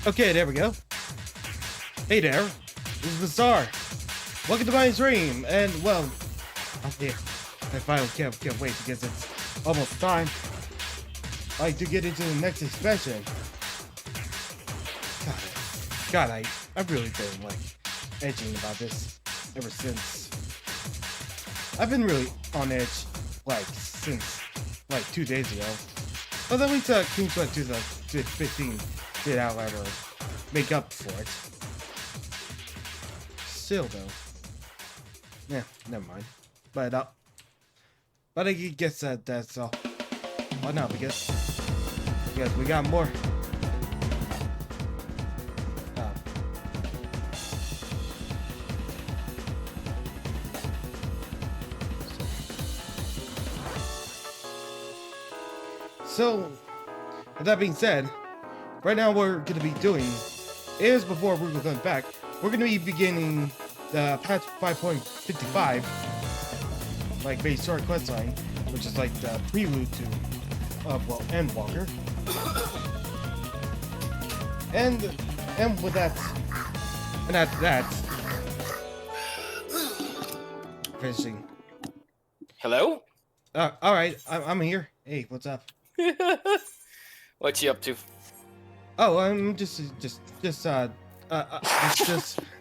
Okay, there we go. Hey there, this is VaStar. Welcome to my stream, and well, I finally can't wait because it's almost time. To get into the next expansion. God, I've really been edging about this ever since. I've been really on edge since 2 days ago. But at least King Sweat 2015 did, however, make up for it. Still though. Yeah, never mind. But I guess that's all. Oh no, because we got more. So, with that being said, right now what we're going to be doing is, before Rugal comes back, we're going to be beginning the patch 5.55, base story questline, which is the prelude to, Endwalker. And with that, and after that, finishing. Hello? Alright, I'm here. Hey, what's up? What you up to? Oh, I'm just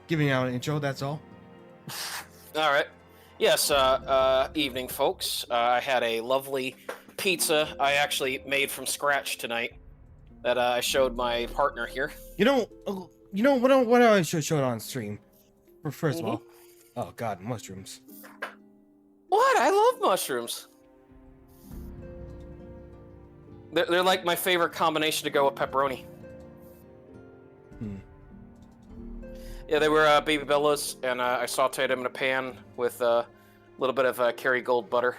giving out an intro, that's all. Alright. Yes, evening folks. I had a lovely pizza I actually made from scratch tonight that I showed my partner here. You know what I should show it on stream. First of all. Oh god, mushrooms. What? I love mushrooms. They're like my favorite combination to go with pepperoni. Yeah, they were baby bellas, and I sauteed them in a pan with a little bit of Kerrygold butter.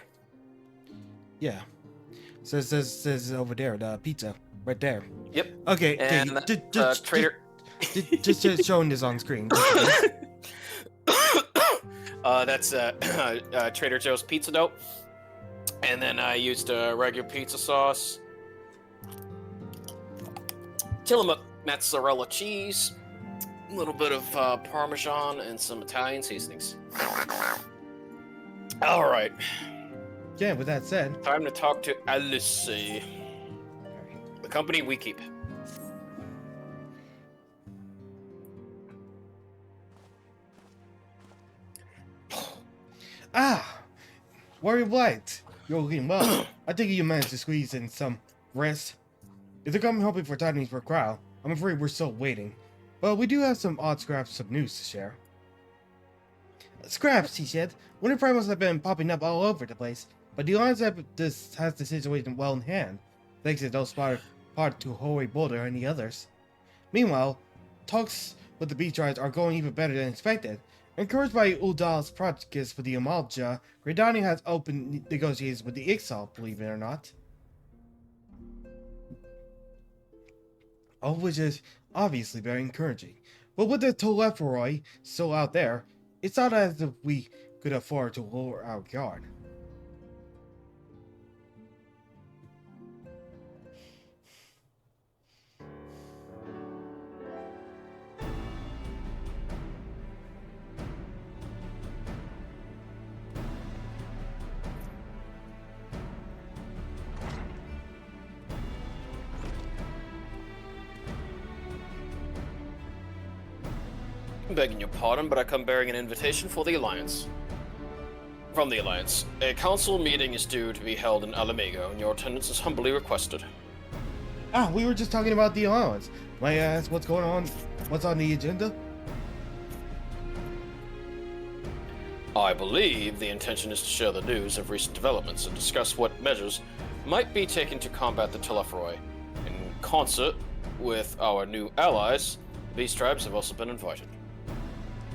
Yeah. Says over there, the pizza. Right there. Yep. Okay, and just Trader... just showing this on screen. That's Trader Joe's pizza dough. And then I used regular pizza sauce, Tillamook mozzarella cheese, a little bit of Parmesan, and some Italian seasonings. All right. Yeah, with that said, time to talk to Alice, the company we keep. Warrior Blight, you're looking well. I think you managed to squeeze in some rest. If they're coming hoping for tidings for Crow, I'm afraid we're still waiting. But we do have some odd scraps of news to share. Scraps, he said. Winter primals have been popping up all over the place, but the Alliance has the situation well in hand, thanks to those spotted to Hoary Boulder and the others. Meanwhile, talks with the beach tribes are going even better than expected. Encouraged by Uldal's projects for the Amalja, Gridani has opened negotiations with the Ixal, believe it or not. All of which is obviously very encouraging. But with the Telepharoi still out there, it's not as if we could afford to lower our guard. I'm begging your pardon, but I come bearing an invitation for the Alliance. From the Alliance, a council meeting is due to be held in Alamigo, and your attendance is humbly requested. We were just talking about the Alliance. May I ask what's going on? What's on the agenda? I believe the intention is to share the news of recent developments and discuss what measures might be taken to combat the Telepharoi. In concert with our new allies, these tribes have also been invited.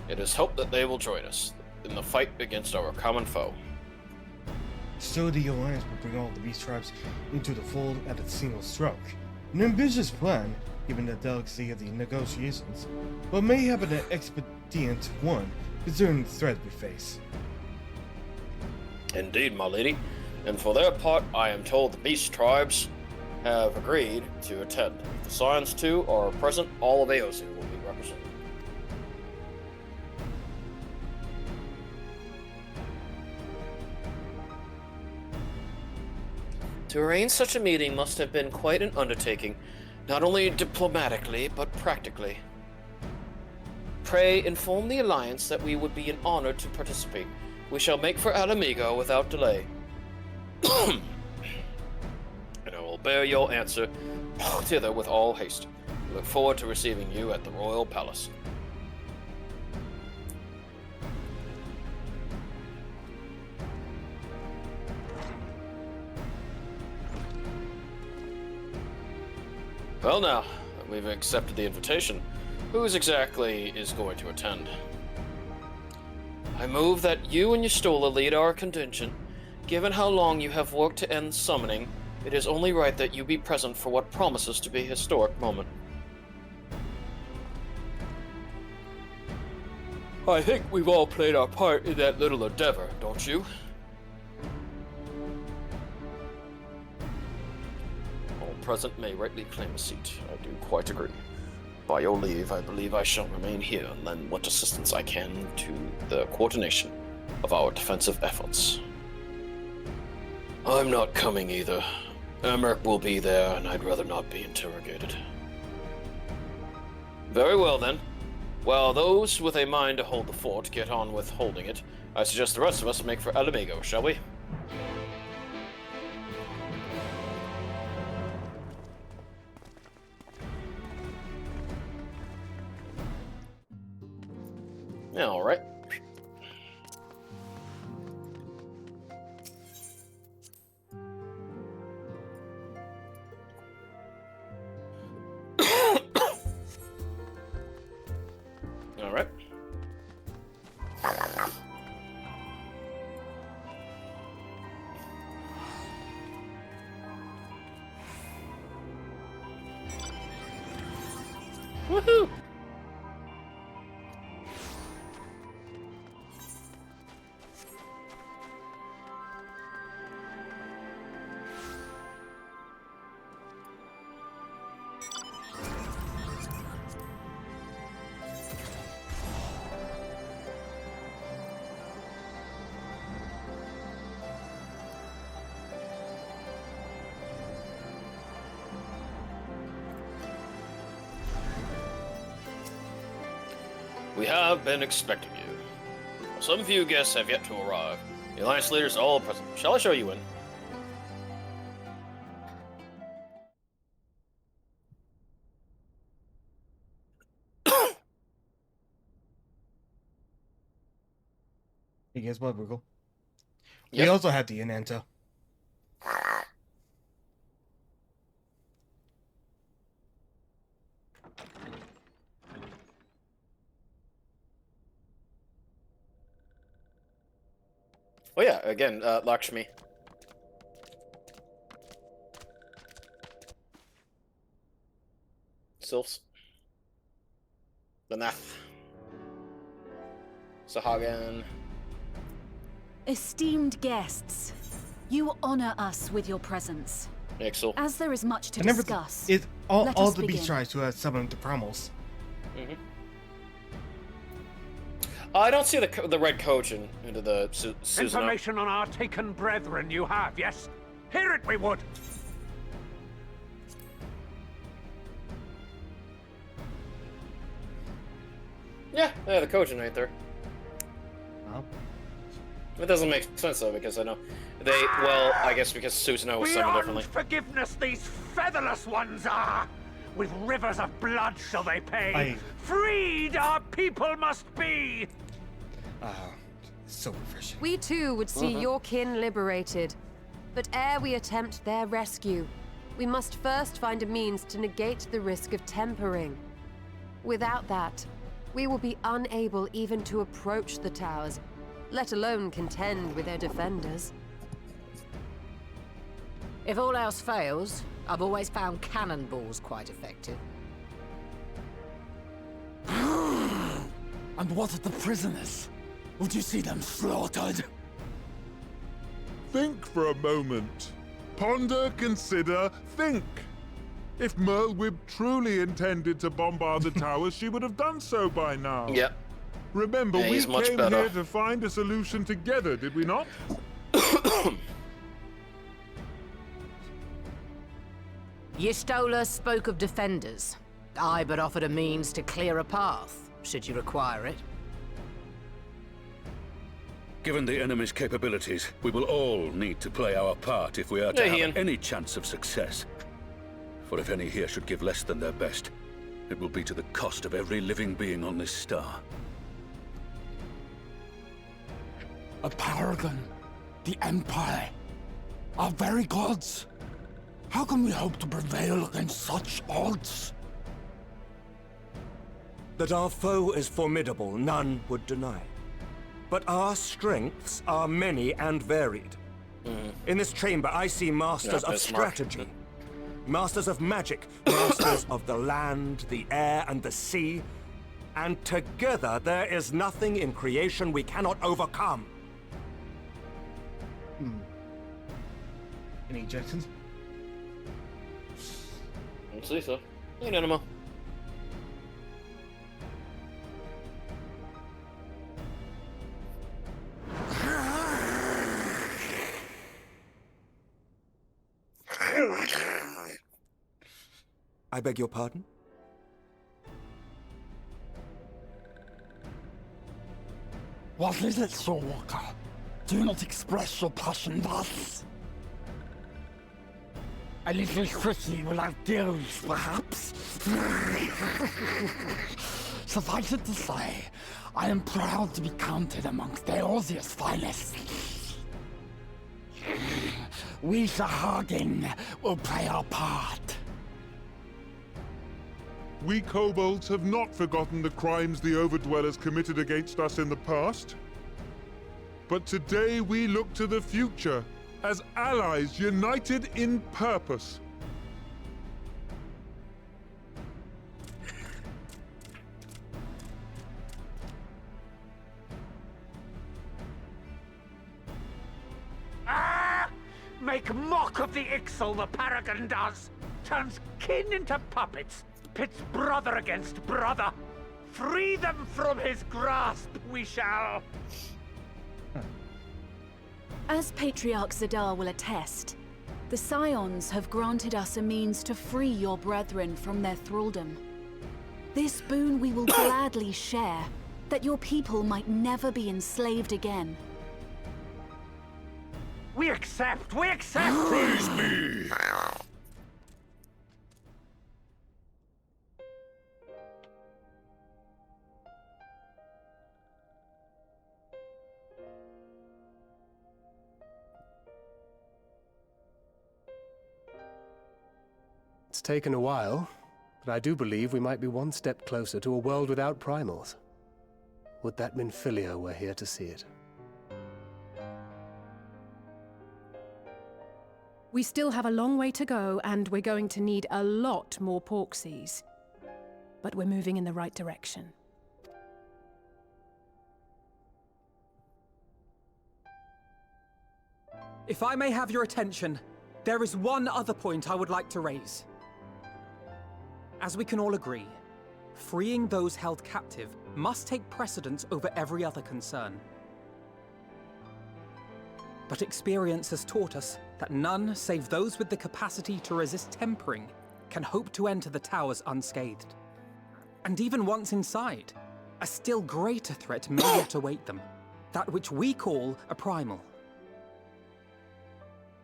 It is hoped that they will join us in the fight against our common foe. So the Alliance will bring all the beast tribes into the fold at a single stroke. An ambitious plan, given the delicacy of the negotiations, but may have an expedient one, considering the threat we face. Indeed, my lady. And for their part, I am told the beast tribes have agreed to attend. If the Scions too are present, all of Aosu will be represented. To arrange such a meeting must have been quite an undertaking, not only diplomatically, but practically. Pray inform the Alliance that we would be an honor to participate. We shall make for Alamigo without delay. And I will bear your answer thither with all haste. We look forward to receiving you at the Royal Palace. Well now, that we've accepted the invitation, who's exactly is going to attend? I move that you and Yastola lead our contingent. Given how long you have worked to end summoning, it is only right that you be present for what promises to be a historic moment. I think we've all played our part in that little endeavor, don't you? All present may rightly claim a seat. I do quite agree. By your leave, I believe I shall remain here and lend what assistance I can to the coordination of our defensive efforts. I'm not coming either. Emmerich will be there, and I'd rather not be interrogated. Very well, then. While those with a mind to hold the fort get on with holding it, I suggest the rest of us make for Alamigo, shall we? All right. All right. Woohoo! We have been expecting you. Some few guests have yet to arrive. The Alliance leaders are all present. Shall I show you in? Hey, guess what, Rugal? Yep. We also have the Inanto. Oh yeah, again, Lakshmi. Sylphs. Lanath. Sahagan. Esteemed guests, you honor us with your presence. Ixel. As there is much to I never discuss, It's all let all us the begin. beast tribes who have summoned the Promos. Mm-hmm. I don't see the red coach into the Susanoo. Information on our taken brethren you have, yes? Hear it we would! Yeah, the coach right there. Oh. It doesn't make sense though, because I know they, well, I guess because Susanoo was summoned Beyond differently. forgiveness these featherless ones are! With rivers of blood shall they pay! Freed our people must be! So refreshing. We too would see your kin liberated. But ere we attempt their rescue, we must first find a means to negate the risk of tempering. Without that, we will be unable even to approach the towers, let alone contend with their defenders. If all else fails, I've always found cannonballs quite effective. And what of the prisoners? Would you see them slaughtered? Think for a moment. Ponder, consider, think. If Merlwyb truly intended to bombard the towers, she would have done so by now. Yep. Remember, Yeah, we he's much came better. here to find a solution together, did we not? Y'shtola spoke of defenders. I but offered a means to clear a path, should you require it. Given the enemy's capabilities, we will all need to play our part if we are to Hey, have Ian. any chance of success. For if any here should give less than their best, it will be to the cost of every living being on this star. A paragon, the Empire, our very gods. How can we hope to prevail against such odds? That our foe is formidable, none would deny. But our strengths are many and varied. In this chamber, I see masters of strategy, masters of magic, masters of the land, the air, and the sea. And together, there is nothing in creation we cannot overcome. Any objections? Let's see, so. Ain't animal. I beg your pardon? What is it, Soulwalker? Do not express your passion thus. A little quickly without gills, perhaps? Suffice it to say, I am proud to be counted amongst Eorzea's finest. We, Sahagin, will play our part. We kobolds have not forgotten the crimes the Overdwellers committed against us in the past. But today we look to the future, as allies united in purpose. Make mock of the Ixal, the Paragon does! Turns kin into puppets, pits brother against brother. Free them from his grasp, we shall! As Patriarch Zadar will attest, the Scions have granted us a means to free your brethren from their thraldom. This boon we will gladly share, that your people might never be enslaved again. We accept! We accept! Praise me! It's taken a while, but I do believe we might be one step closer to a world without primals. Would that Minfilia were here to see it. We still have a long way to go, and we're going to need a lot more Porksies. But we're moving in the right direction. If I may have your attention, there is one other point I would like to raise. As we can all agree, freeing those held captive must take precedence over every other concern. But experience has taught us that none save those with the capacity to resist tempering can hope to enter the towers unscathed. And even once inside, a still greater threat may yet await them, that which we call a primal.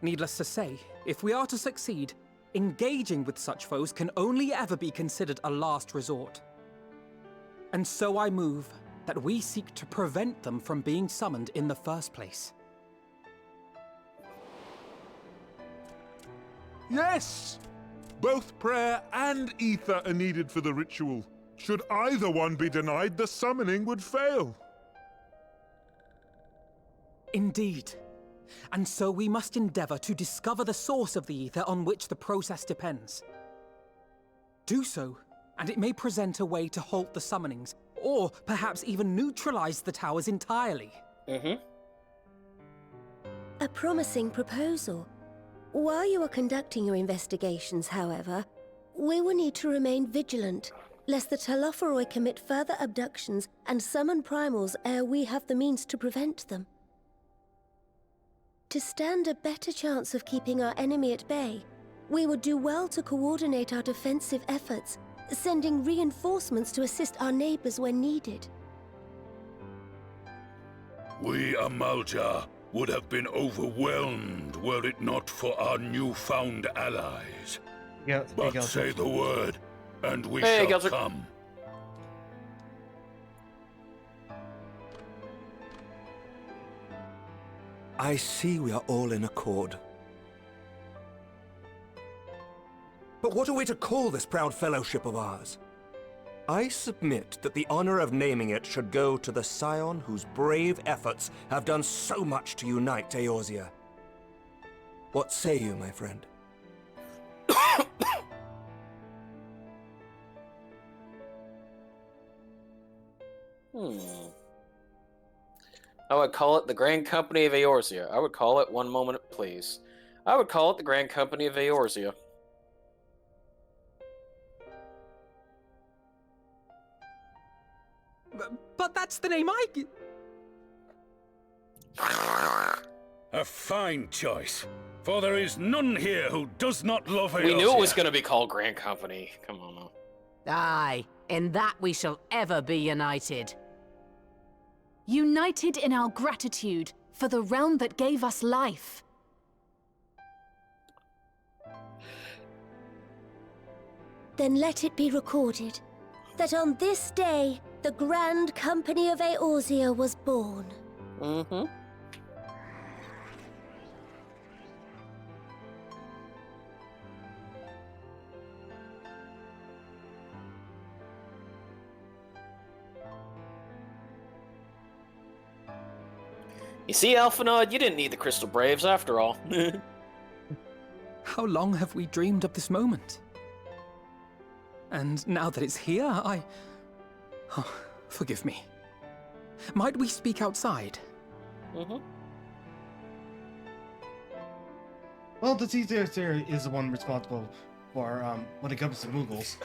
Needless to say, if we are to succeed, engaging with such foes can only ever be considered a last resort. And so I move that we seek to prevent them from being summoned in the first place. Yes! Both prayer and ether are needed for the ritual. Should either one be denied, the summoning would fail. Indeed. And so we must endeavor to discover the source of the ether on which the process depends. Do so, and it may present a way to halt the summonings, or perhaps even neutralize the towers entirely. A promising proposal. While you are conducting your investigations, however, we will need to remain vigilant, lest the Telophoroi commit further abductions and summon primals ere we have the means to prevent them. To stand a better chance of keeping our enemy at bay, we would do well to coordinate our defensive efforts, sending reinforcements to assist our neighbors when needed. We Amalja would have been overwhelmed were it not for our newfound allies. Yeah, but say the word, and we Hey, shall Gelsic. come. I see we are all in accord. But what are we to call this proud fellowship of ours? I submit that the honor of naming it should go to the scion whose brave efforts have done so much to unite Eorzea. What say you, my friend? I would call it the Grand Company of Eorzea. I would call it one moment, please. I would call it the Grand Company of Eorzea. But that's the name I... A fine choice, for there is none here who does not love Eorzea. We knew it was going to be called Grand Company. Come on now. Aye, in that we shall ever be united. United in our gratitude for the realm that gave us life. Then let it be recorded that on this day, the Grand Company of Eorzea was born. Mm-hmm. You see, Alphanod, you didn't need the Crystal Braves after all. How long have we dreamed of this moment? And now that it's here, Oh, forgive me. Might we speak outside? Mm-hmm. Well, the TTRPG is the one responsible for when it comes to Moogles.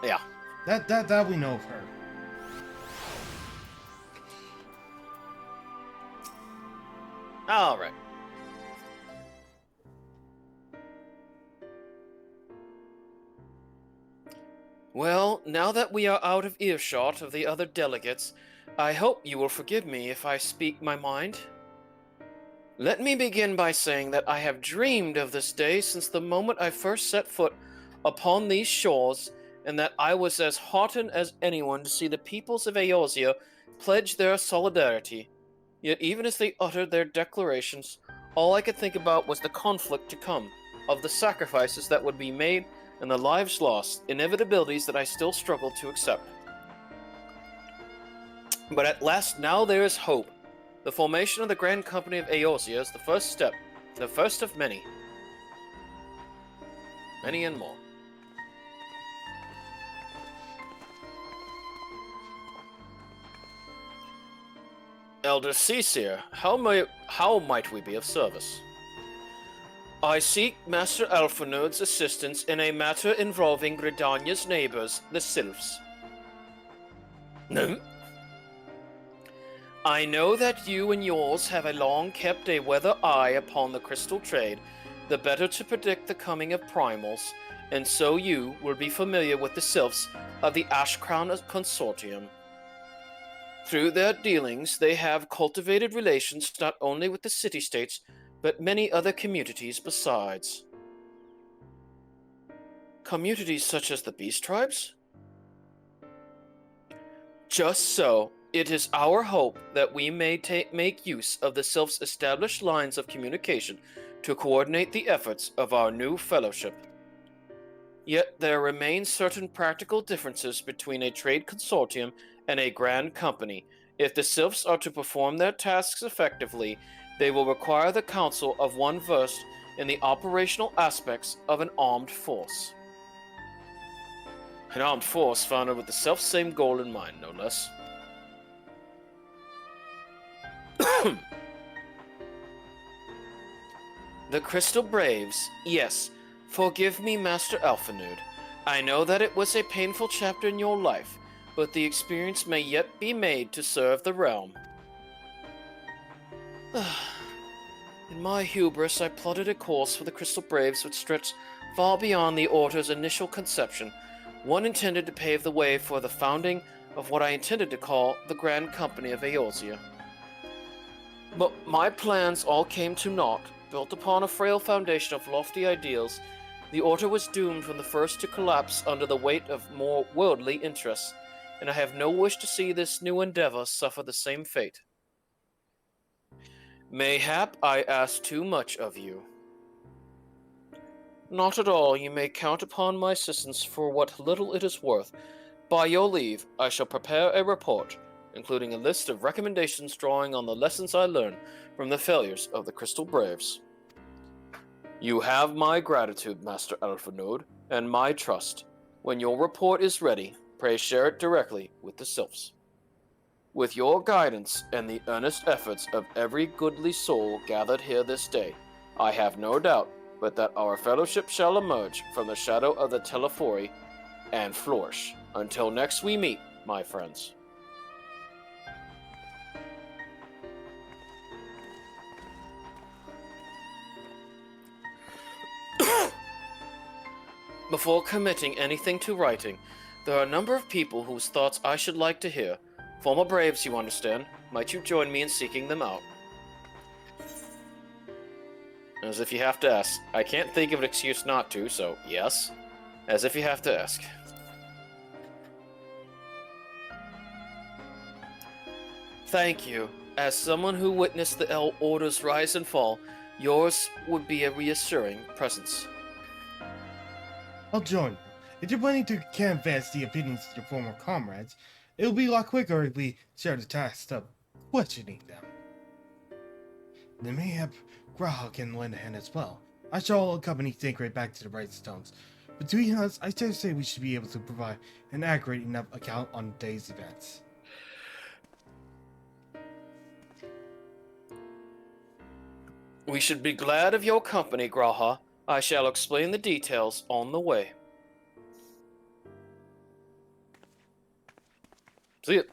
Yeah. That we know of her. All right. Well, now that we are out of earshot of the other delegates, I hope you will forgive me if I speak my mind. Let me begin by saying that I have dreamed of this day since the moment I first set foot upon these shores, and that I was as heartened as anyone to see the peoples of Eorzea pledge their solidarity. Yet even as they uttered their declarations, all I could think about was the conflict to come, of the sacrifices that would be made and the lives lost, inevitabilities that I still struggle to accept. But at last now there is hope. The formation of the Grand Company of Eorzea is the first step, the first of many. Many and more. Elder Cecir, how might we be of service? I seek Master Alphanod's assistance in a matter involving Gridania's neighbors, the Sylphs. No? I know that you and yours have long kept a weather eye upon the crystal trade, the better to predict the coming of primals, and so you will be familiar with the Sylphs of the Ashcrown Consortium. Through their dealings, they have cultivated relations not only with the city-states, but many other communities besides. Communities such as the Beast Tribes? Just so, it is our hope that we may make use of the Sylphs' established lines of communication to coordinate the efforts of our new fellowship. Yet there remain certain practical differences between a trade consortium and a grand company. If the Sylphs are to perform their tasks effectively, they will require the counsel of one versed in the operational aspects of an armed force. An armed force founded with the self-same goal in mind, no less. The Crystal Braves, yes. Forgive me, Master Alphanud. I know that it was a painful chapter in your life, but the experience may yet be made to serve the realm. In my hubris, I plotted a course for the Crystal Braves which stretched far beyond the Order's initial conception, one intended to pave the way for the founding of what I intended to call the Grand Company of Eorzea. But my plans all came to naught. Built upon a frail foundation of lofty ideals, the Order was doomed from the first to collapse under the weight of more worldly interests, and I have no wish to see this new endeavor suffer the same fate. Mayhap I ask too much of you. Not at all. You may count upon my assistance for what little it is worth. By your leave, I shall prepare a report, including a list of recommendations drawing on the lessons I learned from the failures of the Crystal Braves. You have my gratitude, Master Alphanud, and my trust. When your report is ready, pray share it directly with the Sylphs. With your guidance and the earnest efforts of every goodly soul gathered here this day, I have no doubt but that our fellowship shall emerge from the shadow of the Telephori and flourish. Until next we meet, my friends. Before committing anything to writing, there are a number of people whose thoughts I should like to hear. Former Braves, you understand. Might you join me in seeking them out? As if you have to ask. I can't think of an excuse not to, so yes. As if you have to ask. Thank you. As someone who witnessed the Order's rise and fall, yours would be a reassuring presence. I'll join you. If you're planning to canvass the opinions of your former comrades, it'll be a lot quicker if we share the task of questioning them. Then mayhap Graham can lend a hand as well. I shall accompany Thancred back to the Bright Stones. Between us, I dare say we should be able to provide an accurate enough account on the day's events. We should be glad of your company, Graha. I shall explain the details on the way. See it.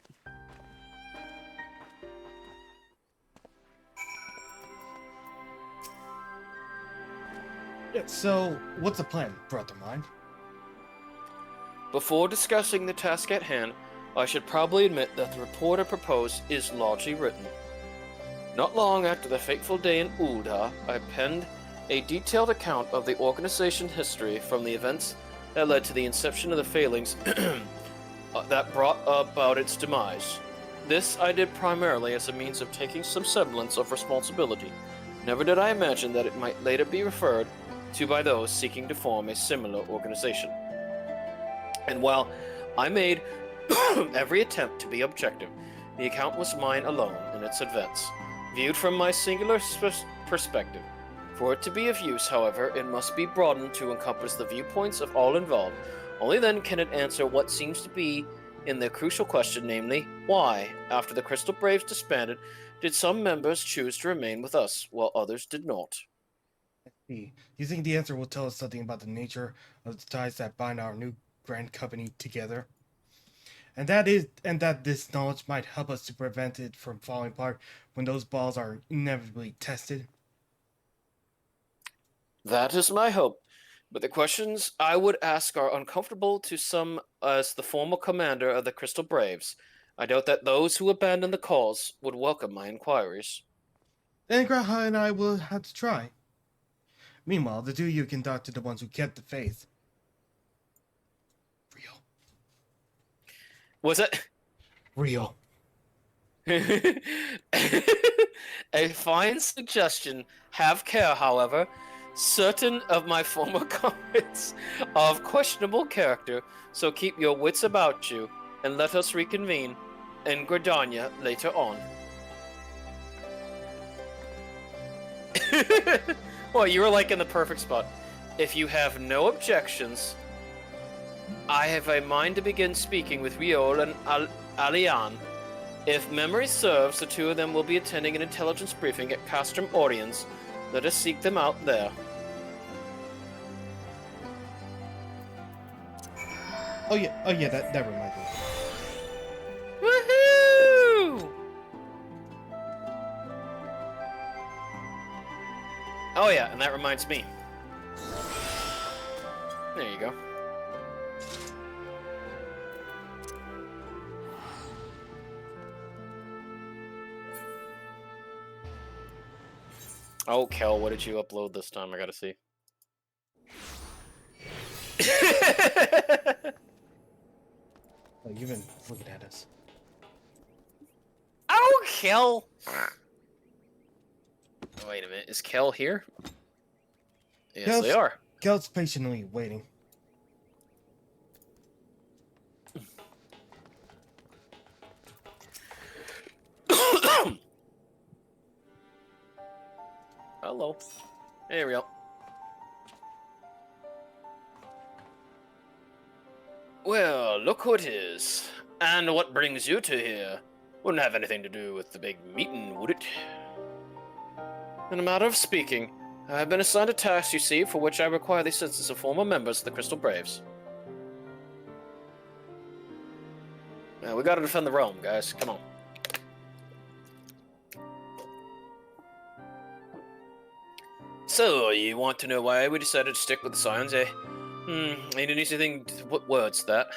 Yeah, so, what's the plan, brother mine? Before discussing the task at hand, I should probably admit that the report I propose is largely written. Not long after the fateful day in Ul'dah, I penned a detailed account of the organization history from the events that led to the inception of the failings that brought about its demise. This I did primarily as a means of taking some semblance of responsibility. Never did I imagine that it might later be referred to by those seeking to form a similar organization. And while I made every attempt to be objective, the account was mine alone in its events, viewed from my singular perspective. For it to be of use, however, it must be broadened to encompass the viewpoints of all involved. Only then can it answer what seems to be in the crucial question, namely, why, after the Crystal Braves disbanded, did some members choose to remain with us, while others did not? Do you think the answer will tell us something about the nature of the ties that bind our new grand company together? And that this knowledge might help us to prevent it from falling apart when those balls are inevitably tested? That is my hope, but the questions I would ask are uncomfortable to some as the former commander of the Crystal Braves. I doubt that those who abandon the cause would welcome my inquiries. Then Graha and I will have to try. Meanwhile, the two of you can talk to the ones who kept the faith. Real. Was it? Real. A fine suggestion. Have care, however. Certain of my former comments are of questionable character, so keep your wits about you, and let us reconvene in Gridania later on. Well, you were like in the perfect spot. If you have no objections, I have a mind to begin speaking with Riol and Alian. If memory serves, the two of them will be attending an intelligence briefing at Castrum Oriens Let us seek them out there. Oh yeah, that reminds me. Woohoo! Oh yeah, and that reminds me. There you go. Oh, Kel, what did you upload this time? I gotta see. Oh, you've been looking at us. Oh, Kel! Wait a minute, is Kel here? Yes, they are. Kel's patiently waiting. Hello. There we go. Well, look who it is. And what brings you to here? Wouldn't have anything to do with the big meeting, would it? In a matter of speaking, I have been assigned a task, you see, for which I require the census of former members of the Crystal Braves. We gotta defend the realm, guys. Come on. So, you want to know why we decided to stick with the Scions, eh? Ain't an easy thing. What word's that?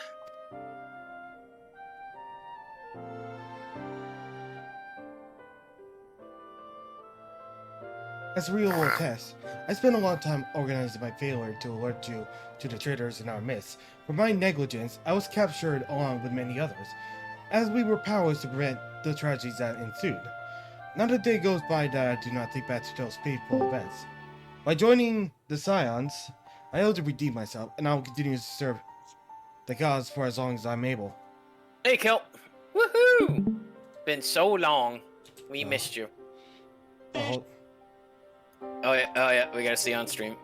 As a real-world test, I spent a long time organizing my failure to alert you to the traitors in our midst. For my negligence, I was captured along with many others, as we were powerless to prevent the tragedies that ensued. Not a day goes by that I do not think back to those painful events. By joining the Scions, I hope to redeem myself, and I will continue to serve the cause for as long as I'm able. Hey, Kelp! Woohoo! Been so long. We missed you. Oh yeah, we gotta see on stream.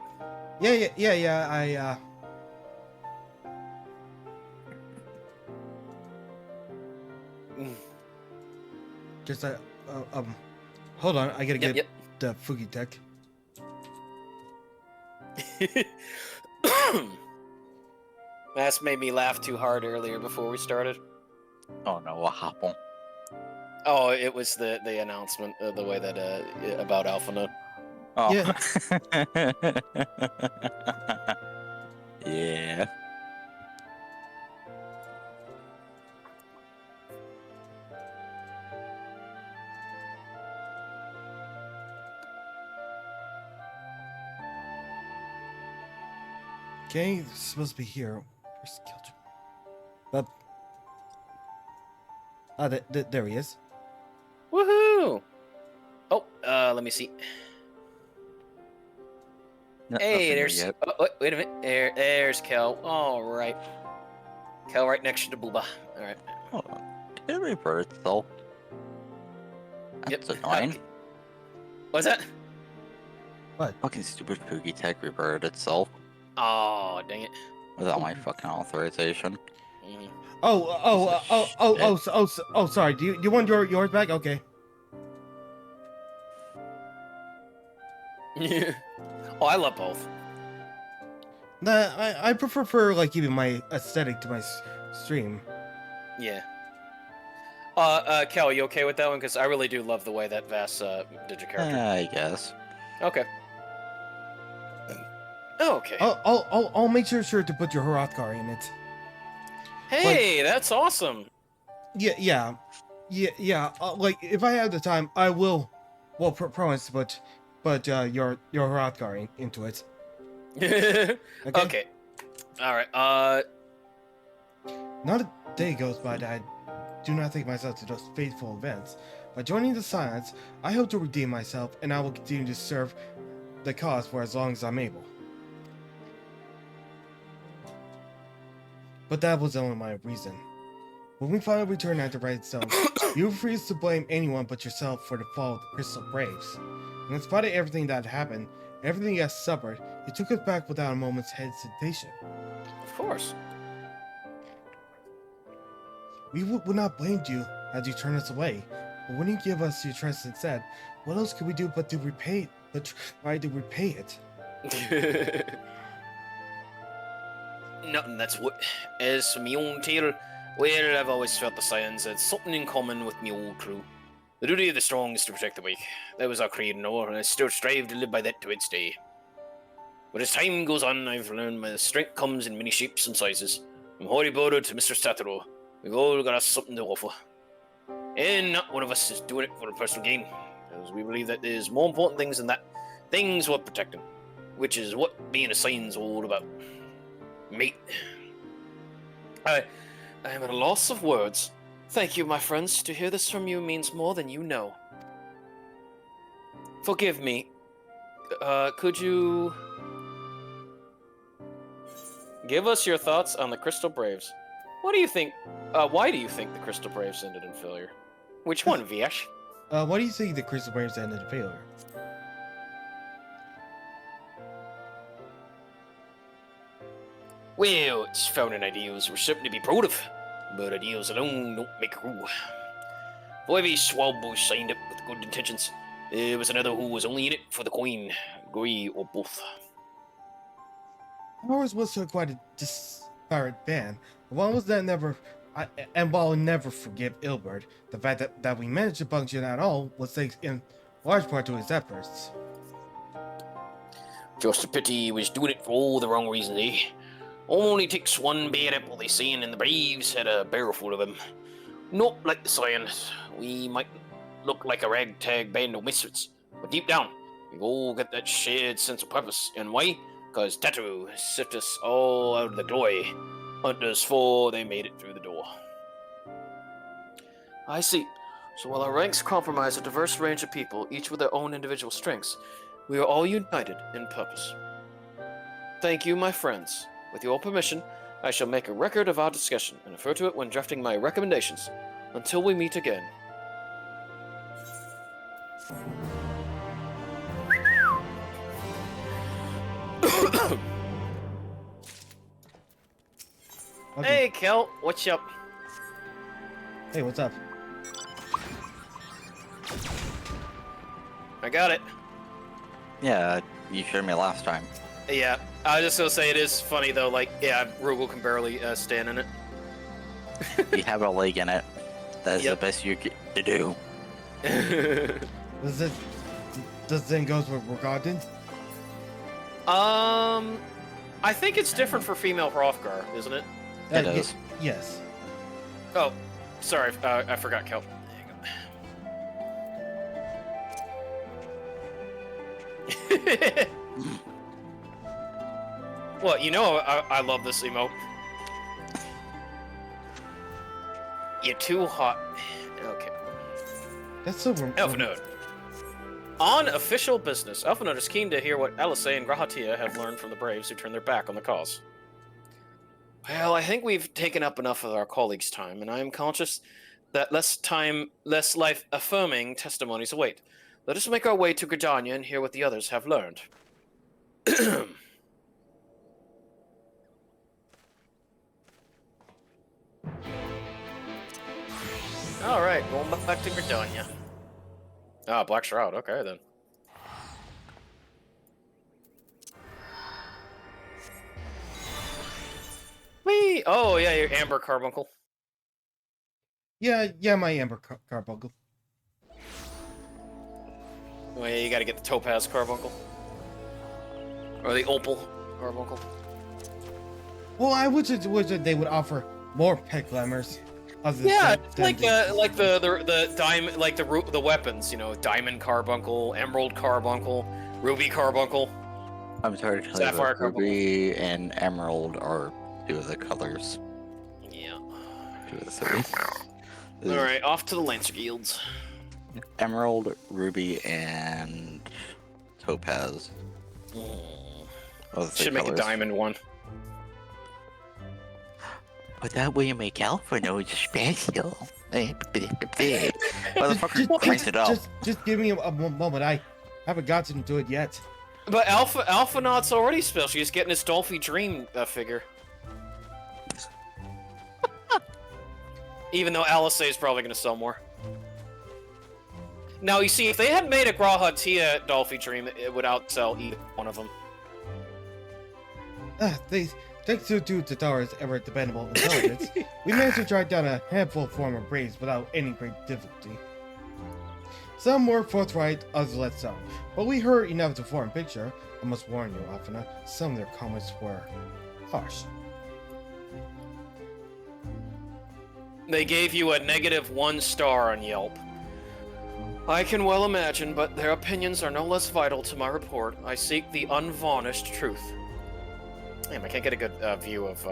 Yeah, just hold on, I gotta get the Fugi tech. That's made me laugh too hard earlier before we started. Oh no, what happened? Oh, it was the announcement, the way that about AlphaNode. Oh. Yeah. Yeah. Okay, this is supposed to be here. Where's Kilcher? But there he is. Woohoo! Oh, let me see. No, Hey, there's. Oh, wait a minute. There's Kel. All right. Kel right next to the booba. All right. Hold on. Did it revert itself? That's annoying. What's that? What? Fucking stupid Poogie Tech reverted itself. Oh, dang it. Without my fucking authorization. Mm-hmm. Oh, sorry. Do you want yours back? Okay. Oh, I love both. Nah, I prefer like keeping my aesthetic to my stream. Yeah. Kel, you okay with that one? Because I really do love the way that Vas did your character. I guess. Okay. Okay. I'll make sure to put your Hrothgar in it. Hey, that's awesome. Yeah. Like if I have the time, I will. Well, promise to put your Hrothgar into it. Okay. All right. Not a day goes by that I do not take myself to those fateful events. By joining the Scions, I hope to redeem myself, and I will continue to serve the cause for as long as I'm able. But that was only my reason. When we finally returned at the right zone, you refused to blame anyone but yourself for the fall of the Crystal Braves. And in spite of everything that happened, everything you suffered, you took us back without a moment's hesitation. Of course. We would not blame you as you turned us away, but when you give us your trust instead, what else could we do but to repay but try to repay it. Nothing, that's what. As for me own tale, well, I've always felt the Scions had something in common with me old crew. The duty of the strong is to protect the weak. That was our creed and all, and I still strive to live by that to its day. But as time goes on, I've learned my strength comes in many shapes and sizes. From Horibodo to Mr. Statero, we've all got us something to offer. And not one of us is doing it for a personal gain, because we believe that there's more important things than that. Things worth protecting, which is what being a Scion's all about. Mate. I am at a loss of words. Thank you, my friends. To hear this from you means more than you know. Forgive me. Could you give us your thoughts on the Crystal Braves? What do you think? Why do you think the Crystal Braves ended in failure? Which one, Viesh? Why do you think the Crystal Braves ended in failure? Well, it's founding ideals we're something to be proud of, but ideals alone don't make a rule. For every swab was signed up with good intentions, there was another who was only in it for the coin, agree or both. Ours was quite a disparate band. While was that never, and while I'll never forgive Ilbert, the fact that we managed to function at all was thanks in large part to his efforts. Just a pity he was doing it for all the wrong reasons, eh? Only takes one bad apple, they say, and the Braves had a barrel full of them. Not like the Scions. We might look like a ragtag band of misfits, but deep down, we've all got that shared sense of purpose. And why? Because Tattoo sifted us all out of the glory. Hunters for they made it through the door. I see. So while our ranks comprise a diverse range of people, each with their own individual strengths, we are all united in purpose. Thank you, my friends. With your permission, I shall make a record of our discussion and refer to it when drafting my recommendations. Until we meet again. Okay. Hey, Kel, what's up? Hey, what's up? I got it. Yeah, you showed me last time. Yeah, I was just gonna say it is funny though. Like, yeah, Rugal can barely stand in it. You have a leg in it. That's the best you get to do. Does it then goes with Rogadin? I think it's different for female Hrothgar, isn't it? It is. Yes. Oh, sorry, I forgot Kel. Well, you know I love this emote. You're too hot. Okay. That's so... Elfenode. On official business, Elfenode is keen to hear what Alisei and Grahatia have learned from the Braves who turned their back on the cause. Well, I think we've taken up enough of our colleagues' time, and I am conscious that less life-affirming testimonies await. Let us make our way to Gridania and hear what the others have learned. Alright, going back to Gridania. Ah, Black Shroud, okay then. Whee! Oh, yeah, your Amber Carbuncle. Yeah, my Amber Carbuncle. Well, yeah, you gotta get the Topaz Carbuncle. Or the Opal Carbuncle. Well, I wish that they would offer more pet glamours. Yeah, like the diamond, like the weapons, you know, Diamond Carbuncle, Emerald Carbuncle, Ruby Carbuncle. I'm sorry to tell you, Sapphire but Ruby and Emerald are two of the colors. Yeah. Two of the three. Alright, off to the Lancer Guilds. Emerald, Ruby, and Topaz. Should make a diamond one. But that way you make Alpha special. Motherfucker cranks it up. Just give me a moment. I haven't gotten to it yet. But Alphanaut's already special. He's getting his Dolphy Dream figure. Even though Alisei is probably going to sell more. Now, you see, if they had made a Grahatia Dolphy Dream, it would outsell either one of them. Thanks to Tatara's ever dependable intelligence, we managed to track down a handful of former braves without any great difficulty. Some were forthright, others less so, but we heard enough to form a picture. I must warn you, Alphina, some of their comments were harsh. They gave you a -1 star on Yelp. I can well imagine, but their opinions are no less vital to my report. I seek the unvarnished truth. Damn, I can't get a good view of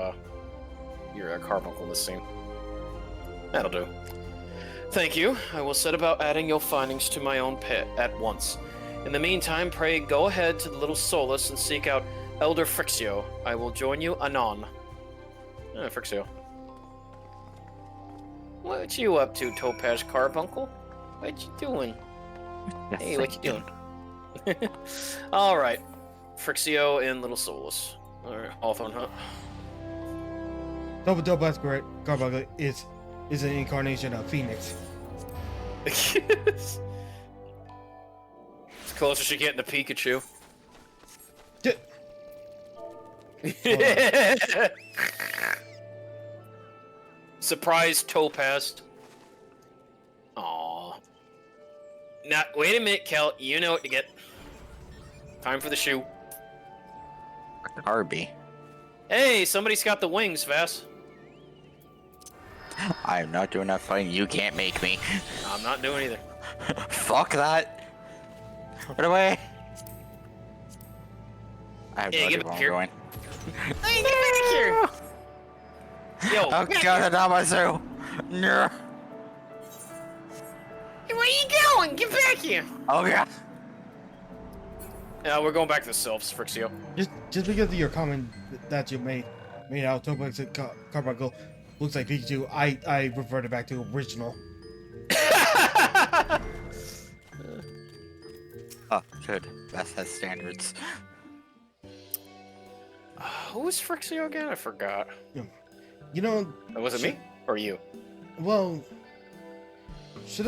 your carbuncle in this scene. That'll do. Thank you. I will set about adding your findings to my own pit at once. In the meantime, pray go ahead to the Little Solus and seek out Elder Frixio. I will join you anon. Frixio. What you up to, Topaz Carbuncle? What you doing? Hey, what you doing? Alright. Frixio and Little Solus. Alright, Hawthorne Hunt. Topaz Carbuncle is an incarnation of Phoenix. It's close as you get to Pikachu. Surprise Topaz. Aww. Now, wait a minute, Kel. You know what to get. Time for the shoe. Arby. Hey, somebody's got the wings, Vass. I'm not doing that fighting. You can't make me. I'm not doing either. Fuck that. Run away. I have no idea where I'm going. Hey, get back here! Yo, oh god, Namazu! No. Hey, where you going? Get back here! Oh god. Yeah, we're going back to the Sylphs, Frixio. Just because of your comment that you made out Topaz Carbuncle looks like Pikachu, I reverted back to original. Oh, good. That has standards. Who was Frixio again? I forgot. You know... Was it me? Or you? Well... Should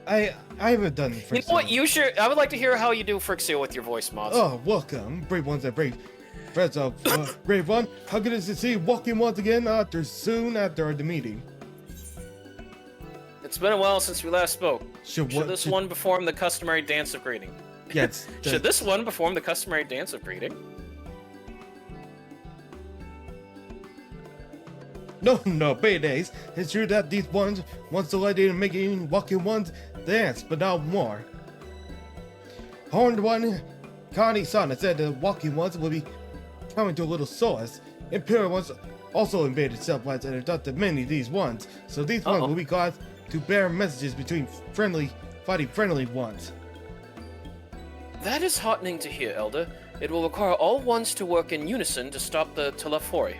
I haven't done Frixio. You know what? You should... I would like to hear how you do Frixio with your voice mods. Oh, welcome. Brave ones and brave. Friends of Brave One. How good is it to see you walking once again soon after the meeting? It's been a while since we last spoke. Should this one perform the customary dance of greeting? Yes. Should this one perform the customary dance of greeting? No, days. It's true that these ones once delighted in making walking ones dance, but not more. Horned one, Connie-san said the walking ones will be coming to a Little Solus. Imperial ones also invaded subplats and adopted many of these ones, so these ones will be glad to bear messages between fighting friendly ones. That is heartening to hear, Elder. It will require all ones to work in unison to stop the Telefori.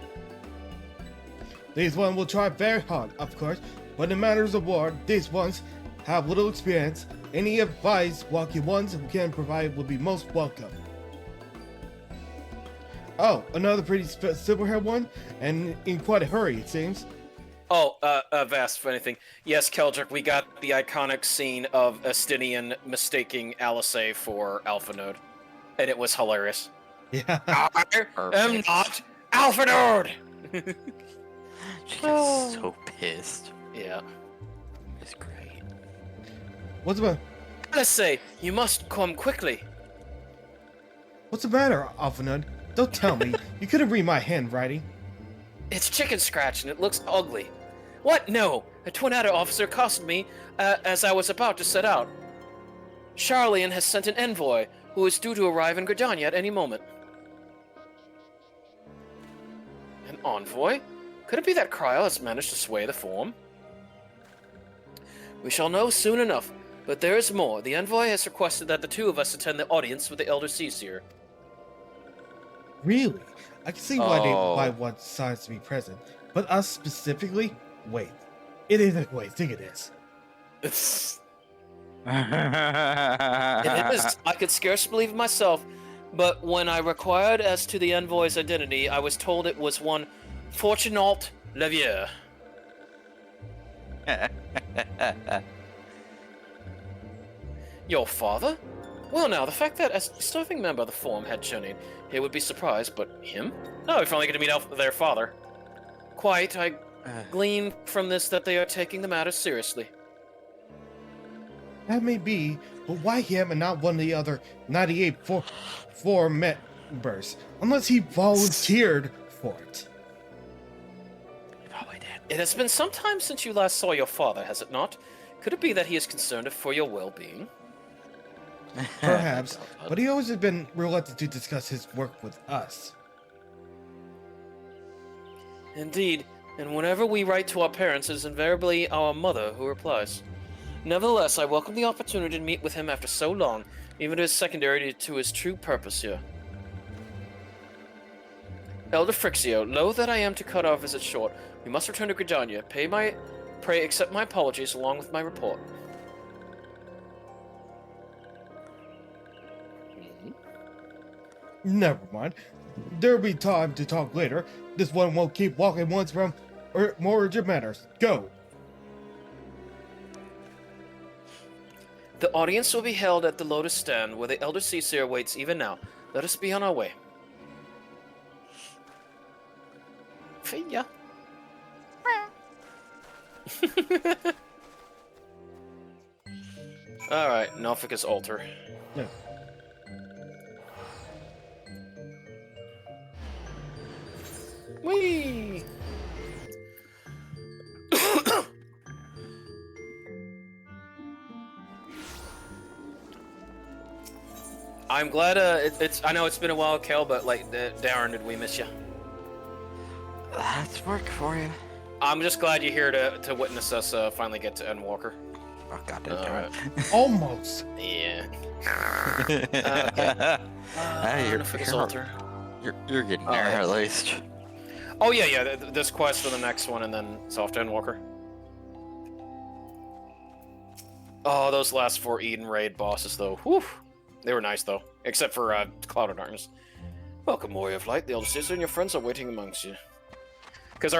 These ones will try very hard, of course, but in matters of war, these ones have little experience. Any advice walking ones can provide will be most welcome. Oh, another pretty silver-haired one, and in quite a hurry, it seems. Oh, Vast, for anything. Yes, Keldrick, we got the iconic scene of Estinian mistaking Alisaie for Alpha Node, and it was hilarious. Yeah. I am not Alpha Node! She gets so pissed. Yeah. It's great. What's the matter? Alisaie, you must come quickly. What's the matter, Alphanud? Don't tell me. You couldn't read my handwriting. It's chicken scratch and it looks ugly. What? No. A Twin Adder officer accosted me as I was about to set out. Charlian has sent an envoy who is due to arrive in Gridania at any moment. An envoy? Could it be that Cryle has managed to sway the form? We shall know soon enough, but there is more. The envoy has requested that the two of us attend the audience with the Elder Seer. Really? I can see why want science to be present, but us specifically? Wait. It isn't what I think it is. It is. I could scarce believe it myself, but when I inquired as to the envoy's identity, I was told it was one Fortunault Levier. Your father? Well now, the fact that as a serving member of the Forum had journeyed here would be surprised, but him? No, we finally get to meet their father. Quite, I glean from this that they are taking the matter seriously. That may be, but why him and not one of the other 98 Forum members? Unless he volunteered for it. It has been some time since you last saw your father, has it not? Could it be that he is concerned for your well-being? Perhaps, but he always has been reluctant to discuss his work with us. Indeed, and whenever we write to our parents, it is invariably our mother who replies. Nevertheless, I welcome the opportunity to meet with him after so long, even if it is secondary to his true purpose here. Elder Frixio, loath that I am to cut our visit short, we must return to Gridania. Pray accept my apologies along with my report. Never mind. There'll be time to talk later. This one won't keep walking once from more urgent matters. Go! The audience will be held at the Lotus Stand, where the Elder Seer waits even now. Let us be on our way. See ya. Alright, Nalfika's altar. Yeah. Whee! I'm glad it's I know it's been a while, Kel, but like Darren, did we miss you? That's work for you. I'm just glad you're here to witness us finally get to Endwalker. Oh god damn it. Almost. Yeah. Hey, you're getting there at least. Oh yeah. This quest for the next one, and then it's off to Endwalker. Oh, those last 4 Eden raid bosses, though. Whew. They were nice, though. Except for Cloud of Darkness. Welcome, Warrior of Light. The Elder Sister and your friends are waiting amongst you. Because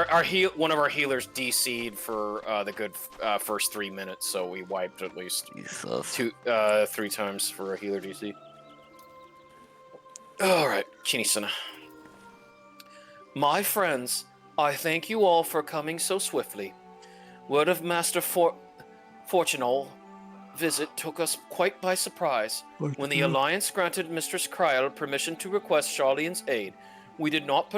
one of our healers DC'd for the good first 3 minutes, so we wiped at least 3 times for a healer DC. Alright, Chini-sana. My friends, I thank you all for coming so swiftly. Word of Master Fortunal visit took us quite by surprise. When the Alliance granted Mistress Kryl permission to request Charlene's aid, we did not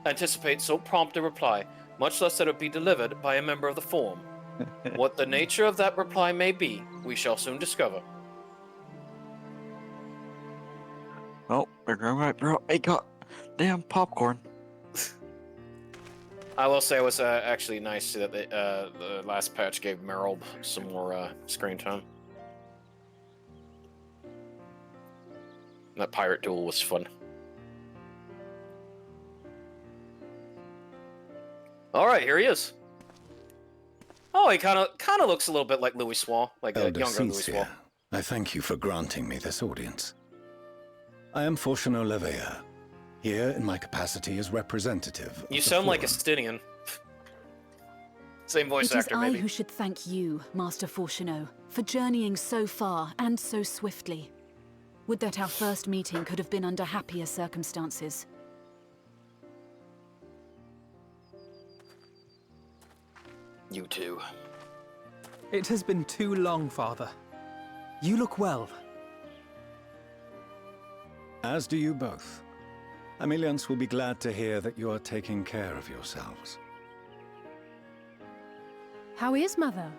anticipate so prompt a reply, much less that it be delivered by a member of the Forum. What the nature of that reply may be, we shall soon discover. Oh, we're going right, bro. Hey, got damn popcorn. I will say it was actually nice that the last patch gave Meryl some more screen time. That pirate duel was fun. All right, here he is. Oh, he kind of looks a little bit like Louis Swall, like a younger Louis Swall. I thank you for granting me this audience. I am Fortuno Levea, here in my capacity as representative. You sound like a Stinian. Same voice actor, maybe. It is I who should thank you, Master Fortuno, for journeying so far and so swiftly. Would that our first meeting could have been under happier circumstances. You too. It has been too long, Father. You look well. As do you both. Ameliance will be glad to hear that you are taking care of yourselves. How is Mother?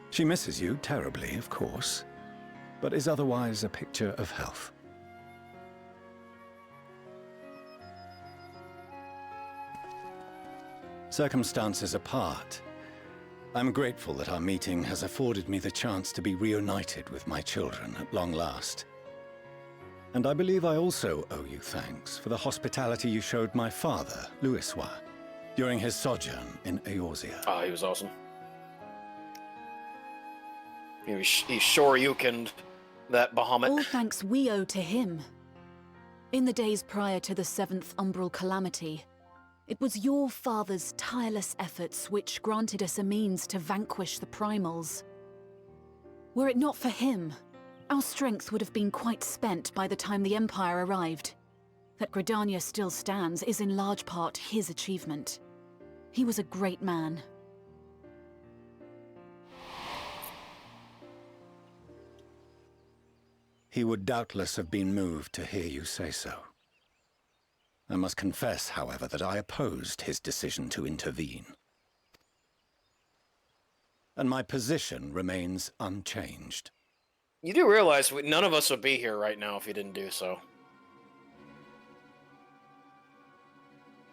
She misses you terribly, of course, but is otherwise a picture of health. Circumstances apart, I'm grateful that our meeting has afforded me the chance to be reunited with my children at long last. And I believe I also owe you thanks for the hospitality you showed my father, Louiswa, during his sojourn in Eorzea. Ah, he was awesome. He shoryukened that Bahamut. All thanks we owe to him. In the days prior to the 7th Umbral Calamity, it was your father's tireless efforts which granted us a means to vanquish the Primals. Were it not for him, our strength would have been quite spent by the time the Empire arrived. That Gridania still stands is in large part his achievement. He was a great man. He would doubtless have been moved to hear you say so. I must confess, however, that I opposed his decision to intervene. And my position remains unchanged. You do realize none of us would be here right now if he didn't do so.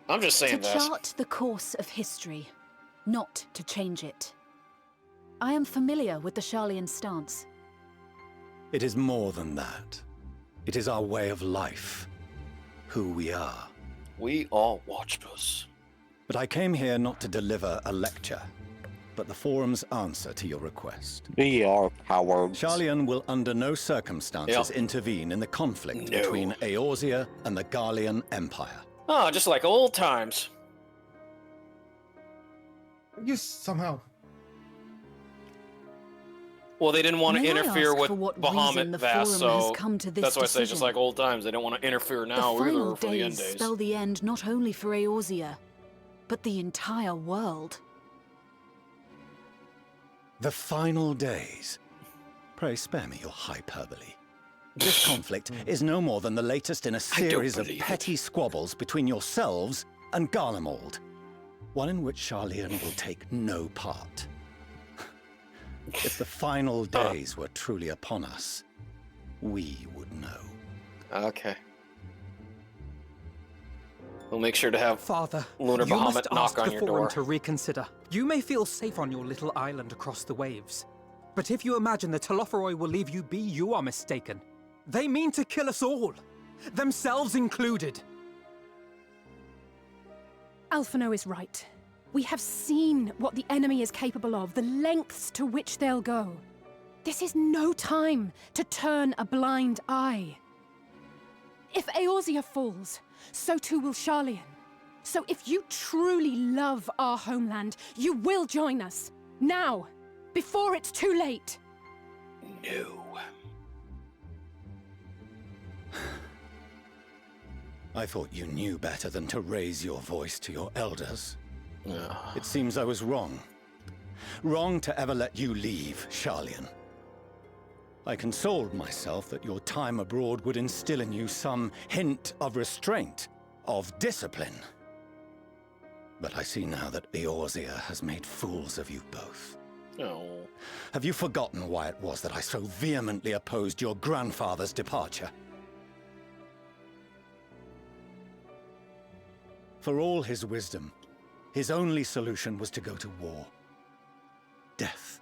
I'm just saying that. To chart the course of history, not to change it. I am familiar with the Sharlayan stance. It is more than that. It is our way of life. Who we are. We are Watchers. But I came here not to deliver a lecture, but the Forum's answer to your request. We are cowards. Sharlayan will under no circumstances intervene in the conflict between Eorzea and the Garlean Empire. Oh, just like old times. You somehow... Well, they didn't want to interfere with Bahamut Vast, so that's why I say just like old times. They don't want to interfere now either for the end days. Spell the end not only for Eorzea, but the entire world. The final days? Pray spare me your hyperbole. This conflict is no more than the latest in a series of petty squabbles between yourselves and Garlemald. One in which Sharlayan will take no part. If the final days were truly upon us, we would know. Okay. We'll make sure to have Father, Lunar you Bahamut must knock ask on the your Forum door. to reconsider. You may feel safe on your little island across the waves. But if you imagine the Telophoroi will leave you be, you are mistaken. They mean to kill us all, themselves included. Alphino is right. We have seen what the enemy is capable of, the lengths to which they'll go. This is no time to turn a blind eye. If Eorzea falls, so too will Sharlayan. So if you truly love our homeland, you will join us. Now, before it's too late. No. I thought you knew better than to raise your voice to your elders. It seems I was wrong. Wrong to ever let you leave, Sharlayan. I consoled myself that your time abroad would instill in you some hint of restraint, of discipline. But I see now that Eorzea has made fools of you both. No. Have you forgotten why it was that I so vehemently opposed your grandfather's departure? For all his wisdom, his only solution was to go to war. Death,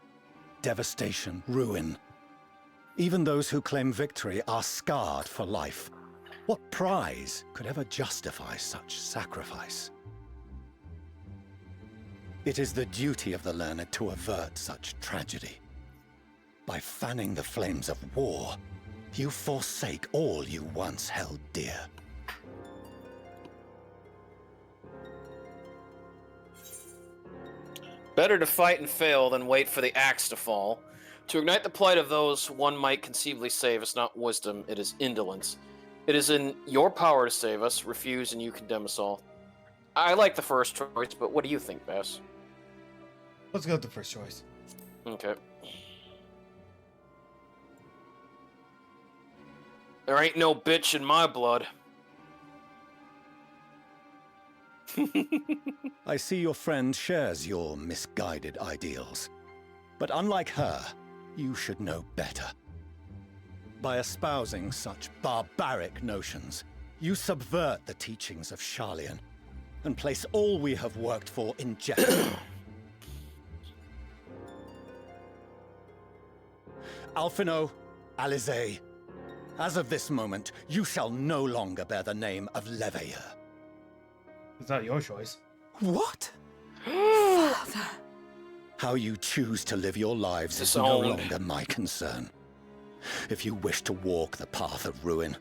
devastation, ruin. Even those who claim victory are scarred for life. What prize could ever justify such sacrifice? It is the duty of the learned to avert such tragedy. By fanning the flames of war, you forsake all you once held dear. Better to fight and fail than wait for the axe to fall. To ignite the plight of those one might conceivably save is not wisdom, it is indolence. It is in your power to save us. Refuse and you condemn us all. I like the first choice, but what do you think, Bass? Let's go with the first choice. Okay. There ain't no bitch in my blood. I see your friend shares your misguided ideals. But unlike her, you should know better. By espousing such barbaric notions, you subvert the teachings of Sharlayan and place all we have worked for in jeopardy. Alphino, Alizé, as of this moment, you shall no longer bear the name of Leveilleur. It's not your choice. What? Father. How you choose to live your lives is no longer my concern. If you wish to walk the path of ruin,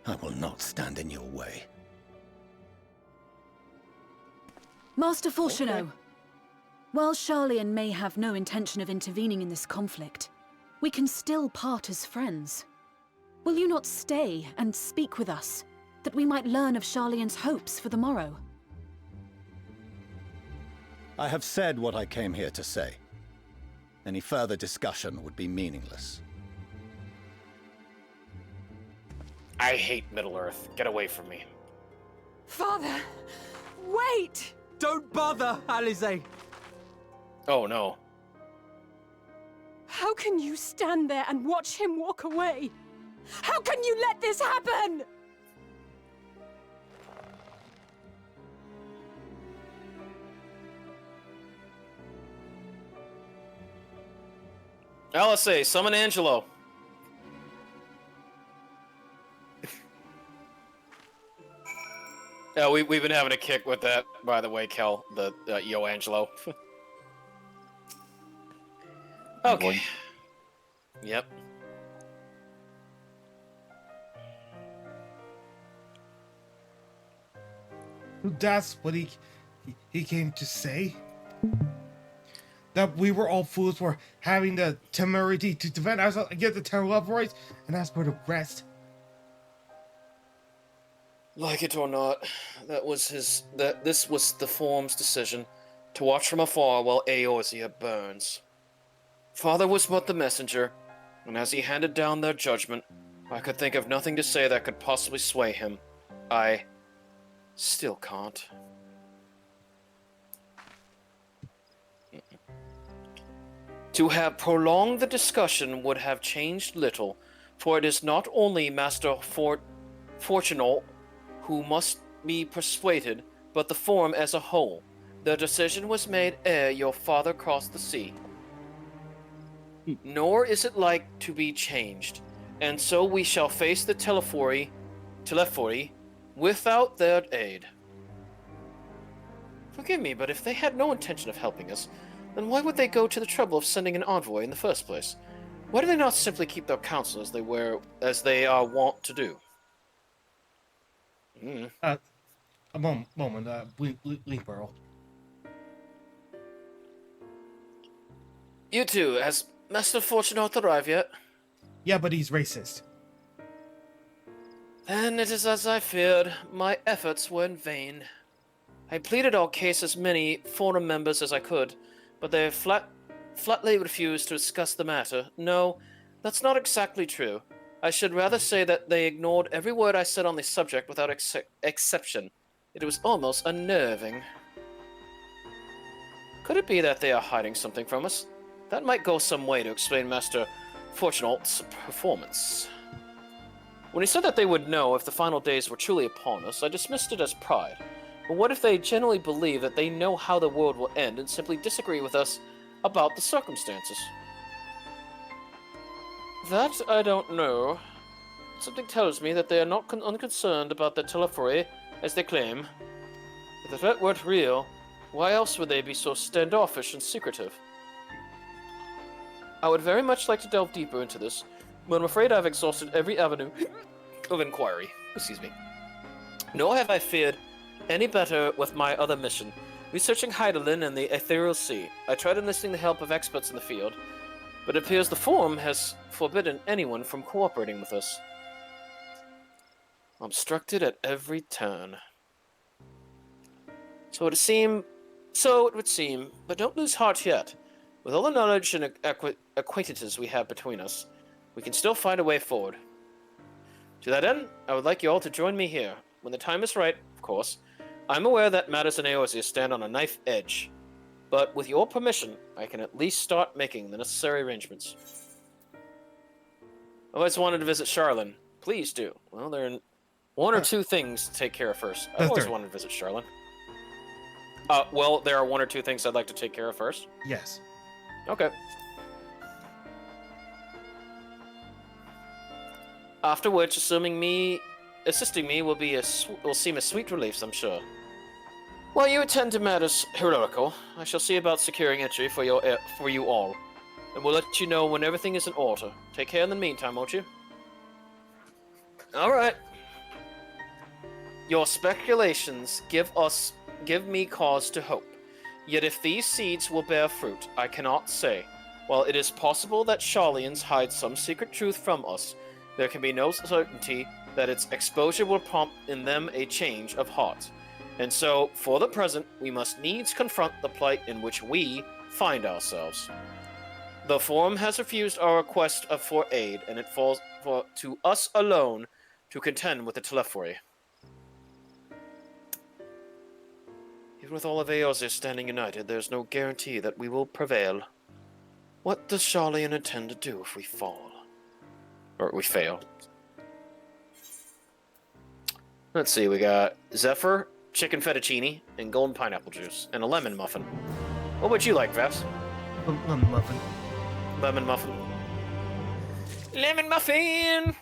I will not stand in your way. Master Fulchino, while Sharlayan may have no intention of intervening in this conflict, We can still part as friends. Will you not stay and speak with us, that we might learn of Charlian's hopes for the morrow? I have said what I came here to say. Any further discussion would be meaningless. I hate Middle-earth. Get away from me. Father! Wait! Don't bother, Alize! Oh, no. How can you stand there and watch him walk away? How can you let this happen? Alice, summon Angelo. Yeah, we've been having a kick with that, by the way, Kel. The Yo Angelo. Okay. Yep. That's what he came to say? That we were all fools for having the temerity to defend ourselves against the Terrorites, and as for the rest. Like it or not, this was the Form's decision, to watch from afar while Eorzea burns. Father was but the messenger, and as he handed down their judgment, I could think of nothing to say that could possibly sway him. I still can't. To have prolonged the discussion would have changed little, for it is not only Master Fortunal who must be persuaded, but the Forum as a whole. The decision was made ere your father crossed the sea. Nor is it like to be changed, and so we shall face the Telephori without their aid. Forgive me, but if they had no intention of helping us, then why would they go to the trouble of sending an envoy in the first place? Why do they not simply keep their counsel as they are wont to do? A moment, Blink Pearl. You too, has Master Fortunato arrived yet? Yeah, but he's racist. Then it is as I feared. My efforts were in vain. I pleaded our case as many Forum members as I could, but they flatly refused to discuss the matter. No, that's not exactly true. I should rather say that they ignored every word I said on the subject without exception. It was almost unnerving. Could it be that they are hiding something from us? That might go some way to explain Master Fortunat's performance. When he said that they would know if the final days were truly upon us, I dismissed it as pride. But what if they genuinely believe that they know how the world will end and simply disagree with us about the circumstances? That I don't know. Something tells me that they are not unconcerned about the Telephori, as they claim. If the threat weren't real, why else would they be so standoffish and secretive? I would very much like to delve deeper into this, but I'm afraid I've exhausted every avenue of inquiry. Excuse me. Nor have I fared any better with my other mission, researching Hydaelyn and the Ethereal Sea. I tried enlisting the help of experts in the field, but it appears the Forum has forbidden anyone from cooperating with us. Obstructed at every turn. So it would seem, but don't lose heart yet. With all the knowledge and acquaintances we have between us, we can still find a way forward. To that end, I would like you all to join me here. When the time is right, of course. I'm aware that matters in Eorzea stand on a knife edge, but with your permission, I can at least start making the necessary arrangements. I've always wanted to visit Charlin. Please do. Well, there are one or two things to take care of first. I've always wanted to visit Charlin. Well, there are one or two things I'd like to take care of first. Yes. Okay. After which, assisting me will seem a sweet relief, I'm sure. While you attend to matters heroical, I shall see about securing entry for you all, and we'll let you know when everything is in order. Take care in the meantime, won't you? All right. Your speculations give me cause to hope. Yet if these seeds will bear fruit, I cannot say. While it is possible that Sharlayans hide some secret truth from us, there can be no certainty that its exposure will prompt in them a change of heart. And so, for the present, we must needs confront the plight in which we find ourselves. The Forum has refused our request for aid, and it falls to us alone to contend with the Telephory. Even with all of Eorzea standing united, there is no guarantee that we will prevail. What does Sharlayan intend to do if we fall? Or we fail? Let's see, we got Zephyr, chicken fettuccine, and golden pineapple juice, and a lemon muffin. What would you like, Vaps? Lemon muffin. Lemon muffin. Lemon muffin!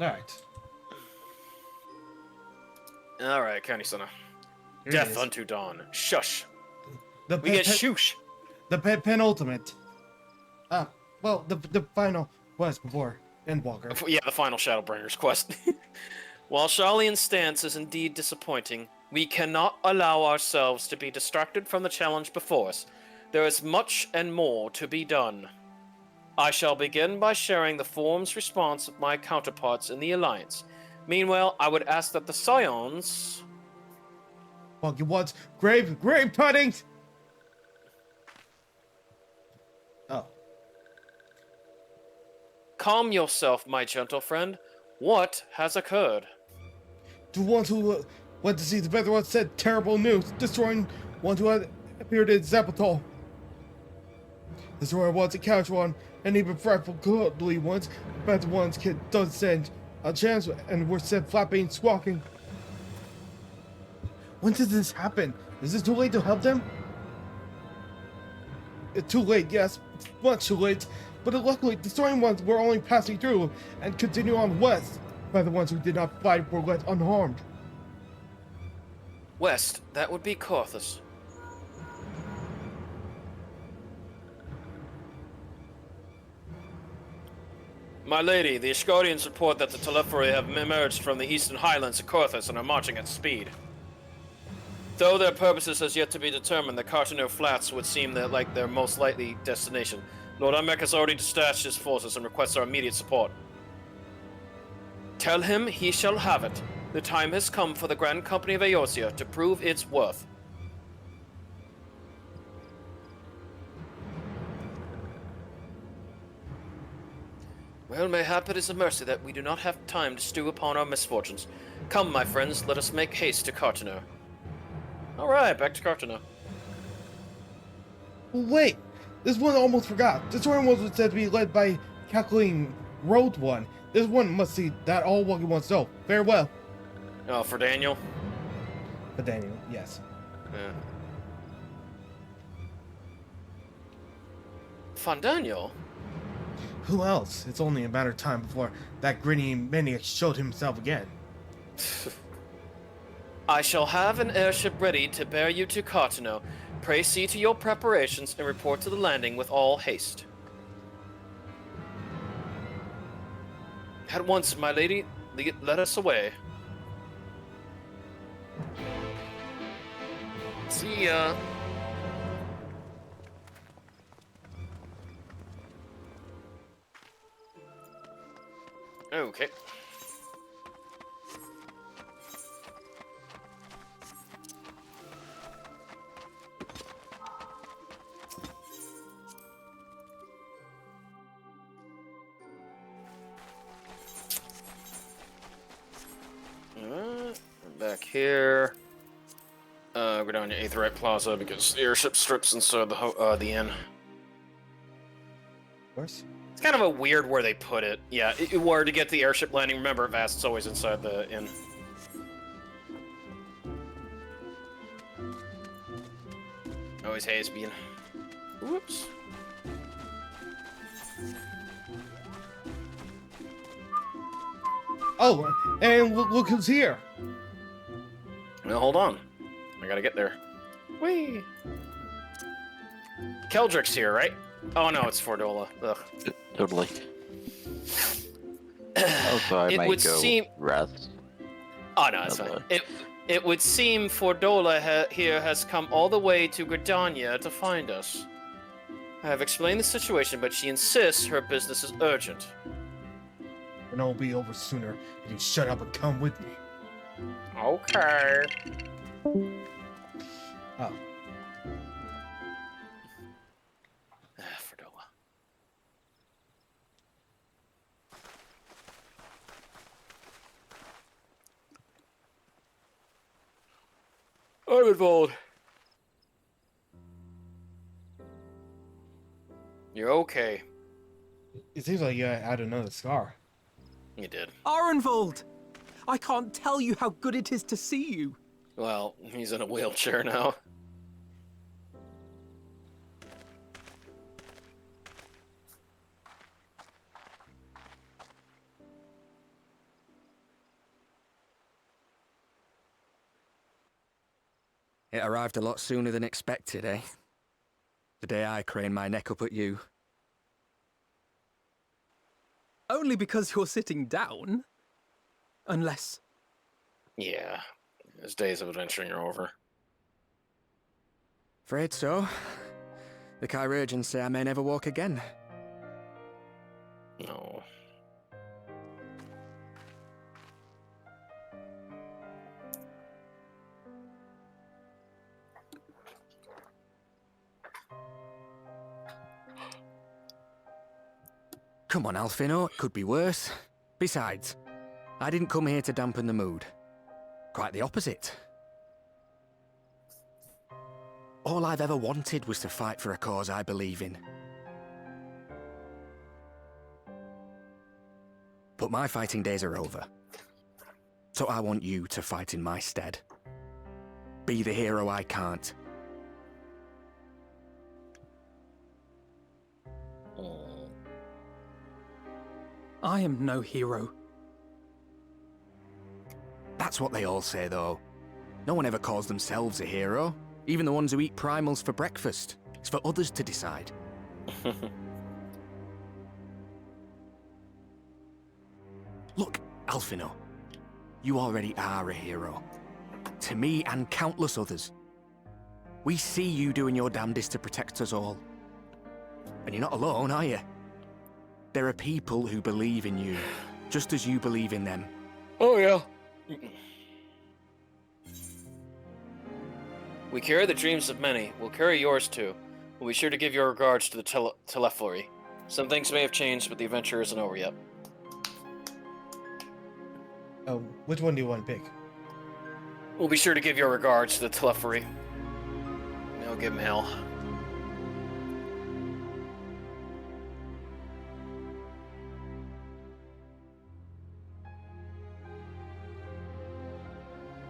Alright. Alright, Kani-sana. Here Death it is. unto dawn. Shush. The We get shoosh. The penultimate. Well, the final quest before Endwalker. Yeah, the final Shadowbringer's quest. While Sharlayan's stance is indeed disappointing, we cannot allow ourselves to be distracted from the challenge before us. There is much and more to be done. I shall begin by sharing the Forum's response with my counterparts in the Alliance. Meanwhile, I would ask that the Scions... Well, you want grave puddings? Oh. Calm yourself, my gentle friend. What has occurred? The ones who went to see the better ones said terrible news, destroying one who had appeared in Zapatol. The destroyer wants to catch one, and even frightful godly ones, better ones don't stand a chance, and were sent flapping, squawking. When did this happen? Is it too late to help them? Too late, yes, much too late. But luckily, the destroying ones were only passing through and continue on west, by the ones who did not fight were left unharmed. West, that would be Korthus. My lady, the Ishgardians report that the Telephory have emerged from the eastern highlands of Korthus and are marching at speed. Though their purposes has yet to be determined, the Cartano Flats would seem like their most likely destination. Lord Amek has already dispatched his forces and requests our immediate support. Tell him he shall have it. The time has come for the Grand Company of Eorzea to prove its worth. Well, mayhap it is a mercy that we do not have time to stew upon our misfortunes. Come, my friends, let us make haste to Cartano. Alright, back to Cartano. Wait! This one almost forgot. The destroying ones was said to be led by Cackling Road One. This one must see that all what he wants to know. Farewell. Oh, for Daniel? For Daniel, yes. Yeah. Von Daniel? Who else? It's only a matter of time before that grinny maniac showed himself again. I shall have an airship ready to bear you to Cartano. Pray see to your preparations and report to the landing with all haste. At once, my lady, let us away. See ya. Okay. Back here. Go down to Aetherite Plaza because the airship strips inside the inn. Of course. It's kind of a weird where they put it. Yeah, where to get the airship landing. Remember, Vast, it's always inside the inn. Always has been. Whoops. Oh, and look who's here. Well, hold on. I gotta get there. Whee! Keldrick's here, right? Oh no, it's Fordola. Ugh. Totally. Also, I might go rest. Oh no, it's fine. It would seem Fordola here has come all the way to Gridania to find us. I have explained the situation, but she insists her business is urgent. And it'll be over sooner if you shut up and come with me. Okay. Oh. Fredola. Armenvold. You're okay. It seems like you had another scar. You did. Arenvold! I can't tell you how good it is to see you. Well, he's in a wheelchair now. It arrived a lot sooner than expected, eh? The day I craned my neck up at you. Only because you're sitting down. Unless... Yeah, his days of adventuring are over. Afraid so. The chirurgeons say I may never walk again. No. Come on, Alfino, it could be worse. Besides, I didn't come here to dampen the mood. Quite the opposite. All I've ever wanted was to fight for a cause I believe in. But my fighting days are over. So I want you to fight in my stead. Be the hero I can't. I am no hero. That's what they all say, though. No one ever calls themselves a hero. Even the ones who eat primals for breakfast. It's for others to decide. Look, Alfino. You already are a hero. To me and countless others. We see you doing your damnedest to protect us all. And you're not alone, are you? There are people who believe in you, just as you believe in them. Oh, yeah. We carry the dreams of many. We'll carry yours too. We'll be sure to give your regards to the Telephory. Some things may have changed, but the adventure isn't over yet. Oh, which one do you want to pick? We'll be sure to give your regards to the Telephory. Now give him hell.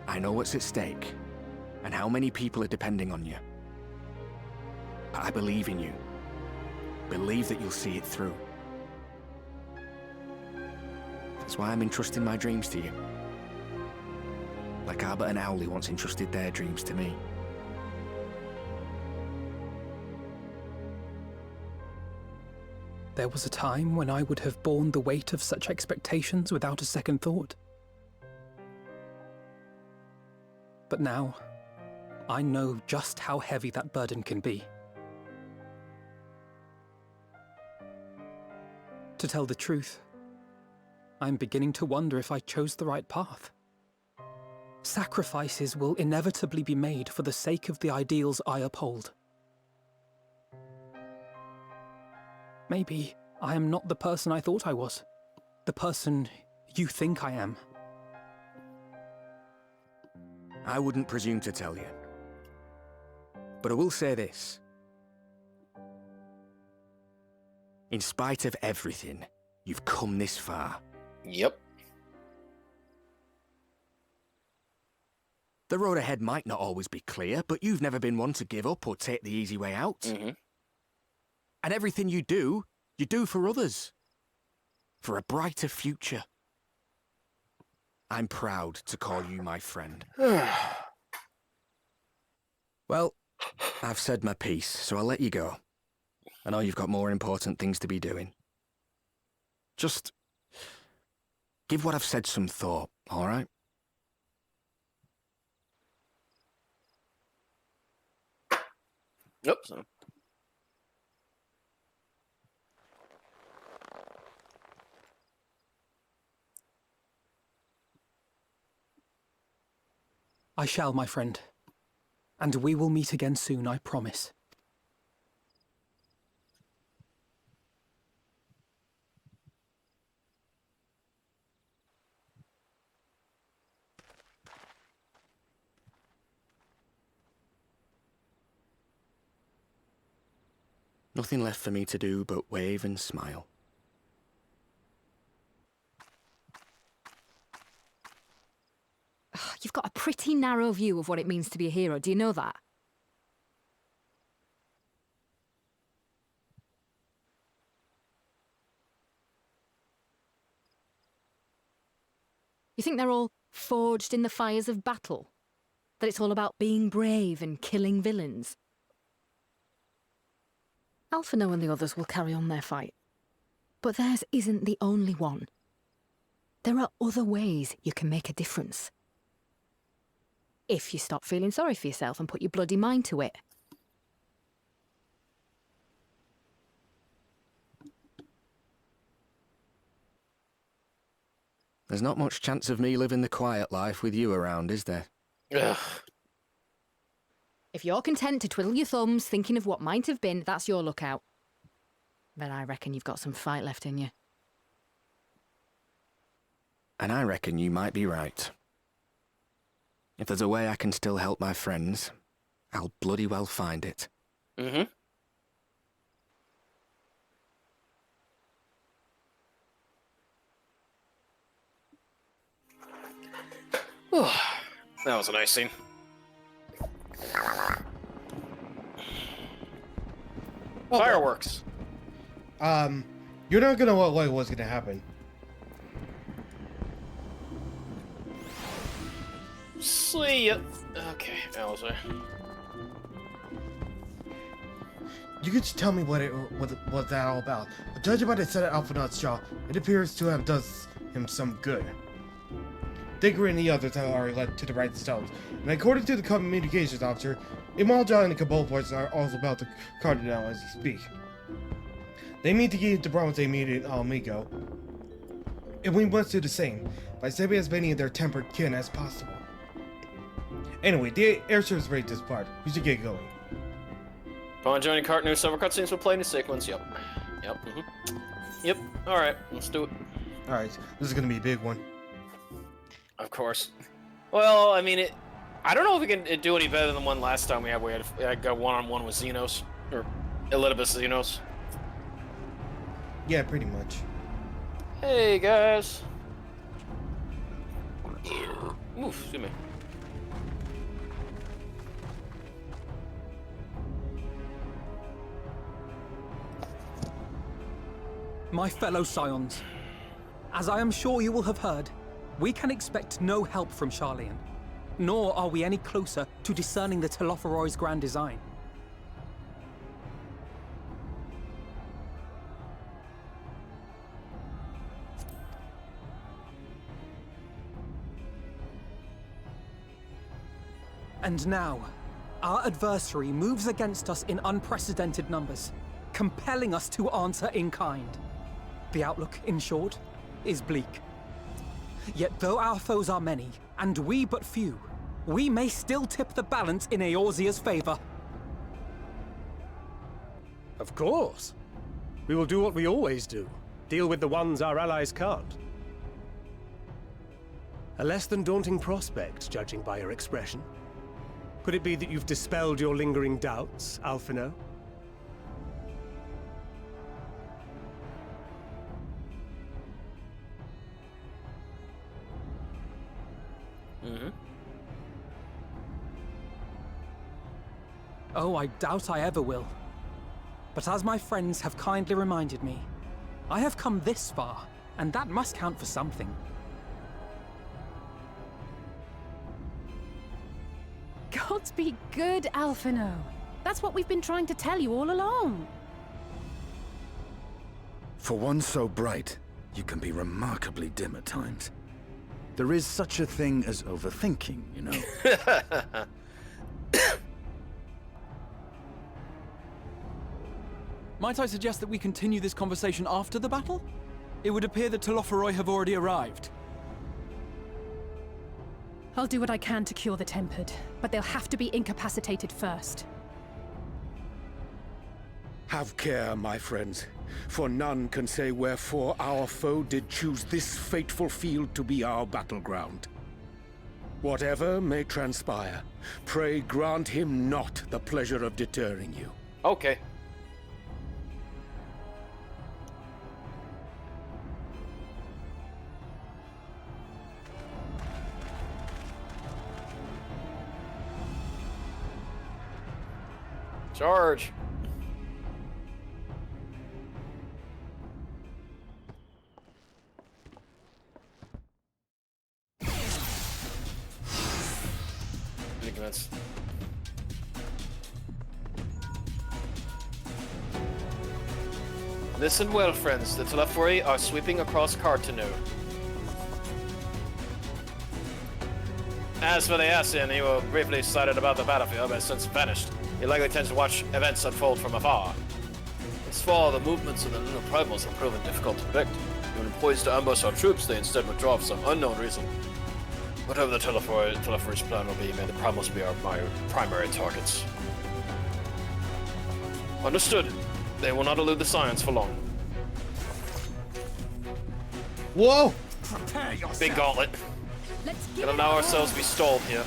I know what's at stake, and how many people are depending on you. But I believe in you. Believe that you'll see it through. That's why I'm entrusting my dreams to you. Like Albert and Owley once entrusted their dreams to me. There was a time when I would have borne the weight of such expectations without a second thought. But now, I know just how heavy that burden can be. To tell the truth, I'm beginning to wonder if I chose the right path. Sacrifices will inevitably be made for the sake of the ideals I uphold. Maybe I am not the person I thought I was. The person you think I am. I wouldn't presume to tell you. But I will say this. In spite of everything, you've come this far. Yep. The road ahead might not always be clear, but you've never been one to give up or take the easy way out. And everything you do for others. For a brighter future. I'm proud to call you my friend. Well, I've said my piece, so I'll let you go. I know you've got more important things to be doing. Just give what I've said some thought, all right? Nope. I shall, my friend. And we will meet again soon, I promise. Nothing left for me to do but wave and smile. You've got a pretty narrow view of what it means to be a hero, do you know that? You think they're all forged in the fires of battle? That it's all about being brave and killing villains? Alphino and the others will carry on their fight. But theirs isn't the only one. There are other ways you can make a difference. If you stop feeling sorry for yourself and put your bloody mind to it. There's not much chance of me living the quiet life with you around, is there? Ugh. If you're content to twiddle your thumbs thinking of what might have been, that's your lookout. But I reckon you've got some fight left in you. And I reckon you might be right. If there's a way I can still help my friends, I'll bloody well find it. Mm-hmm. That was a nice scene. Well, fireworks. You're not gonna know what was gonna happen. See ya. Okay, Alistair. You could just tell me what that all about. But judging by the set of Alphinaud's jaw, it appears to have does him some good. Digger and the others have already led to the right stones, and according to the communications officer, Imalja and the Cabal forces are also about to Cardinal as we speak. They mean to keep the promise they made in Almigo, and we must do the same, by saving as many of their tempered kin as possible. Anyway, the airship is ready to depart. We should get going. Upon joining Cartnews, several cutscenes will play in a sequence. Yep. Yep. Alright, let's do it. Alright, this is gonna be a big one. Of course. Well, I mean, I don't know if we can do any better than the one last time we had got one-on-one with Xenos. Or Elidibus Xenos. Yeah, pretty much. Hey, guys. Oof, excuse me. My fellow Scions, as I am sure you will have heard, we can expect no help from Sharlayan, nor are we any closer to discerning the Telophoroid's grand design. And now, our adversary moves against us in unprecedented numbers, compelling us to answer in kind. The outlook, in short, is bleak. Yet though our foes are many, and we but few, we may still tip the balance in Eorzea's favor. Of course. We will do what we always do. Deal with the ones our allies can't. A less than daunting prospect, judging by your expression. Could it be that you've dispelled your lingering doubts, Alphino? Oh, I doubt I ever will. But as my friends have kindly reminded me, I have come this far, and that must count for something. Gods be good, Alphino. That's what we've been trying to tell you all along. For one so bright, you can be remarkably dim at times. There is such a thing as overthinking, you know. Might I suggest that we continue this conversation after the battle? It would appear that Telophoroi have already arrived. I'll do what I can to cure the Tempered, but they'll have to be incapacitated first. Have care, my friends, for none can say wherefore our foe did choose this fateful field to be our battleground. Whatever may transpire, pray grant him not the pleasure of deterring you. Okay. Charge! Commence. Listen well, friends. The Telephory are sweeping across Cartanu. As for the Ascian, he will briefly sighted about the battlefield, but has since vanished. He likely tends to watch events unfold from afar. Thus far, the movements of the lunar primals have proven difficult to predict. When poised to ambush our troops, they instead withdraw for some unknown reason. Whatever the Telephory's plan will be, may the primals be my primary targets. Understood. They will not elude the science for long. Whoa! Prepare yourself. Big gauntlet. Can allow ourselves to be stalled here.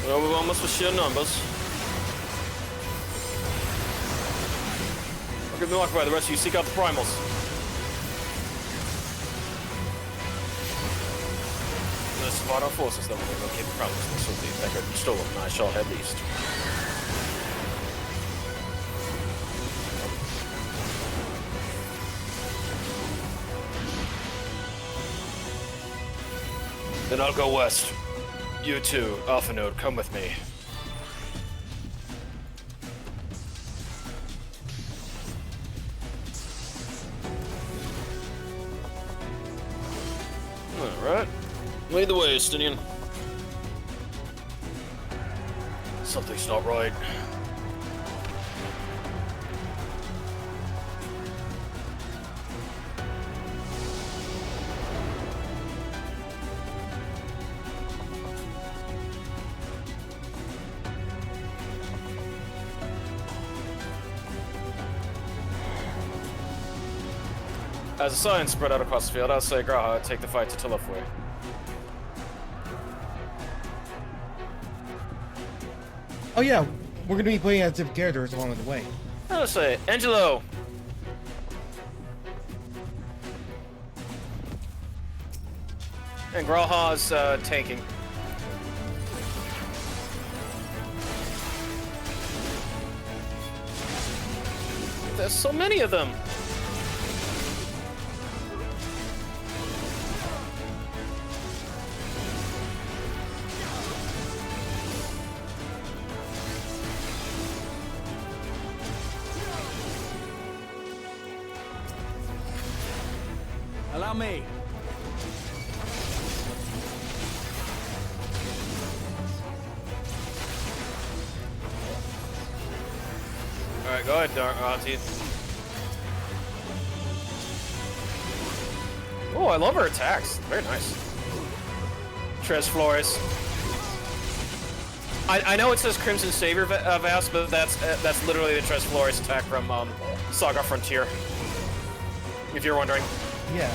Well, we're almost with sheer numbers. I'll give me luck by the rest of you seek out the primals. Let's spot our forces, then we'll locate the primals. This will be Becker and Stolen, and I shall head east. Then I'll go west. You too, Alpha Node, come with me. Alright. Lead the way, Estinian. Something's not right. As the science spread out across the field, I'll say Graha take the fight to Telephory. Oh yeah, we're gonna be playing as different characters along the way. I'll say Angelo! And Graha's tanking. There's so many of them! Allow me. Alright, go ahead, Dark Auntie. Oh, I love her attacks. Very nice. Tres Flores. I know it says Crimson Savior Vas, but that's literally the Tres Flores attack from Saga Frontier. If you're wondering. Yeah.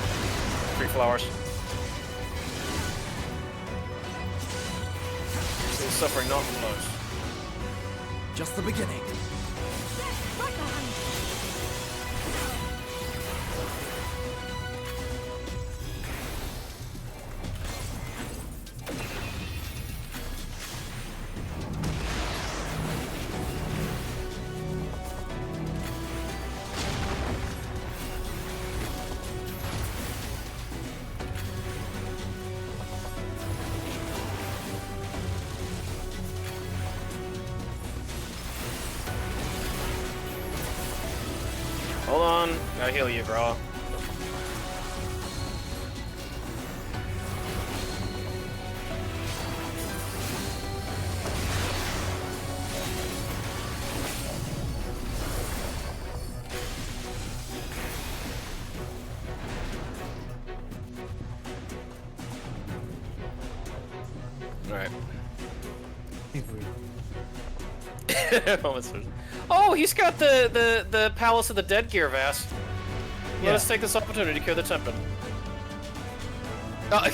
3 flowers. Suffering not close. Just the beginning. Hold on. Gotta heal you, bro. Alright. Oh, he's got the Palace of the Dead gear, Vas. Let us take this opportunity to cure the Tempered. Oh,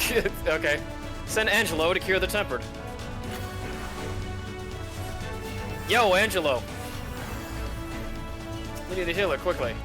okay. Send Angelo to cure the Tempered. Yo, Angelo. We need a healer, quickly.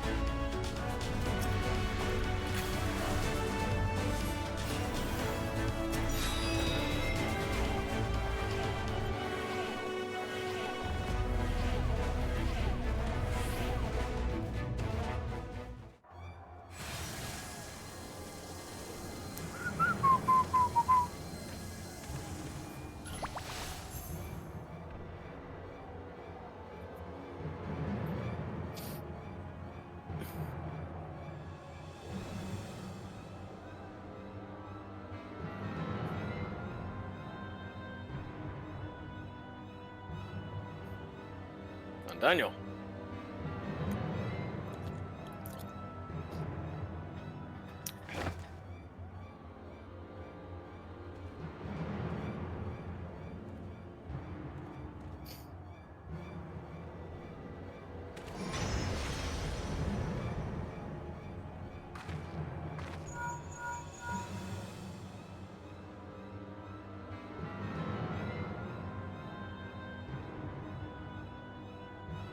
Daniel.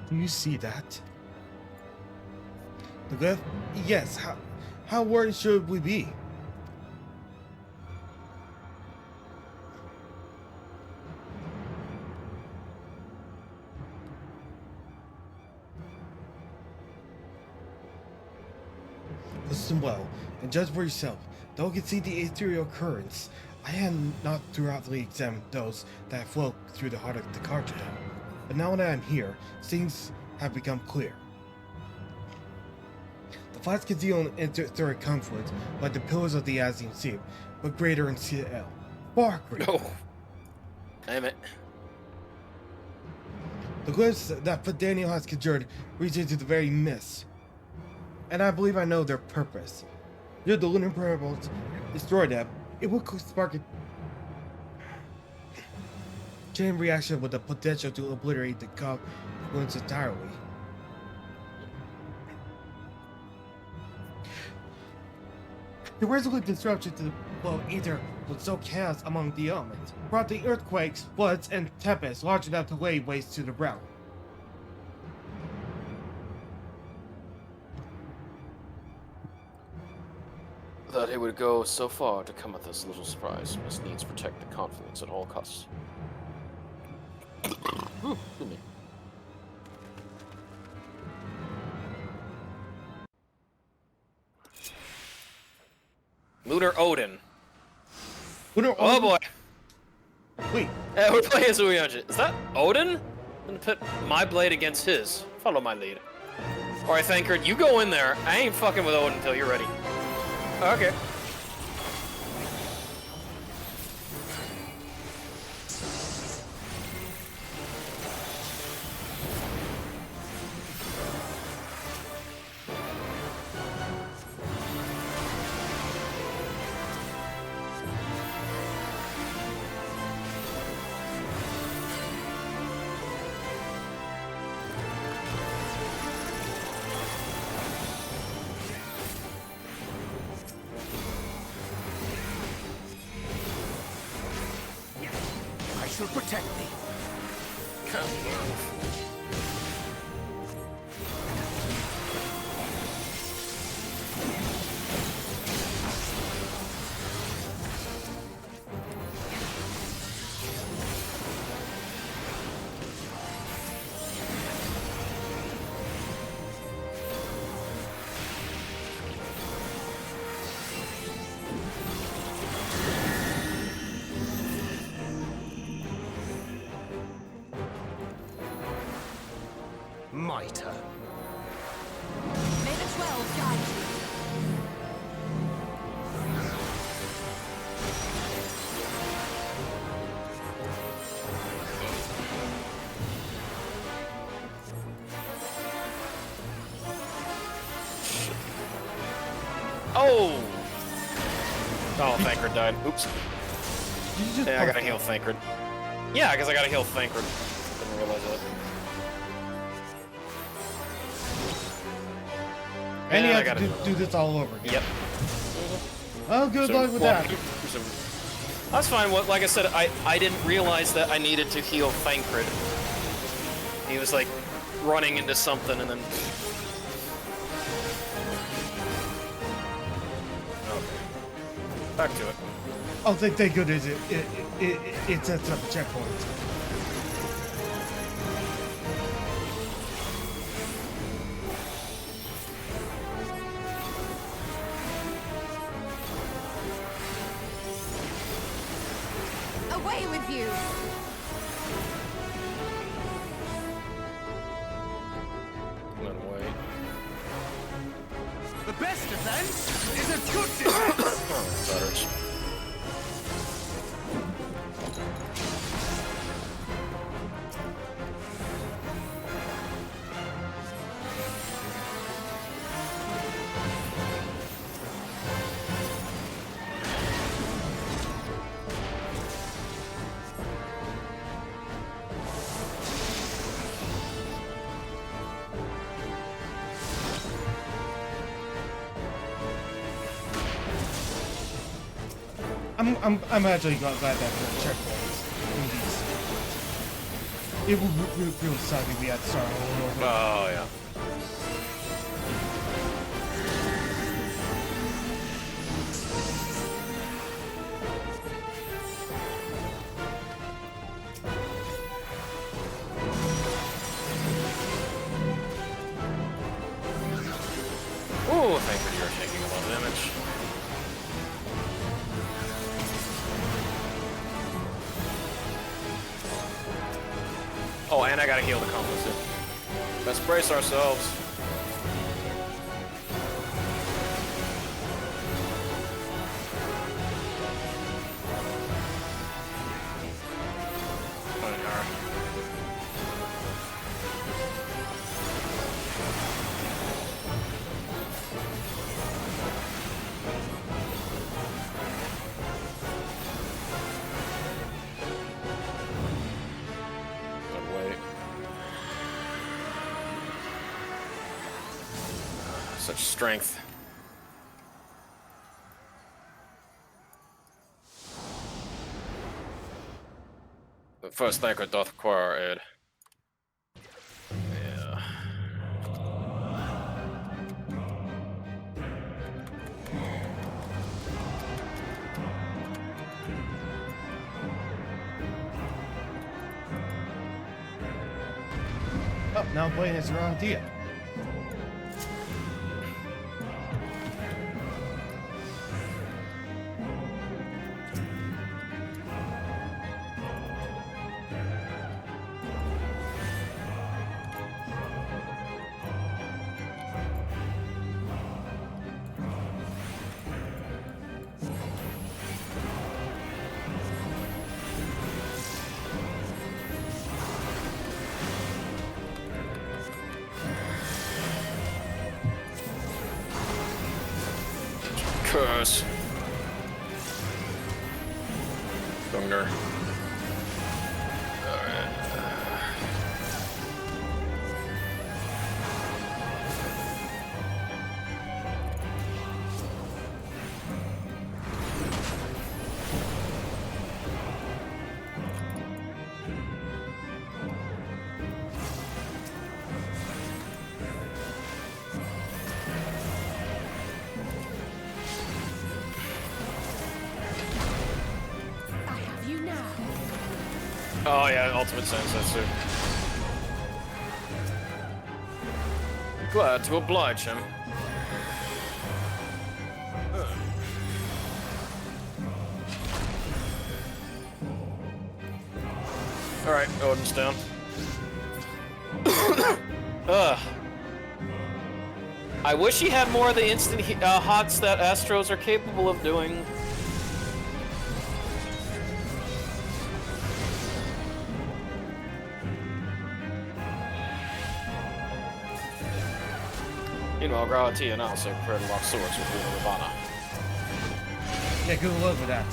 Do you see that? The glyph? Yes. How worried should we be? Listen well, and judge for yourself. Though you can see the ethereal currents, I had not thoroughly examined those that flow through the heart of the Cartridge. But now that I'm here, things have become clear. The flats conceal an interstellar conflict like the pillars of the Asian Sea, but greater in CL. Far greater. No. Damn it. The glyphs that Daniel has conjured reach into the very mist. And I believe I know their purpose. Should the lunar parables destroy them, it will spark a chain reaction with the potential to obliterate the confluence entirely. The resolute disruption to the flow of ether would sow chaos among the elements, brought the earthquakes, floods, and tempests large enough to lay waste to the realm. That he would go so far to come at this little surprise must needs protect the confluence at all costs. Excuse me. Lunar Odin. Lunar Oh boy. Wait. We're playing as Uyunji. Is that Odin? I'm gonna put my blade against his. Follow my lead. Alright, Thankard, you go in there. I ain't fucking with Odin until you're ready. Okay. I shall protect thee. well guide you. Oh! Oh, Thancred died. Oops. Yeah, I gotta heal Thancred. Yeah, because I gotta heal Thancred. Didn't realize that. And you have to do this all over again. Yep. Oh, good luck with that. That's fine. Like I said, I didn't realize that I needed to heal Thancred. He was like running into something and then... Back to it. Oh, thank goodness it sets up a checkpoint. Away with you! The best defense is a good defense! I'm actually glad that there are checkpoints in these. It would feel suck if we had to start all over. Oh yeah. Ooh, thank you for taking a lot of damage. Oh, and I gotta heal the complicit. Let's brace ourselves. Such strength. The first Thancred doth acquire aid. Yeah. Oh, now I'm playing this wrong deal. Curse. Thunder. Oh yeah, ultimate sense, that's it. Glad to oblige him. Alright, Odin's down. Ugh. I wish he had more of the instant hots that Astros are capable of doing. Meanwhile, Gravity and I also prepared to lock swords with Luna Ravana. Yeah, good luck with that.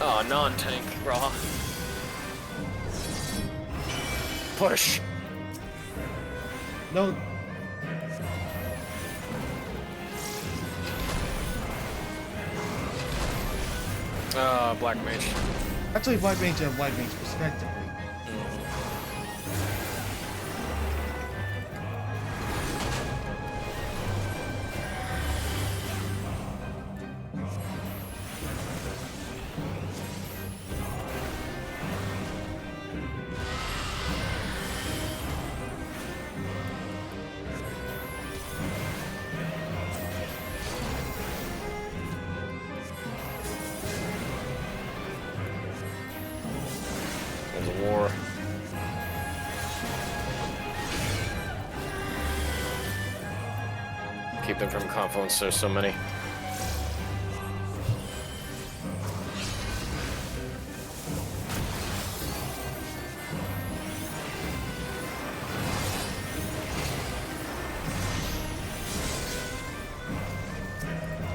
Oh, non-tank, Raw. Push. No. Black Mage. Actually, Black Mage and White Mage, respectively. There's a war. Keep them from confluence, there's so many.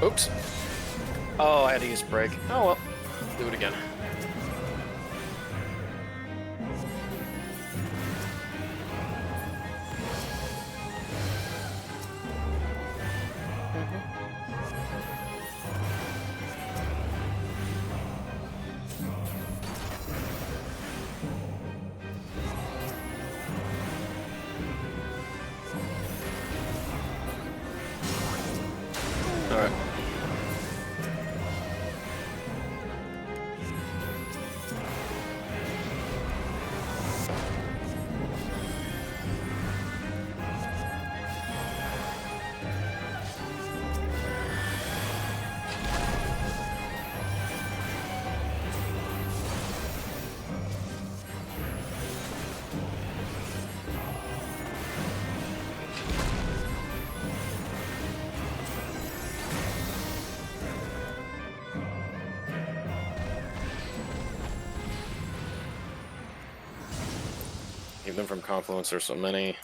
Oops. Oh, I had to use brake. Oh well. Do it again. Alright. Keep them from confluence, there's so many.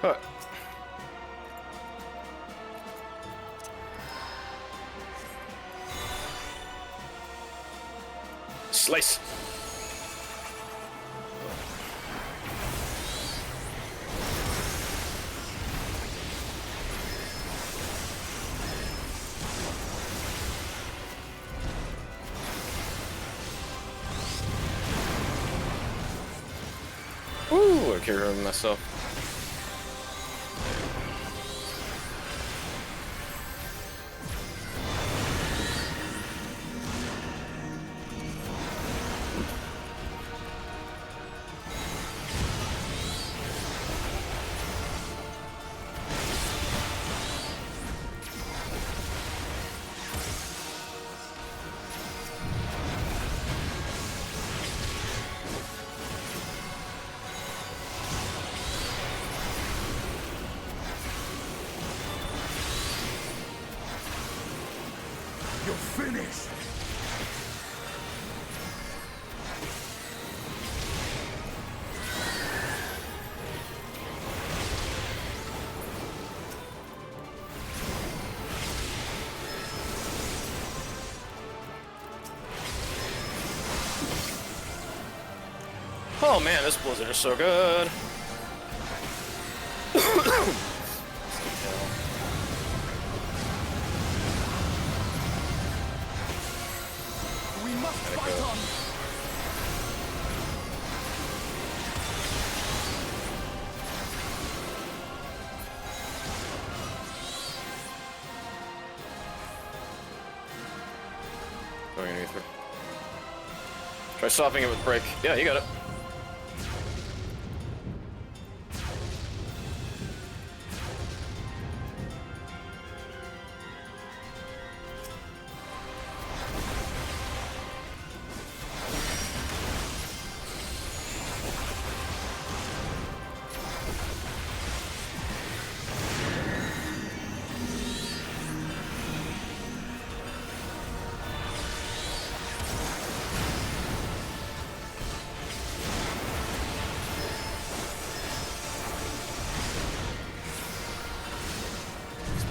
Huh. Slice. Ooh, I can't remember myself. You're finished! Oh man, this blizzard is so good. We must fight on! Try stopping it with break. Yeah, you got it.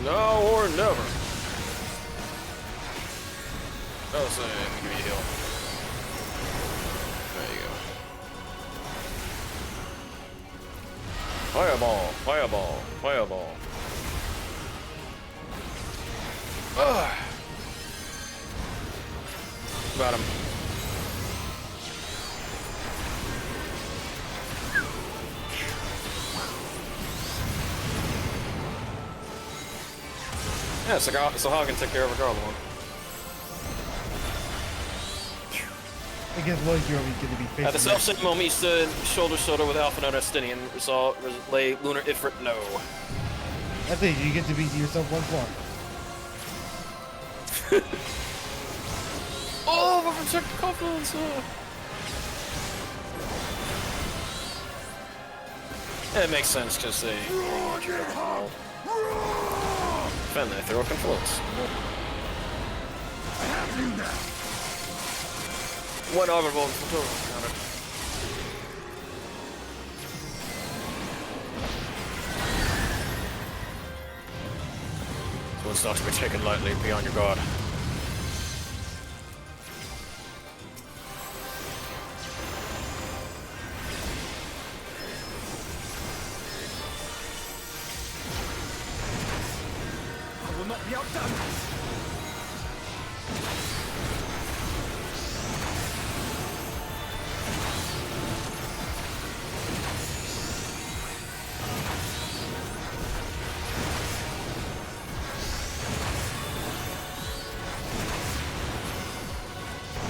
Now or never. Oh, so let me give you a heal. There you go. Fireball, fireball, fireball. Ugh. Got him. Yeah, so Hog can take care of a Garland one. I guess what you're going to be facing. At the self-same moment, he stood shoulder to shoulder with Alpha Node Estinian. Saw lay Lunar Ifrit no. That's it, you get to be yourself once more. Oh, my protected confidence! It makes sense because they defend their throw confluence. I have you now. One armor ball from total counter. So it's not to be taken lightly. Be on your guard. I will not be outdone.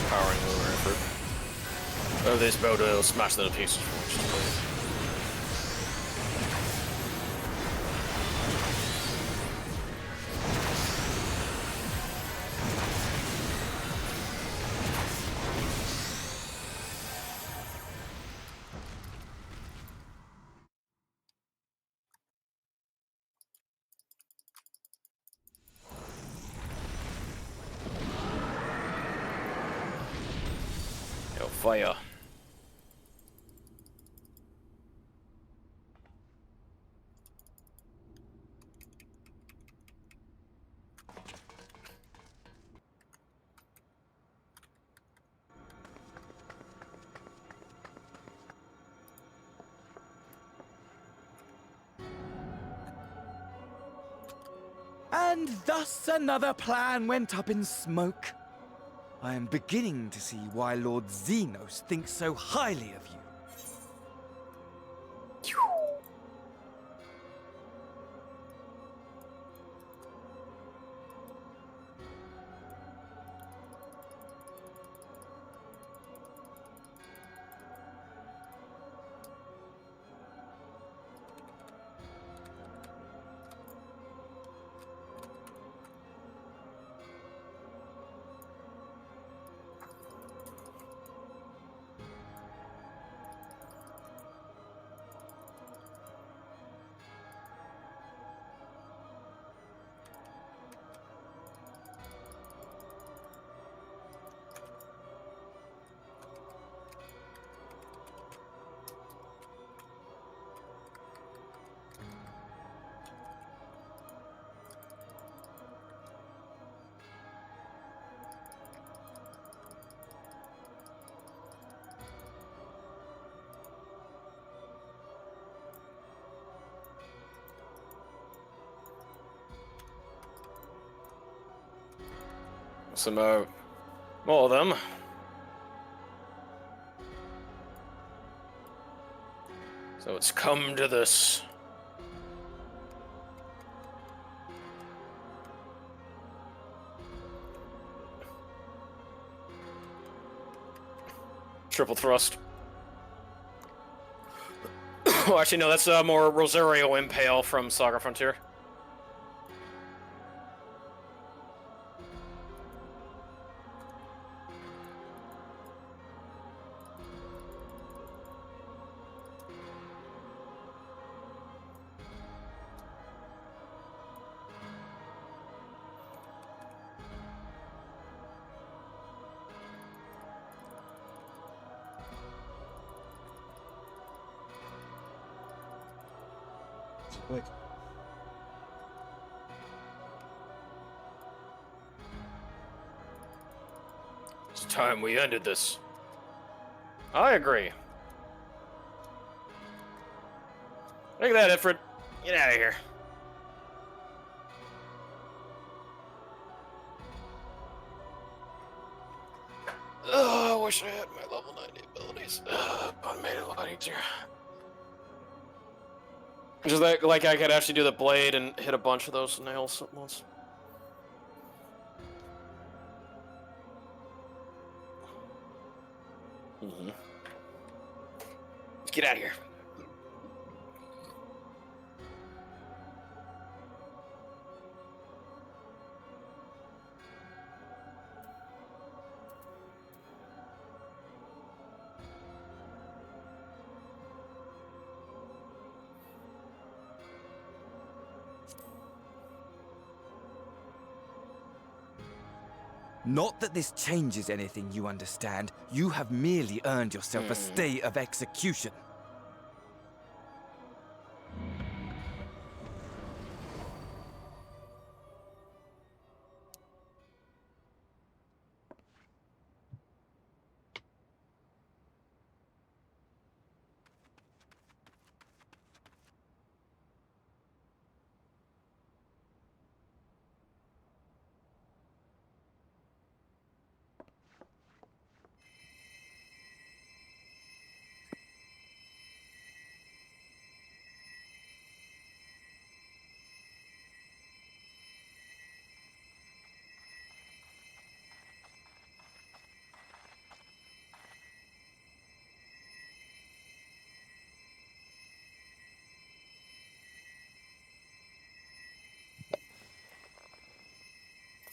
Powering Lunar Ifrit. Oh, this boat will smash them to pieces for which to play. Yo, fire. And thus another plan went up in smoke. I am beginning to see why Lord Xenos thinks so highly of you. Some more of them. So it's come to this. Triple thrust. Oh, actually, no, that's more Rosario Impale from Saga Frontier. Quick. It's time we ended this. I agree. Look at that, Ifrit. Get out of here. Oh, I wish I had my level 90 abilities. But made it a lot easier. Just like I could actually do the blade and hit a bunch of those nails at once. Let's get out of here. Not that this changes anything, you understand. You have merely earned yourself a stay of execution.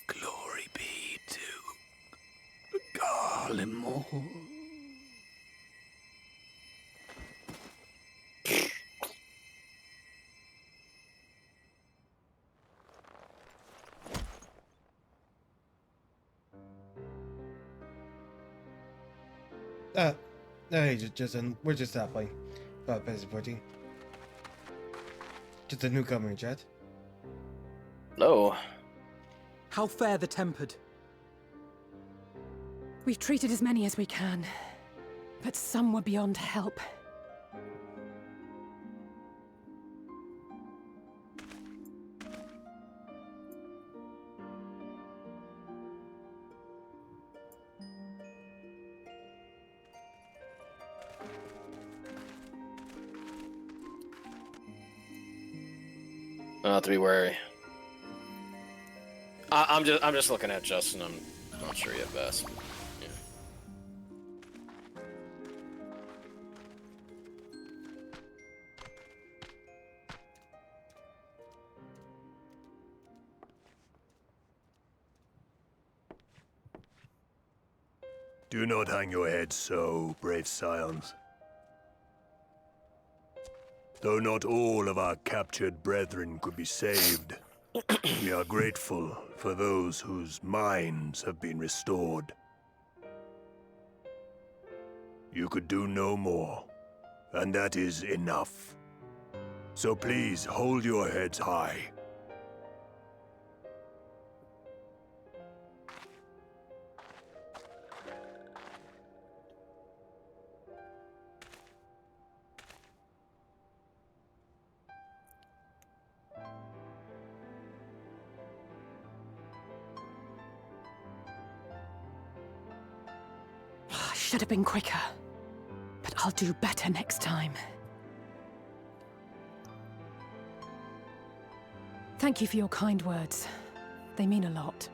Glory be to Garlemore. No, hey, we're just playing Fantasy 14. Just a newcomer in chat. Hello. How fare the Tempered? We've treated as many as we can, but some were beyond help. I'll have to be wary. I'm just looking at Justin. I'm not sure yet, Bass. Yeah. Do not hang your head so, brave scions. Though not all of our captured brethren could be saved, we are grateful for those whose minds have been restored. You could do no more, and that is enough. So please hold your heads high. Should have been quicker, but I'll do better next time. Thank you for your kind words. They mean a lot.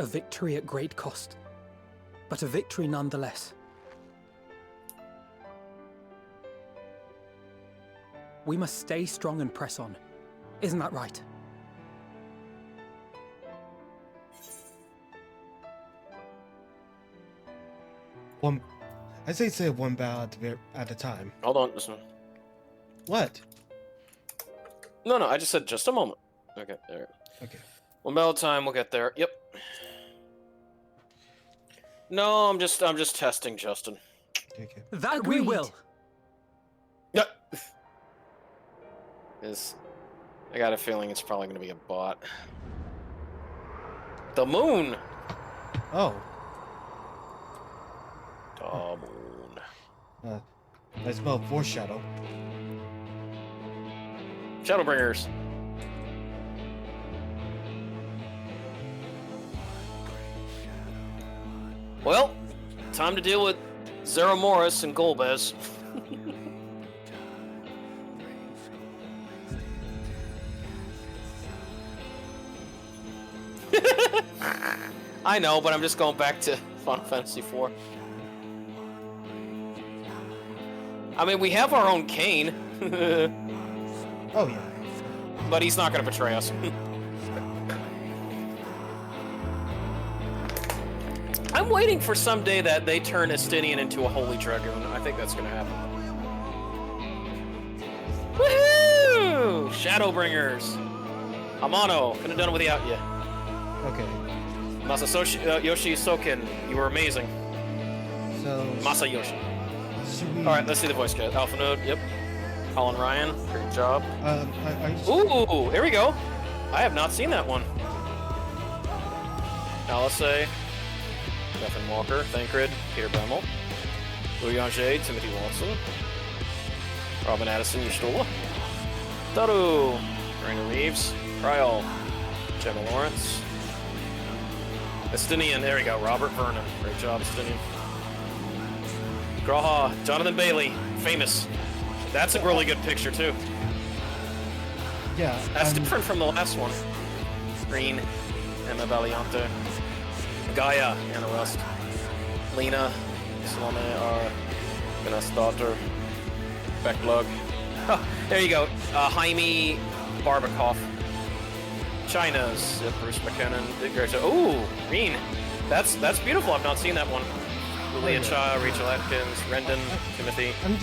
A victory at great cost, but a victory nonetheless. We must stay strong and press on. Isn't that right? I say one battle at a time. Hold on, this one. What? No, I just said just a moment. Okay, there. Okay. One battle time, we'll get there. Yep. No, I'm just testing, Justin. Okay. That Agreed. we will. Yep. I got a feeling it's probably going to be a bot. The moon! Oh. The moon. I spell foreshadow. Shadowbringers. Well, time to deal with Zero Morris and Golbez. I know, but I'm just going back to Final Fantasy IV. I mean, we have our own Kane. Oh, yeah. But he's not going to betray us. I'm waiting for someday that they turn Estinian into a Holy Dragoon. I think that's going to happen. Woohoo! Shadowbringers! Amano, couldn't have done it without you. Okay. Yoshi Soken, you were amazing. So... Masayoshi. Alright, let's see the voice cast. Alpha Node, yep. Colin Ryan, great job. Ooh, here we go. I have not seen that one. Alice, Stephen Walker, Thancred, Peter Bemmel, Louis Angers, Timothy Watson, Robin Addison, Yashtola, Daru, Rainer Reeves, Kryal, Gemma Lawrence, Estinian, there we go, Robert Vernon, great job, Estinian. Graha, Jonathan Bailey, famous. That's a really good picture, too. Yeah. That's different from the last one. Green, Emma Valiante. Gaia, Anna West. Lena, Salome R. Vanessa Daughter. Becklug. Oh, there you go. Jaime Barbakov. China's Bruce McKinnon. Ooh, Green. That's beautiful. I've not seen that one. Julia Cha, Rachel Atkins, Rendon, Timothy. I'm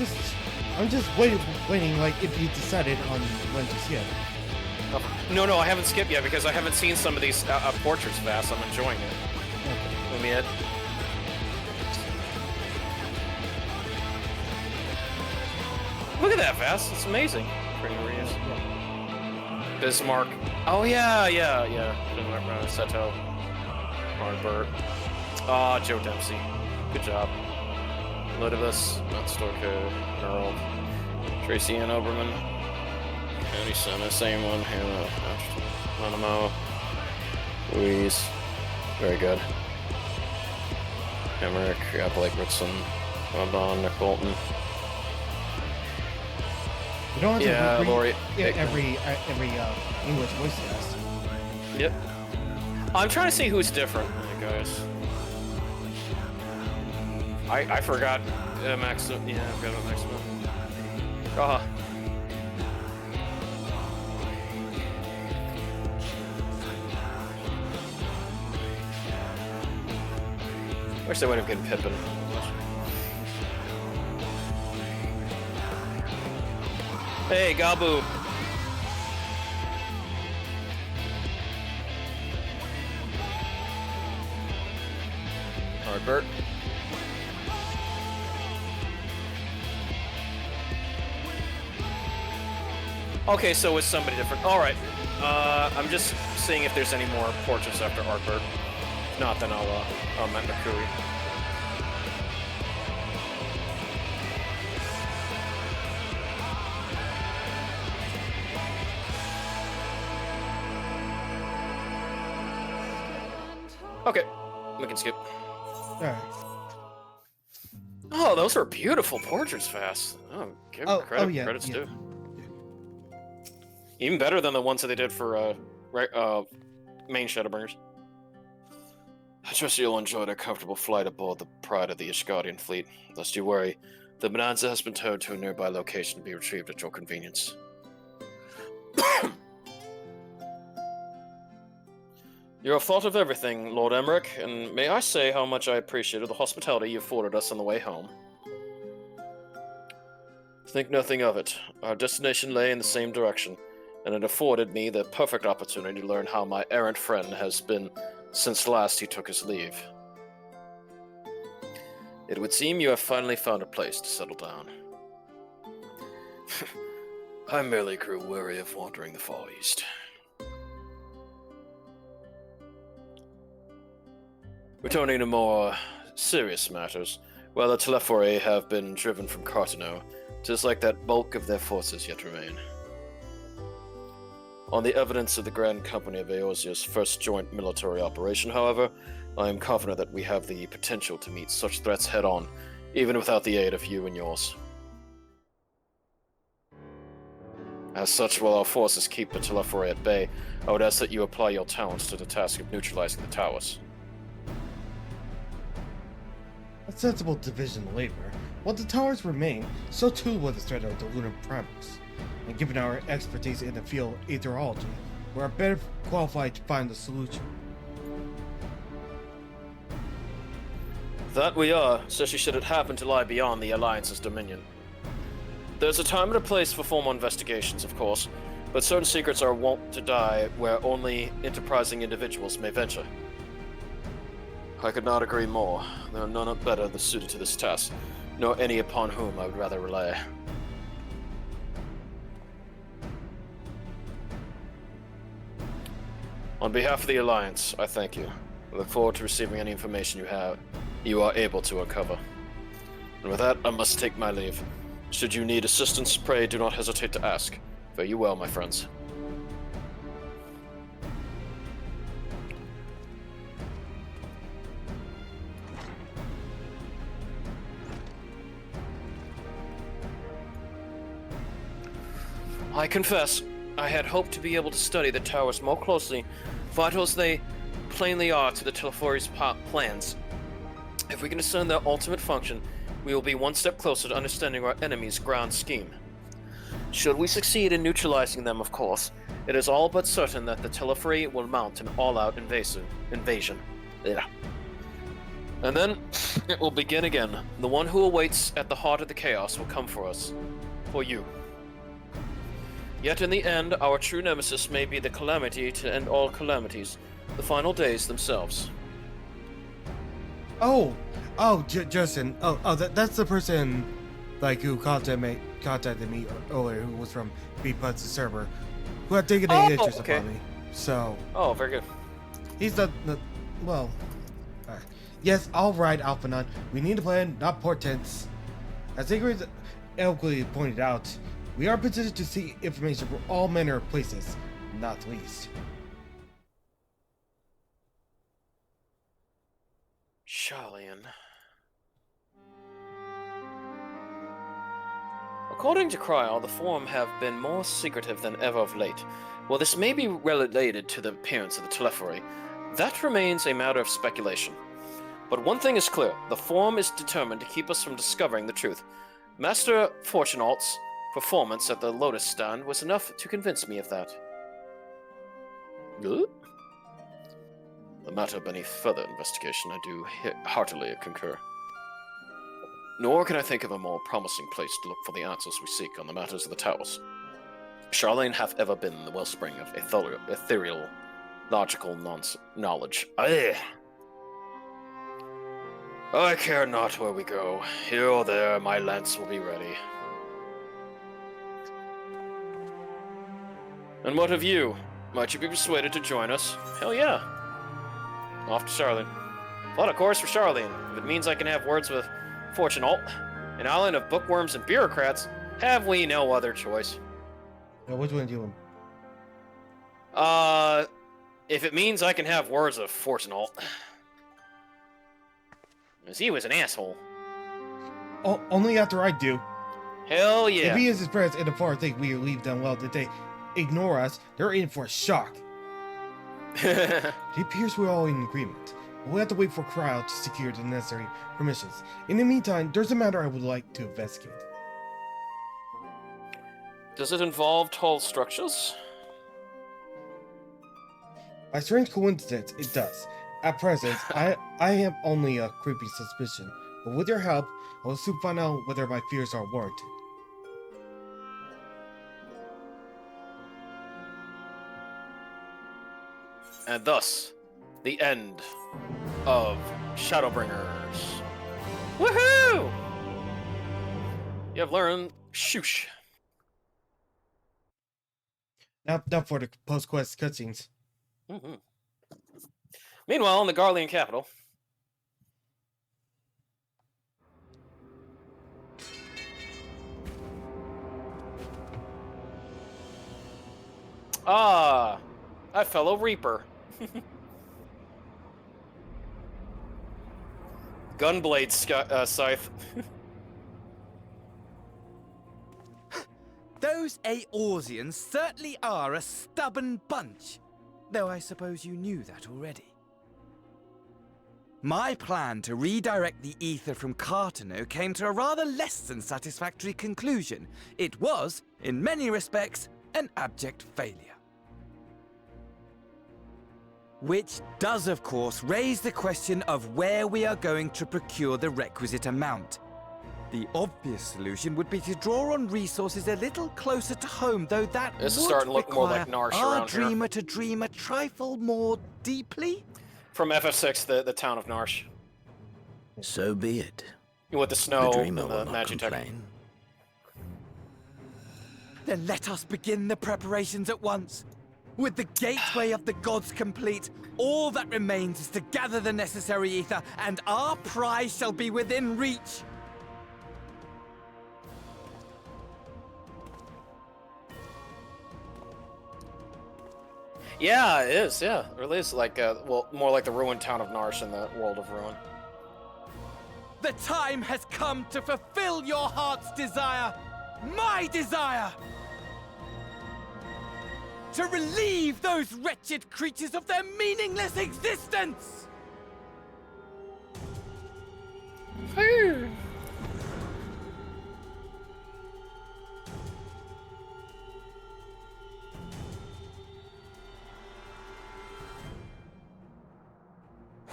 just waiting, like, if you decided on when to see it. No, I haven't skipped yet because I haven't seen some of these portraits fast. I'm enjoying it. Let me Look at that, Vass. It's amazing. Pretty Reeves. Bismarck. Oh, yeah. Seto. Marnbert. Ah, Joe Dempsey. Good job. Ludivus, Matt Storko, Earl, Tracy Ann Oberman, Andy Senna, same one, Hannah, Monimo, Louise, very good. Emmerich, Blake Ritson, Don, Nick Bolton. You don't have to Lori. Every English voice cast. Yep. I'm trying to see who's different, guys. I forgot Maximum. Yeah, I forgot about Maximum. Wish they would have given Pippin. Hey, Gabu. Herbert. Okay, so it's somebody different. All right. I'm just seeing if there's any more portraits after Artbird. If not, then I'll met Nakuri. Okay, we can skip. Alright. Oh, those are beautiful portraits, Fast. Oh, give credits too. Even better than the ones that they did for main Shadowbringers. I trust you'll enjoy a comfortable flight aboard the Pride of the Ishgardian fleet. Lest you worry, the Bonanza has been towed to a nearby location to be retrieved at your convenience. You have thought of everything, Lord Emmerich, and may I say how much I appreciated the hospitality you afforded us on the way home. Think nothing of it. Our destination lay in the same direction, and it afforded me the perfect opportunity to learn how my errant friend has been since last he took his leave. It would seem you have finally found a place to settle down. I merely grew weary of wandering the Far East. Returning to more serious matters, while the Telephorai have been driven from Cartano, 'tis like that bulk of their forces yet remain. On the evidence of the Grand Company of Eorzea's first joint military operation, however, I am confident that we have the potential to meet such threats head-on, even without the aid of you and yours. As such, while our forces keep the Telephorai at bay, I would ask that you apply your talents to the task of neutralizing the towers. A sensible division of labor. While the towers remain, so too will the threat of the lunar primals. And given our expertise in the field of aetherology, we are better qualified to find the solution. That we are, especially should it happen to lie beyond the Alliance's dominion. There's a time and a place for formal investigations, of course, but certain secrets are wont to die where only enterprising individuals may venture. I could not agree more. There are none better suited to this task, nor any upon whom I would rather rely. On behalf of the Alliance, I thank you. I look forward to receiving any information you are able to uncover. And with that, I must take my leave. Should you need assistance, pray do not hesitate to ask. Fare you well, my friends. I confess, I had hoped to be able to study the towers more closely, vital as they plainly are to the Telephorei's plans. If we can discern their ultimate function, we will be one step closer to understanding our enemy's ground scheme. Should we succeed in neutralizing them, of course, it is all but certain that the Telephorai will mount an all-out invasion. Yeah. And then, it will begin again. The one who awaits at the heart of the chaos will come for us. For you. Yet in the end, our true nemesis may be the calamity to end all calamities, the final days themselves. Justin. That's the person, who contacted me earlier, who was from BPUD's server, who had taken an interest upon me. So. Oh, very good. He's well. Yes, all right, Alphanon. We need a plan, not portents. As Ingrid eloquently pointed out, we are positioned to see information from all manner of places, not least. Sharlayan. According to Kryal, the Forum have been more secretive than ever of late. While this may be related to the appearance of the Telephorai, that remains a matter of speculation. But one thing is clear, the Forum is determined to keep us from discovering the truth. Master Fortunault's performance at the Lotus Stand was enough to convince me of that. Good? The matter beneath further investigation, I do heartily concur. Nor can I think of a more promising place to look for the answers we seek on the matters of the towers. Sharlayan hath ever been the wellspring of ethereal, logical knowledge. I care not where we go. Here or there, my lance will be ready. And what of you? Might you be persuaded to join us? Hell yeah. Off to Sharlayan. What a course for Sharlayan. If it means I can have words with Fortunault, an island of bookworms and bureaucrats, have we no other choice? Which one are you doing? If it means I can have words with Fortunault. Because he was an asshole. Oh, only after I do. Hell yeah. If he is his friends and the far think we leave them well, that they ignore us, they're in for a shock. It appears we're all in agreement. We'll have to wait for Crowd to secure the necessary permissions. In the meantime, there's a matter I would like to investigate. Does it involve tall structures? By strange coincidence, it does. At present, I have only a creepy suspicion, but with your help, I will soon find out whether my fears are warranted. And thus, the end of Shadowbringers. Woohoo! You have learned Shoosh. Now for the post-quest cutscenes. Mm-hmm. Meanwhile, in the Garlean capital. Ah, a fellow Reaper. Gunblade scythe. Those Eorzeans certainly are a stubborn bunch, though I suppose you knew that already. My plan to redirect the ether from Cartano came to a rather less than satisfactory conclusion. It was, in many respects, an abject failure. Which does, of course, raise the question of where we are going to procure the requisite amount. The obvious solution would be to draw on resources a little closer to home, though that This is would starting to look more like require Narsh our around here. dreamer to dream a trifle more deeply. From FF6, the town of Narsh. So be it. With the snow The and dreamer will the not Magitech. complain. Then let us begin the preparations at once. With the gateway of the gods complete, all that remains is to gather the necessary ether, and our prize shall be within reach. Yeah, it is, yeah. It really is like, well, more like the ruined town of Narsh in the World of Ruin. The time has come to fulfill your heart's desire, my desire! To relieve those wretched creatures of their meaningless existence!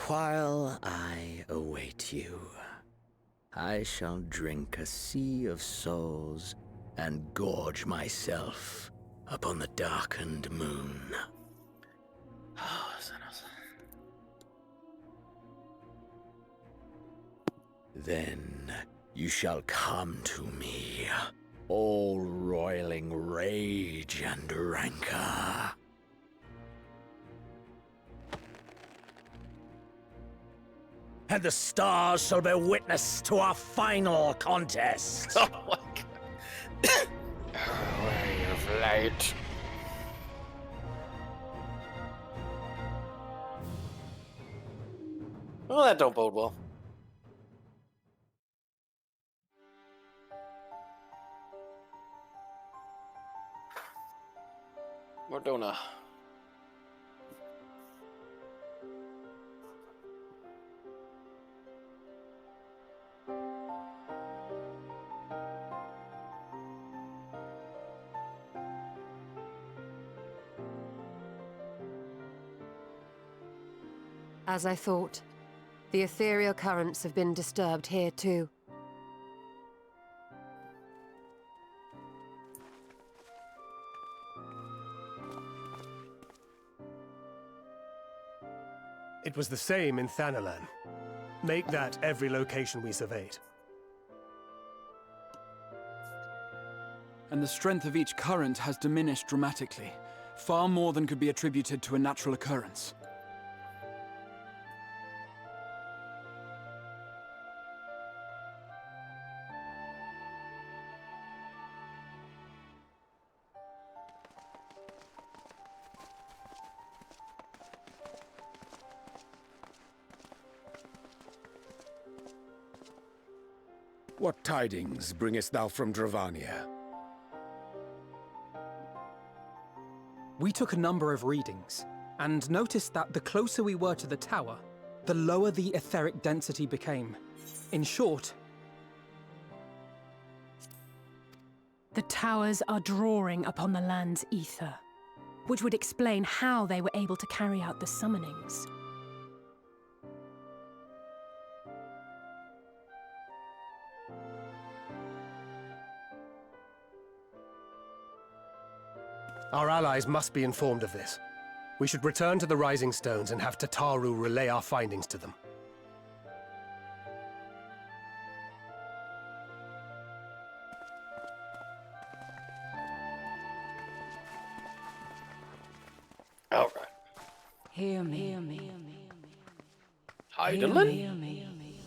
While I await you, I shall drink a sea of souls and gorge myself upon the darkened moon. Then you shall come to me, all roiling rage and rancor. And the stars shall bear witness to our final contest. Oh my god. Ray of light. Well, that don't bode well. Mordona. As I thought, the ethereal currents have been disturbed here too. It was the same in Thanalan. Make that every location we surveyed. And the strength of each current has diminished dramatically, far more than could be attributed to a natural occurrence. What tidings bringest thou from Dravania? We took a number of readings, and noticed that the closer we were to the tower, the lower the etheric density became. In short, the towers are drawing upon the land's ether, which would explain how they were able to carry out the summonings. Our allies must be informed of this. We should return to the Rising Stones and have Tataru relay our findings to them. All right. Hear me. Heidelin?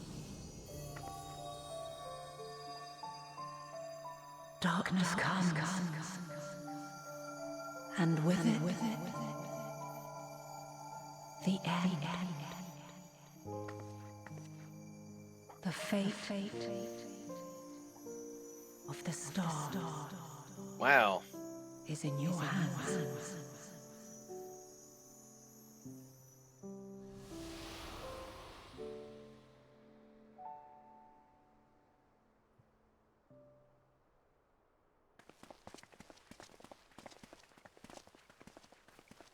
Darkness comes, and with it, the end. The fate of the star. Wow. Is in your hands.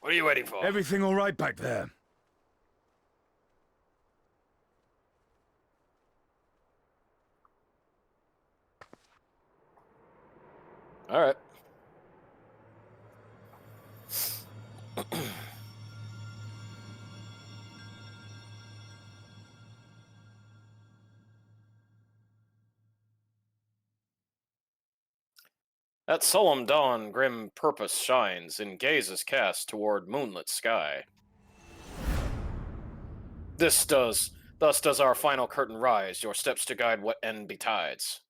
What are you waiting for? Everything all right back there? All right. At solemn dawn, grim purpose shines, and gaze is cast toward moonlit sky. Thus does our final curtain rise, your steps to guide what end betides.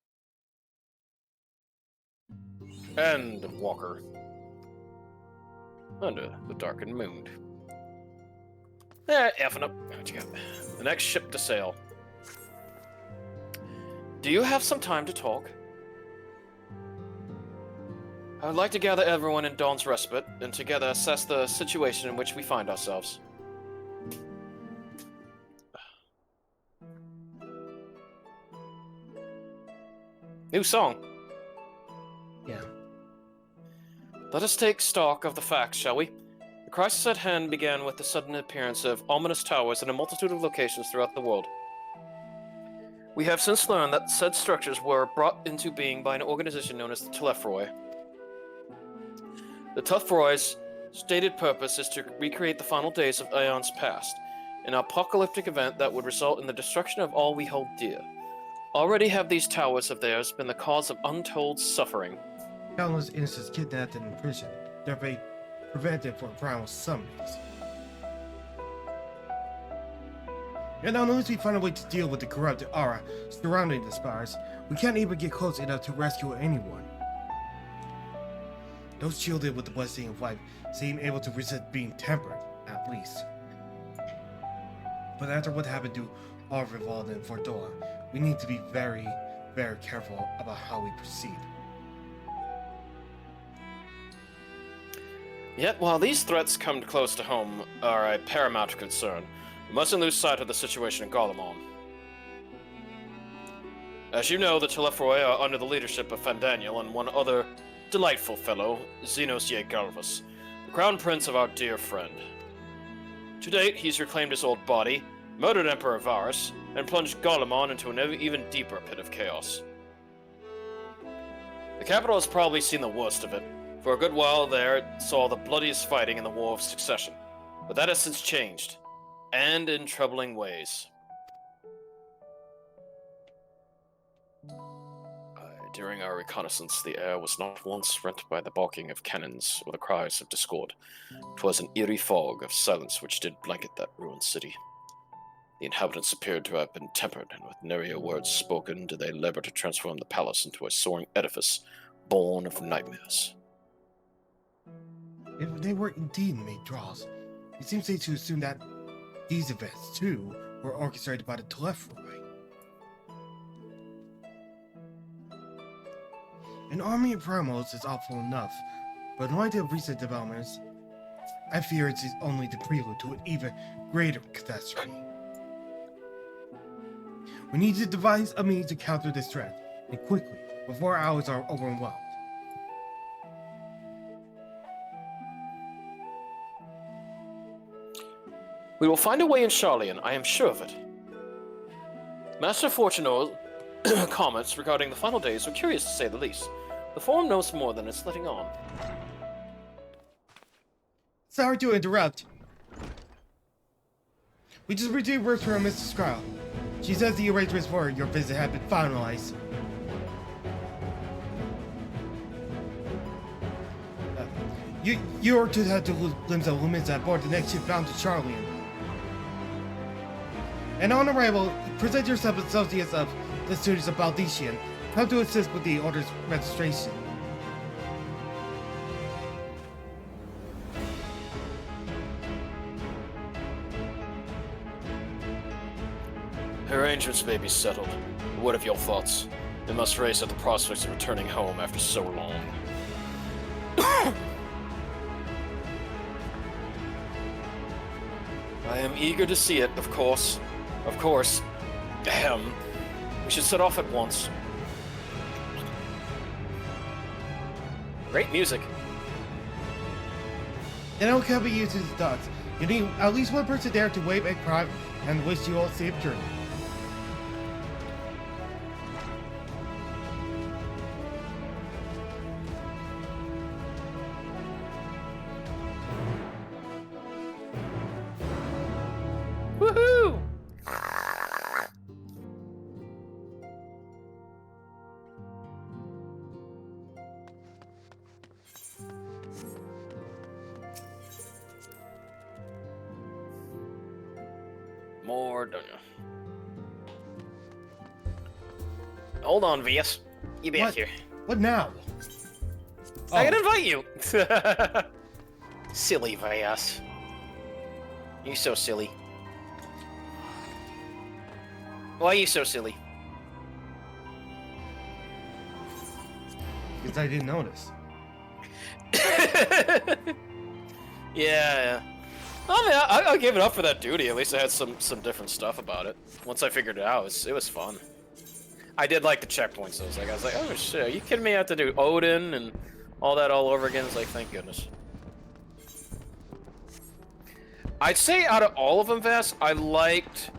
Endwalker. Under the darkened moon. Effing up. What you got? The next ship to sail. Do you have some time to talk? I would like to gather everyone in Dawn's Respite, and together assess the situation in which we find ourselves. New song. Yeah. Let us take stock of the facts, shall we? The crisis at hand began with the sudden appearance of ominous towers in a multitude of locations throughout the world. We have since learned that said structures were brought into being by an organization known as the Telephroi. The Telephroi stated purpose is to recreate the final days of Aeons past, an apocalyptic event that would result in the destruction of all we hold dear. Already have these towers of theirs been the cause of untold suffering. Countless innocents kidnapped and imprisoned, thereby prevented from primal summonings. And unless we find a way to deal with the corrupted aura surrounding the spires, we can't even get close enough to rescue anyone. Those shielded with the blessing of life seem able to resist being tempered, at least. But after what happened to Arvival and Fordora, we need to be very, very careful about how we proceed. Yet, while these threats come close to home are a paramount concern, we mustn't lose sight of the situation in Garlemald. As you know, the Telephroi are under the leadership of Fandaniel and one other delightful fellow, Xenos Galvus, the crown prince of our dear friend. To date, he's reclaimed his old body, murdered Emperor Varus, and plunged Garlemald into an even deeper pit of chaos. The capital has probably seen the worst of it. For a good while there, it saw the bloodiest fighting in the War of Succession, but that has since changed, and in troubling ways. During our reconnaissance, the air was not once rent by the barking of cannons or the cries of discord. 'Twas an eerie fog of silence which did blanket that ruined city. The inhabitants appeared to have been tempered, and with nary words spoken did they labor to transform the palace into a soaring edifice born of nightmares. If they were indeed made draws, it seems safe to assume that these events, too, were orchestrated by the Telephroi. An army of primals is awful enough, but in light of recent developments, I fear it is only the prelude to an even greater catastrophe. We need to devise a means to counter this threat, and quickly, before our hours are overwhelmed. We will find a way in Charlian, I am sure of it. Master Fortuno's comments regarding the final days were curious to say the least. The forum knows more than it's letting on. Sorry to interrupt. We just received word from Mrs. Skryle. She says the arrangements for your visit have been finalized. You are to head to glimpse of Lumens aboard the next ship bound to Charlian. And on arrival, present yourself as associates of the students of Baldician. Come to assist with the order's registration. Arrangements may be settled. What of your thoughts? They must race at the prospects of returning home after so long. I am eager to see it, of course. Of course. Ahem. We should set off at once. Great music. And how can we use his thoughts? You need at least one person there to wave at crime and wish you all safe journey. Woohoo! More, don't you? Hold on, Vias. You back here. What now? I can invite you. Silly Vias. You're so silly. Why are you so silly? Because I didn't notice. Yeah. I mean, I gave it up for that duty. At least I had some different stuff about it. Once I figured it out, it was fun. I did like the checkpoints. I was like, oh shit, are you kidding me? I have to do Odin and all that all over again. It's like, thank goodness. I'd say out of all of them, Vass, I liked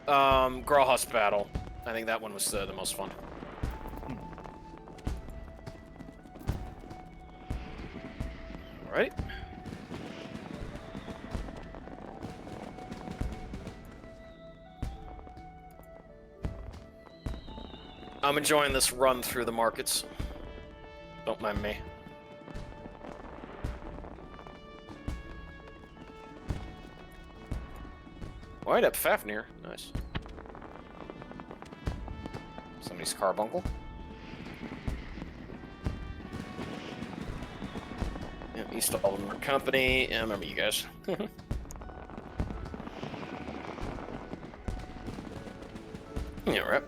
Grahas Battle. I think that one was the most fun. Alright. I'm enjoying this run through the markets. Don't mind me. Right up Fafnir. Nice. Somebody's carbuncle. Yeah, East Aldenburg Company. Yeah, I remember you guys. Yeah, right.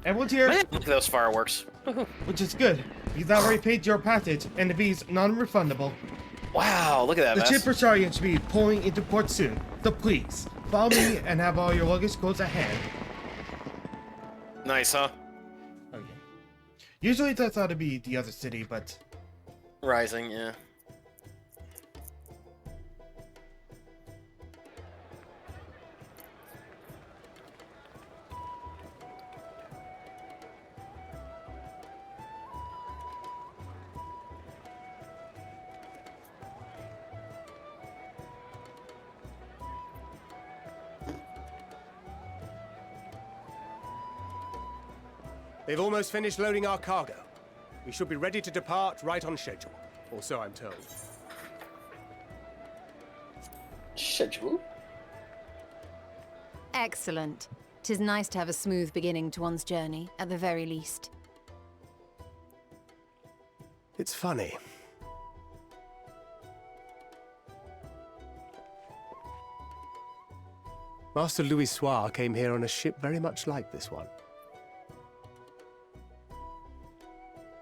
Everyone's here. Man, look at those fireworks. Which is good. He's already paid your passage, and the fee's non-refundable. Wow, look at that. The ship for Charlian should be pulling into port soon. So please, follow me and have all your luggage close at hand. Nice, huh? Oh, yeah. Usually that's ought to be the other city, but... Rising, yeah. They've almost finished loading our cargo. We should be ready to depart right on schedule. Or so I'm told. Schedule? Excellent. 'Tis nice to have a smooth beginning to one's journey, at the very least. It's funny. Master Louis Soir came here on a ship very much like this one.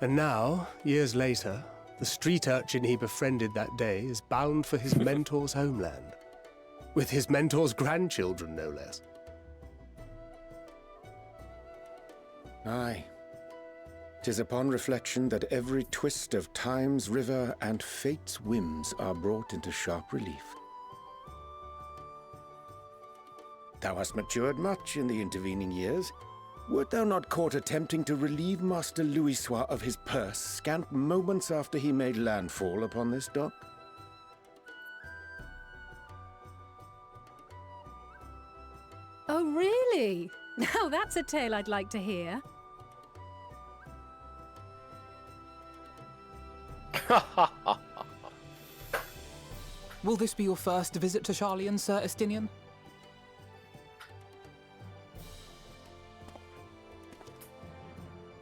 And now, years later, the street urchin he befriended that day is bound for his mentor's homeland. With his mentor's grandchildren, no less. Aye. 'Tis upon reflection that every twist of time's river and fate's whims are brought into sharp relief. Thou hast matured much in the intervening years. Wert thou not caught attempting to relieve Master Louisoix of his purse scant moments after he made landfall upon this dock? Oh, really? Now that's a tale I'd like to hear. Will this be your first visit to Charlian, Sir Estinian?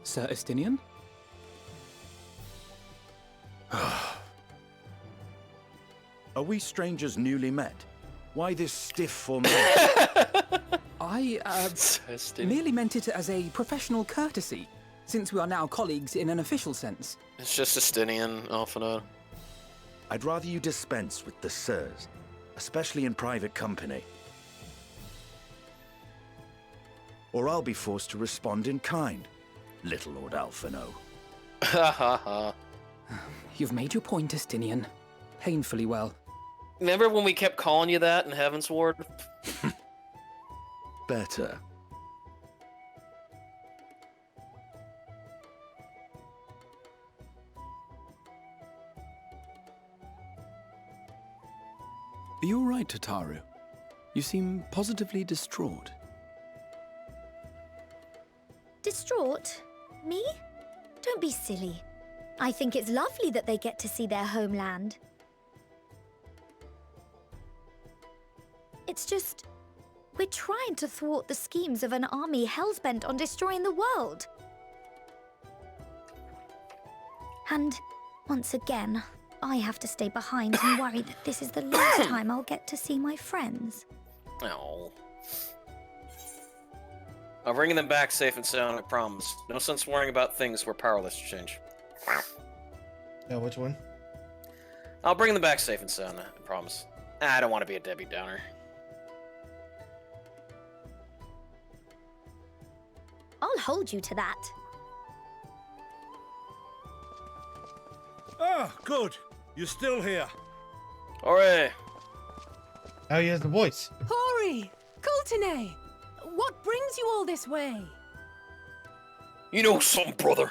Sir Estinian? Are we strangers newly met? Why this stiff formation? I, merely meant it as a professional courtesy, since we are now colleagues in an official sense. It's just Estinian, Alphinaud. I'd rather you dispense with the sirs, especially in private company. Or I'll be forced to respond in kind, little Lord Alphinaud. Ha ha ha. You've made your point, Estinian. Painfully well. Remember when we kept calling you that in Heavensward? Better. Are you all right, Tataru? You seem positively distraught. Distraught? Me? Don't be silly. I think it's lovely that they get to see their homeland. It's just, we're trying to thwart the schemes of an army hellbent on destroying the world. And, once again, I have to stay behind and worry that this is the last time I'll get to see my friends. No. I'm bringing them back safe and sound, I promise. No sense worrying about things we're powerless to change. Which one? I'll bring them back safe and sound, I promise. I don't want to be a Debbie Downer. I'll hold you to that. Ah, good. You're still here. Hooray! Oh, he has the voice. Hori! Coulternay! What brings you all this way? You know something, brother.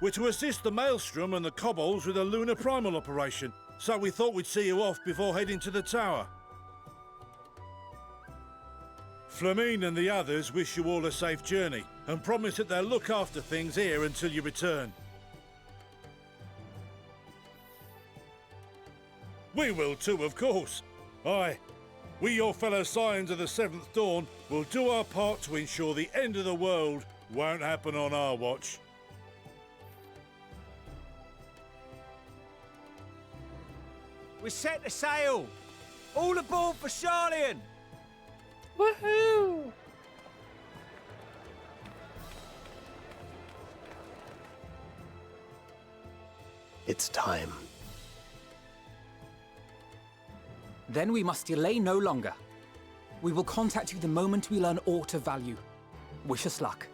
We're to assist the Maelstrom and the Kobolds with a lunar primal operation, so we thought we'd see you off before heading to the tower. Flamine and the others wish you all a safe journey, and promise that they'll look after things here until you return. We will too, of course. Aye. We, your fellow Scions of the Seventh Dawn, will do our part to ensure the end of the world won't happen on our watch. We're set to sail! All aboard for Charlian! Woohoo! It's time. Then we must delay no longer. We will contact you the moment we learn aught of value. Wish us luck.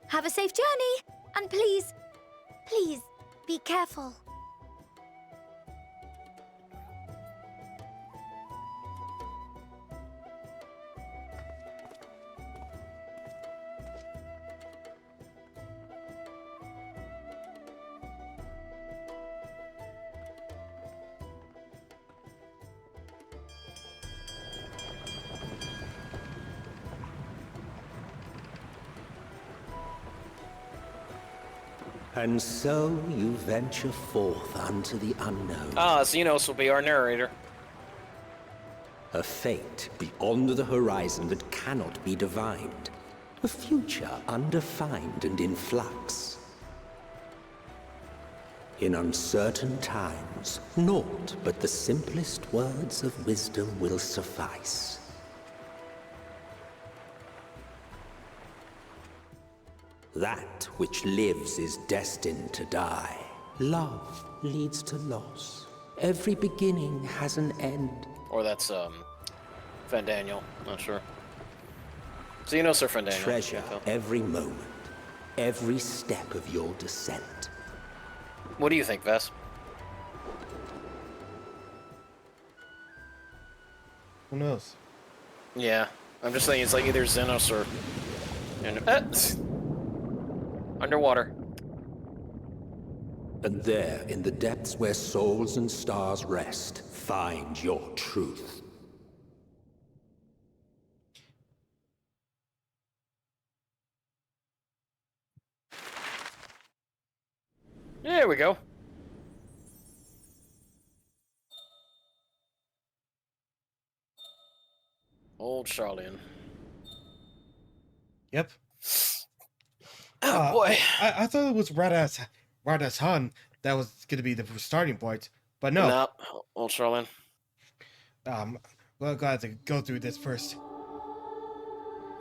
Have a safe journey, and please, please, be careful. And so you venture forth unto the unknown. Ah, Xenos will be our narrator. A fate beyond the horizon that cannot be divined. A future undefined and in flux. In uncertain times, naught but the simplest words of wisdom will suffice. That which lives is destined to die. Love leads to loss. Every beginning has an end. Or that's, Van Daniel. Not sure. So you know Sir Van Daniel. Treasure every moment, every step of your descent. What do you think, Vess? Who knows? Yeah, I'm just saying it's like either Xenos or... underwater. And there, in the depths where souls and stars rest, find your truth. There we go. Old Charlian. Yep. Oh boy. I thought it was Radas Han that was going to be the starting point, but no. No, Old Charlian. We're glad to go through this first.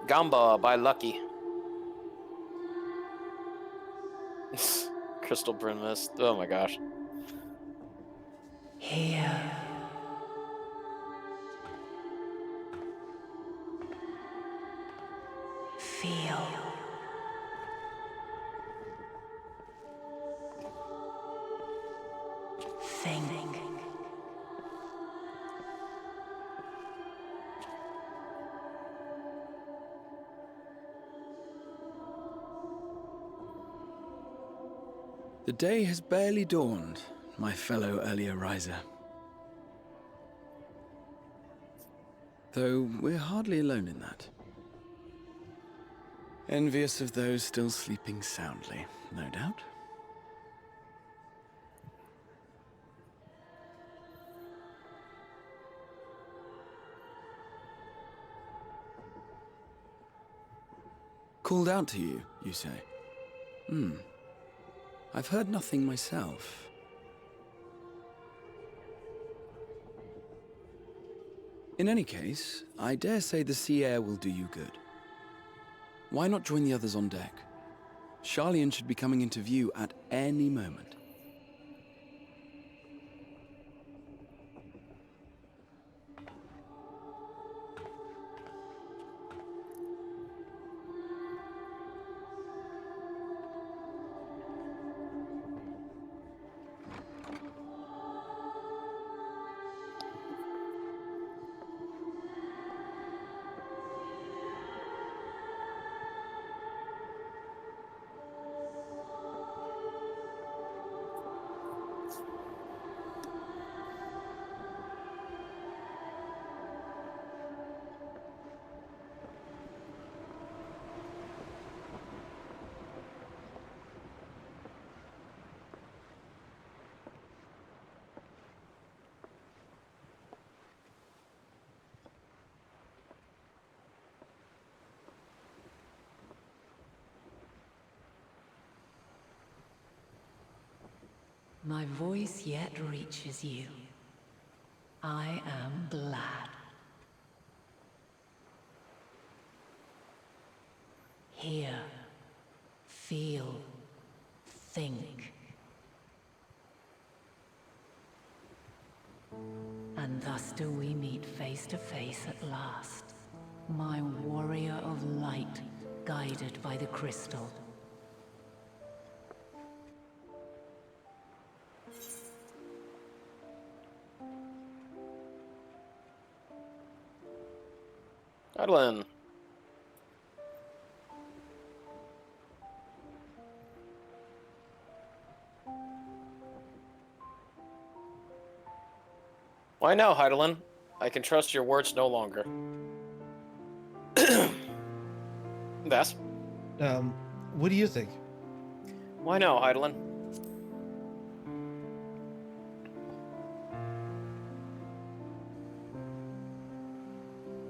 Gamba by Lucky. Crystal Bryn Mist. Oh my gosh. Here. Feel. Think. The day has barely dawned, my fellow earlier riser. Though we're hardly alone in that. Envious of those still sleeping soundly, no doubt. Called out to you, you say? I've heard nothing myself. In any case, I dare say the sea air will do you good. Why not join the others on deck? Charlian should be coming into view at any moment. My voice yet reaches you. I am glad. Hear, feel, think. And thus do we meet face to face at last. My warrior of light, guided by the crystal. Adeline. Why now, Heidelin? I can trust your words no longer. Vass? What do you think? Why now, Heidelin?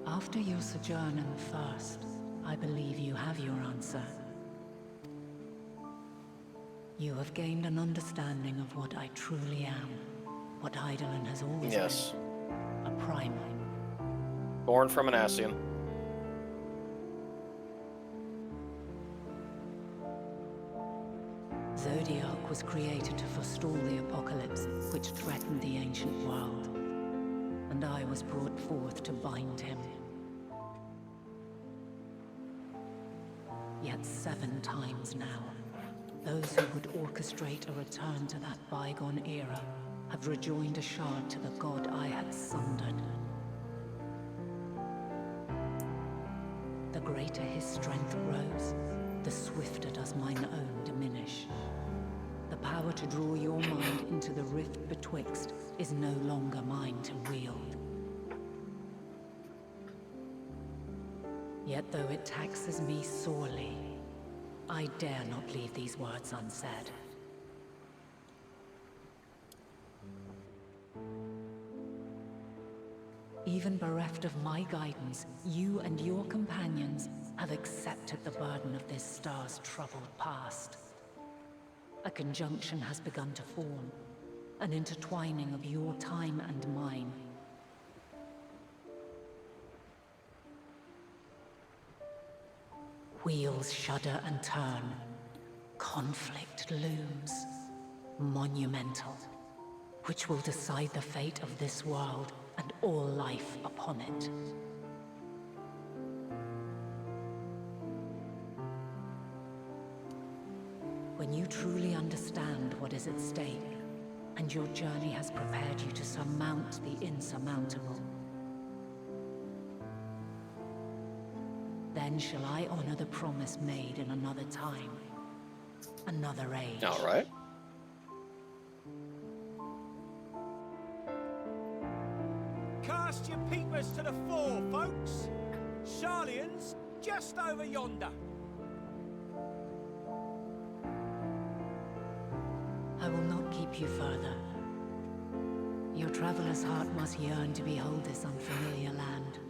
After your sojourn in the First, I believe you have your answer. You have gained an understanding of what I truly am. What Heidelin has always Yes. been. A primal. Born from an Ascian. Zodiac was created to forestall the apocalypse which threatened the ancient world, and I was brought forth to bind him. Yet 7 times now, those who would orchestrate a return to that bygone era have rejoined a shard to the god I had sundered. The greater his strength grows, the swifter does mine own diminish. The power to draw your mind into the rift betwixt is no longer mine to wield. Yet though it taxes me sorely, I dare not leave these words unsaid. Even bereft of my guidance, you and your companions have accepted the burden of this star's troubled past. A conjunction has begun to form, an intertwining of your time and mine. Wheels shudder and turn. Conflict looms, monumental, which will decide the fate of this world and all life upon it. When you truly understand what is at stake, and your journey has prepared you to surmount the insurmountable, then shall I honor the promise made in another time, another age. All right. Cast your peepers to the fore, folks. Sharlian's just over yonder. I will not keep you further. Your traveler's heart must yearn to behold this unfamiliar land.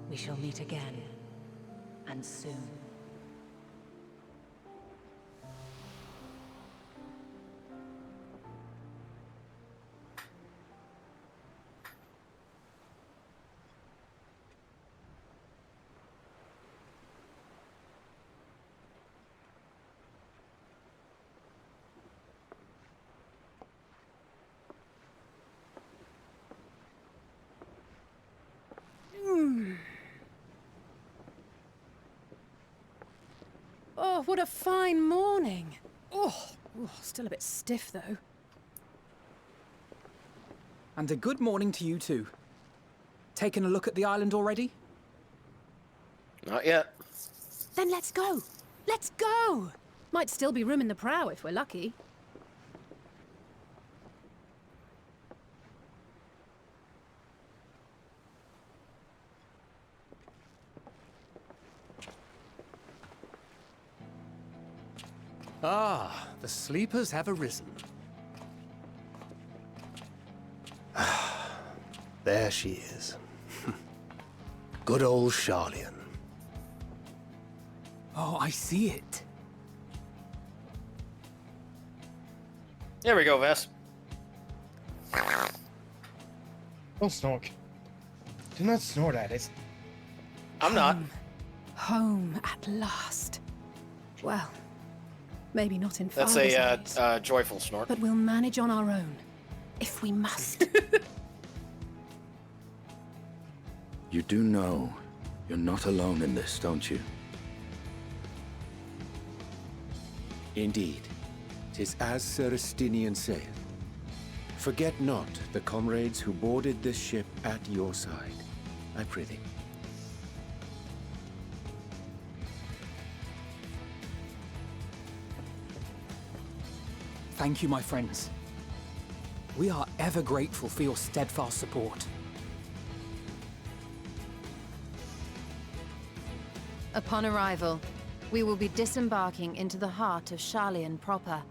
We shall meet again, and soon. Oh, what a fine morning. Oh, still a bit stiff though. And a good morning to you too. Taken a look at the island already? Not yet. Then let's go. Let's go. Might still be room in the prow if we're lucky. Ah, the sleepers have arisen. There she is. Good old Sharlian. Oh, I see it. There we go, Vas. Don't snort. Do not snort at it. I'm not. Home at last. Well, maybe not in That's father's a eyes, joyful snort. but we'll manage on our own, if we must. You do know you're not alone in this, don't you? Indeed, 'tis as Sir Estinian saith. Forget not the comrades who boarded this ship at your side, I prithee. Thank you, my friends. We are ever grateful for your steadfast support. Upon arrival, we will be disembarking into the heart of Sharlian proper.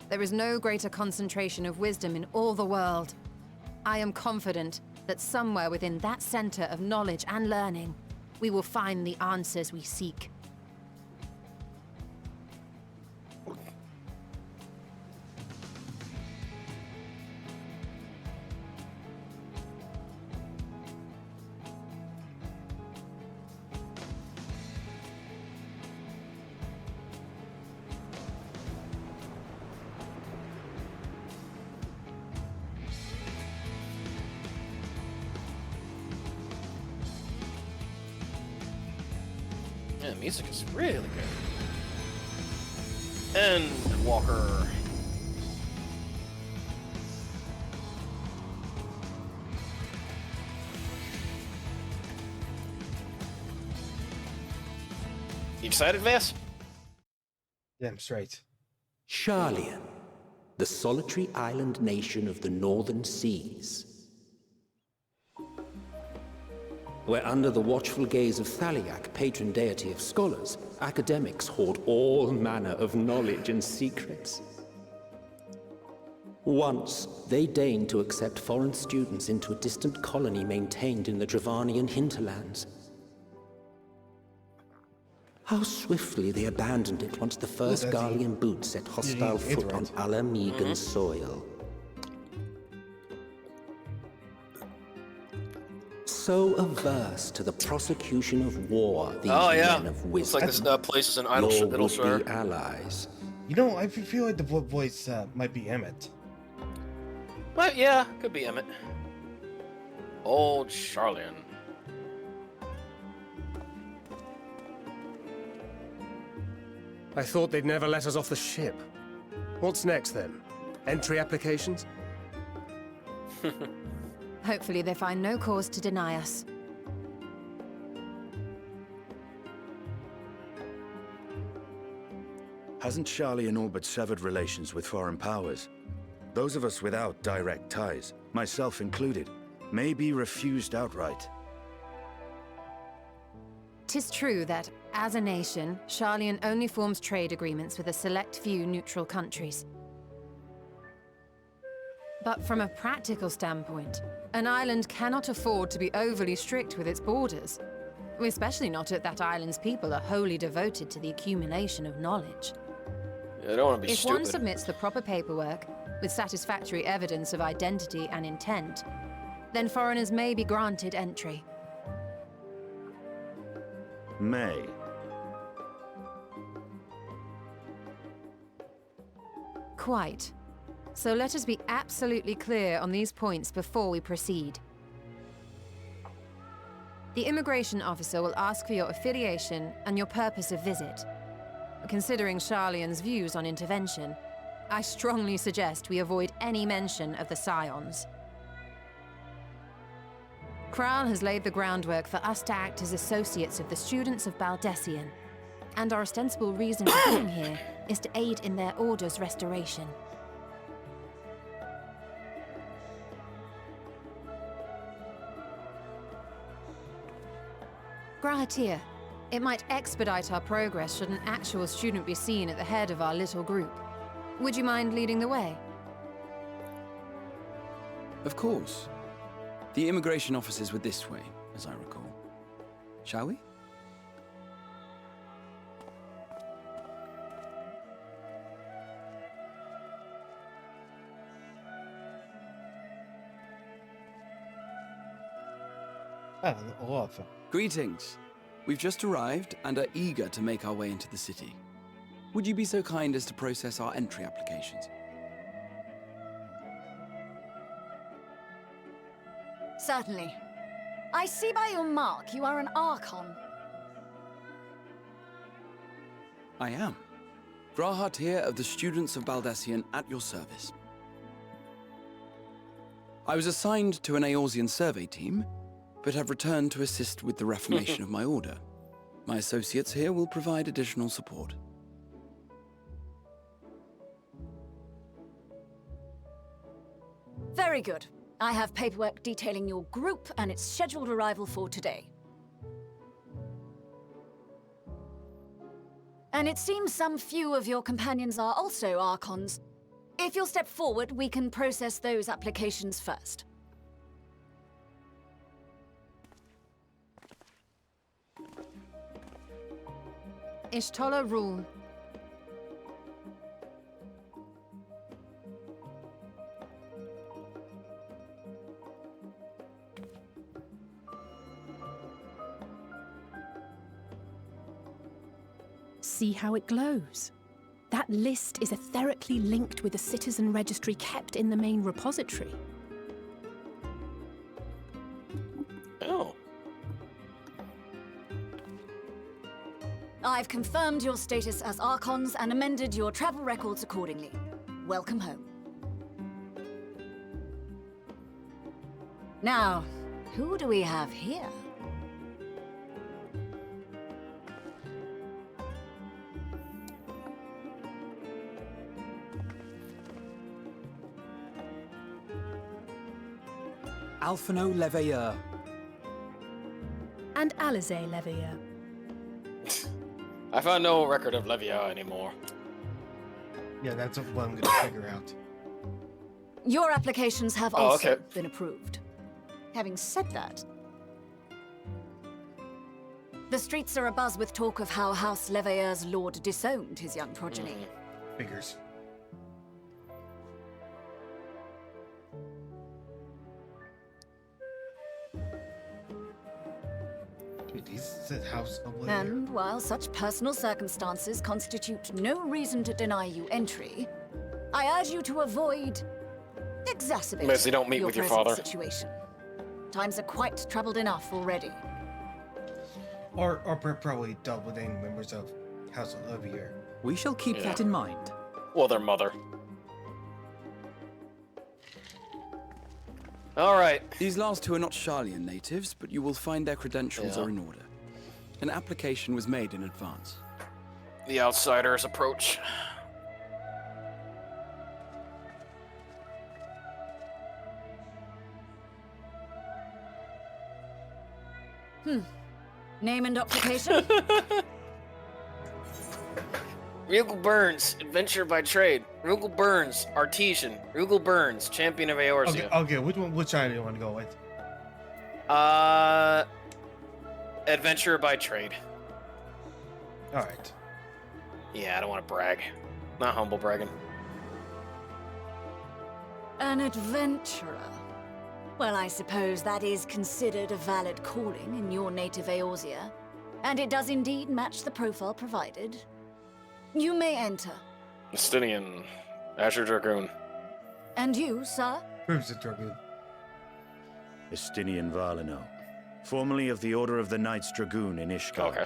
There is no greater concentration of wisdom in all the world. I am confident that somewhere within that center of knowledge and learning, we will find the answers we seek. Yeah, music is really good. Endwalker. You excited, Vas? Damn straight. Sharlian, the solitary island nation of the northern seas. Where under the watchful gaze of Thaliak, patron deity of scholars, academics hoard all manner of knowledge and secrets. Once, they deigned to accept foreign students into a distant colony maintained in the Dravanian hinterlands. How swiftly they abandoned it once the first Garlean boot set hostile foot on Alamegan soil. So averse to the prosecution of war, these men of wisdom. Looks like this place is an Idleshire. Allies. You know, I feel like the voice might be Emmett. But yeah, could be Emmett. Old Sharlian. I thought they'd never let us off the ship. What's next then? Entry applications? Hopefully they find no cause to deny us. Hasn't Sharlian all but severed relations with foreign powers? Those of us without direct ties, myself included, may be refused outright. 'Tis true that, as a nation, Sharlian only forms trade agreements with a select few neutral countries. But from a practical standpoint, an island cannot afford to be overly strict with its borders, especially not if that island's people are wholly devoted to the accumulation of knowledge. Yeah, I don't want to be If stupid. one submits the proper paperwork, with satisfactory evidence of identity and intent, then foreigners may be granted entry. May. Quite. So let us be absolutely clear on these points before we proceed. The immigration officer will ask for your affiliation and your purpose of visit. Considering Sharlian's views on intervention, I strongly suggest we avoid any mention of the Scions. Kral has laid the groundwork for us to act as associates of the students of Baldessian, and our ostensible reason for being here is to aid in their order's restoration. Grahatir, it might expedite our progress should an actual student be seen at the head of our little group. Would you mind leading the way? Of course. The immigration officers were this way, as I recall. Shall we? Greetings. We've just arrived and are eager to make our way into the city. Would you be so kind as to process our entry applications? Certainly. I see by your mark you are an Archon. I am. Grahatir of the Students of Baldessian at your service. I was assigned to an Eorzean survey team, but have returned to assist with the reformation of my order. My associates here will provide additional support. Very good. I have paperwork detailing your group and its scheduled arrival for today. And it seems some few of your companions are also Archons. If you'll step forward, we can process those applications first. VaStar+Rugal. See how it glows? That list is etherically linked with a citizen registry kept in the main repository. Oh. I've confirmed your status as Archons and amended your travel records accordingly. Welcome home. Now, who do we have here? Alphino Leveilleur. And Alizé Leveilleur. I found no record of Leveilleur anymore. Yeah, that's what I'm gonna figure out. Your applications have also been approved. Having said that, the streets are abuzz with talk of how House Leveilleur's lord disowned his young progeny. Figures. House of Leveilleur. And while such personal circumstances constitute no reason to deny you entry, I urge you to avoid exacerbating Unless you don't meet with your present father. situation. Times are quite troubled enough already. Or probably doubling members of House of Leveilleur. We shall keep that in mind. Well, their mother. All right. These last two are not Sharlayan natives, but you will find their credentials are in order. An application was made in advance. The outsiders approach. Name and occupation? Rugal Burns, adventurer by trade. Rugal Burns, artisan. Rugal Burns, champion of Eorzea. Okay, which side do you want to go with? Adventurer by trade. Alright. Yeah, I don't want to brag. Not humble bragging. An adventurer. Well, I suppose that is considered a valid calling in your native Eorzea, and it does indeed match the profile provided. You may enter. Estinian, Azure Dragoon. And you, sir? Crimson Dragoon. Estinian Valino, formerly of the Order of the Knights Dragoon in Ishgard. Okay.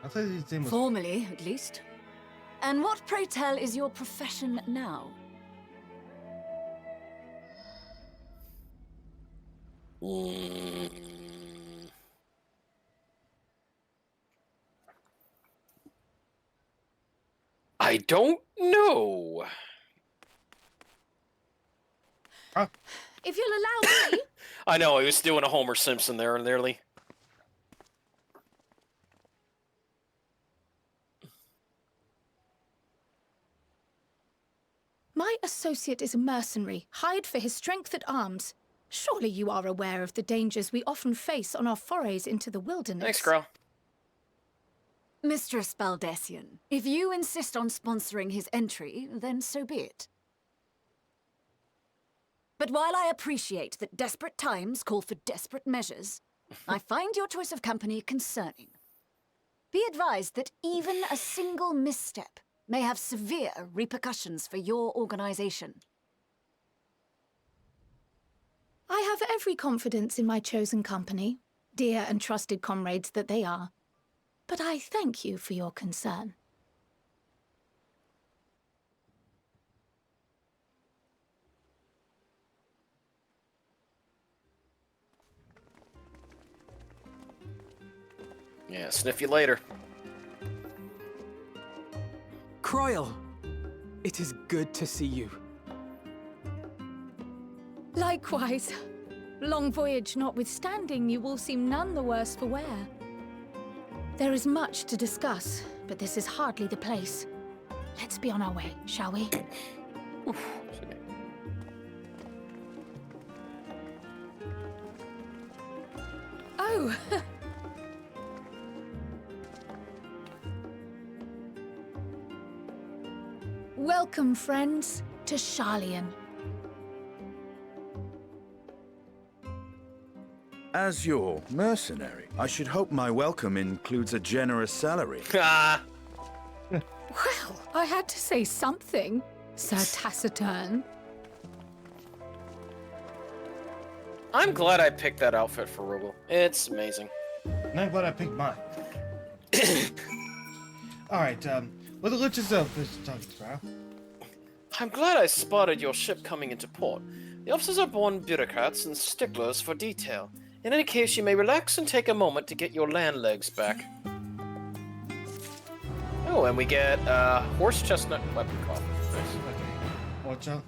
I thought his name was... Formally, at least. And what, pray tell, is your profession now? I don't know. If you'll allow me... I know, I was doing a Homer Simpson there nearly. My associate is a mercenary, hired for his strength at arms. Surely you are aware of the dangers we often face on our forays into the wilderness. Thanks, girl. Mistress Baldessian, if you insist on sponsoring his entry, then so be it. But while I appreciate that desperate times call for desperate measures, I find your choice of company concerning. Be advised that even a single misstep may have severe repercussions for your organization. I have every confidence in my chosen company, dear and trusted comrades that they are. But I thank you for your concern. Yeah, sniff you later. Croyle, it is good to see you. Likewise. Long voyage notwithstanding, you will seem none the worse for wear. There is much to discuss, but this is hardly the place. Let's be on our way, shall we? Oh! Welcome, friends, to Sharlayan. As your mercenary, I should hope my welcome includes a generous salary. Well, I had to say something, Sir Taciturn. I'm glad I picked that outfit for Rugal. It's amazing. And I'm glad I picked mine. Alright, what the liches of this talking about? I'm glad I spotted your ship coming into port. The officers are born bureaucrats and sticklers for detail. In any case, you may relax and take a moment to get your land legs back. Oh, and we get horse chestnut weapon coffer. Nice. Okay. Watch out.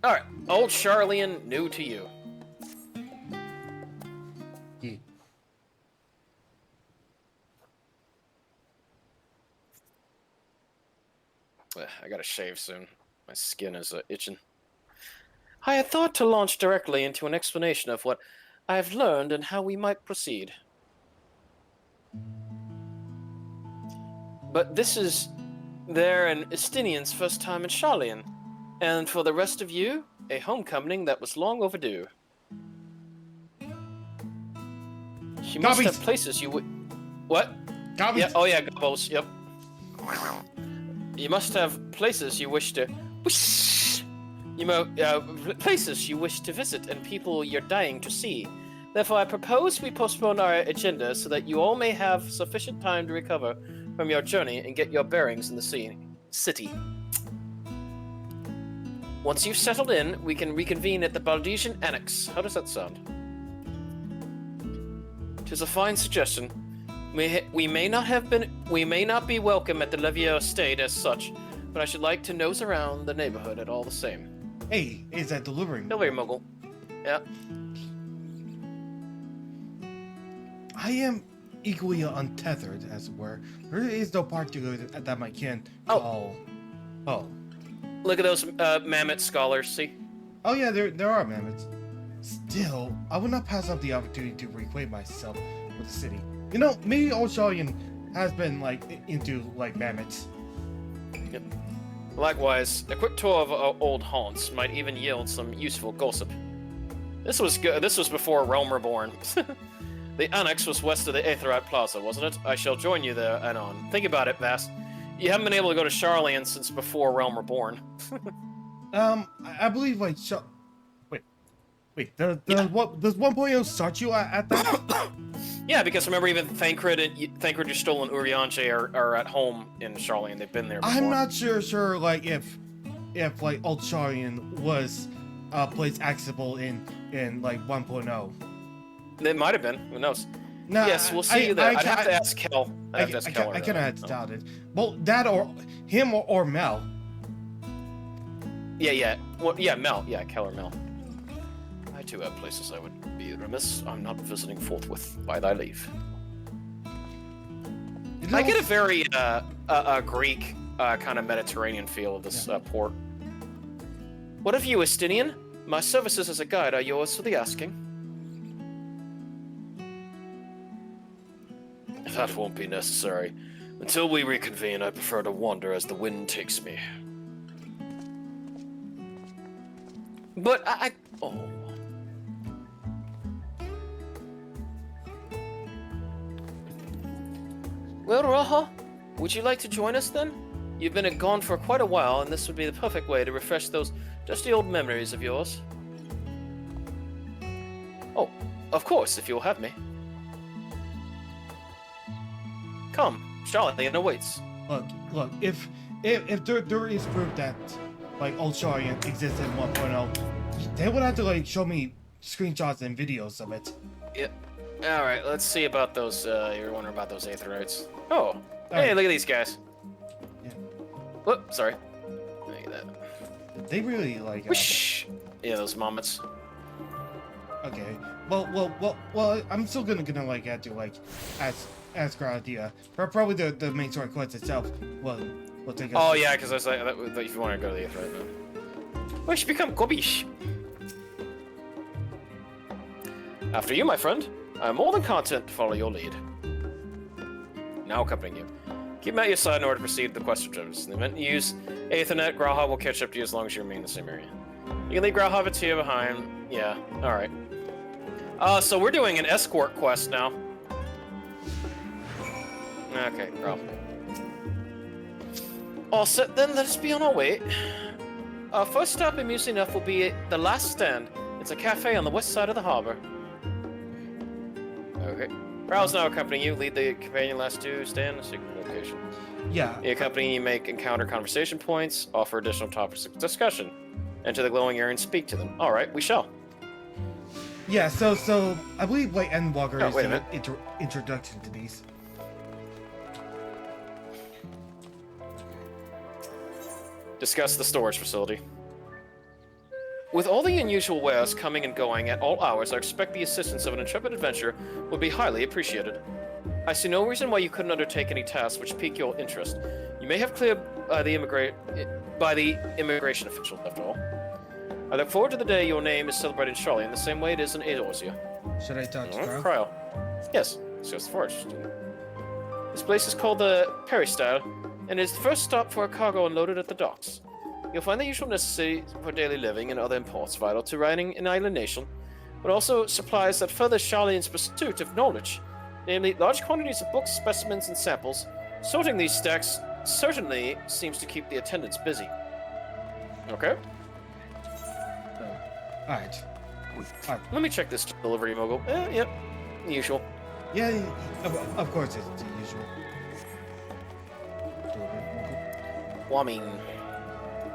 Alright, old Charlian, new to you. Yeah. I gotta shave soon. My skin is itching. I had thought to launch directly into an explanation of what I have learned and how we might proceed. But this is their and Estinian's first time in Charlian, and for the rest of you, a homecoming that was long overdue. You must have places you would... What? Gobbies. Yeah, oh yeah, gobbles, yep. You must have places you wish to... places you wish to visit and people you're dying to see. Therefore, I propose we postpone our agenda so that you all may have sufficient time to recover from your journey and get your bearings in the city. Once you've settled in, we can reconvene at the Baldesian Annex. How does that sound? 'Tis a fine suggestion. We may not be welcome at the Levier estate as such, but I should like to nose around the neighborhood at all the same. Hey, is that delivering? Delivery mogul. Yeah. I am equally untethered, as it were. There is no particular that my kin call. Oh. Look at those mammoth scholars, see? Oh yeah, there are mammoths. Still, I would not pass up the opportunity to reacquaint myself with the city. You know, maybe old Shalian has been, like, into, like, mammoths. Yep. Likewise, a quick tour of old haunts might even yield some useful gossip. This was good. This was before Realm Reborn. The annex was west of the Aetherite Plaza, wasn't it? I shall join you there and on. Think about it, Vas. You haven't been able to go to Charlian since before Realm Reborn. I believe, like, Wait, does 1.0 start you at that? Yeah, because remember, even Thancred and Stolen and Urianger are at home in Charlian. They've been there before. I'm not sure, like, if like, Old Charlian was a place accessible in like, 1.0. It might have been. Who knows? No, yes, we'll see you there. I'd have to ask Kel. I cannot doubt it. Well, that or him or Mel. Yeah. Well, yeah, Mel. Yeah, Kel or Mel. I too have places I would be remiss. I'm not visiting forthwith by thy leave. I get a very Greek kind of Mediterranean feel of this port. What of you, Estinian? My services as a guide are yours for the asking. That won't be necessary. Until we reconvene, I prefer to wander as the wind takes me. But oh. Well, Raha, would you like to join us then? You've been gone for quite a while, and this would be the perfect way to refresh those dusty old memories of yours. Oh, of course, if you'll have me. Come, Charlian awaits. Look, if there is proof that, like, Old Charlian exists in 1.0, they would have to, like, show me screenshots and videos of it. Yep. Alright, let's see about those, you're wondering about those Aetherites. Oh, hey, look at these guys. Yeah. Whoop, sorry. Look at that. They really, like... Whoosh! Yeah, those moments. Okay. Well, I'm still gonna like, have to, like, ask our idea. Probably the main story quest itself will take us... Oh, yeah, because I was like, if you want to go to the Aetherite now. We should become Gobish. After you, my friend. I'm more than content to follow your lead. Now accompanying you. Keep them at your side in order to proceed with the quest objectives. In the event you use Aethernet, Graha will catch up to you as long as you remain in the same area. You can leave Graha Vatia behind. Yeah, alright. So we're doing an escort quest now. Okay, Graha. All set then, let us be on our way. Our first stop, amusing enough, will be the last stand. It's a cafe on the west side of the harbor. Okay. Raul's now accompanying you. Lead the companion last to stand and signal location. Yeah. The accompanying you make encounter conversation points, offer additional topics of discussion. Enter the glowing area and speak to them. Alright, we shall. Yeah, so I believe like Endwalker is wait a the minute. introduction to these. Discuss the storage facility. With all the unusual wares coming and going at all hours, I expect the assistance of an intrepid adventurer would be highly appreciated. I see no reason why you couldn't undertake any tasks which pique your interest. You may have cleared by the immigration official, after all. I look forward to the day your name is celebrated in Charlie in the same way it is in Eorzea. Should I talk to Cryo? Yes, discuss the forage. This place is called the Peristyle, and is the first stop for a cargo unloaded at the docks. You'll find the usual necessities for daily living and other imports vital to running an island nation, but also supplies that further Charlian's pursuit of knowledge, namely large quantities of books, specimens, and samples. Sorting these stacks certainly seems to keep the attendants busy. Okay. Alright. Let me check this delivery mogul. Yep. Usual. Yeah, of course it's the usual. Well, I mean...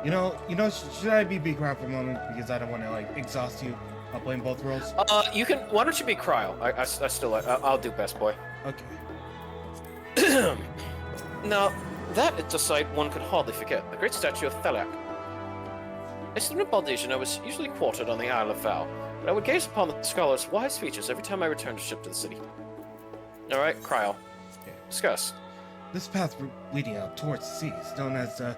You know, should I be quiet for a moment because I don't want to like exhaust you? I'll playing both roles. You can. Why don't you be Cryo? I still. I'll do best boy. Okay. Now, that is a sight one could hardly forget. The great statue of Thalak. A student of Baldesian, I was usually quartered on the Isle of Val, but I would gaze upon the scholar's wise features every time I returned to ship to the city. All right, Cryo. Okay. Discuss. This path leading out towards the sea is known as the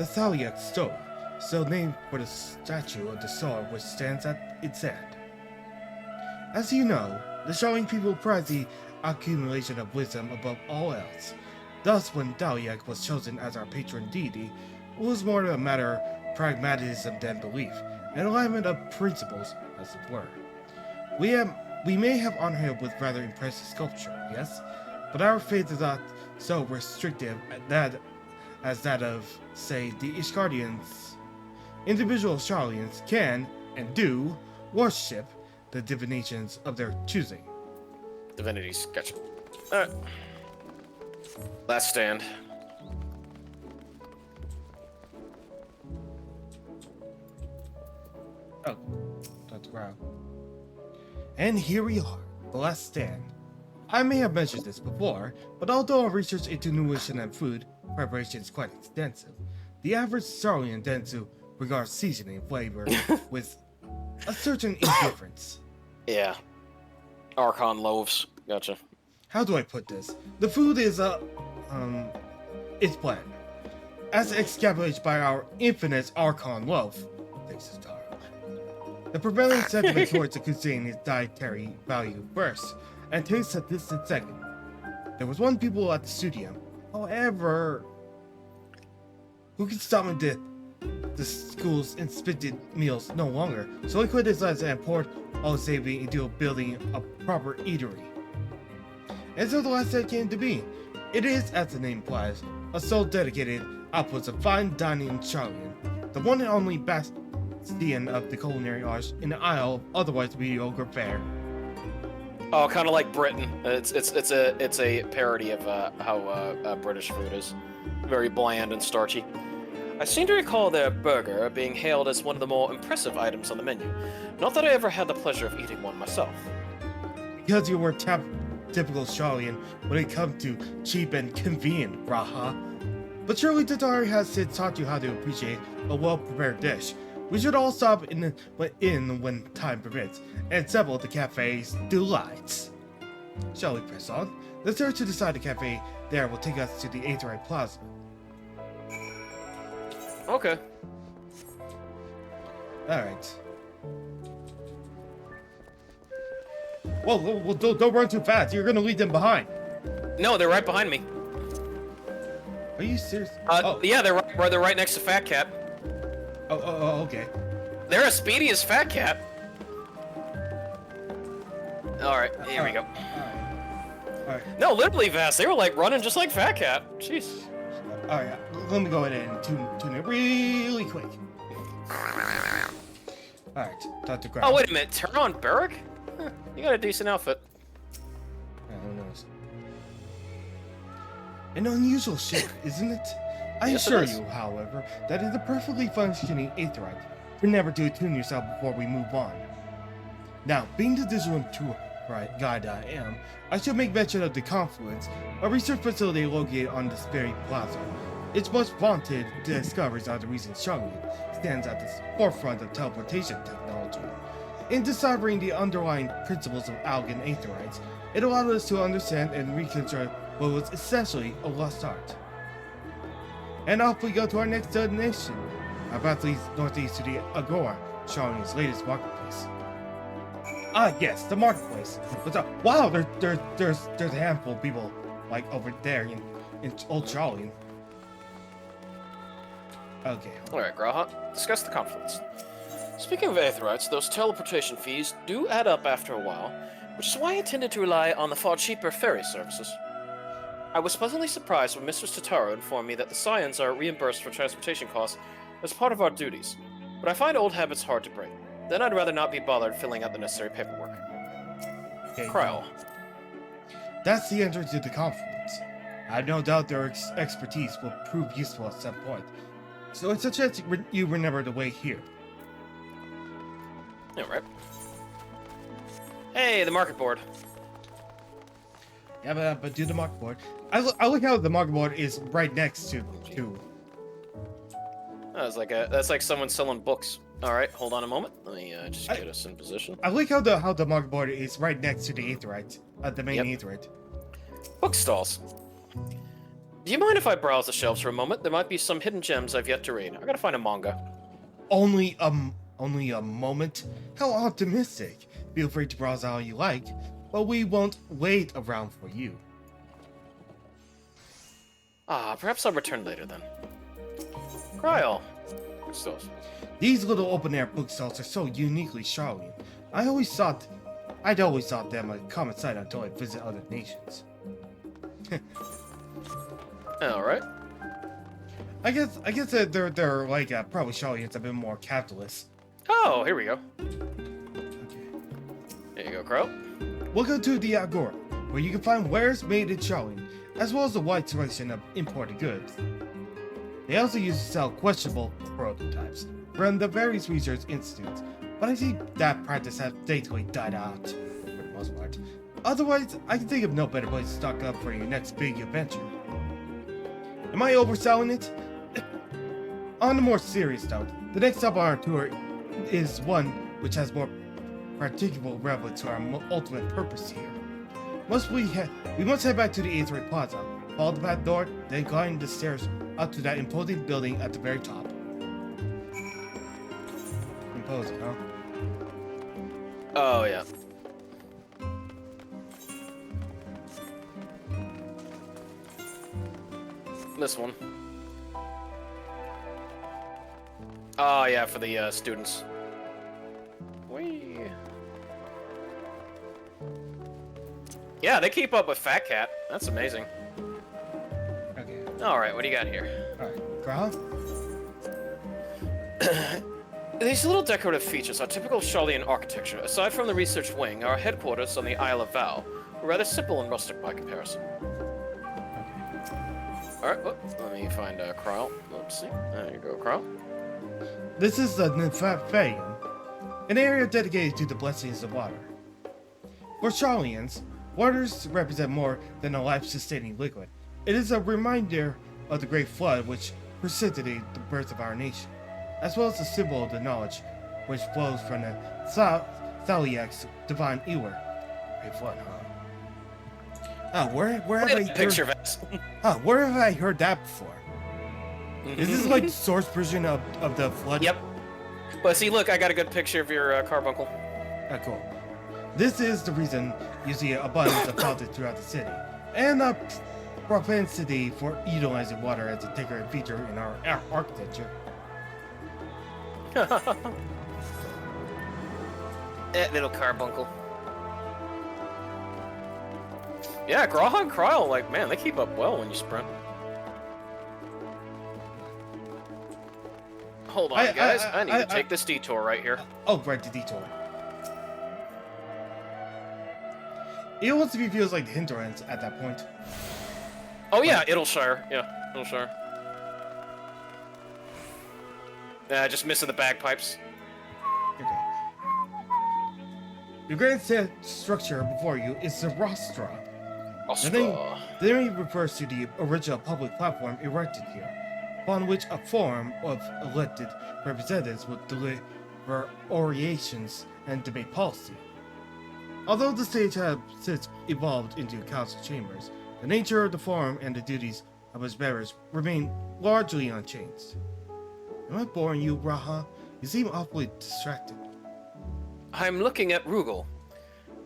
Thalyak Stone, so named for the statue of the sword which stands at its end. As you know, the Charlian people prize the accumulation of wisdom above all else. Thus, when Thalyak was chosen as our patron deity, it was more a matter of pragmatism than belief, an alignment of principles, as it were. We may have honored him with rather impressive sculpture, yes, but our faith is not so restrictive as that of, say, the Ishgardians. Individual Charlians can, and do, worship the divinations of their choosing. Divinities, gotcha. Alright. Last stand. Oh, that's wow. And here we are, the last stand. I may have mentioned this before, but although our research into nutrition and food preparation is quite extensive, the average Charlian tends to regard seasoning and flavor with a certain indifference. Yeah. Archon loaves. Gotcha. How do I put this? The food is it's bland. As extrapolated by our infinite Archon loaf, thanks to Taro. The prevailing sentiment towards the cuisine is dietary value first, and taste a distant second. There was one people at the studio, however, who could stop me the school's insipid meals no longer, so he quit his life and poured all his savings into building a proper eatery. And so the last day came to be. It is, as the name implies, a sole dedicated outpost of fine dining in Charlian, the one and only bastion of the culinary arts in the Isle of otherwise mediocre fare. Oh, kind of like Britain. It's a parody of how British food is, very bland and starchy. I seem to recall their burger being hailed as one of the more impressive items on the menu. Not that I ever had the pleasure of eating one myself. Because you were typical Charlian when it comes to cheap and convenient, Raha. But surely Tatari has since taught you how to appreciate a well-prepared dish. We should all stop in when time permits and sample the cafe's delights. Shall we press on? The search to decide the cafe there will take us to the Aetherite Plaza. Okay. Alright. Whoa, don't run too fast. You're gonna leave them behind. No, they're right behind me. Are you serious? Yeah, they're right next to Fat Cat. Oh, okay. They're as speedy as Fat Cat. Alright, here we go. Alright. No, literally fast. They were like running just like Fat Cat. Jeez. Alright, let me go ahead and tune it really quick. Alright, talk to Grant. Oh, wait a minute. Turn on Beric? Huh, you got a decent outfit. I don't know. An unusual shape, isn't it? I Yes, it assure is. you, however, that it's a perfectly functioning aetheryte. Remember to attune yourself before we move on. Now, being the digital tour guide I am, I should make mention of the Confluence, a research facility located on the Sperry Plaza. Its most vaunted discoveries are the reason Charlotte stands at the forefront of teleportation technology. In deciphering the underlying principles of algae aetherites, it allowed us to understand and reconstruct what was essentially a lost art. And off we go to our next destination. Our path leads northeast to the Agora, showing its latest marketplace. Ah, yes, the marketplace. What's up? Wow, there's a handful of people like over there in Old Charlie. Okay. Alright, Graha, discuss the Confluence. Speaking of aetherites, those teleportation fees do add up after a while, which is why I tended to rely on the far cheaper ferry services. I was pleasantly surprised when Mistress Totaro informed me that the Scions are reimbursed for transportation costs as part of our duties, but I find old habits hard to break. Then I'd rather not be bothered filling out the necessary paperwork. Okay. Kryl. That's the entrance to the Confluence. I have no doubt their expertise will prove useful at some point. So it's a chance you remember the way here. Yeah, right. Hey, the market board. Yeah, but do the market board. I look how the market board is right next to. That's like someone selling books. All right, hold on a moment. Let me just get us in position. I like how the market board is right next to the aetherite, the main aetherite. Bookstalls. Do you mind if I browse the shelves for a moment? There might be some hidden gems I've yet to read. I gotta find a manga. Only a moment? How optimistic. Feel free to browse all you like, but we won't wait around for you. Perhaps I'll return later then. Kryl. Bookstalls. These little open-air bookstalls are so uniquely Charlian. I'd always thought them a common sight until I visit other nations. All right. I guess that they're like probably Charlians a bit more capitalist. Oh, here we go. There you go, Kryl. Welcome to the Agora, where you can find wares made in Charlian, as well as a wide selection of imported goods. They also used to sell questionable prototypes from the various research institutes, but I see that practice has basically died out for the most part. Otherwise, I can think of no better place to stock up for your next big adventure. Am I overselling it? On a more serious note, the next stop on our tour is one which has more particular relevance to our ultimate purpose here. We must head back to the Aetherite Plaza, follow the path north, then climb the stairs up to that imposing building at the very top. Imposing, huh? Oh, yeah. This one. Oh, yeah, for the students. Whee. Yeah, they keep up with Fat Cat. That's amazing. Okay. Alright, what do you got here? Alright, Graham? These little decorative features are typical Charlian architecture. Aside from the research wing, our headquarters on the Isle of Val are rather simple and rustic by comparison. Alright, let me find Kryl. Let's see. There you go, Kryl. This is the Nympharium, an area dedicated to the blessings of water. For Charlians, waters represent more than a life-sustaining liquid. It is a reminder of the Great Flood which precipitated the birth of our nation, as well as a symbol of the knowledge which flows from the Thaliak's divine Ewer. Great Flood, huh? Where have I heard... where have I heard that before? Is this like the source version of the flood? Yep. But see, look, I got a good picture of your carbuncle. Ah, cool. This is the reason you see abundance of fountains throughout the city, and a propensity for utilizing water as a decorative feature in our architecture. That little carbuncle. Yeah, Graha and Kryl, like, man, they keep up well when you sprint. Hold on, guys. I need to take this detour right here. Oh, right, the detour. It almost feels like the hindrance at that point. Oh yeah, Idleshire. Yeah, Idleshire. Just missing the bagpipes. Okay. The grand structure before you is the rostra. The name refers to the original public platform erected here, upon which a forum of elected representatives would deliver orations and debate policy. Although the stage has since evolved into council chambers, the nature of the forum and the duties of its members remain largely unchanged. Am I boring you, Raha? You seem awfully distracted. I'm looking at Rugal.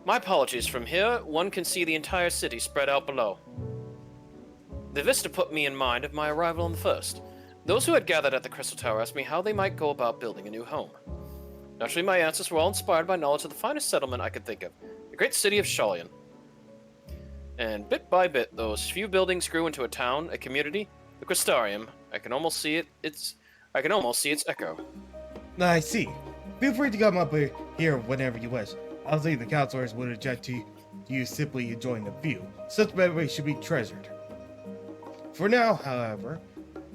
My apologies. From here, one can see the entire city spread out below. The vista put me in mind of my arrival on the first. Those who had gathered at the Crystal Tower asked me how they might go about building a new home. Naturally, my answers were all inspired by knowledge of the finest settlement I could think of, the great city of Shalian. And bit by bit, those few buildings grew into a town, a community, the Crystarium. I can almost see its echo. I see. Feel free to come up here whenever you wish. I don't think the counselors would object to you simply enjoying the view. Such memories should be treasured. For now, however,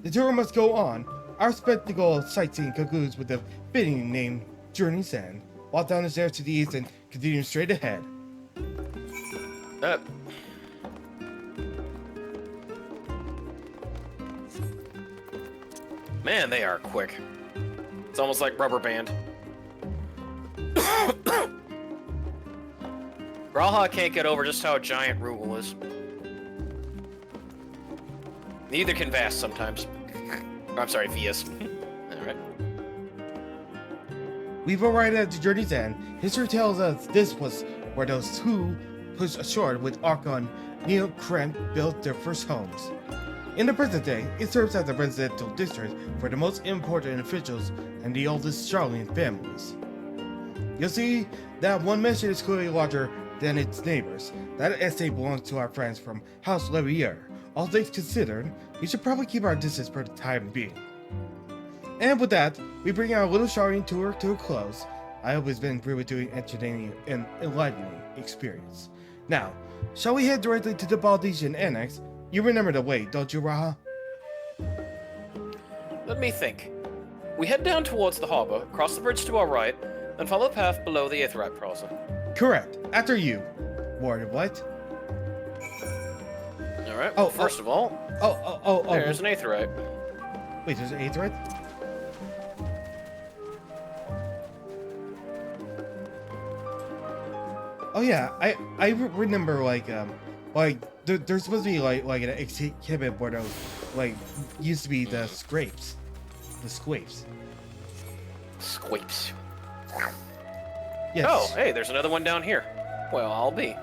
the tour must go on. Our spectacle sightseeing concludes with the fitting name Journey's End. Walk down the stairs to the east and continue straight ahead. Man, they are quick. It's almost like rubber band. Raha can't get over just how giant Rugal is. Neither can Vast sometimes. I'm sorry, Vias. Alright. We've arrived at the journey's end. History tells us this was where those who pushed ashore with Archon Neil Kremp built their first homes. In the present day, it serves as a residential district for the most important officials and the oldest Charlene families. You'll see that one mansion is clearly larger than its neighbors. That estate belongs to our friends from House Levier. All things considered, we should probably keep our distance for the time being. And with that, we bring our little Sharian tour to a close. I hope it's been really doing entertaining and enlightening experience. Now, shall we head directly to the Baldesian Annex? You remember the way, don't you, Raha? Let me think. We head down towards the harbor, cross the bridge to our right, then follow the path below the Aetherite Plaza. Correct. After you, Ward of Light. Alright, well, first of all... There's an Aetherite. Wait, there's an Aetherite? Oh yeah, I remember like there's supposed to be like an exhibit where those used to be the scrapes. The squapes. Squapes. Yes. Oh, hey, there's another one down here. Well, I'll be.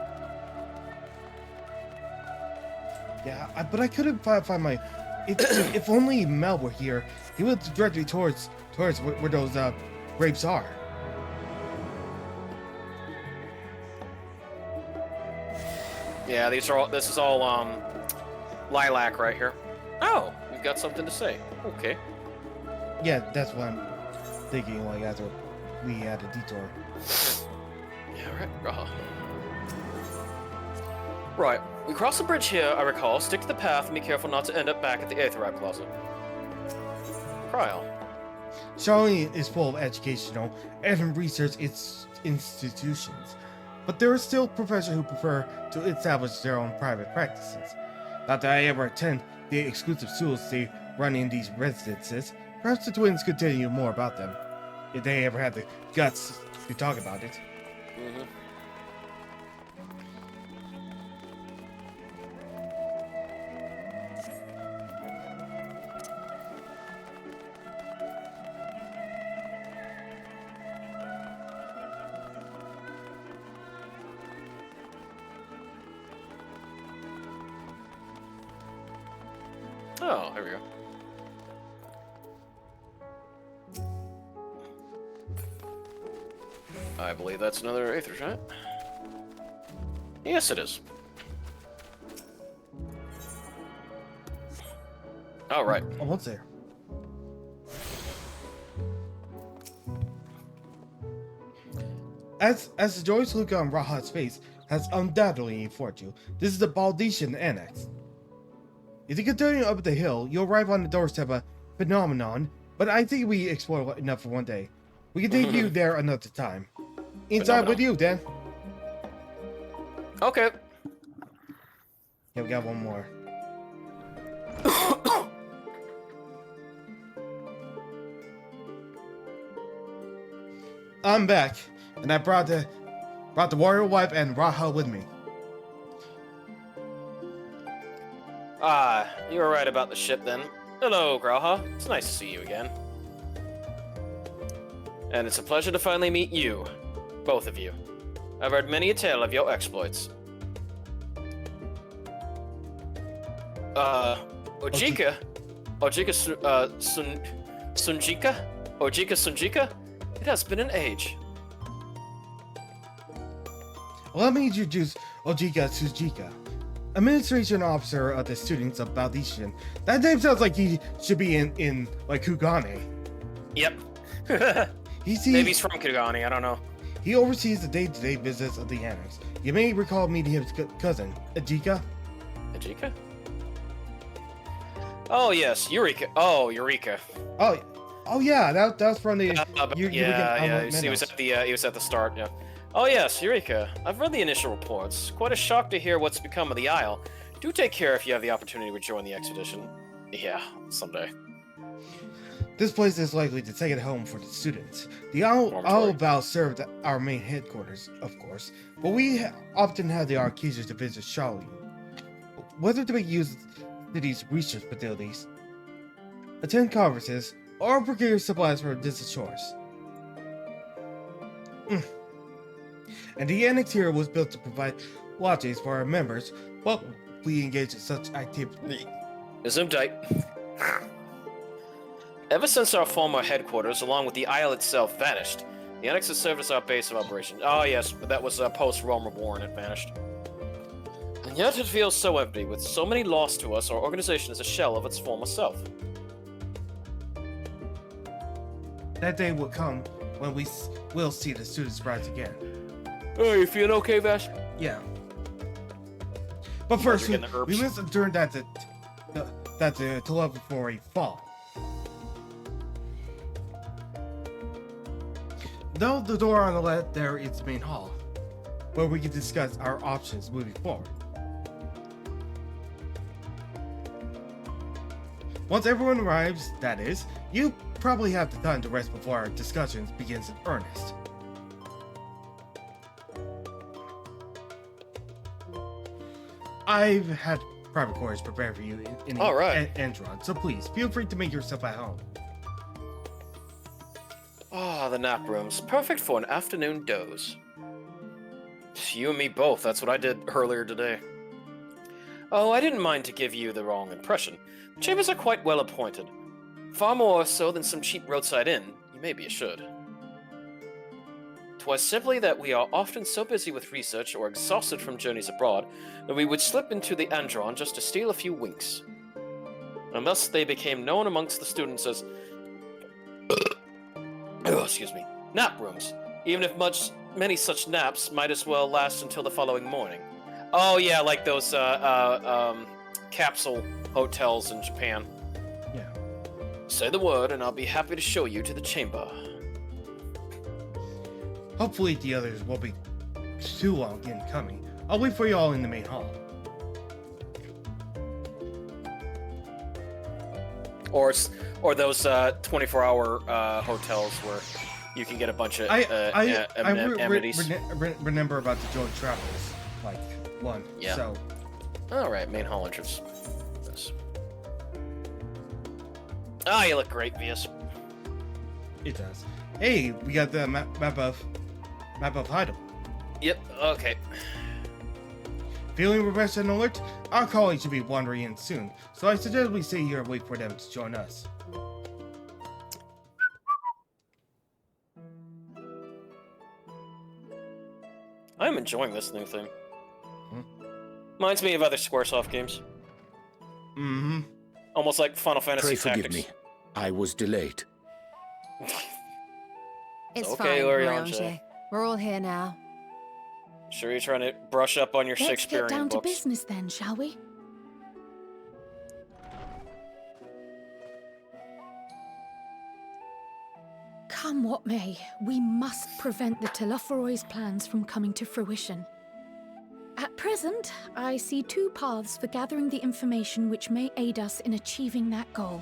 Yeah, but I couldn't find my... if only Mel were here, he would direct me towards where those grapes are. Yeah, this is all lilac right here. Oh, we've got something to say. Okay. Yeah, that's what I'm thinking, like, after we had a detour. Yeah, right. Right, we cross the bridge here, I recall, stick to the path and be careful not to end up back at the Aetherite Plaza. Cryle. Charlene is full of educational and research institutions, but there are still professors who prefer to establish their own private practices. Not that I ever attend the exclusive schools they run in these residences. Perhaps the twins could tell you more about them, if they ever had the guts to talk about it. Mm-hmm. Oh, here we go. I believe that's another Aether Giant. Yes, it is. Oh, right. Oh, what's there? As the joyous look on Raha's face has undoubtedly informed you, this is the Baldesian Annex. If you continue up the hill, you'll arrive on the doorstep of Phenomenon, but I think we explored enough for one day. We can take you there another time. Inside with you, Dan. Okay. Yeah, we got one more. I'm back, and I brought the warrior wife and Raha with me. Ah, you were right about the ship then. Hello, Grauha. It's nice to see you again. And it's a pleasure to finally meet you. Both of you. I've heard many a tale of your exploits. Ojika? Sunjika? Ojika Sunjika? It has been an age. Well, let me introduce Ojika Tsujika, administration officer of the students of Baldician. That name sounds like he should be in like Kugane. Yep. Maybe he's from Kugane, I don't know. He oversees the day-to-day business of the annex. You may recall meeting his cousin, Ajika. Ajika? Oh yes, Eureka. Oh, Eureka. Oh yeah, that was from the. He was at the start. Yeah. Oh yes, Eureka. I've read the initial reports. Quite a shock to hear what's become of the Isle. Do take care if you have the opportunity to join the expedition. Yeah, someday. This place is likely the second home for the students. The Isle of Val served our main headquarters, of course, but we often have the occasion to visit Shaolin. Whether to make use of city's research facilities, attend conferences, or procure supplies for distant shores. And the annex here was built to provide lodgings for our members, but we engage in such activity. Gesundheit. Ever since our former headquarters, along with the Isle itself, vanished, the annex has served as our base of operation. Oh yes, but that was post-Rome Reborn, it vanished. And yet it feels so empty. With so many lost to us, our organization is a shell of its former self. That day will come when we will see the students rise again. Oh, you feeling okay, Vash? Yeah. But first, we must adjourn that the telephone fall. Though the door on the left there is the main hall, where we can discuss our options moving forward. Once everyone arrives, that is, you probably have the time to rest before our discussions begins in earnest. I've had private quarters prepared for you in Endron, so please feel free to make yourself at home. Ah, the nap rooms. Perfect for an afternoon doze. You and me both, that's what I did earlier today. Oh, I didn't mind to give you the wrong impression. The chambers are quite well appointed. Far more so than some cheap roadside inn, you may be assured. 'Twas simply that we are often so busy with research or exhausted from journeys abroad that we would slip into the Andron just to steal a few winks. And thus they became known amongst the students as nap rooms, even if many such naps might as well last until the following morning. Oh yeah, like those capsule hotels in Japan. Yeah. Say the word and I'll be happy to show you to the chamber. Hopefully the others won't be too long in coming. I'll wait for you all in the main hall. Or those 24-hour hotels where you can get a bunch of amenities. Remember about the joint travels, like one. Yeah. So. All right, main hall entrance. Yes. Ah, you look great, Vias. It does. Hey, we got the map of Heidel. Yep. Okay. Feeling refreshed and alert? Our colleagues should be wandering in soon, so I suggest we stay here and wait for them to join us. I'm enjoying this new thing. Reminds me of other Squaresoft games. Mm-hmm. Almost like Final Fantasy Pray Tactics. forgive me. I was delayed. It's okay, fine, Loriange. Loriange. We're all here now. Sure you're trying to brush up on your Let's Shakespearean get down books? to business then, shall we? Come what may, we must prevent the Telephoros' plans from coming to fruition. At present, I see two paths for gathering the information which may aid us in achieving that goal.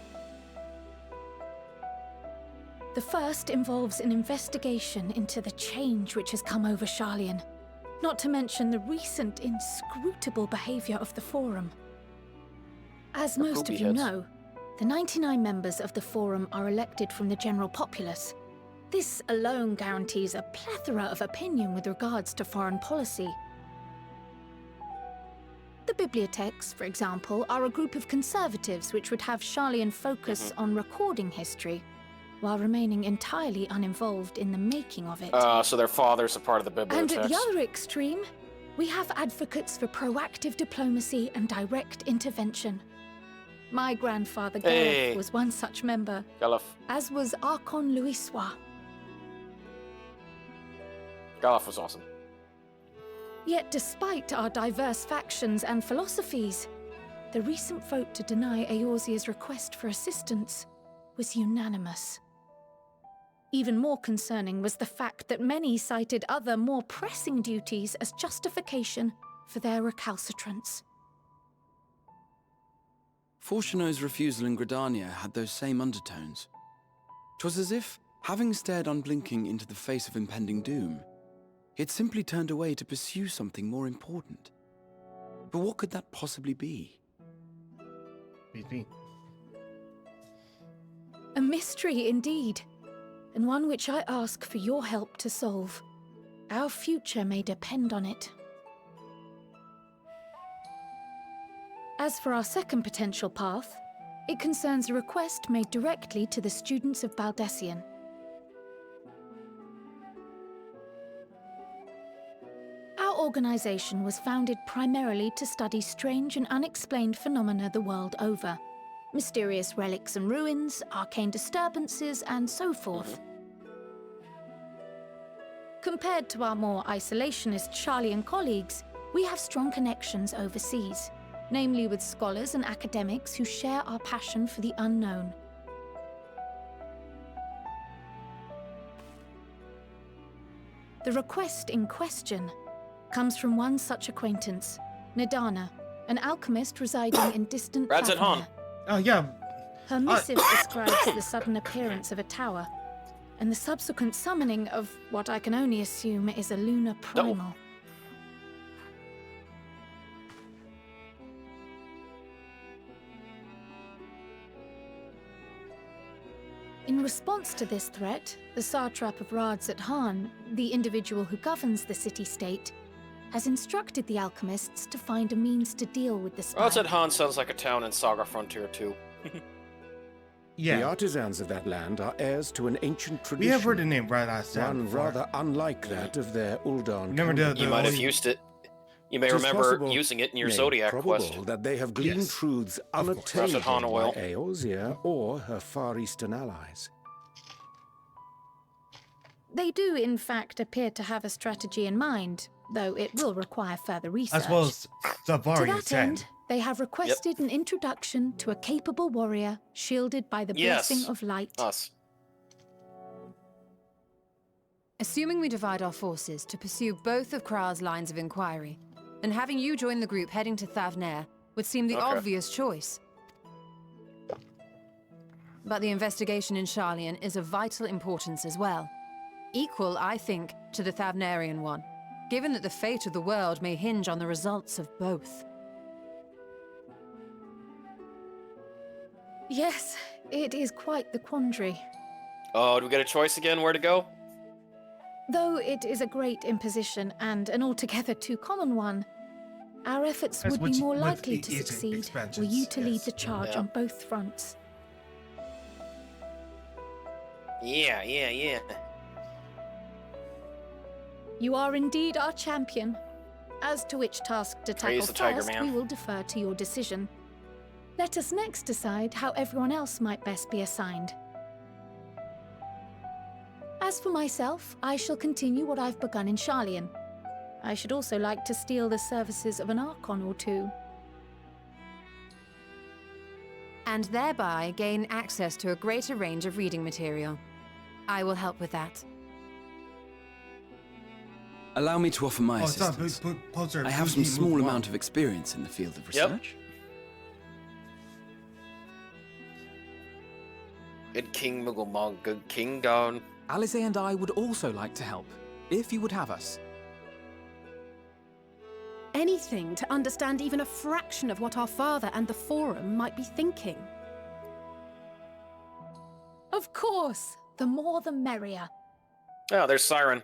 The first involves an investigation into the change which has come over Sharlayan, not to mention the recent inscrutable behavior of the Forum. As most of you know, the 99 members of the Forum are elected from the general populace. This alone guarantees a plethora of opinion with regards to foreign policy. The bibliotheques, for example, are a group of conservatives which would have Sharlayan focus on recording history, while remaining entirely uninvolved in the making of it. So their father's a part of the bibliotheques. And at the other extreme, we have advocates for proactive diplomacy and direct intervention. My grandfather Galef was one such member, as was Archon Louisois. Galef was awesome. Yet despite our diverse factions and philosophies, the recent vote to deny Eorzea's request for assistance was unanimous. Even more concerning was the fact that many cited other, more pressing duties as justification for their recalcitrance. Fortuno's refusal in Gridania had those same undertones. 'Twas as if, having stared unblinking into the face of impending doom, he had simply turned away to pursue something more important. But what could that possibly be? A mystery indeed, and one which I ask for your help to solve. Our future may depend on it. As for our second potential path, it concerns a request made directly to the students of Baldessian. Our organization was founded primarily to study strange and unexplained phenomena the world over. Mysterious relics and ruins, arcane disturbances, and so forth. Compared to our more isolationist Sharlayan colleagues, we have strong connections overseas, namely with scholars and academics who share our passion for the unknown. The request in question comes from one such acquaintance, Nadana, an alchemist residing in distant Thavner. Oh, yeah. Her missive describes the sudden appearance of a tower, and the subsequent summoning of what I can only assume is a lunar primal. In response to this threat, the satrap of Radzat-Han, the individual who governs the city-state, has instructed the alchemists to find a means to deal with the spire. Radzat-Han sounds like a town in Saga Frontier 2. The artisans of that land are heirs to an ancient tradition. We have heard the name Radzat-Han one before. rather unlike that of their Uldan. You might have used it. You may remember using it in your Zodiac quest. That they have gleaned truths unattained by Eorzea or her Far Eastern allies. They do, in fact, appear to have a strategy in mind, though it will require further research. As well as Zavari to that end, they have requested an introduction to a capable warrior shielded by the blessing of light. Us. Assuming we divide our forces to pursue both of Krar's lines of inquiry, and having you join the group heading to Thavner would seem the obvious choice. But the investigation in Sharlayan is of vital importance as well. Equal, I think, to the Thavnerian one, given that the fate of the world may hinge on the results of both. Yes, it is quite the quandary. Oh, do we get a choice again where to go? Though it is a great imposition and an altogether too common one, our efforts would be more likely to succeed were you to lead the charge on both fronts. Yeah. You are indeed our champion. As to which task to tackle first, we will defer to your decision. Let us next decide how everyone else might best be assigned. As for myself, I shall continue what I've begun in Sharlayan. I should also like to steal the services of an Archon or two. And thereby gain access to a greater range of reading material. I will help with that. Allow me to offer my Oh, stop. assistance. Poster, I have please some move small along. amount of experience in the field of research. Good King Mugglemog, good King down. Alize and I would also like to help, if you would have us. Anything to understand even a fraction of what our father and the Forum might be thinking. Of course. The more the merrier. Oh, there's Siren.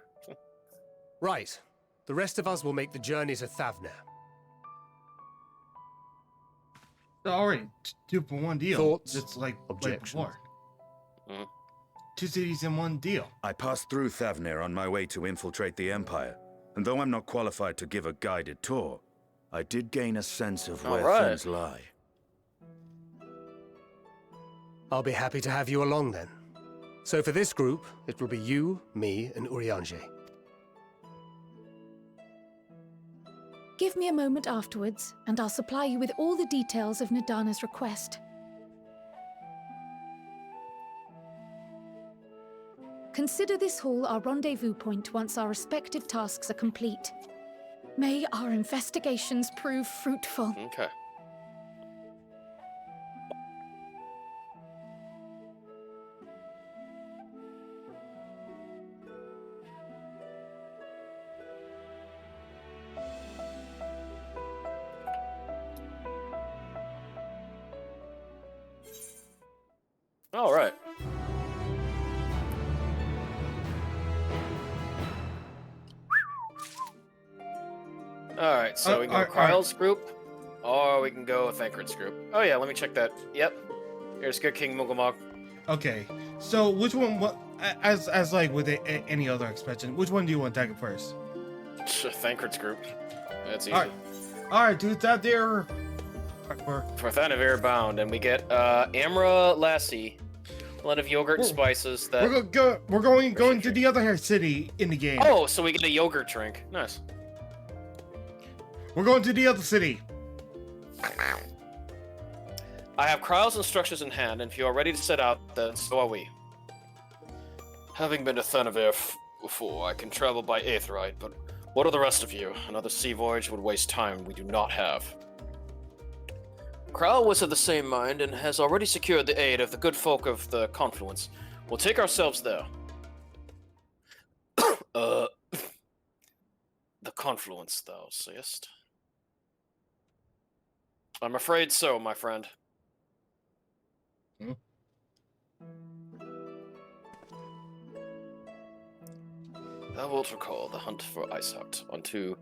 Right. The rest of us will make the journey to Thavner. Already, 2-for-1 deal. Thoughts? It's like Objections? before. 2 cities in 1 deal. I passed through Thavner on my way to infiltrate the Empire, and though I'm not qualified to give a guided tour, I did gain a sense of where things lie. I'll be happy to have you along then. So for this group, it will be you, me, and Urianger. Give me a moment afterwards, and I'll supply you with all the details of Nadana's request. Consider this hall our rendezvous point once our respective tasks are complete. May our investigations prove fruitful. Okay. All right. All right, so we can go Kryle's group, or we can go with Thancred's group. Oh yeah, let me check that. Yep. Here's good King Mugglemog. Okay, so which one? What as like with any other expansion, which one do you want to tackle first? Thancred's group. That's easy. All right, dude, that there. For Thanavir bound, and we get Amra Lassie, blend of yogurt and spices. That We're going to the other city in the game. Oh, so we get a yogurt drink. Nice. We're going to the other city. I have Kryle's instructions in hand, and if you are ready to set out, then so are we. Having been to Thanavir before, I can travel by Aetheryte, but what are the rest of you? Another sea voyage would waste time we do not have. Kryle was of the same mind and has already secured the aid of the good folk of the Confluence. We'll take ourselves there. The Confluence, thou sayest? I'm afraid so, my friend. Thou wilt recall the hunt for Iceheart, unto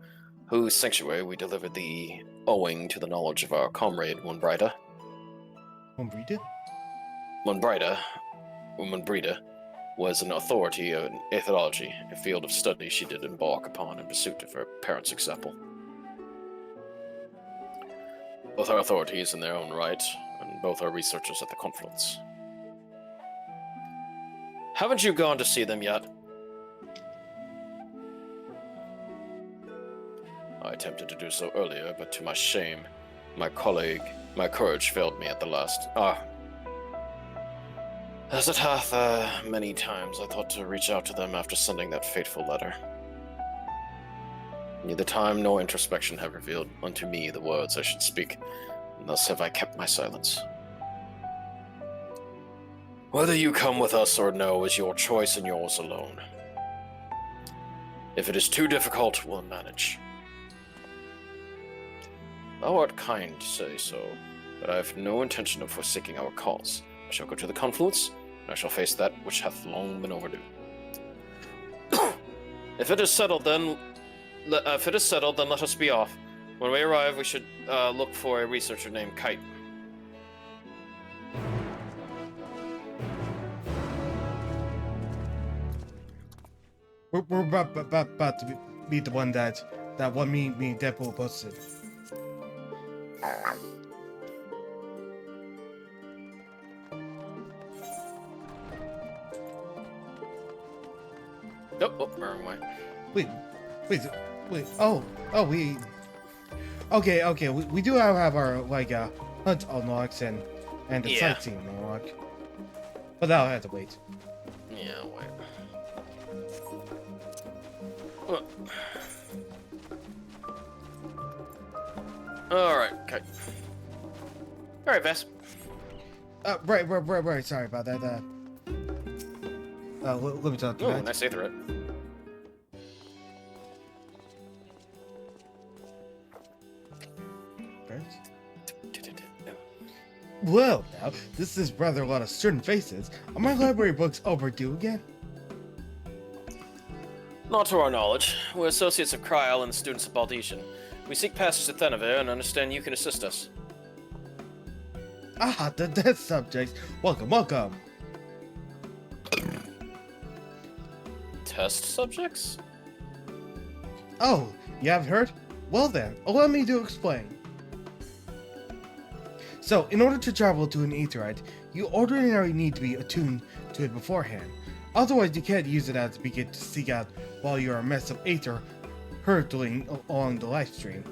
whose sanctuary we delivered thee, owing to the knowledge of our comrade Moonbrida. Moonbrida? Moonbrida was an authority in aetherology, a field of study she did embark upon in pursuit of her parents' example. Both are authorities in their own right, and both are researchers at the Confluence. Haven't you gone to see them yet? I attempted to do so earlier, but to my shame, my courage failed me at the last. As it hath many times, I thought to reach out to them after sending that fateful letter. Neither time nor introspection have revealed unto me the words I should speak, and thus have I kept my silence. Whether you come with us or no is your choice and yours alone. If it is too difficult, we'll manage. Thou art kind to say so, but I have no intention of forsaking our cause. I shall go to the Confluence, and I shall face that which hath long been overdue. If it is settled, then let us be off. When we arrive, we should look for a researcher named Kite. We're about to meet the one that one me and Deadpool posted. Oh, wrong way. Wait. Oh, we. Okay. We do have our hunt unlocks and the sightseeing unlock, but that'll have to wait. Yeah, wait. Alright, okay. Alright, Vas. Right. Sorry about that. Let me talk to you. Oh, nice Aetherite. Well, now, this is rather a lot of certain faces. Are my library books overdue again? Not to our knowledge. We're associates of Kryal and students of Baldetian. We seek passage to Thenavir and understand you can assist us. Ah, the death subjects. Welcome. Test subjects? Oh, you haven't heard? Well then, allow me to explain. So, in order to travel to an aetherite, you ordinarily need to be attuned to it beforehand. Otherwise, you can't use it as a beacon to seek out while you're a mess of aether hurtling along the live stream.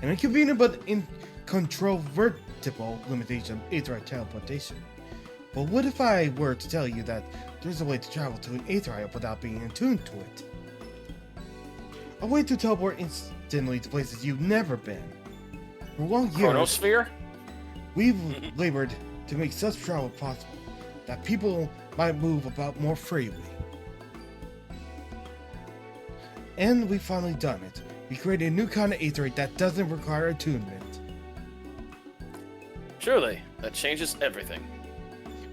An inconvenient but incontrovertible limitation of aetherite teleportation. But what if I were to tell you that there's a way to travel to an aetherite without being attuned to it? A way to teleport instantly to places you've never been. For long years, Chronosphere? We've labored to make such travel possible that people might move about more freely. And we've finally done it. We created a new kind of aetherite that doesn't require attunement. Surely, that changes everything.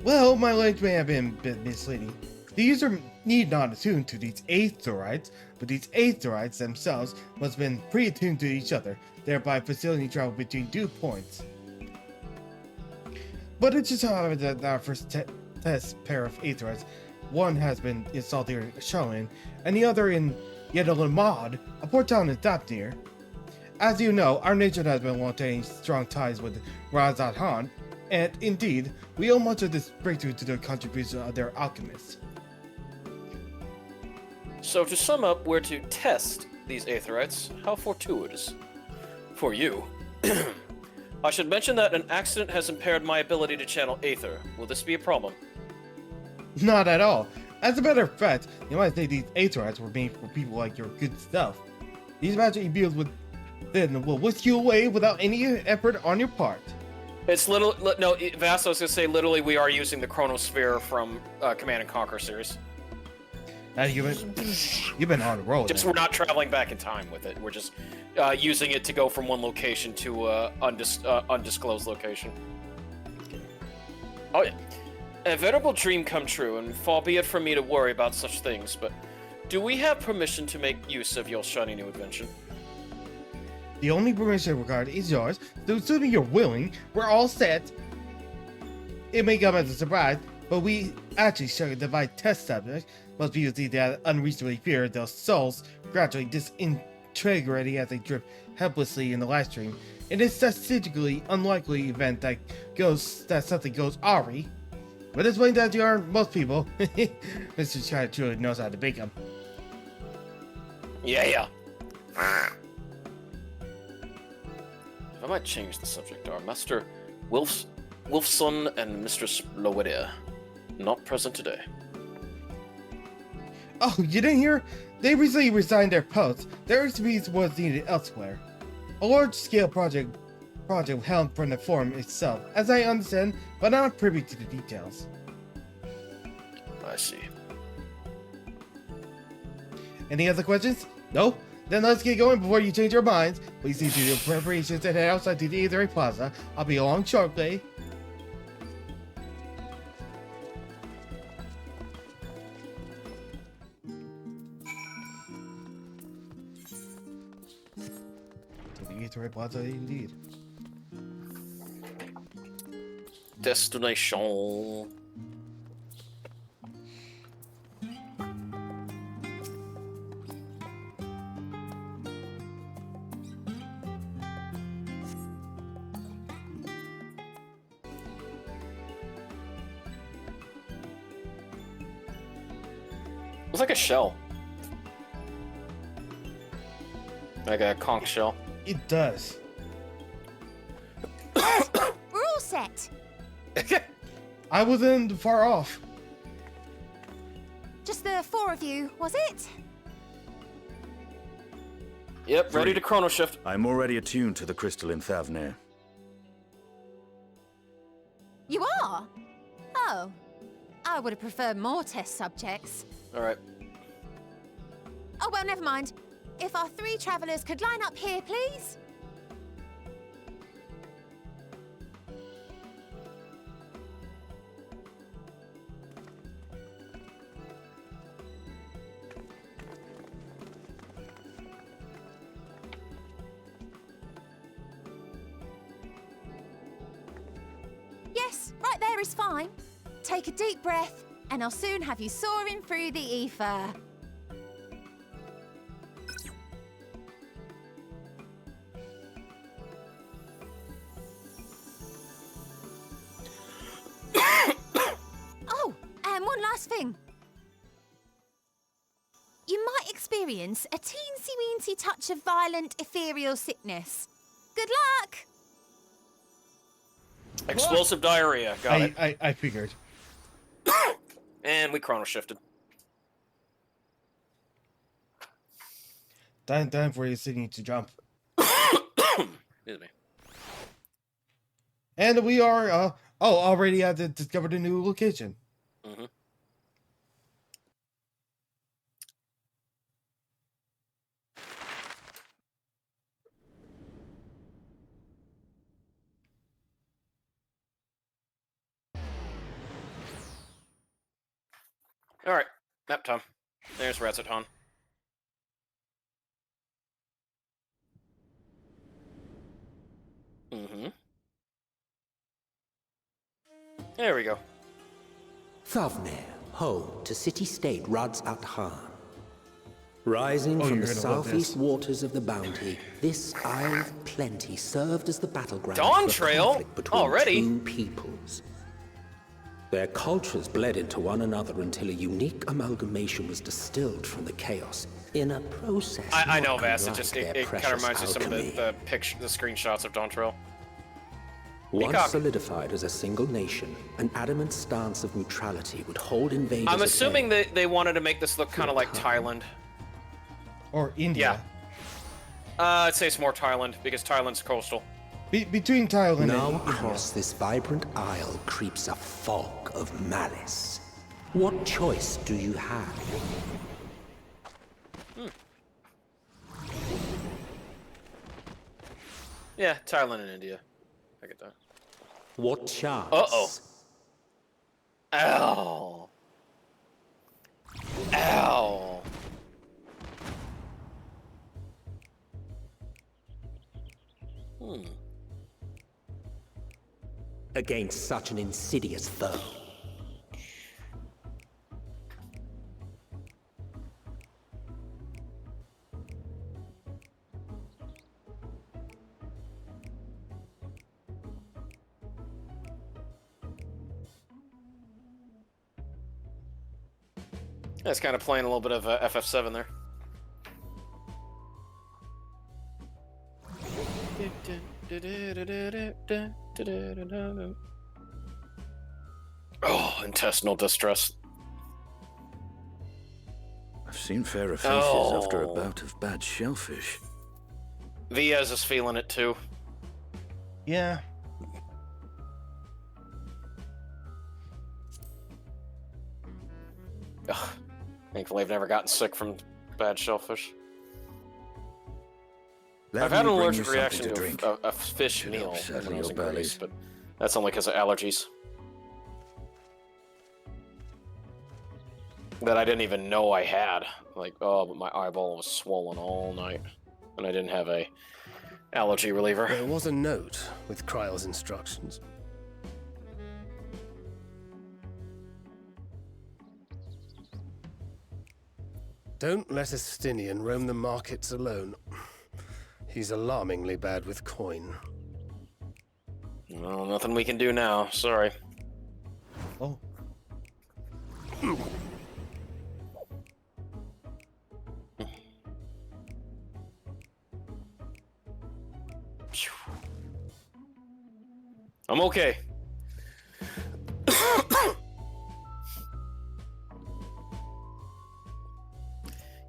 Well, my language may have been a bit misleading. The user need not attune to these aetherites, but these aetherites themselves must have been pre-attuned to each other, thereby facilitating travel between 2 points. But it just so happens that our first test pair of aetherites, one has been installed here in Charlene, and the other in yet another mod, a port town in Dapnir. As you know, our nation has been maintaining strong ties with Razat Han, and indeed, we owe much of this breakthrough to the contribution of their alchemists. So to sum up, we're to test these aetherites. How fortuitous. For you. I should mention that an accident has impaired my ability to channel aether. Will this be a problem? Not at all. As a matter of fact, you might say these aetherites were made for people like your good stuff. These magic imbued with then will whisk you away without any effort on your part. It's little. No, Vas, I was gonna say literally we are using the Chronosphere from Command & Conquer series. You've been on a roll. Just we're not traveling back in time with it. We're just using it to go from one location to undisclosed location. Oh yeah. A veritable dream come true, and far be it from me to worry about such things, but do we have permission to make use of your shiny new invention? The only permission required is yours, so assuming you're willing, we're all set. It may come as a surprise, but we actually show the device test subjects must be used that unreasonably fear their souls gradually disintegrating as they drift helplessly in the live stream. In this statistically unlikely event that something goes awry. But it's point that you are most people. Mr. Chai truly knows how to bake them. Yeah. I might change the subject. Our Master Wolfson and Mistress Loedia not present today. Oh, you didn't hear? They recently resigned their posts. Their expertise was needed elsewhere. A large-scale project helmed from the forum itself, as I understand, but not privy to the details. I see. Any other questions? No? Then let's get going before you change your minds. Please see to your preparations and head outside to the Aetherite Plaza. I'll be along shortly. To the Aetherite Plaza indeed. Destination. It's like a shell. Like a conch shell. It does. We're all set. I wasn't far off. Just the 4 of you, was it? Yep, ready to chrono shift. I'm already attuned to the crystal in Thavnir. You are? Oh. I would have preferred more test subjects. Alright. Oh, well, never mind. If our 3 travelers could line up here, please? Yes, right there is fine. Take a deep breath, and I'll soon have you soaring through the ether. Oh, and one last thing. You might experience a teensy-weensy touch of violent ethereal sickness. Good luck! Explosive diarrhea. Got it. I figured. And we chrono shifted. Time for your city to jump. Excuse me. And we are, already had to discover the new location. Mm-hmm. Alright, nap time. There's Ratzeton. Mm-hmm. There we go. Thavnir, home to city-state Rads at Han. Rising from the southeast waters of the Bounty, this Isle of Plenty served as the battleground Dawn for Trail? conflict between Already? 2 peoples. Their cultures bled into one another until a unique amalgamation was distilled from the chaos in a process. I know, not Vass. unlike It their kind of reminds me of some of alchemy. the screenshots of Dawn Trail. Once Peacock. solidified as a single nation, an adamant stance of neutrality would hold invaders I'm at assuming bay. that they wanted to make this look kind of like Thailand. Or India. Yeah. I'd say it's more Thailand, because Thailand's coastal. Between Thailand Now and across this vibrant isle creeps a fog of malice. What choice do you have? Yeah, Thailand and India. I get that. What chance? Uh-oh. Ow. Ow. Against such an insidious foe. That's kind of playing a little bit of FF7 there. Oh, intestinal distress. I've seen fairer faces after a bout of bad shellfish. Viaz is feeling it too. Yeah. Ugh. Thankfully, I've never gotten sick from bad shellfish. I've had an allergic reaction to a fish meal when I was in Greece, but that's only because of allergies. That I didn't even know I had. Like, oh, but my eyeball was swollen all night, and I didn't have a allergy reliever. There was a note with Kryle's instructions. Don't let a Stinian roam the markets alone. He's alarmingly bad with coin. Well, nothing we can do now. Sorry. Oh. I'm okay.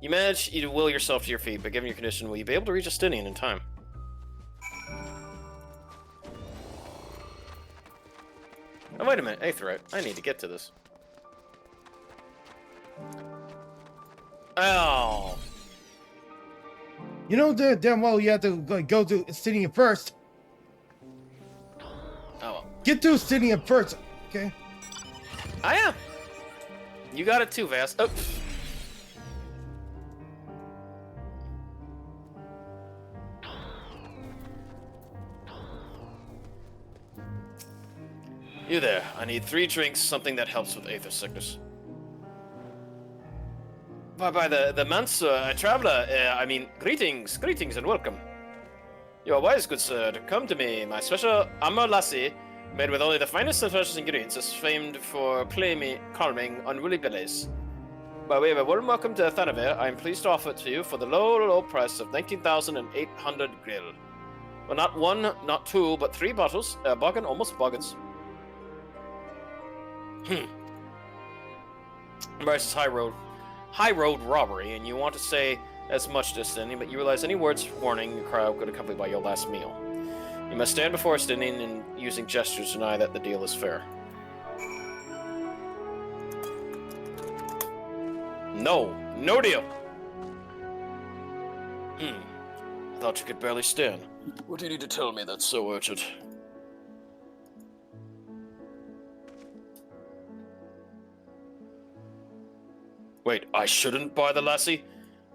You manage to will yourself to your feet, but given your condition, will you be able to reach Justinian in time? Oh, wait a minute, Aetherite. I need to get to this. Oh. You know damn well you have to go to Justinian first. Oh well. Get to Justinian first, okay? I am. You got it too, Vas. Oh. You there. I need 3 drinks, something that helps with aether sickness. By the months, traveler, greetings and welcome. You are wise, good sir, to come to me. My special amber lassie, made with only the finest and freshest ingredients, is famed for calming unruly bellies. By way of a warm welcome to Thanavir, I am pleased to offer it to you for the low price of 19,800 grill. Well, not 1, not 2, but 3 bottles. Bargain, almost bargains. Embraces high road robbery, and you want to say as much to Justinian, but you realize any words of warning you cry out could accompany by your last meal. You must stand before Justinian and using gestures deny that the deal is fair. No deal. I thought you could barely stand. What do you need to tell me that's so urgent? Wait, I shouldn't buy the lassie?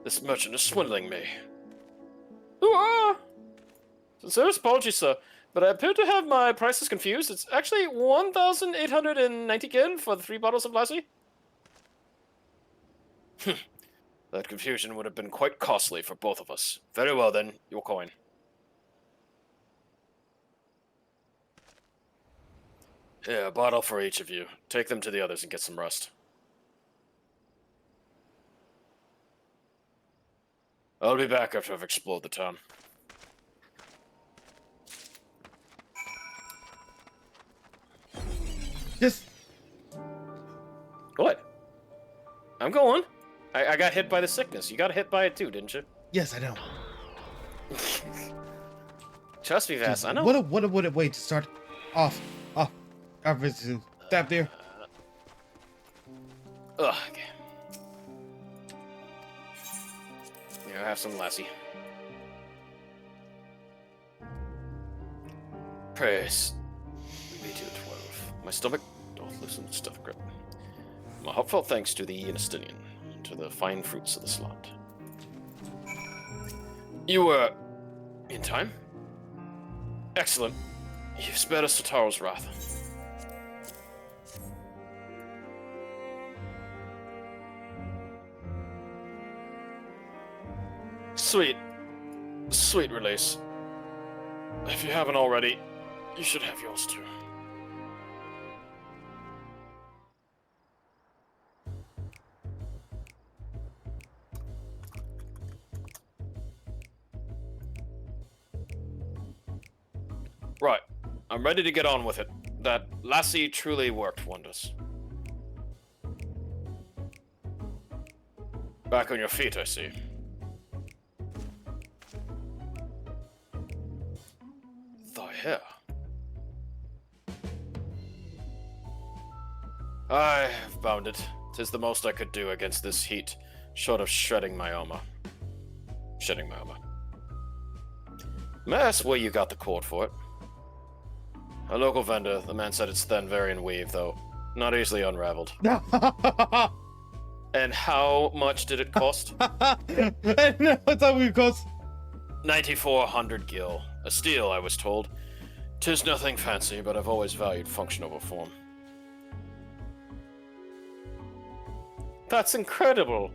This merchant is swindling me. Ooh-ah! Sincere apologies, sir, but I appear to have my prices confused. It's actually 1,890 yen for the 3 bottles of lassie. That confusion would have been quite costly for both of us. Very well then, your coin. Here, a bottle for each of you. Take them to the others and get some rest. I'll be back after I've explored the town. Just... What? I'm going. I got hit by the sickness. You got hit by it too, didn't you? Yes, I know. Trust me, Vas, I know. What a way to start off our visit. Stop there. Ugh. Okay. Here, have some lassie. Praise be to 12. My stomach doth loosen the stuff grip. My heartfelt thanks to the Justinian, and to the fine fruits of the slot. You were in time? Excellent. You've spared us Tataro's wrath. Sweet release. If you haven't already, you should have yours too. Right, I'm ready to get on with it. That lassie truly worked wonders. Back on your feet, I see. Thy hair. I have bound it. 'Tis the most I could do against this heat, short of shedding my armor. May I ask where you got the cord for it? A local vendor. The man said it's Thanvarian weave, though not easily unraveled. And how much did it cost? What's that would cost? 9,400 gil. A steal, I was told. 'Tis nothing fancy, but I've always valued function over form. That's incredible.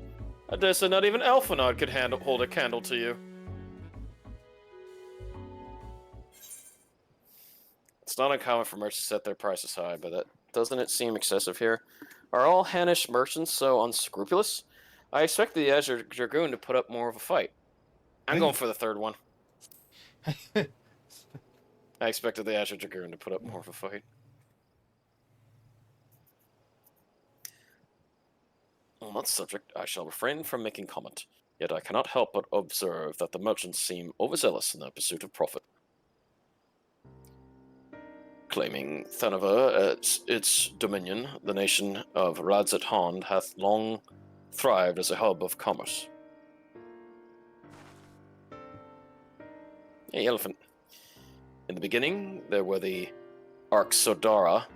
I dare say not even Elfinard could hold a candle to you. It's not uncommon for merchants to set their prices high, but doesn't it seem excessive here? Are all Hannish merchants so unscrupulous? I expect the Azure Dragoon to put up more of a fight. I'm going for the third one. I expected the Azure Dragoon to put up more of a fight. Oh On that subject, I shall refrain from making comment, yet I cannot help but observe that the merchants seem overzealous in their pursuit of profit. Claiming Thanaver as its dominion, the nation of Radzat-Hond hath long thrived as a hub of commerce. Hey, elephant. In the beginning, there were the Arksodara,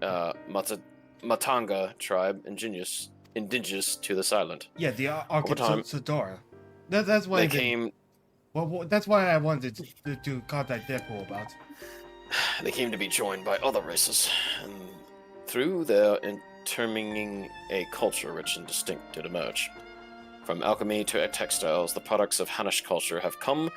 Matanga tribe, indigenous to this island. Yeah, the Over time, Arksodara. That's why they came. Well, that's why I wanted to contact Deadpool about. They came to be joined by other races, and through their intermingling, a culture rich and distinct did emerge. From alchemy to textiles, the products of Hanish culture have come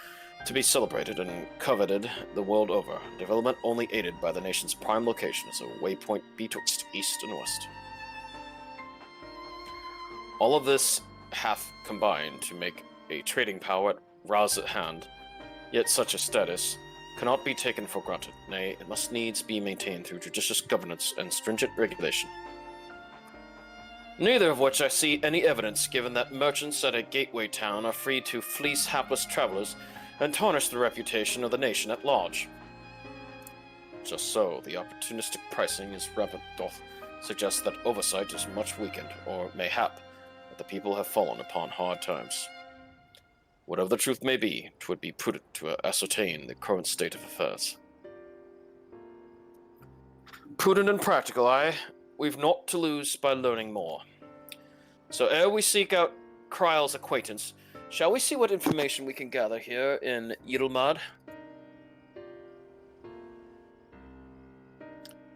to be celebrated and coveted the world over. Development only aided by the nation's prime location as a waypoint betwixt east and west. All of this hath combined to make a trading power at Raz at hand, yet such a status cannot be taken for granted. Nay, it must needs be maintained through judicious governance and stringent regulation. Neither of which I see any evidence, given that merchants at a gateway town are free to fleece hapless travelers and tarnish the reputation of the nation at large. Just so, the opportunistic pricing is rampant doth suggest that oversight is much weakened, or mayhap that the people have fallen upon hard times. Whatever the truth may be, 'twould be prudent to ascertain the current state of affairs. Prudent and practical, aye. We've naught to lose by learning more. So ere we seek out Kryle's acquaintance, shall we see what information we can gather here in Yilmad?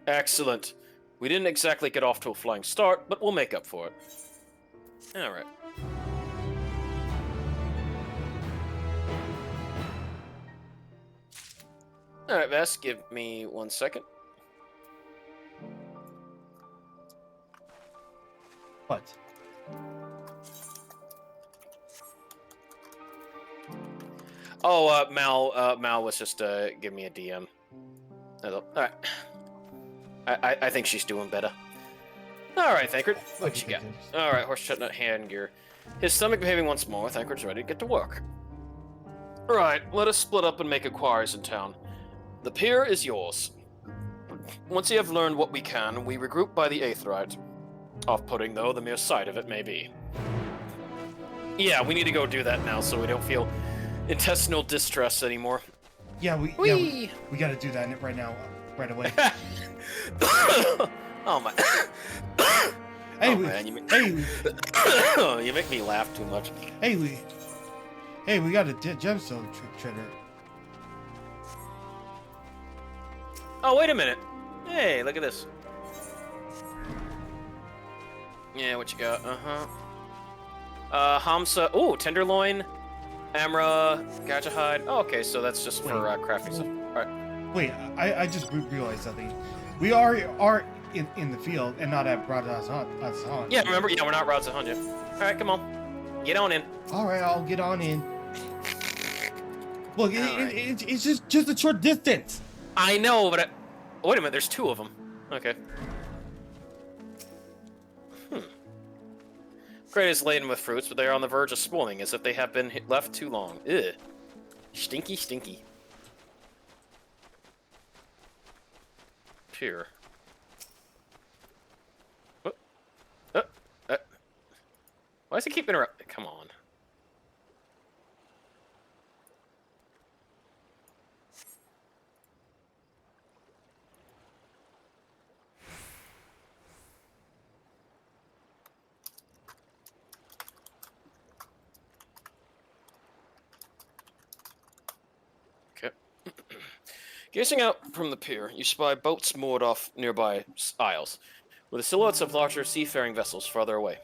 Excellent. We didn't exactly get off to a flying start, but we'll make up for it. Alright. Alright, Vess, give me 1 second. What? Oh, Mal was just giving me a DM. Alright. I think she's doing better. Alright, Thancred, what you got? Alright, horse chestnut hand gear. His stomach behaving once more, Thancred's ready to get to work. Alright, let us split up and make inquiries in town. The pier is yours. Once you have learned what we can, we regroup by the Aetheryte. Off-putting, though, the mere sight of it may be. Yeah, we need to go do that now so we don't feel intestinal distress anymore. Yeah, we gotta do that right now, right away. Oh my! Hey, man, you make me laugh too much. Hey, we got a gemstone trader. Oh, wait a minute! Hey, look at this. Yeah, what you got? Hamsa. Ooh, tenderloin, Amra, Gajahide. Oh, okay, so that's just for crafting stuff. All right. Wait, I just realized something. We are in the field and not at Radzat-Hond. Yeah, remember? Yeah, we're not Radzat-Hond yet. All right, come on, get on in. All right, I'll get on in. Look, it's just a short distance. I know, but wait a minute. There's two of them. Okay. Crate is laden with fruits, but they are on the verge of spoiling, as if they have been left too long. Ugh. Stinky, stinky. Pure. Why does it keep interrupting? Come on. Gazing out from the pier, you spy boats moored off nearby isles, with the silhouettes of larger seafaring vessels farther away.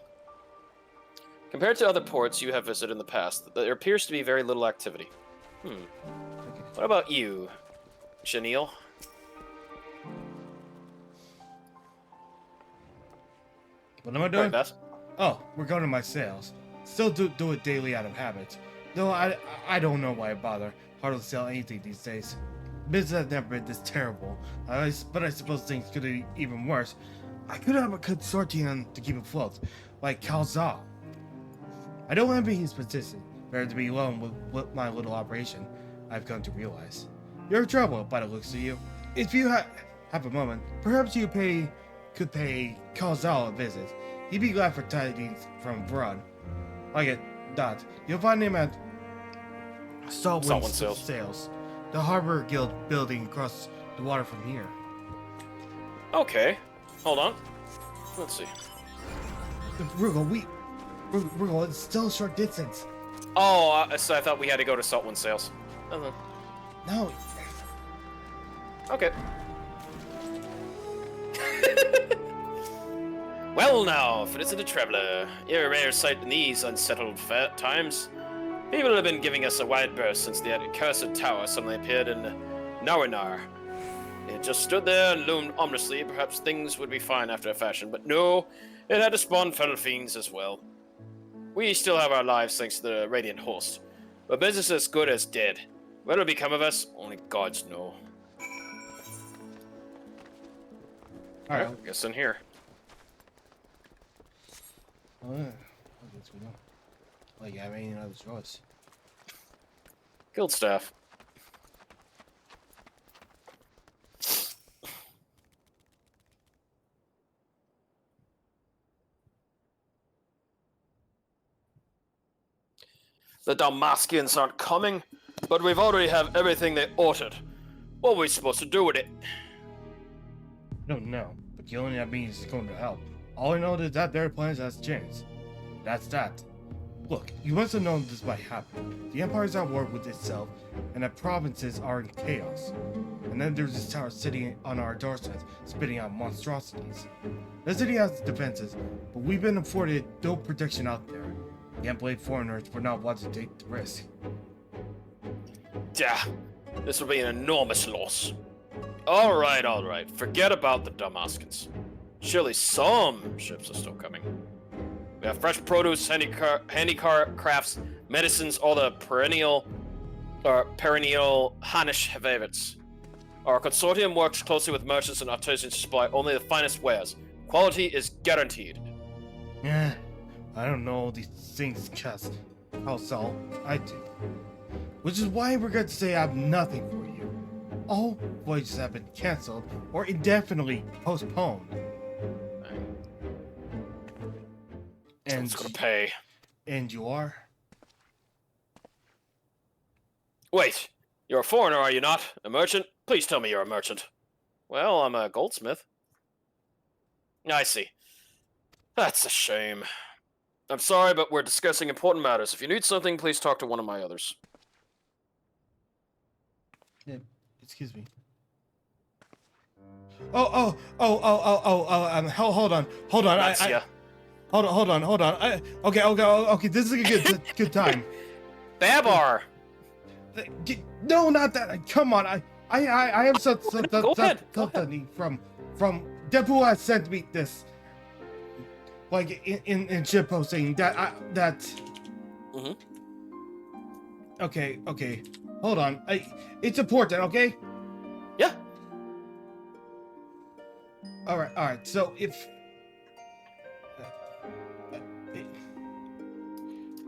Compared to other ports you have visited in the past, there appears to be very little activity. What about you, Janelle? What am I doing? Right, oh, we're going to my sales. Still do it daily out of habit. No, I don't know why I bother. Hardly sell anything these days. Business has never been this terrible. But I suppose things could be even worse. I could have a consortium to keep afloat, like Calzal. I don't want to be his position. Better to be alone with my little operation, I've come to realize. You're in trouble, by the looks of you. If you have a moment, perhaps you could pay Calzal a visit. He'd be glad for tidings from abroad. Like it, Dot. You'll find him at Saltwind Sales, the Harbor Guild building across the water from here. Okay. Hold on. Let's see. Rugal, it's still a short distance. Oh, so I thought we had to go to Saltwind Sales. No. Okay. Well now, visitor traveler, you're a rare sight in these unsettled times. People have been giving us a wide berth since the accursed tower suddenly appeared in Nawinar. It just stood there and loomed ominously. Perhaps things would be fine after a fashion, but no, it had to spawn feral fiends as well. We still have our lives thanks to the Radiant Host, but business as good as dead. What will become of us? Only gods know. Alright, I guess in here. Oh, yeah. I guess we know. Like, you have any other choice? Guild staff. The Dalmatians aren't coming, but we've already have everything they ordered. What are we supposed to do with it? I don't know, but the only that means is going to help. All I know is that their plans has changed. That's that. Look, you must have known this might happen. The Empire's at war with itself, and the provinces are in chaos. And then there's this tower sitting on our doorstep, spitting out monstrosities. The city has defenses, but we've been afforded no protection out there. Can't blame foreigners for not wanting to take the risk. Yeah, this will be an enormous loss. Alright. Forget about the Damascans. Surely some ships are still coming. We have fresh produce, handicrafts, medicines, all the perennial Hanish favorites. Our consortium works closely with merchants and artisans to supply only the finest wares. Quality is guaranteed. Yeah, I don't know these things, Chess. Calzal, I do. Which is why we're going to say I have nothing for you. All voyages have been cancelled or indefinitely postponed. And it's gonna pay. And you are? Wait, you're a foreigner, are you not? A merchant? Please tell me you're a merchant. Well, I'm a goldsmith. I see. That's a shame. I'm sorry, but we're discussing important matters. If you need something, please talk to one of my others. Yeah, excuse me. Hold on. Hold on. Okay. This is a good time. Babar. No, not that. Come on. I am something from Deadpool has sent me this. Like in ship posting that. Mm-hmm. Okay. Hold on. It's important. Okay. Yeah. All right. So if.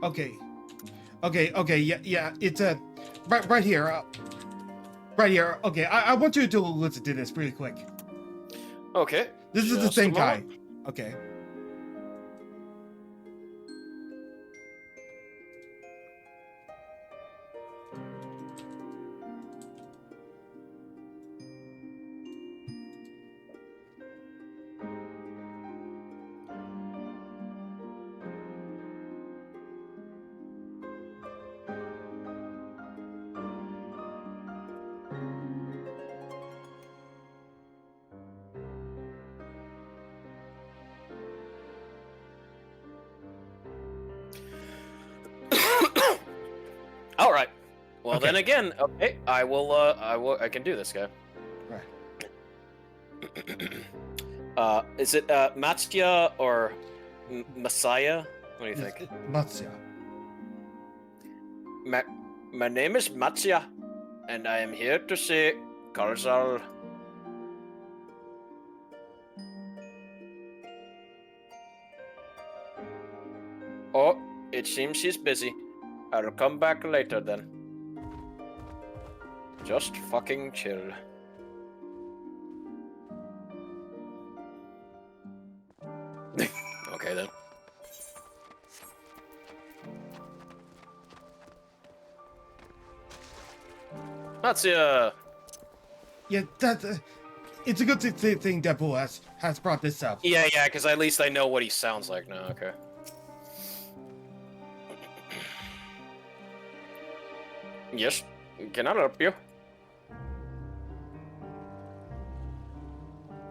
Okay. Yeah. It's right here. Right here. Okay. I want you to listen to this really quick. Okay. This is the same guy. Okay. All right. Well, okay. Then again, okay, I can do this, guy. Right. Is it Matsya or Messiah? What do you think? Matsya. My name is Matsya, and I am here to say Calzal. Oh, it seems she's busy. I'll come back later then. Just fucking chill. Okay then. That's Yeah, that it's a good thing Deadpool has brought this up. Yeah, because at least I know what he sounds like now. Okay. Yes, can I help you?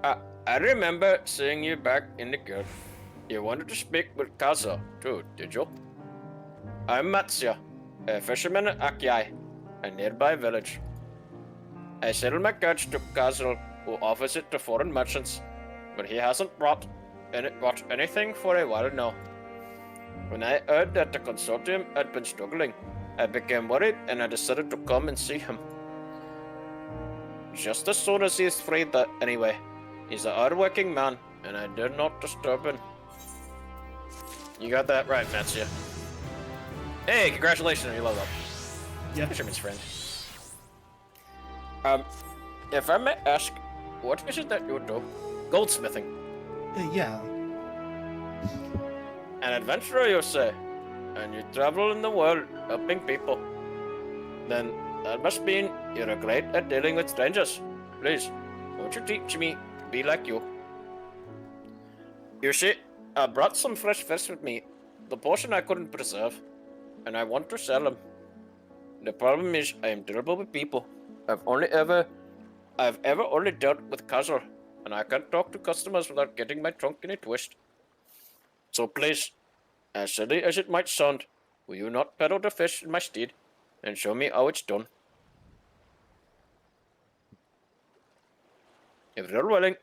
I remember seeing you back in the guild. You wanted to speak with Kaza, too, did you? I'm Matsya, a fisherman at Akyai, a nearby village. I sell my goods to Kazel, who offers it to foreign merchants, but he hasn't brought anything for a while now. When I heard that the consortium had been struggling, I became worried and I decided to come and see him. Just as soon as he is free, anyway. He's a hard-working man, and I dare not disturb him. You got that right, Matsya. Hey, congratulations on your level up. Yeah. Fisherman's friend. If I may ask, what is it that you do? Goldsmithing. Yeah. An adventurer, you say? And you travel in the world, helping people. Then that must mean you're great at dealing with strangers. Please, won't you teach me to be like you? You see, I brought some fresh fish with me, the portion I couldn't preserve, and I want to sell them. The problem is I am terrible with people. I've ever only dealt with casual, and I can't talk to customers without getting my trunk in a twist. So please, as silly as it might sound, will you not peddle the fish in my stead and show me how it's done? If you're willing,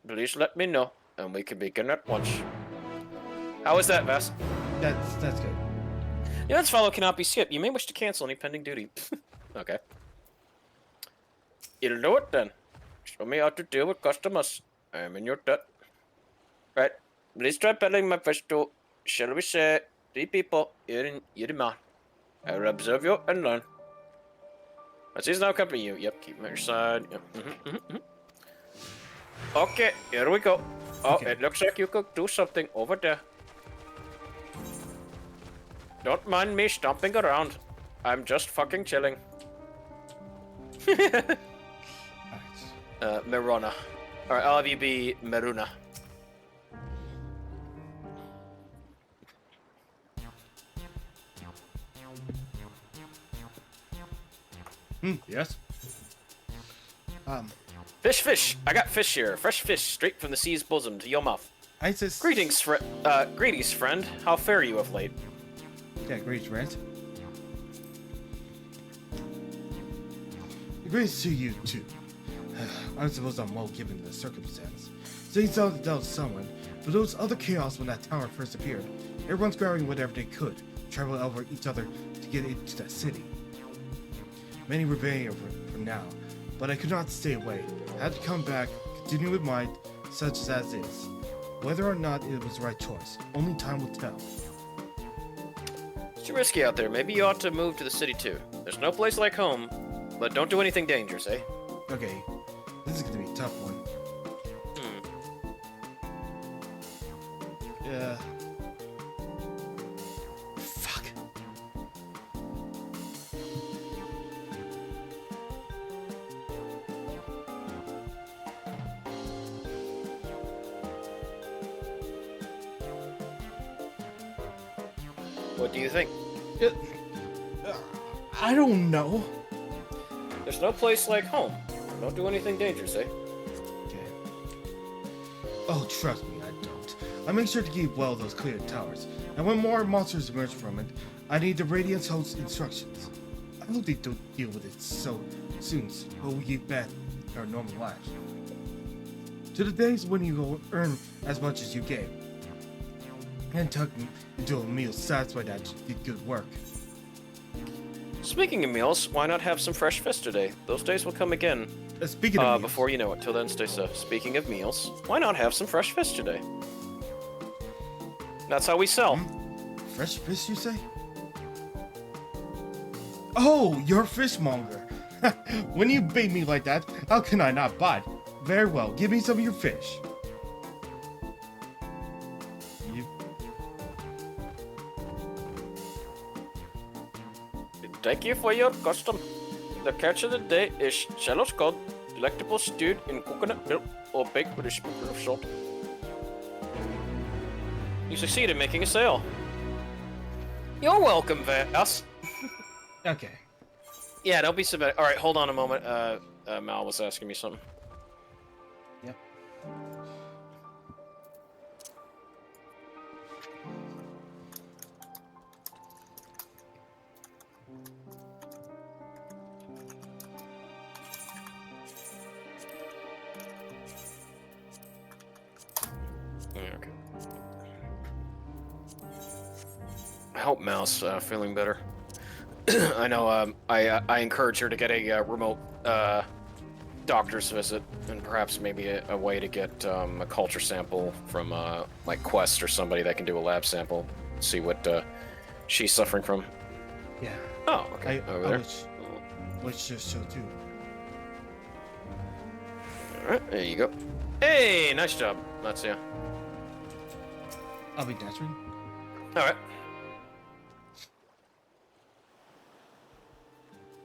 please let me know, and we can begin at once. How is that, Vas? That's good. Your next follow cannot be skipped. You may wish to cancel any pending duty. Okay. You'll do it then. Show me how to deal with customers. I am in your debt. Right. Please try peddling my fish to, shall we say, 3 people here in Yiriman. I will observe you and learn. As he's now accompanying you. Yep, keep him at your side. Yep. Okay, here we go. Oh, okay. It looks like you could do something over there. Don't mind me stomping around. I'm just fucking chilling. Merona. Alright, I'll have you be Meruna. Yes. Fish. I got fish here. Fresh fish straight from the sea's bosom to your mouth. Greetings, friend. How fare you of late? Yeah, great, right? Greetings to you, too. I suppose I'm well given the circumstance. Things out to dealt someone, but those other chaos when that tower first appeared. Everyone's grabbing whatever they could, travel over each other to get into the city. Many were banned for now, but I could not stay away. I had to come back, continue with mine, such as is. Whether or not it was the right choice, only time will tell. It's too risky out there. Maybe you ought to move to the city too. There's no place like home, but don't do anything dangerous, eh? Okay, this is gonna be a tough one. Yeah. Fuck. What do you think? I don't know. There's no place like home. Don't do anything dangerous, eh? Okay. Oh, trust me, I don't. I make sure to keep well those cleared towers. And when more monsters emerge from it, I need the Radiance Host's instructions. I hope they don't deal with it so soon, but we get back our normal lives. To the days when you will earn as much as you gave. And tuck me into a meal satisfied that you did good work. Speaking of meals, why not have some fresh fish today? Those days will come again. Speaking of meals. Before you know it. Till then, stay safe. Speaking of meals, why not have some fresh fish today? That's how we sell. Fresh fish, you say? Oh, you're a fishmonger. When you bait me like that, how can I not bite? Very well, give me some of your fish. Thank you for your custom. The catch of the day is shallow cod, delectable stewed in coconut milk or baked with a spoonful of salt. You succeed in making a sale. You're welcome, Vas. Okay. Yeah, don't be so bad. Alright, hold on a moment. Mal was asking me something. Yep. Okay. I hope Mal's feeling better. I know. I encourage her to get a remote doctor's visit, and perhaps maybe a way to get a culture sample from like Quest or somebody that can do a lab sample, see what she's suffering from. Yeah. Oh, okay. Over there. Which just so too. All right, there you go. Hey, nice job, Matsuya. I'll be answering. All right.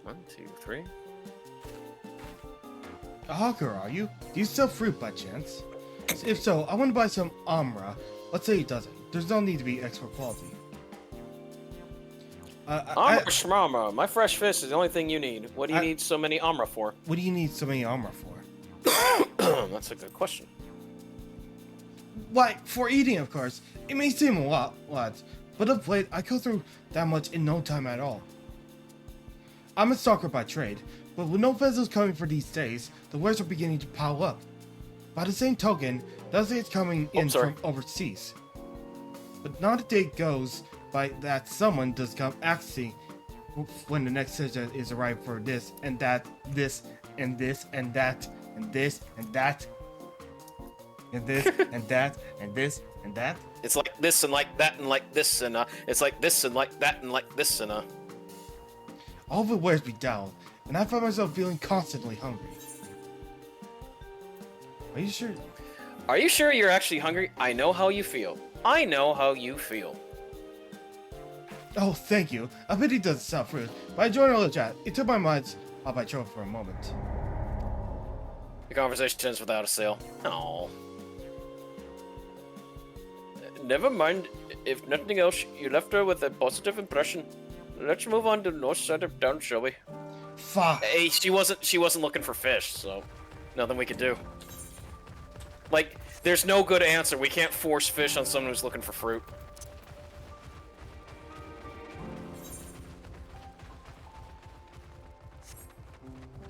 1, 2, 3. A hawker, are you? Do you sell fruit by chance? If so, I want to buy some Amra. Let's say he doesn't. There's no need to be expert quality. Amra Shmamra. My fresh fish is the only thing you need. What do you need so many Amra for? What do you need so many Amra for? That's a good question. Why, for eating, of course. It may seem a lot, but of late, I go through that much in no time at all. I'm a stalker by trade, but with no vessels coming for these days, the wares are beginning to pile up. By the same token, does it's coming in from overseas. But not a day goes by that someone does come asking when the next schedule is arrived for this and that, this and this and that, and this and that, and this and that, and this and that. It's like this and like that and like this and it's like this and like that and like this and All of it wears me down, and I find myself feeling constantly hungry. Are you sure? Are you sure you're actually hungry? I know how you feel. I know how you feel. Oh, thank you. I bet he doesn't sound rude, but I joined all the chat. It took my mind off my throat for a moment. The conversation ends without a sale. Oh. Never mind. If nothing else, you left her with a positive impression. Let's move on to the north side of town, shall we? Fuck. Hey, she wasn't looking for fish, so nothing we could do. Like, there's no good answer. We can't force fish on someone who's looking for fruit.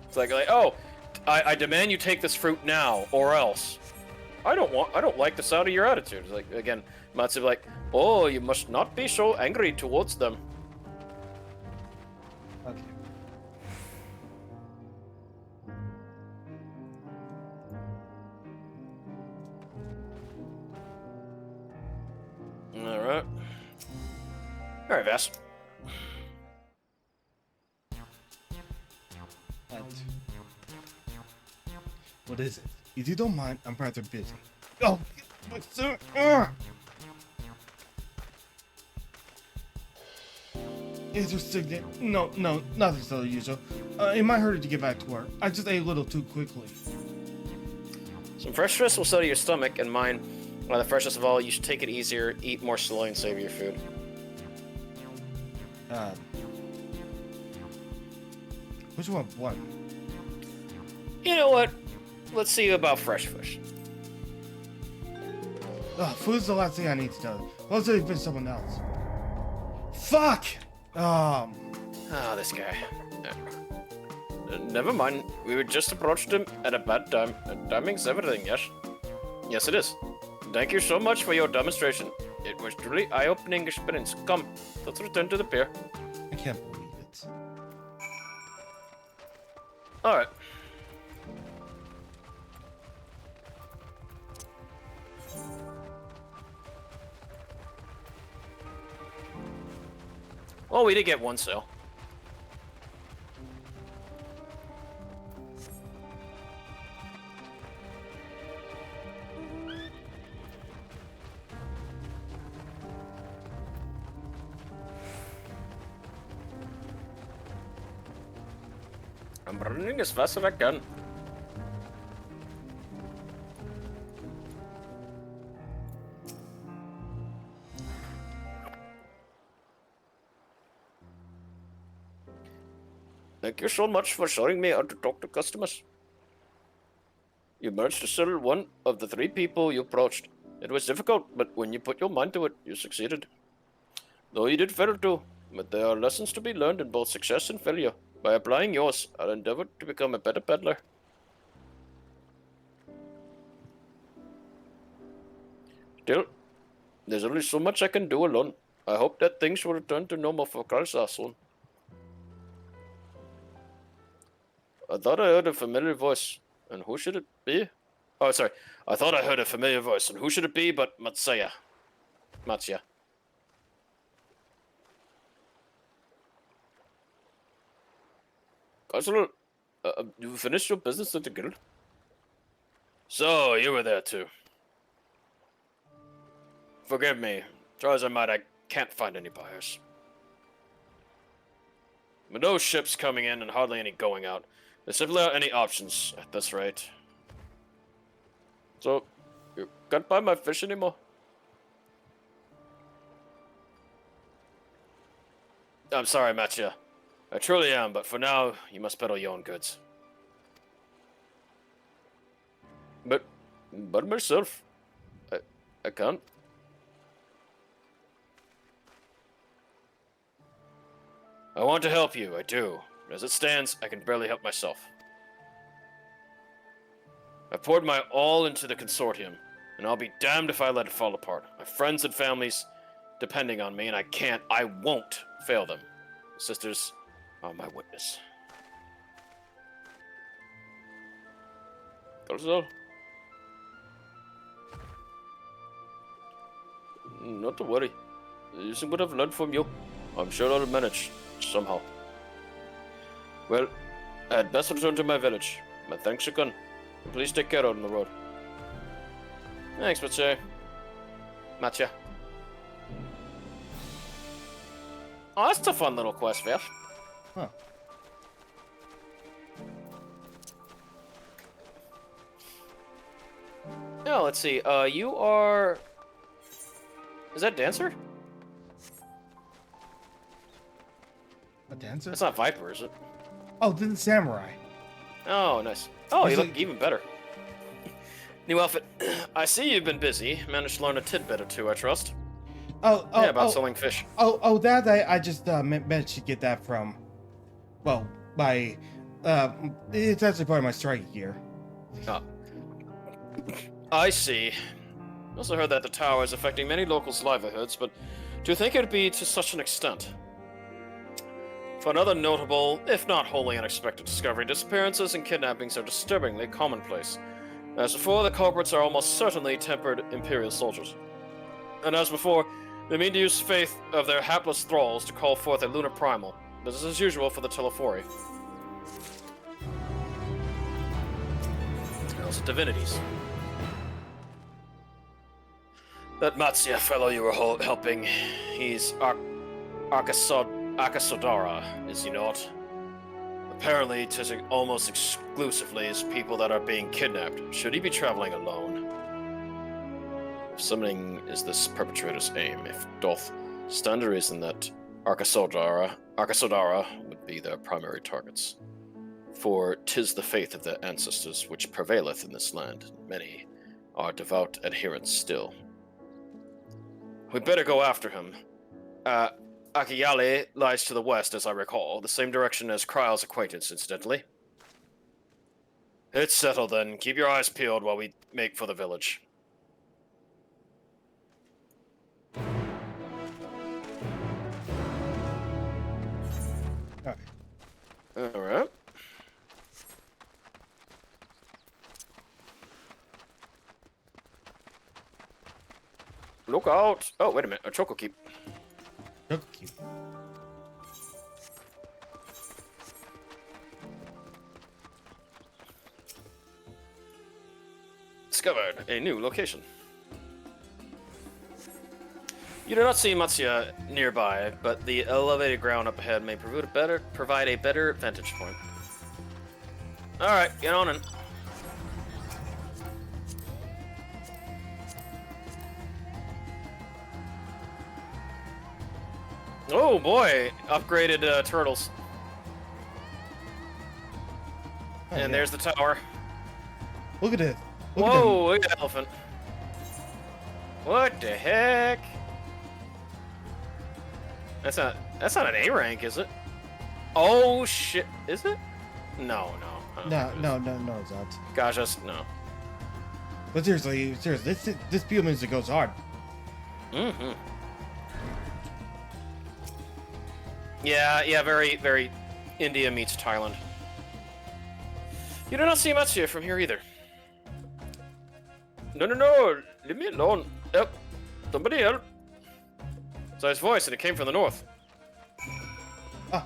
It's like, oh, I demand you take this fruit now, or else. I don't like the sound of your attitude. It's like, again, Matsu like, oh, you must not be so angry towards them. Okay. Alright. Alright, Vas. What is it? If you don't mind, I'm rather busy. Oh, sir. Is there signet? No, nothing so usual. It might hurt to get back to work. I just ate a little too quickly. Some fresh fish will settle your stomach, and mine, the freshest of all, you should take it easier, eat more slowly, and save your food. Which one? You know what? Let's see about fresh fish. Food's the last thing I need to know. Let's say it's been someone else. Fuck! Oh, this guy. Never mind. We were just approached him at a bad time. Timing's everything, yes? Yes, it is. Thank you so much for your demonstration. It was truly eye-opening experience. Come, let's return to the pier. I can't believe it. Alright. Oh, we did get one sale. I'm running as fast as I can. Thank you so much for showing me how to talk to customers. You managed to settle one of the 3 people you approached. It was difficult, but when you put your mind to it, you succeeded. Though you did fail too, but there are lessons to be learned in both success and failure. By applying yours, I'll endeavor to become a better peddler. Still, there's only so much I can do alone. I hope that things will return to normal for Karlsar soon. I thought I heard a familiar voice, and who should it be? Oh, sorry. I thought I heard a familiar voice, and who should it be but Matsya. Consul, you finished your business at the guild? So, you were there too. Forgive me. Try as I might, I can't find any buyers. With no ships coming in and hardly any going out, there simply aren't any options at this rate. So, you can't buy my fish anymore? I'm sorry, Matya. I truly am, but for now, you must peddle your own goods. But myself, I can't. I want to help you, I do. As it stands, I can barely help myself. I poured my all into the consortium, and I'll be damned if I let it fall apart. My friends and families depending on me, and I won't fail them. The sisters are my witness. That's all. Not to worry. Using what I've learned from you, I'm sure I'll manage somehow. Well, I'd best return to my village. My thanks again. Please take care out on the road. Thanks, Matya. Oh, that's a fun little quest, Vale. Huh. Oh, let's see. You are... Is that Dancer? A dancer? That's not Viper, is it? Oh, this is Samurai. Oh, nice. Oh, you Is look it- even better. New outfit. I see you've been busy. Managed to learn a tidbit or two, I trust. Oh, yeah, about selling fish. That I just managed to get that from. Well, my it's actually part of my strike gear. Oh. I see. Also heard that the tower is affecting many locals' livelihoods, but do you think it would be to such an extent? For another notable, if not wholly unexpected discovery, disappearances and kidnappings are disturbingly commonplace. As before, the culprits are almost certainly tempered Imperial soldiers. And as before, they mean to use faith of their hapless thralls to call forth a lunar primal. This is as usual for the Telefori. And also divinities. That Matsya fellow you were helping, he's Akasodara, is he not? Apparently, it is almost exclusively his people that are being kidnapped. Should he be traveling alone? If summoning is this perpetrator's aim, if doth stand to reason that Akasodara would be their primary targets. For 'tis the faith of their ancestors which prevaileth in this land. Many are devout adherents still. We'd better go after him. Akiyale lies to the west, as I recall, the same direction as Kryle's acquaintance, incidentally. It's settled then. Keep your eyes peeled while we make for the village. Alright. Look out! Oh, wait a minute. A Choco Keep. Choco Keep. discovered a new location. You do not see Matsuya nearby, but the elevated ground up ahead may provide a better vantage point. Alright, get on in. Oh boy, upgraded turtles. And there's the tower. Look at it. Whoa, look at the elephant. What the heck? That's not an A rank, is it? Oh shit, is it? No. No, it's not. Gosh, no. But seriously, this Peel music goes hard. Mm-hmm. Yeah, very, very India meets Thailand. You do not see Matsuya from here either. No, leave me alone. Help, somebody help. Saw his voice and it came from the north. Ah.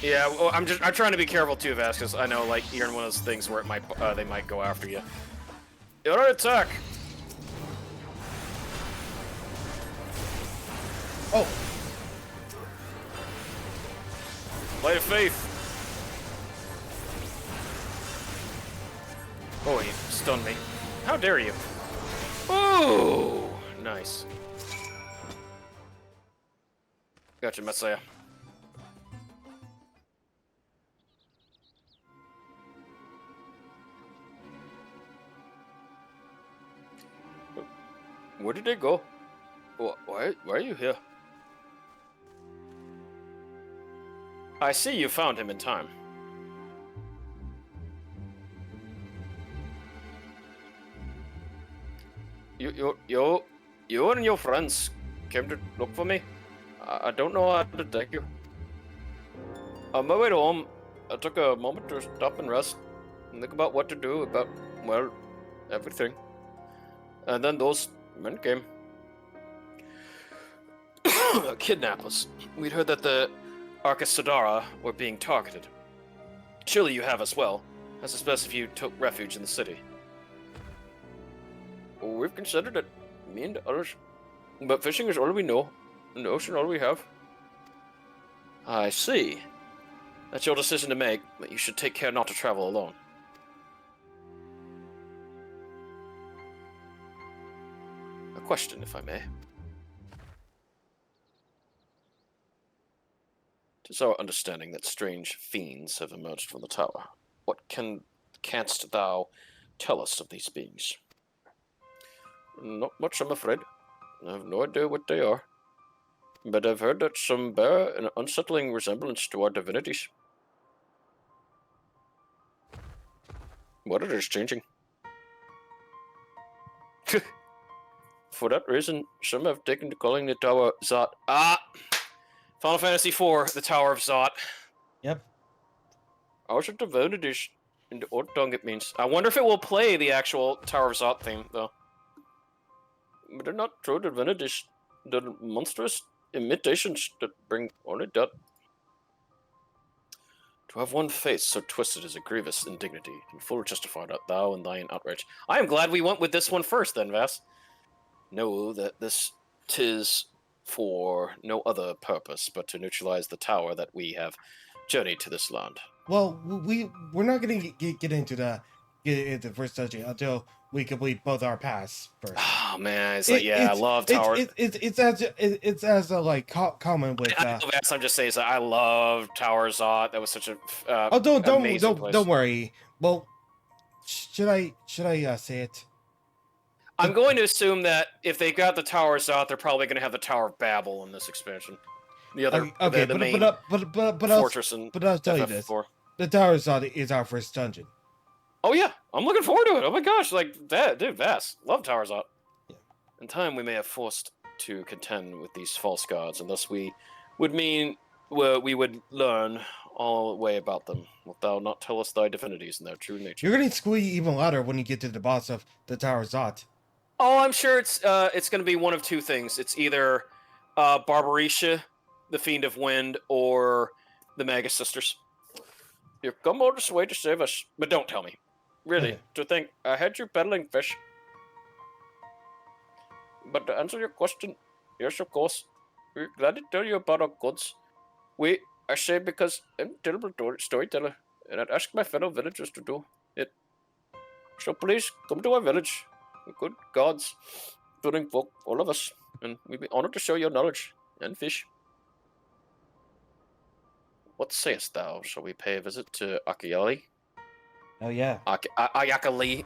Yeah, well, I'm trying to be careful too, Vas, because I know like you're in one of those things where it might they might go after you. You're under attack. Oh. Light of faith. Oh, he stunned me. How dare you? Oh, nice. Gotcha, Messiah. Where did they go? Why are you here? I see you found him in time. You and your friends came to look for me. I don't know how to thank you. On my way home, I took a moment to stop and rest and think about what to do about, well, everything. And then those men came. Kidnappers. We'd heard that the Arkasodara were being targeted. Surely you have as well. I suspect if you took refuge in the city. We've considered it, me and others. But fishing is all we know, and the ocean all we have. I see. That's your decision to make, but you should take care not to travel alone. A question, if I may. It is our understanding that strange fiends have emerged from the tower. What canst thou tell us of these beings? Not much, I'm afraid. I have no idea what they are. But I've heard that some bear an unsettling resemblance to our divinities. Weather is changing. For that reason, some have taken to calling the tower Zot. Final Fantasy IV, the Tower of Zot. Yep. Ours are divinities. In the old tongue it means. I wonder if it will play the actual Tower of Zot theme, though. But they're not true divinities. They're monstrous imitations that bring only death. To have one face so twisted is a grievous indignity, and full justified art thou in thine outrage. I am glad we went with this one first, then, Vas. Know that this 'tis for no other purpose but to neutralize the tower that we have journeyed to this land. Well, we're not gonna get into the first dungeon until we complete both our paths first. Oh man, it's like I love tower. It's as a like common with. I'm just saying, I love Tower Zot. That was such a don't worry. Well, should I say it? I'm going to assume that if they got the Tower Zot, they're probably going to have the Tower of Babel in this expansion. The other, the main fortress but I'll tell you this: the Tower Zot is our first dungeon. Oh yeah, I'm looking forward to it. Oh my gosh, like that, dude, Vass, love Tower Zot. Yeah. In time, we may have forced to contend with these false gods, and thus we would learn all the way about them. Wilt thou not tell us thy divinities and their true nature? You're going to squeak even louder when you get to the boss of the Tower Zot. Oh, I'm sure it's going to be one of two things. It's either Barbarisha, the Fiend of Wind, or the Magus Sisters. You've come all this way to save us, but don't tell me. Really, to think I had you peddling fish. But to answer your question, yes, of course. We're glad to tell you about our goods. I say because I'm a terrible storyteller, and I'd ask my fellow villagers to do it. So please, come to our village. We're good gods, building folk, all of us, and we'd be honored to show your knowledge, and fish. What sayest thou? Shall we pay a visit to Akiali? Oh, yeah. Ayakali.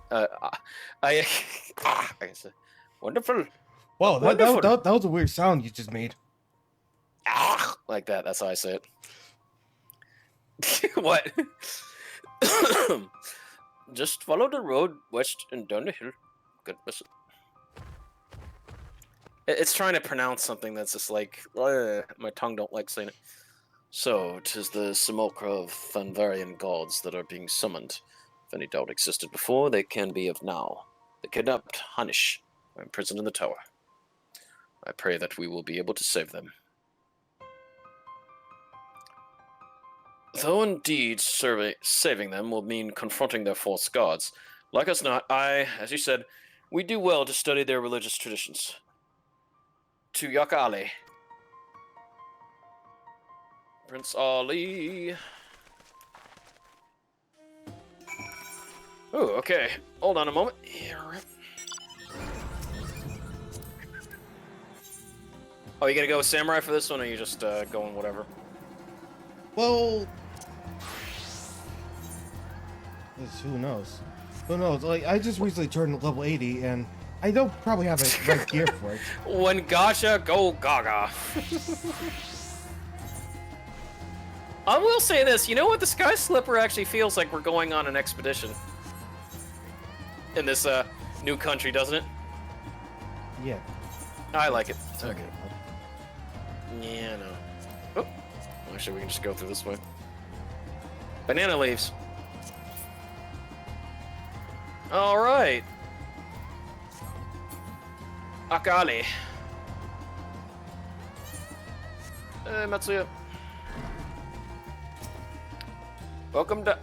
Wonderful. Whoa, Wonderful. that was a weird sound you just made. Like that. That's how I say it. What? Just follow the road west and down the hill. Good visit. It's trying to pronounce something that's just like, my tongue don't like saying it. So, 'tis the simulacra of Thanvarian gods that are being summoned. If any doubt existed before, they can be of now. The kidnapped Hanish are imprisoned in the tower. I pray that we will be able to save them. Though indeed saving them will mean confronting their false gods, like us not, as you said, we do well to study their religious traditions. To Yaka Ali. Prince Ali. Oh, okay. Hold on a moment. Oh, you gonna go with Samurai for this one, or are you just going whatever? Well, who knows? Who knows? Like, I just recently turned level 80, and I don't probably have the right gear for it. When Gasha, go Gaga. I will say this, you know what? The Sky Slipper actually feels like we're going on an expedition. In this new country, doesn't it? Yeah. I like it. Okay. Yeah, no. Oh. Actually, we can just go through this way. Banana leaves. Alright. Akali. Matsuya. Welcome to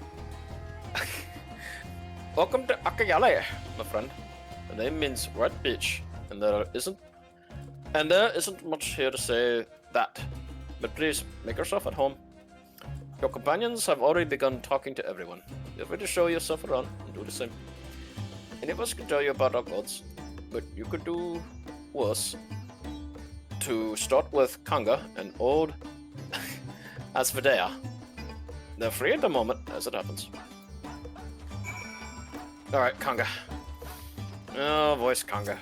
Akayale, my friend. The name means red beach, and there isn't much here to say that. But please, make yourself at home. Your companions have already begun talking to everyone. Feel free to show yourself around and do the same. Any of us can tell you about our gods, but you could do worse. To start with Kanga and old Asvedea. They're free at the moment, as it happens. Alright, Kanga. Oh, voice Kanga.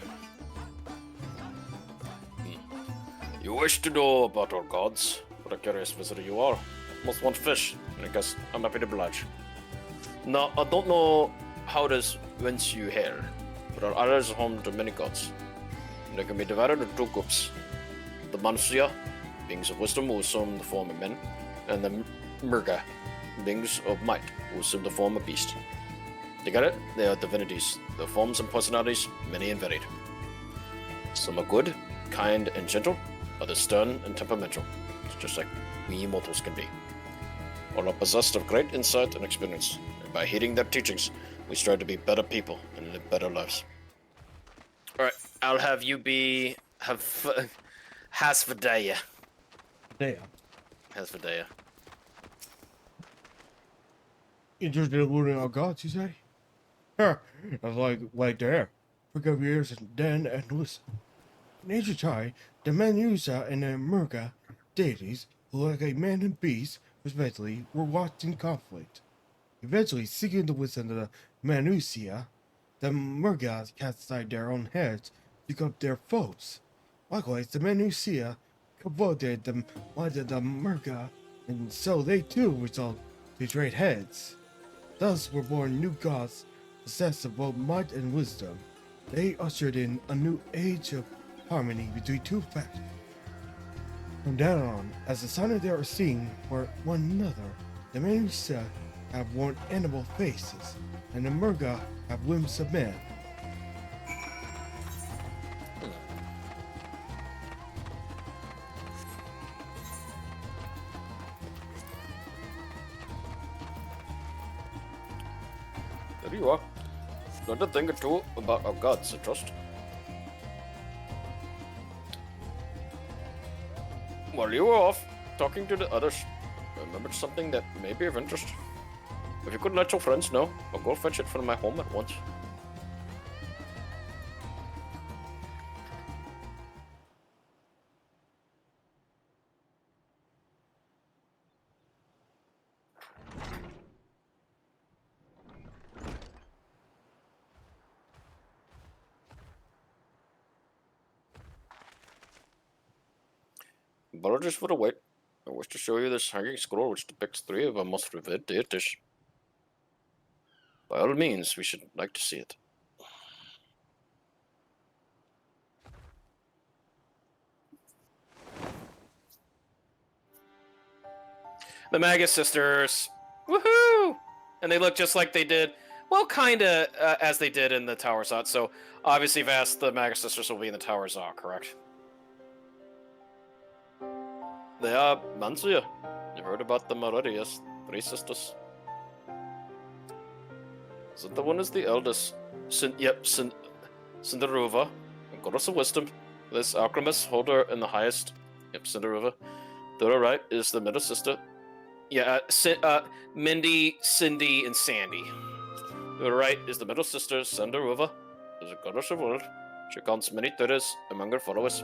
You wish to know about our gods? What a curious visitor you are. Must want fish, and I guess I'm happy to oblige. Now, I don't know how this whence you hail, but our island is home to many gods. And they can be divided into two groups. The Manusia, beings of wisdom who assume the form of men, and the Murga, beings of might who assume the form of beast. Together, they are divinities, their forms and personalities many and varied. Some are good, kind, and gentle, others stern and temperamental, just like we mortals can be. All are possessed of great insight and experience, and by heeding their teachings, we strive to be better people and live better lives. Alright, I'll have you be... Hasvedea. Hasvedea. Interested in learning our gods, you say? Huh, I was like there. Pick up your ears and then and listen. In ancient time, the Manusa and the Murga deities, who like a man and beast, respectively, were watching conflict. Eventually, seeking the wisdom of the Manusia, the Murgas cast aside their own heads to become their foes. Likewise, the Manusia converted the mind of the Murga, and so they too resolved to trade heads. Thus were born new gods, possessed of both might and wisdom. They ushered in a new age of harmony between two factions. From then on, as the sign of their esteem for one another, the Manusia have worn animal faces, and the Murga have limbs of men. There you are. Learned a thing or two about our gods, I trust. While you were off talking to the others, I remembered something that may be of interest. If you could let your friends know, I'll go fetch it from my home at once. Apologies for the wait. I wish to show you this hanging scroll which depicts 3 of our most revered deities. By all means, we should like to see it. The Magus sisters! Woohoo! And they look just like they did, well, kinda as they did in the Tower Zot. So, obviously, the Magus sisters will be in the Tower Zot, correct? They are Mansuya. You've heard about them already, yes? 3 sisters. The one is the eldest. Cinderuva, goddess of wisdom. This alchemist, holder in the highest. Yep, Cinderuva. To the right is the middle sister. Yeah, Mindy, Cindy, and Sandy. To the right is the middle sister, Cinderuva. Is a goddess of world. She counts many tutters among her followers.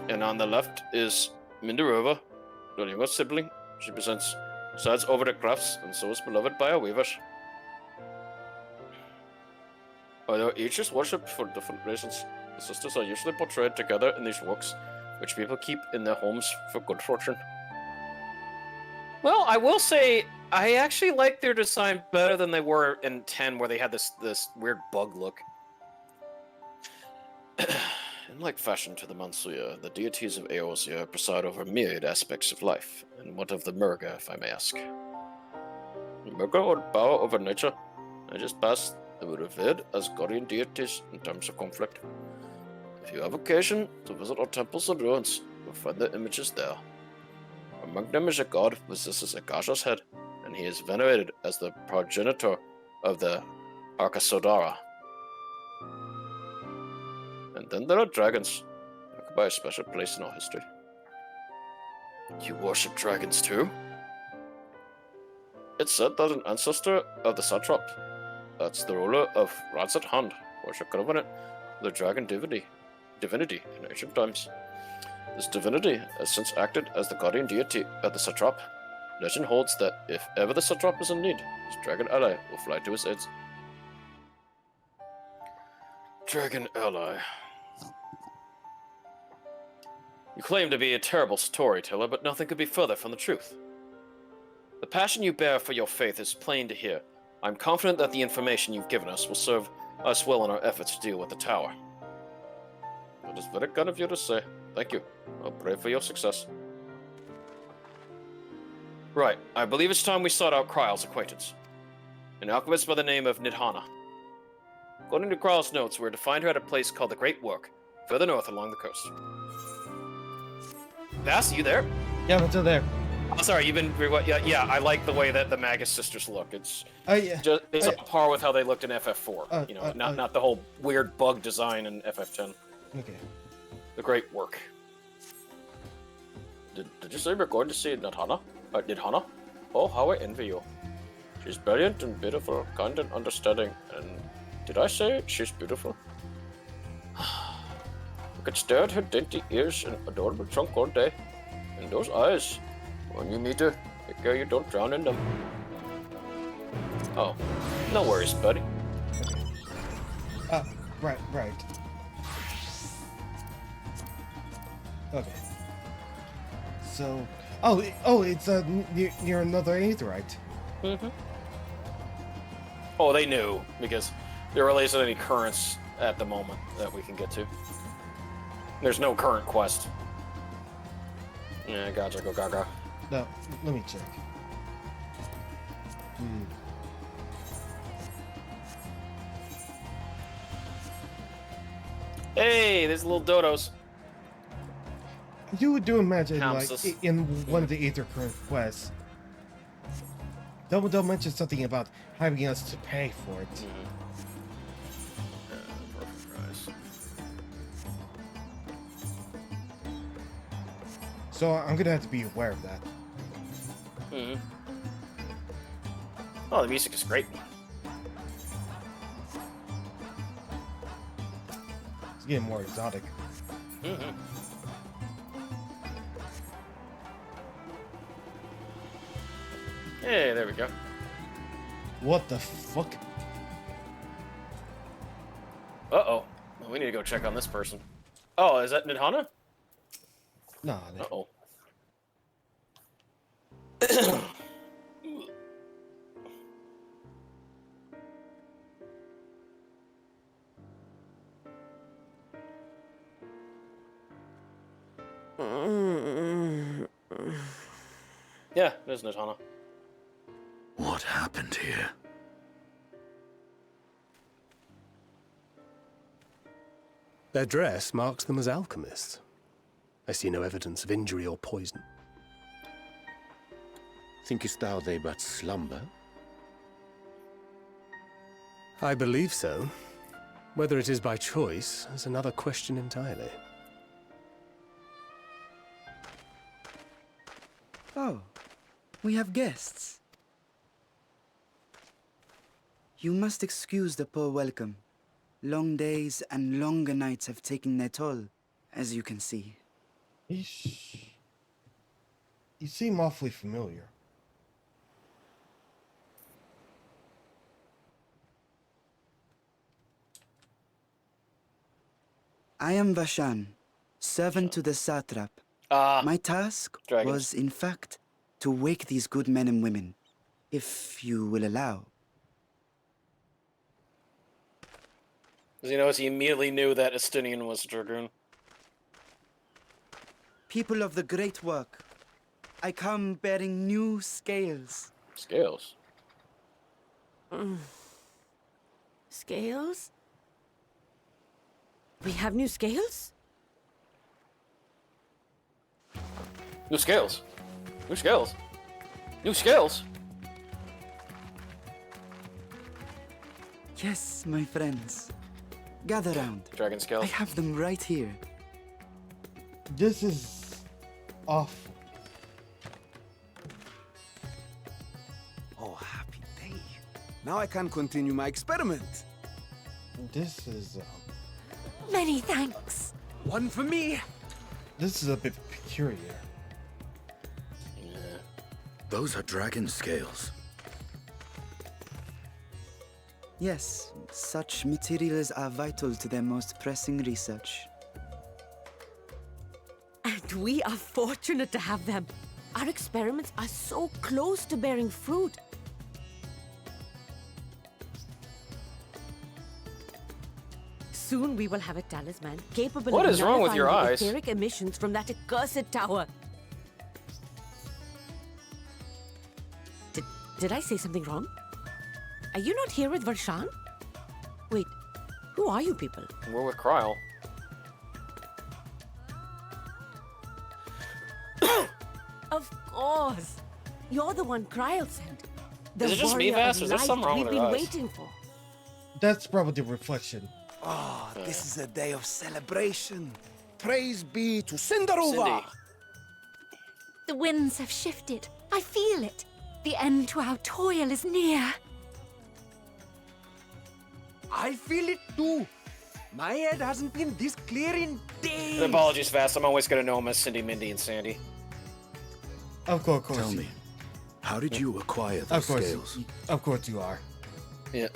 And on the left is Minderuva, the younger sibling. She presides over the crafts and so is beloved by her weavers. Although each is worshipped for different reasons, the sisters are usually portrayed together in these works, which people keep in their homes for good fortune. Well, I will say, I actually like their design better than they were in 10, where they had this weird bug look. In like fashion to the Mansuya, the deities of Eosia preside over myriad aspects of life, and what of the Murga, if I may ask? The Murga hold power over nature. I just passed. They were revered as guardian deities in times of conflict. If you have occasion to visit our temples and ruins, you'll find their images there. Among them is a god who possesses Akasha's head, and he is venerated as the progenitor of the Arkasodara. And then there are dragons, who occupy a special place in our history. You worship dragons too? It's said that an ancestor of the satrap, that's the ruler of Ransat Hand, worshipped Covenant, the dragon divinity in ancient times. This divinity has since acted as the guardian deity of the satrap. Legend holds that if ever the satrap is in need, his dragon ally will fly to his aid. Dragon ally. You claim to be a terrible storyteller, but nothing could be further from the truth. The passion you bear for your faith is plain to hear. I'm confident that the information you've given us will serve us well in our efforts to deal with the tower. That is very kind of you to say. Thank you. I'll pray for your success. Right, I believe it's time we sought out Kryle's acquaintance. An alchemist by the name of Nidhana. According to Kryle's notes, we're to find her at a place called the Great Work, further north along the coast. Vass, you there? Yeah, I'm still there. Oh, sorry, you've been... Yeah, I like the way that the Magus sisters look. It's it's on par with how they looked in FF4. Not the whole weird bug design in FF10. Okay. The Great Work. Did you say we're going to see Nidhana? Nidhana? Oh, how I envy you. She's brilliant and beautiful, kind and understanding, and... Did I say she's beautiful? You could stare at her dainty ears and adorable trunk all day. And those eyes. When you meet her, take care you don't drown in them. Oh, no worries, buddy. Right. Okay. So, it's near another aetheryte. Mm-hmm. Oh, they knew, because there really isn't any currents at the moment that we can get to. There's no current quest. Yeah, gotcha, go gaga. No, let me check. Hey, there's little dodos. You do imagine, Hamsus. like, in one of the Aether Current quests, Dumbledore mentioned something about having us to pay for it. So I'm gonna have to be aware of that. Oh, the music is great. It's getting more exotic. Hey, there we go. What the fuck? Uh-oh. We need to go check on this person. Oh, is that Nidhana? Nah. Uh-oh. Yeah, there's Nidhana. What happened here? Their dress marks them as alchemists. I see no evidence of injury or poison. Thinkest thou they but slumber? I believe so. Whether it is by choice is another question entirely. Oh, we have guests. You must excuse the poor welcome. Long days and longer nights have taken their toll, as you can see. You seem awfully familiar. I am Vashan, servant to the satrap. My task was, in fact, to wake these good men and women, if you will allow. As you notice, he immediately knew that Estinian was a Dragoon. People of the great work, I come bearing new scales. Scales? Scales? We have new scales? New scales? New scales? New scales? Yes, my friends. Gather round. Dragon scales. I have them right here. This is awful. Oh, happy day. Now I can continue my experiment. This is Many thanks. One for me. This is a bit peculiar. Those are dragon scales. Yes, such materials are vital to their most pressing research. And we are fortunate to have them. Our experiments are so close to bearing fruit. Soon we will have a talisman capable What of is wrong with nullifying your the eyes? etheric emissions from that accursed tower. Did I say something wrong? Are you not here with Varshan? Wait, who are you people? We're with Kryle. Of course. You're the one Kryle sent. The Is it just me, warrior Vass? of Is there light something wrong we've with been her eyes? waiting for. That's probably the reflection. Ah, this is a day of celebration. Praise be to Cinderova. The winds have shifted. I feel it. The end to our toil is near. I feel it too. My head hasn't been this clear in days. Apologies, Vass. I'm always gonna know him as Cindy, Mindy, and Sandy. Of course. Tell me, how did you acquire those scales? Of course you are. Yeah.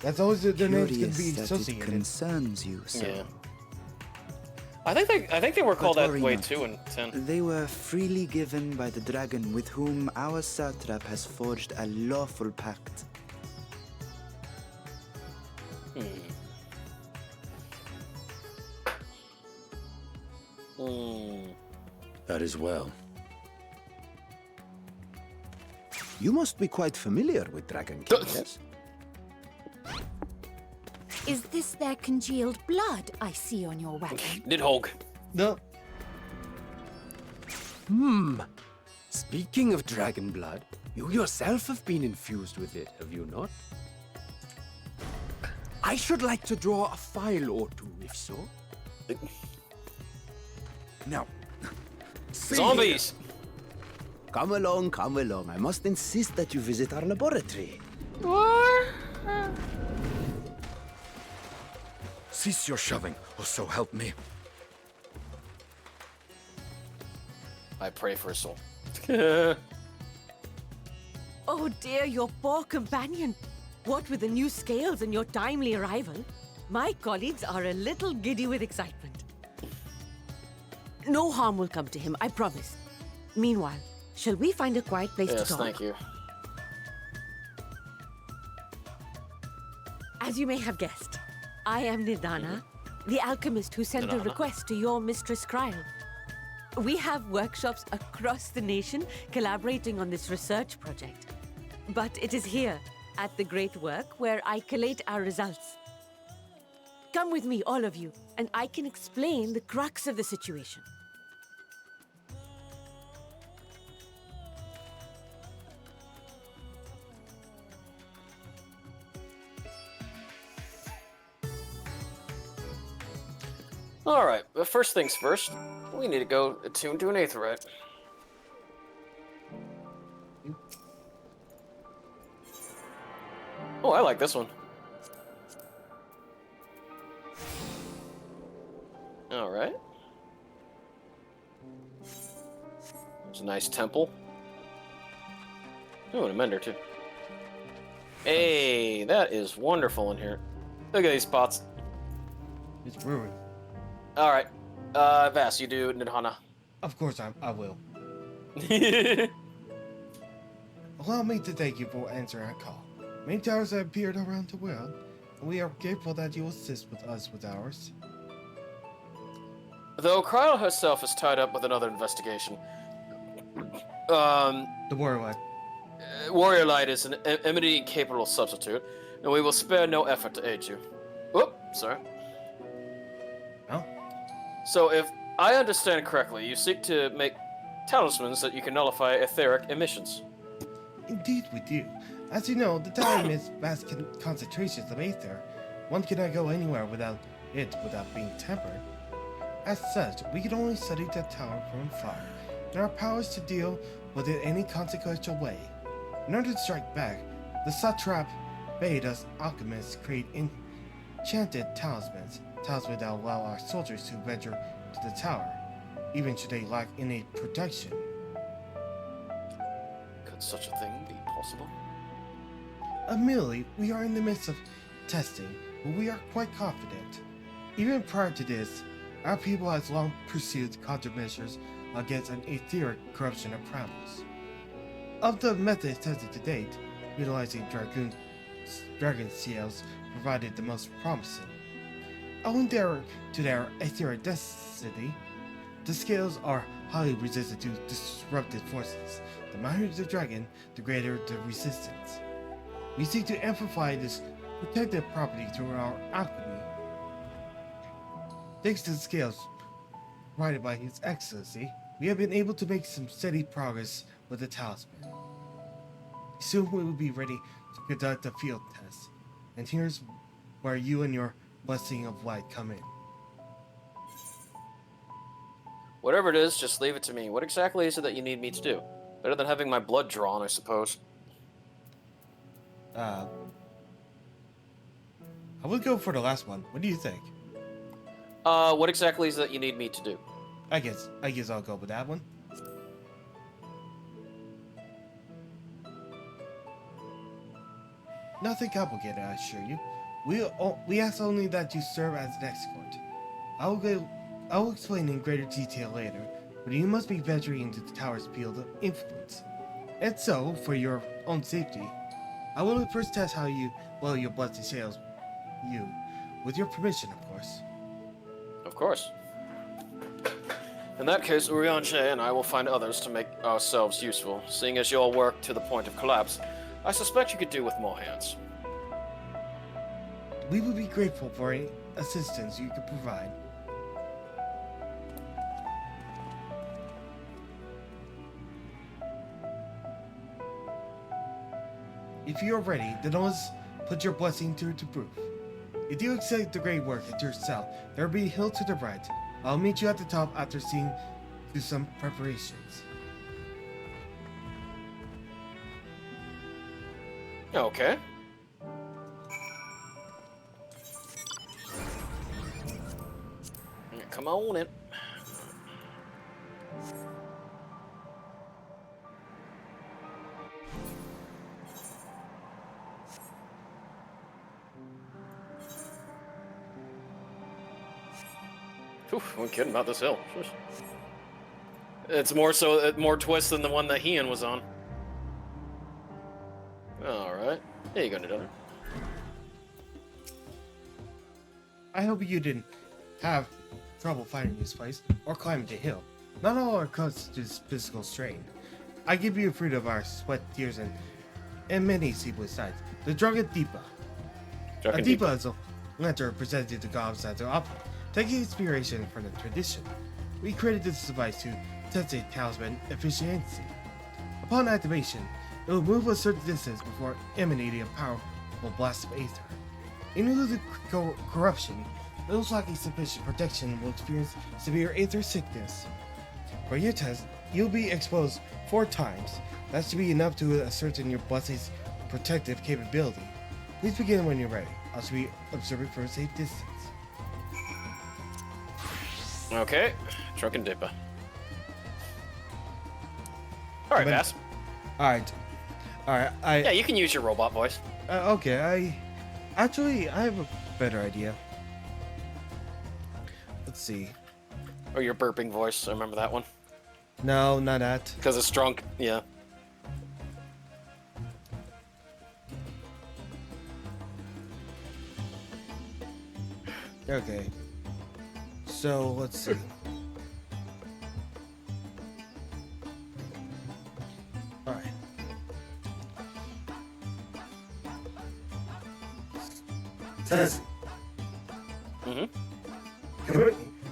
That's always their names can Curious be that associated. it concerns you, so. Yeah. I think they were called But that worry way not. too in 10. They were freely given by the dragon with whom our satrap has forged a lawful pact. That is well. You must be quite familiar with Dragon King, yes? Is this their congealed blood I see on your weapon? Nidhogg. No. Speaking of dragon blood, you yourself have been infused with it, have you not? I should like to draw a file or two, if so. Now, zombies! Come along, come along. I must insist that you visit our laboratory. Cease your shoving, or so help me. I pray for his soul. Oh dear, your poor companion. What with the new scales and your timely arrival, my colleagues are a little giddy with excitement. No harm will come to him, I promise. Meanwhile, shall we find a quiet place to talk? Yes, thank you. As you may have guessed, I am Nidana, the alchemist who sent a request to your Mistress Kryl. We have workshops across the nation collaborating on this research project. But it is here, at the Great Work, where I collate our results. Come with me, all of you, and I can explain the crux of the situation. Alright, but first things first, we need to go attune to an aetheryte. Oh, I like this one. Alright. There's a nice temple. Oh, and a mender too. Hey, that is wonderful in here. Look at these pots. It's ruined. Alright. Vas, you do Nidhana. Of course I will. Allow me to thank you for answering our call. Many towers have appeared around the world, and we are grateful that you assist with us with ours. Though Kryl herself is tied up with another investigation, the Warrior Light. Warrior Light is an eminently capable substitute, and we will spare no effort to aid you. Whoop, sorry. Oh. So if I understand correctly, you seek to make talismans that you can nullify etheric emissions. Indeed we do. As you know, the tower emits vast concentrations of aether. One cannot go anywhere without being tempered. As such, we can only study the tower from afar, and our powers to deal with it any consequential way. In order to strike back, the satrap bade us alchemists create enchanted talismans that allow our soldiers to venture to the tower, even should they lack innate protection. Could such a thing be possible? Admittedly, we are in the midst of testing, but we are quite confident. Even prior to this, our people has long pursued countermeasures against an etheric corruption of primal's. Of the methods tested to date, utilizing dragon seals provided the most promising. Owing to their etheric density, the scales are highly resistant to disruptive forces. The mightier the dragon, the greater the resistance. We seek to amplify this protective property through our alchemy. Thanks to the scales provided by His Excellency, we have been able to make some steady progress with the talisman. Soon we will be ready to conduct a field test, and here's where you and your blessing of light come in. Whatever it is, just leave it to me. What exactly is it that you need me to do? Better than having my blood drawn, I suppose. I would go for the last one. What do you think? What exactly is it that you need me to do? I guess I'll go with that one. Nothing complicated, I assure you. We ask only that you serve as an escort. I will explain in greater detail later, but you must be venturing into the tower's field of influence. And so, for your own safety, I will first test how well your blessing sails you, with your permission, of course. Of course. In that case, Urianger and I will find others to make ourselves useful. Seeing as you all work to the point of collapse, I suspect you could do with more hands. We would be grateful for any assistance you could provide. If you are ready, then let's put your blessing to proof. If you accept the great work at your south, there will be a hill to the right. I'll meet you at the top after seeing to some preparations. Okay. Come on in. Oof, I'm kidding about this hill. It's more twist than the one that Ian was on. Alright. There you go, Nadine. I hope you didn't have trouble finding this place or climbing the hill. Not all are caused to physical strain. I give you a fruit of our sweat, tears, and many sleepless nights. The Drunken Deepa. A Deepa is a lantern presented to gods as their offering, taking inspiration from the tradition. We created this device to test a talisman efficiency. Upon activation, it will move a certain distance before emanating a powerful blast of aether. In lieu of the corruption, those lacking sufficient protection will experience severe aether sickness. For your test, you'll be exposed 4 times. That should be enough to ascertain your blessing's protective capability. Please begin when you're ready. I should be observing for a safe distance. Okay, Drunken Dipper. Alright, Vass. Alright. Yeah, you can use your robot voice. Okay, I have a better idea. Let's see. Or your burping voice, I remember that one. No, not that. Because it's drunk, yeah. Okay. So, let's see. Alright. Test. Mm-hmm.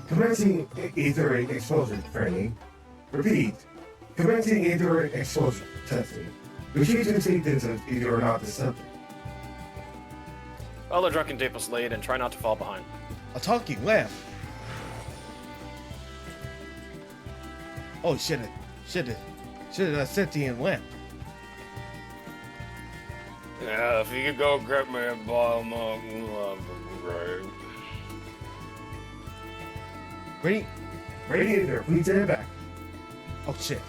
Commencing etheric exposure training. Repeat. Commencing etheric exposure testing. Proceed to take this if you are not the subject. Follow the Drunken Dipper's lead and try not to fall behind. A talking lamp. Oh, shit! A sentient lamp. Yeah, if you could go get me a bottle of great. Radiator, please stand back. Oh shit.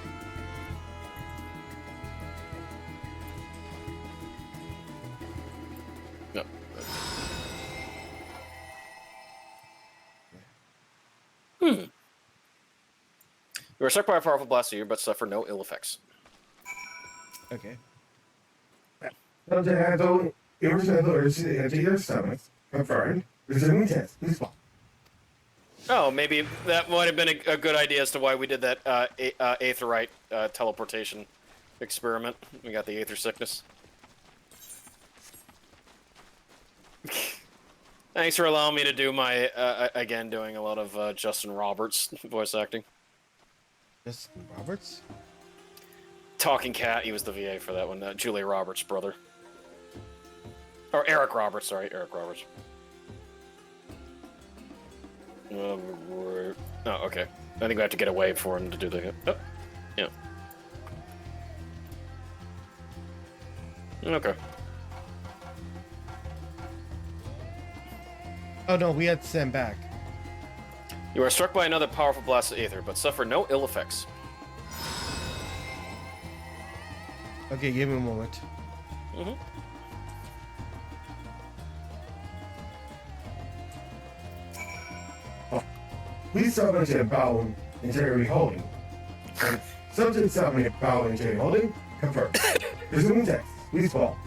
No. You are struck by a powerful blast of you, but suffer no ill effects. Okay. Something handle irreversible into your stomach. Confirmed. Resuming test. Please walk. Oh, maybe that might have been a good idea as to why we did that aetherite teleportation experiment. We got the aether sickness. Thanks for allowing me to do my, again, doing a lot of Justin Roberts voice acting. Justin Roberts? Talking Cat, he was the VA for that one. Julia Roberts' brother. Or Eric Roberts, sorry, Eric Roberts. Oh, okay. I think we have to get away for him to do the... Oh, yeah. Okay. Oh no, we had to send back. You are struck by another powerful blast of aether, but suffer no ill effects. Okay, give me a moment. Mm-hmm. Please subject bowel integrity holding. Subject subject bowel integrity holding. Confirmed. Resuming text. Please fall.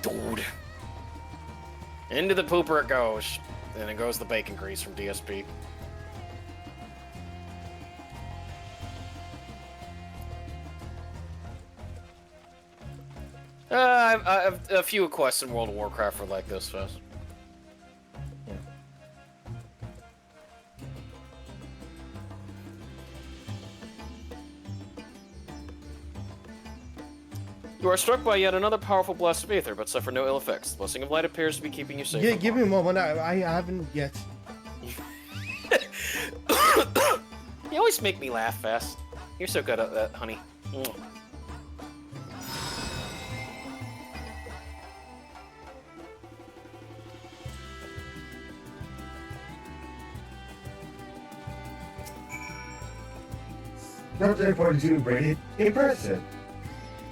Dude. Into the pooper it goes. Then it goes the bacon grease from DSP. I have a few quests in World of Warcraft were like this, Fez. You are struck by yet another powerful blast of aether, but suffer no ill effects. The blessing of light appears to be keeping you safe. Yeah, give me a moment. I haven't yet. You always make me laugh, Vass. You're so good at that, honey. Subject 42 rated impressive.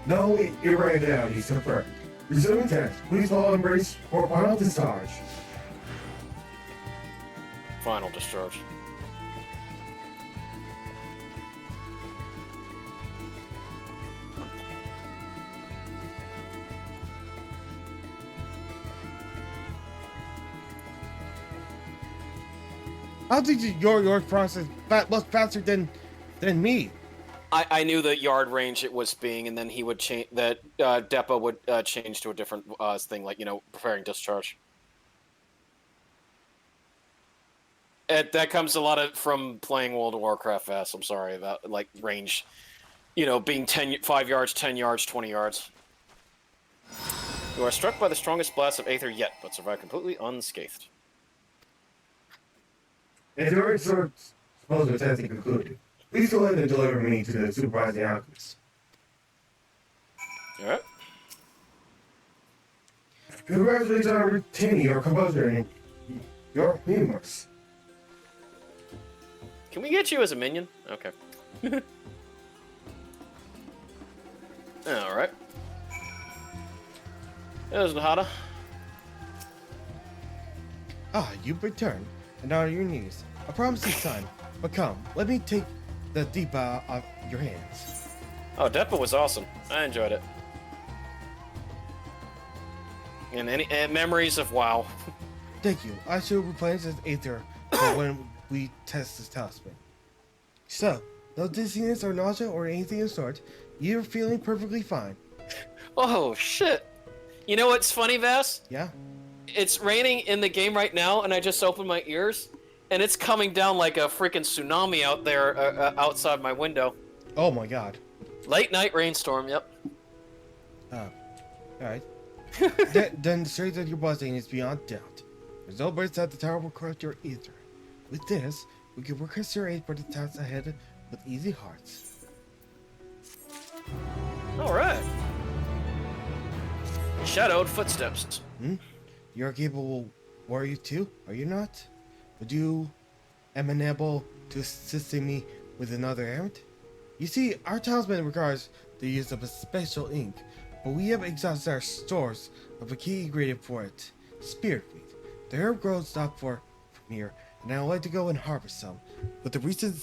No irregularities confirmed. Resuming test. Please follow embrace for final discharge. Final discharge. How did your process was faster than me? I knew the yard range it was being, and then he would change that. Depot would change to a different thing, like preparing discharge. That comes a lot from playing World of Warcraft fast. I'm sorry about like range, being 5 yards, 10 yards, 20 yards. You are struck by the strongest blast of aether yet, but survive completely unscathed. As the right supposed testing concluded, please go ahead and deliver me to the supervising alchemist. Alright. Congratulations on retaining your composure and your humors. Can we get you as a minion? Okay. Alright. There's Nahada. Ah, you've returned, and now on your knees. I promise this time, but come, let me take the deep out of your hands. Oh, Depot was awesome. I enjoyed it. And any memories of WoW. Thank you. I shall replenish this aether for when we test this talisman. So, no dizziness or nausea or anything of the sort. You're feeling perfectly fine. Oh, shit. You know what's funny, Vass? Yeah? It's raining in the game right now, and I just opened my ears, and it's coming down like a freaking tsunami out there outside my window. Oh my god. Late night rainstorm, yep. Oh. Alright. Then the strength of your buzzing is beyond doubt. There's no breaks that the tower will corrupt your ether. With this, we can request your aid for the tasks ahead with easy hearts. Alright. Shadowed footsteps. You're a capable warrior too, are you not? Would you amenable to assisting me with another errand? You see, our talisman requires the use of a special ink, but we have exhausted our stores of a key ingredient for it, spirit weed. The herb grows not far from here, and I would like to go and harvest some. With the recent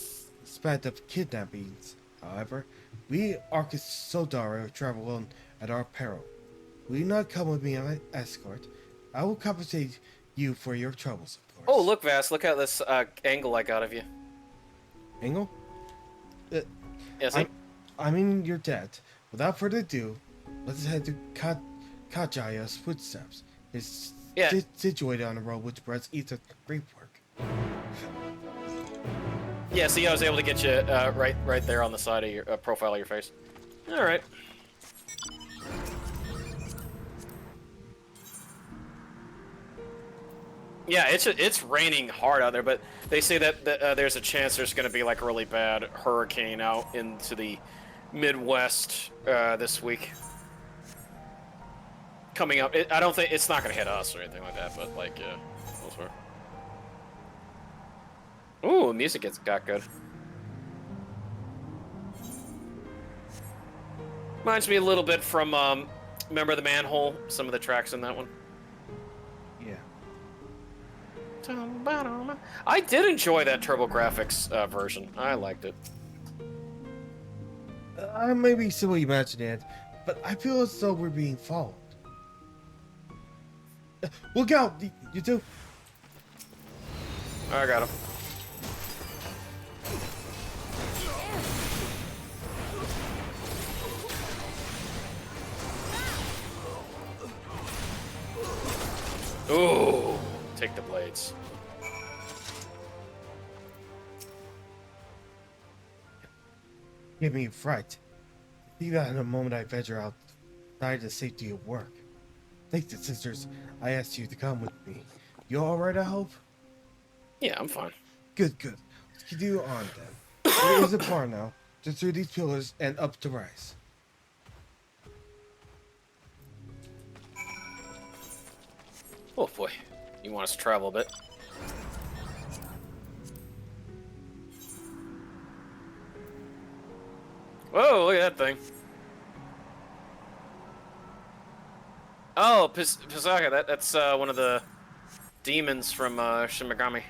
spread of kidnappings, however, we Arcus Sodara travel alone at our peril. Will you not come with me on an escort? I will compensate you for your troubles, of course. Oh, look, Vass, look at this angle I got of you. Angle? Yes, I mean, you're dead. Without further ado, let's head to Kajaya's footsteps. It's situated on a road which spreads east of Grapework. Yeah, see, I was able to get you right there on the side of your profile of your face. All right. Yeah, it's raining hard out there, but they say that there's a chance there's going to be like a really bad hurricane out into the Midwest this week. Coming up, I don't think it's not going to hit us or anything like that, but like, yeah, elsewhere. Ooh, the music got good. Reminds me a little bit from remember the Manhole? Some of the tracks in that one. Yeah. I did enjoy that TurboGrafx version. I liked it. I may be silly imagining it, but I feel as though we're being followed. Look out! You too? I got him. Ooh, take the blades. Give me a fright. See that in a moment I venture out decide the safety of work. Thanks to sisters, I asked you to come with me. You alright, I hope? Yeah, I'm fine. Good, good. Let's continue on then. There is a bar now, just through these pillars and up to rise. Oh boy, you want us to travel a bit? Whoa, look at that thing. Oh, Pisaka, that's one of the demons from Shin Megami.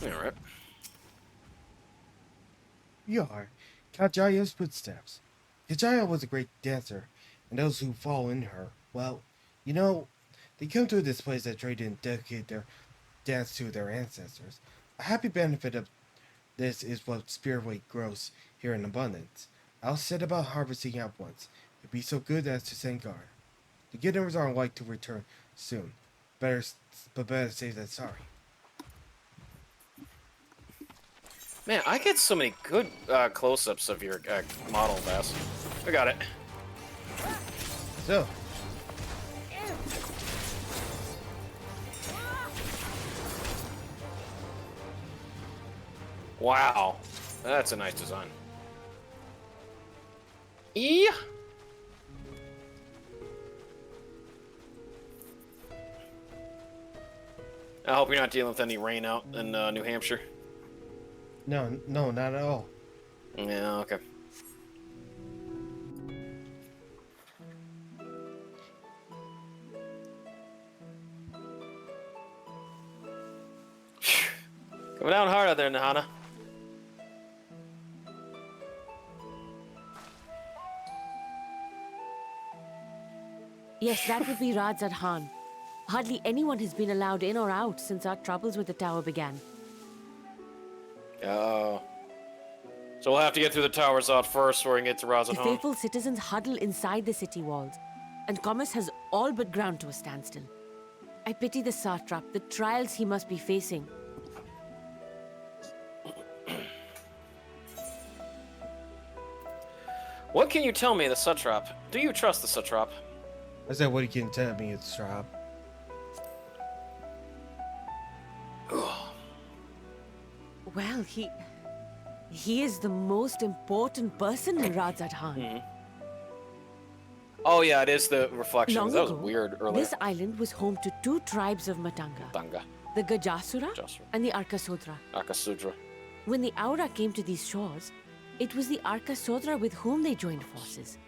Alright. Yar, Kajaya's footsteps. Kajaya was a great dancer, and those who fall in her, well, you know, they come to this place that trade and dedicate their dance to their ancestors. A happy benefit of this is what spirit weight grows here in abundance. I'll set about harvesting out once. It'd be so good as to send guard. The getters are like to return soon. Better safe than sorry. Man, I get so many good close-ups of your model, Vass. I got it. So. Wow. That's a nice design. Yeah. I hope you're not dealing with any rain out in New Hampshire. No, not at all. Yeah, okay. Coming down hard out there, Nahana. Yes, that would be Radzad Han. Hardly anyone has been allowed in or out since our troubles with the tower began. Oh. So we'll have to get through the towers out first so we can get to Radzad The Han. faithful citizens huddle inside the city walls, and commerce has all but ground to a standstill. I pity the satrap, the trials he must be facing. What can you tell me, the satrap? Do you trust the satrap? I said, what you can tell me, it's Strap. Well, he is the most important person in Radzad Han. Mm-hmm. Oh yeah, it is the reflection. Long That was ago, weird earlier. This island was home to two tribes of Matanga. The Gajasura and the Arkasodra. Arkasudra. When the Aura came to these shores, it was the Arkasodra with whom they joined forces.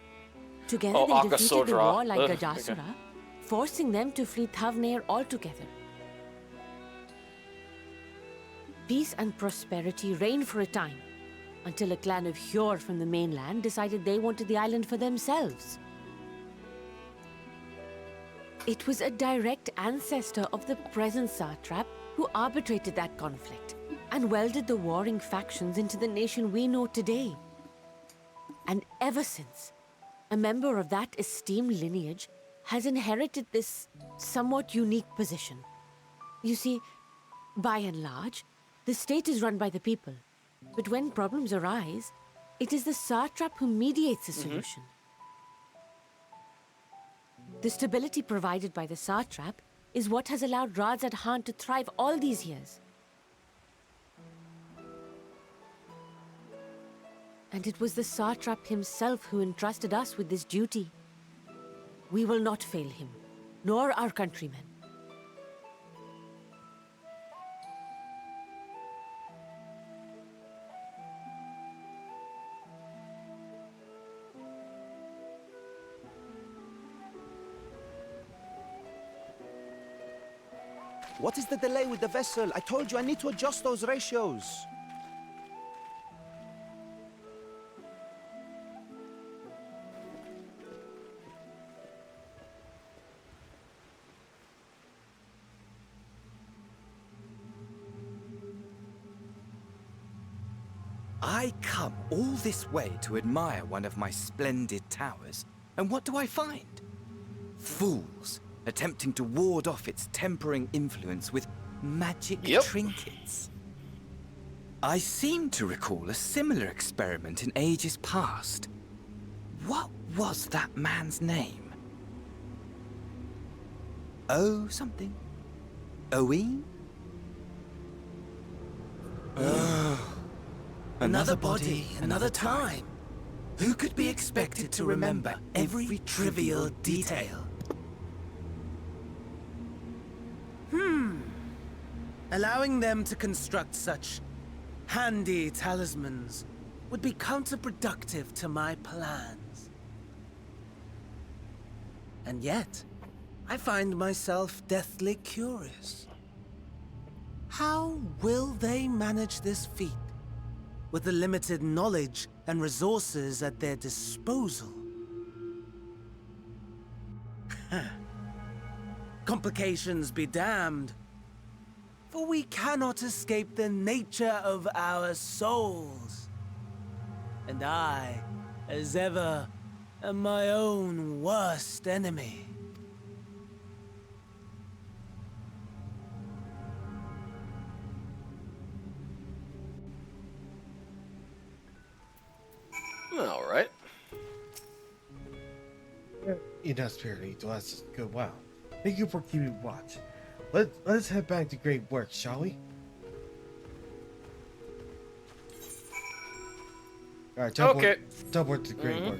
Together they defeated the warlike Gajasura, forcing them to flee Thavnair altogether. Peace and prosperity reigned for a time, until a clan of Hjor from the mainland decided they wanted the island for themselves. It was a direct ancestor of the present satrap who arbitrated that conflict and welded the warring factions into the nation we know today. And ever since, a member of that esteemed lineage has inherited this somewhat unique position. You see, by and large, the state is run by the people. But when problems arise, it is the satrap who mediates a solution. The stability provided by the satrap is what has allowed Radzad Han to thrive all these years. And it was the satrap himself who entrusted us with this duty. We will not fail him, nor our countrymen. What is the delay with the vessel? I told you I need to adjust those ratios. I come all this way to admire one of my splendid towers, and what do I find? Fools attempting to ward off its tempering influence with magic trinkets. I seem to recall a similar experiment in ages past. What was that man's name? Oh, something. Owen? Another body, another time. Who could be expected to remember every trivial detail? Allowing them to construct such handy talismans would be counterproductive to my plans. And yet, I find myself deathly curious. How will they manage this feat with the limited knowledge and resources at their disposal? Complications be damned, for we cannot escape the nature of our souls. And I, as ever, am my own worst enemy. All right. Enough spirit to us. Good. Wow. Thank you for keeping watch. Let's head back to great work, shall we? All right. Teleport to great work.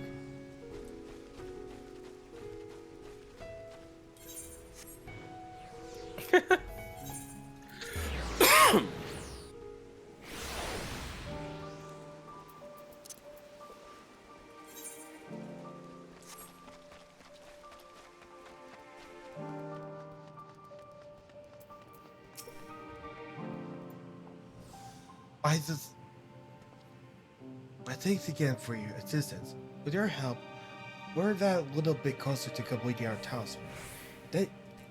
Thanks again for your assistance. With your help, we're that little bit closer to completing our talisman.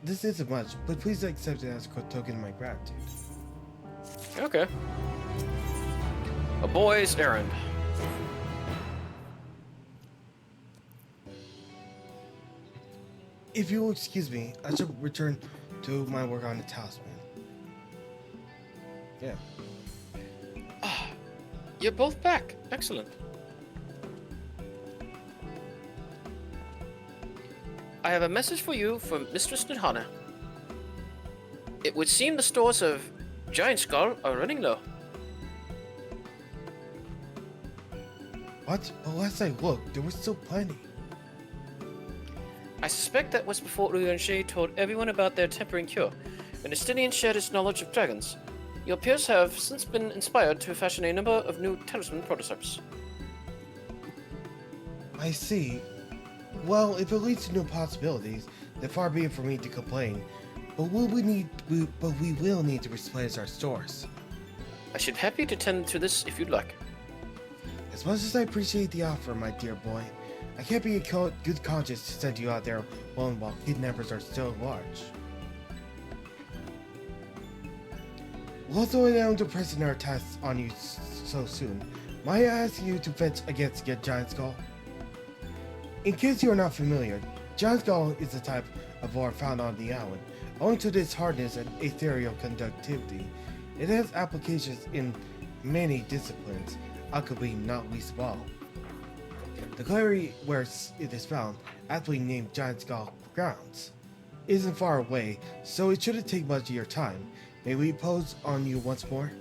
This isn't much, but please accept it as a token of my gratitude. Okay. A boy's errand. If you will excuse me, I should return to my work on the talisman. Yeah. You're both back. Excellent. I have a message for you from Mistress Nidhana. It would seem the stores of Giant Skull are running low. What? But last I looked, there was still plenty. I suspect that was before Uyuan told everyone about their tempering cure, and Estinian shared his knowledge of dragons. Your peers have since been inspired to fashion a number of new talisman prototypes. I see. Well, if it leads to new possibilities, then far be it for me to complain. But we will need to replace our stores. I should be happy to tend to this if you'd like. As much as I appreciate the offer, my dear boy, I can't be in good conscience to send you out there alone while kidnappers are still at large. Although I am to pressing our tasks on you so soon, might I ask you to fetch against your Giant Skull? In case you are not familiar, Giant Skull is a type of ore found on the island. Owing to its hardness and ethereal conductivity, it has applications in many disciplines, alchemy not least of all. The quarry where it is found, aptly named Giant Skull Grounds, isn't far away, so it shouldn't take much of your time. May we pose on you once more?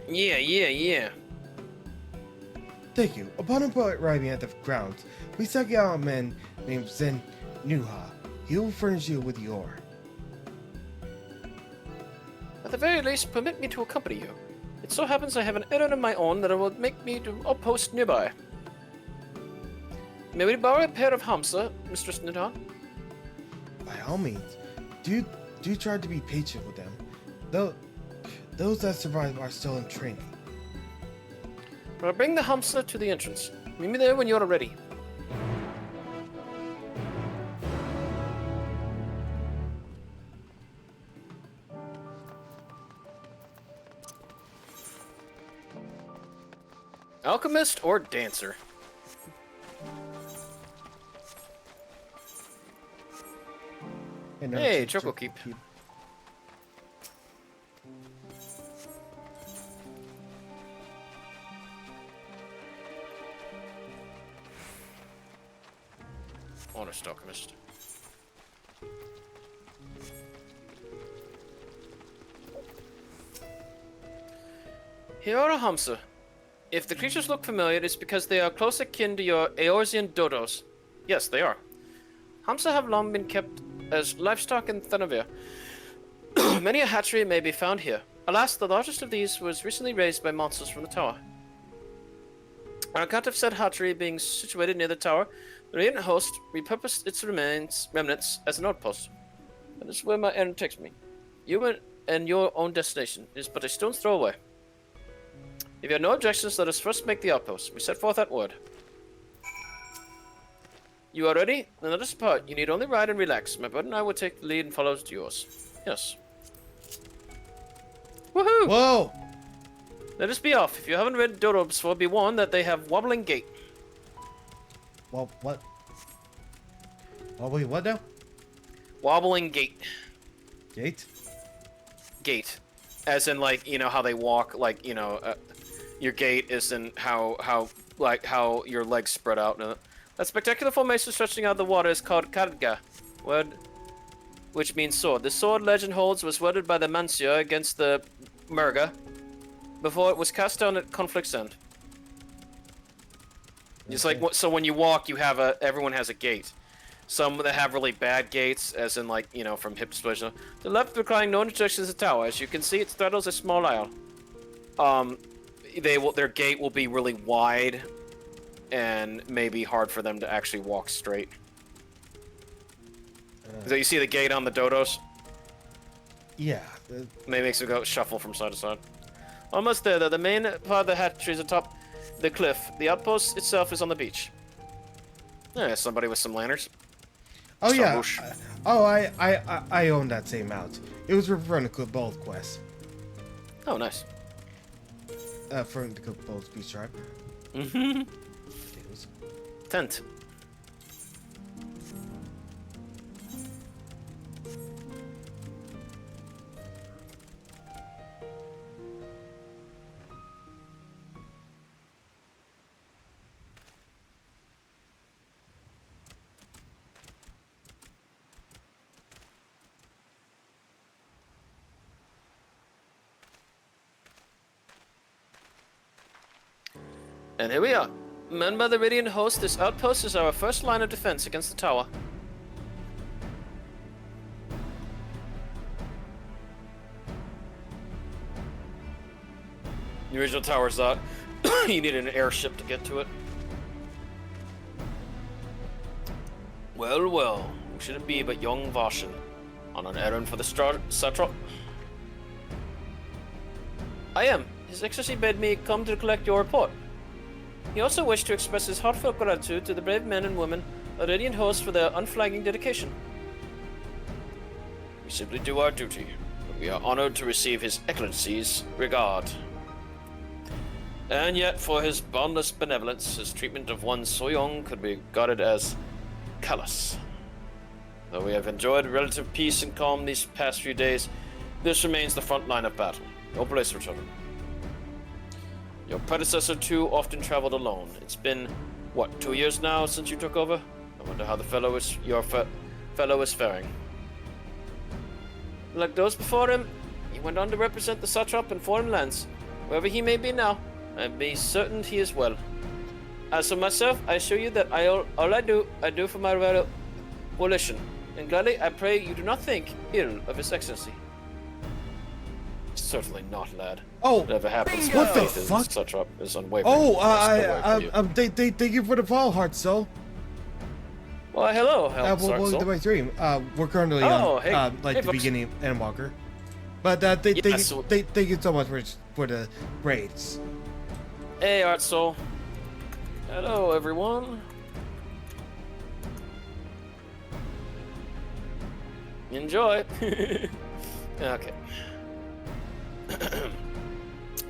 Yeah. Thank you. Upon arriving at the grounds, we sought out a man named Zen Nuha. He will furnish you with the ore. At the very least, permit me to accompany you. It so happens I have an errand of my own that will make me to a post nearby. May we borrow a pair of Hamsa, Mistress Nidhan? By all means. Do try to be patient with them. Those that survive are still in training. I'll bring the Hamsa to the entrance. Meet me there when you're ready. Alchemist or dancer? Hey, Choco Keep. Honest Alchemist. Here are Hamsa. If the creatures look familiar, it's because they are close akin to your Eorzean dodos. Yes, they are. Hamsa have long been kept as livestock in Thanavir. Many a hatchery may be found here. Alas, the largest of these was recently raised by monsters from the tower. On account of said hatchery being situated near the tower, the Radiant Host repurposed its remnants as an outpost. That is where my errand takes me. You and your own destination is but a stone's throw away. If you have no objections, let us first make the outpost. We set forth at word. You are ready? Then let us depart. You need only ride and relax. My brother and I will take the lead and follow yours. Yes. Woohoo! Whoa! Let us be off. If you haven't read Dodo before, be warned that they have wobbling gait. Well, what? Wobbling what now? Wobbling gait. Gait? Gait. As in, like, you know how they walk, like, you know, your gait is in how your legs spread out. That spectacular formation stretching out of the water is called Khadga, word which means sword. This sword, legend holds, was wielded by the Mansur against the Murga before it was cast down at Conflict's End. It's like, so when you walk, you have everyone has a gait. Some that have really bad gaits, as in, like, you know, from hip dysplasia. The left requiring no interjections to the tower. As you can see, it straddles a small aisle. Their gait will be really wide, and maybe hard for them to actually walk straight. So you see the gate on the dodos? Yeah. Maybe makes it go shuffle from side to side. Almost there, though. The main part of the hatchery is atop the cliff. The outpost itself is on the beach. Yeah, somebody with some lanterns. Oh yeah. I own that same mount. It was from the Cookbold quest. Oh, nice. From the Cookbold speech tribe. Mm-hmm. Tent. And here we are. Manned by the Radiant Host, this outpost is our first line of defense against the tower. The original tower's out. You need an airship to get to it. Well, well, who should it be but young Vashan, on an errand for the satrap? I am. His Excellency bade me come to collect your report. He also wished to express his heartfelt gratitude to the brave men and women of the Radiant Host for their unflagging dedication. We simply do our duty, but we are honored to receive His Excellency's regard. And yet, for his boundless benevolence, his treatment of one so young could be regarded as callous. Though we have enjoyed relative peace and calm these past few days, this remains the front line of battle. No place for children. Your predecessor, too, often traveled alone. It's been, what, 2 years now since you took over? I wonder how the fellow is faring. Like those before him, he went on to represent the satrap in foreign lands. Wherever he may be now, I'd be certain he is well. As for myself, I assure you that all I do for my volition. And gladly, I pray you do not think ill of His Excellency. Certainly not, lad. Oh, whatever happens, what the fuck? Satrap is unwavering. Oh, thank you for the follow, Heart Soul. Well, hello, welcome to my stream. We're currently on the beginning of Endwalker, but thank you so much for the raids. Hey, Art Soul. Hello, everyone. Enjoy. Okay.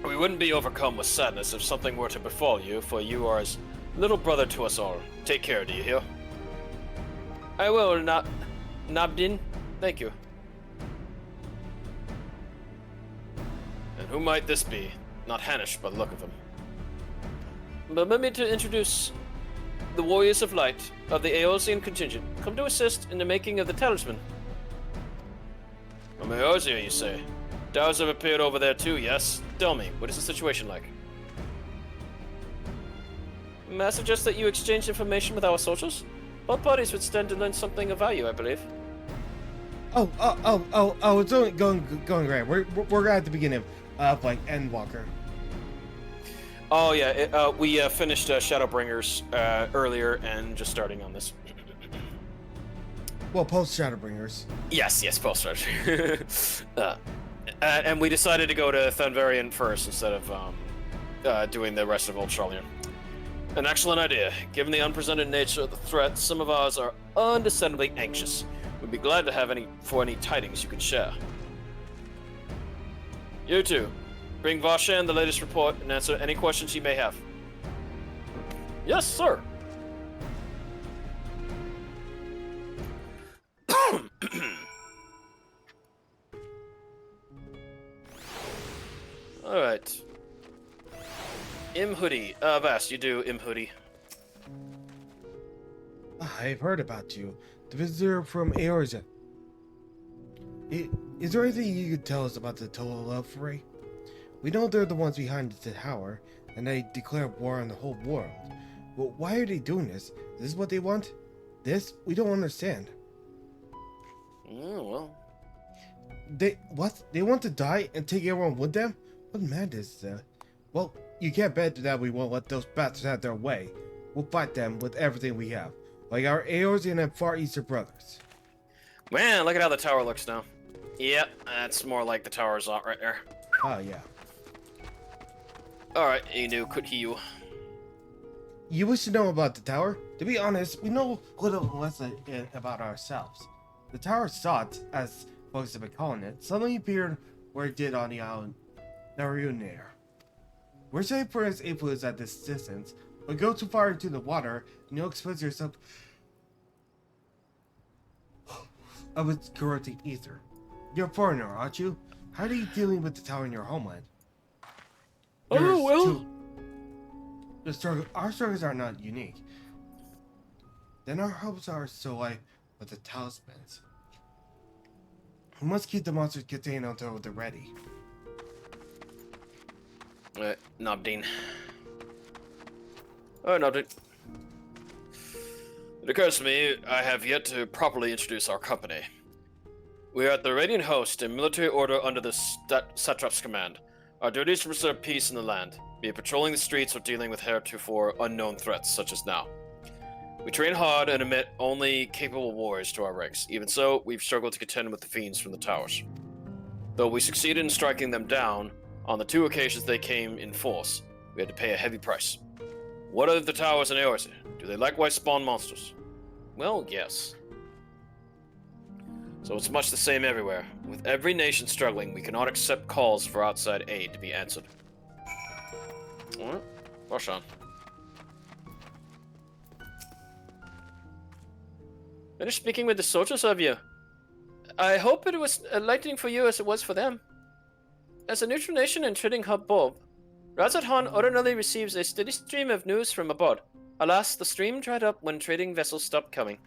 We wouldn't be overcome with sadness if something were to befall you, for you are as little brother to us all. Take care, do you hear? I will, Nabdin. Thank you. And who might this be? Not Hanish by the look of him. But permit me to introduce the Warriors of Light of the Eorzean contingent, come to assist in the making of the talisman. From Eorzea, you say? Towers have appeared over there too, yes? Tell me, what is the situation like? May I suggest that you exchange information with our soldiers? Both parties would stand to learn something of value, I believe. It's only going great. We're at the beginning of like Endwalker. Oh yeah, we finished Shadowbringers earlier and just starting on this. Well, post-Shadowbringers. Yes, post-Shadowbringers. And we decided to go to Thunvarian first instead of doing the rest of Old Shralian. An excellent idea. Given the unprecedented nature of the threat, some of ours are understandably anxious. We'd be glad to have any tidings you can share. You two, bring Vashan the latest report and answer any questions you may have. Yes, sir. Alright. Hoodie. Vast, you do Hoodie. I've heard about you. The visitor from Eorzea. Is there anything you could tell us about the Telefray? We know they're the ones behind the tower, and they declare war on the whole world. But why are they doing this? Is this what they want? This? We don't understand. Oh, well. They want to die and take everyone with them? What madness is that? Well, you can't bet that we won't let those bastards have their way. We'll fight them with everything we have, like our Eorzean and Far Eastern brothers. Man, look at how the tower looks now. Yep, that's more like the tower's out right there. Oh, yeah. Alright, Inu, could you? You wish to know about the tower? To be honest, we know little less about ourselves. The tower sought, as folks have been calling it, suddenly appeared where it did on the island Narunair. We're safe for its influence at this distance, but go too far into the water and you'll expose yourself of its corrupting ether. You're a foreigner, aren't you? How are you dealing with the tower in your homeland? Oh, well. Our struggles are not unique. Then our hopes are so like with the talismans. We must keep the monsters contained until they're ready. Nobdeen. Oh, Nobdeen. It occurs to me I have yet to properly introduce our company. We are at the Radiant Host, a military order under the Satrap's command. Our duty is to preserve peace in the land, be it patrolling the streets or dealing with heretofore unknown threats such as now. We train hard and admit only capable warriors to our ranks. Even so, we've struggled to contend with the fiends from the towers. Though we succeeded in striking them down, on the 2 occasions they came in force, we had to pay a heavy price. What are the towers in Eorzea? Do they likewise spawn monsters? Well, yes. So it's much the same everywhere. With every nation struggling, we cannot accept calls for outside aid to be answered. Alright, rush on. Finished speaking with the soldiers, have you? I hope it was enlightening for you as it was for them. As a neutral nation and trading hub Bob, Razathan ordinarily receives a steady stream of news from abroad. Alas, the stream dried up when trading vessels stopped coming.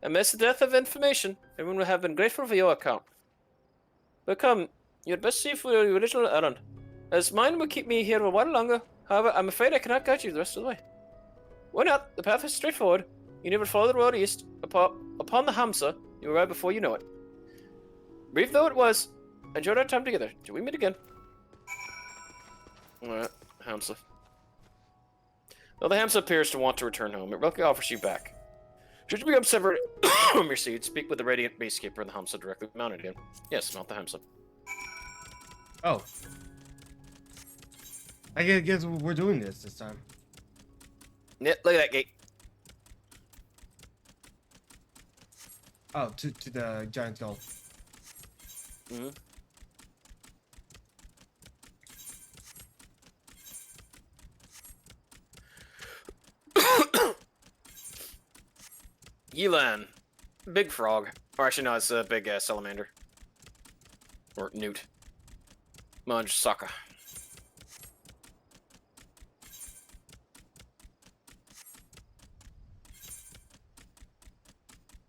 Amidst the dearth of information, everyone will have been grateful for your account. But come, you had best see for your original errand, as mine will keep me here a while longer. However, I'm afraid I cannot guide you the rest of the way. Why not? The path is straightforward. You need to follow the road east. Upon the Hamsa, you arrive before you know it. Brief though it was, enjoyed our time together. Till we meet again. Alright, Hamsa. Though the Hamsa appears to want to return home, it readily offers you back. Should you become severed from your seat, speak with the Radiant Basekeeper and the Hamsa directly mounted again. Yes, mount the Hamsa. Oh. I guess we're doing this time. Yeah, look at that gate. Oh, to the giant skull. Mm-hmm. Yelan, big frog. Or actually, no, it's a big salamander. Or newt. Mudge Sokka.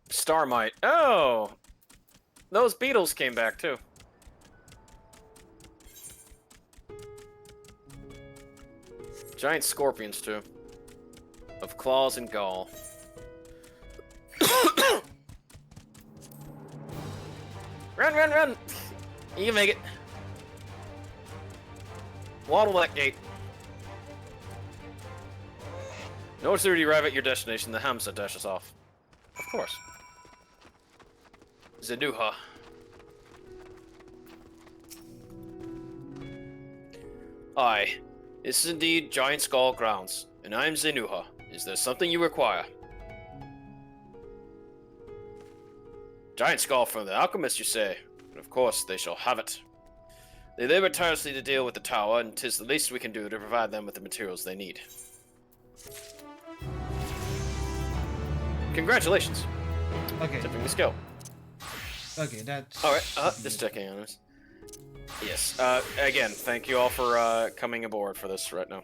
Starmite. Oh! Those beetles came back, too. Giant scorpions, too. Of claws and gall. Run, run, run! You can make it. Waddle that gate. No sooner do you arrive at your destination, the Hamsa dashes off. Of course. Zenuha. Aye. This is indeed Giant Skull Grounds, and I am Zenuha. Is there something you require? Giant Skull from the Alchemist, you say? But of course, they shall have it. They labor tirelessly to deal with the tower, and 'tis the least we can do to provide them with the materials they need. Congratulations. Okay. Tipping the skill. Okay, that's... Alright, just checking on this. Yes, again, thank you all for coming aboard for this right now.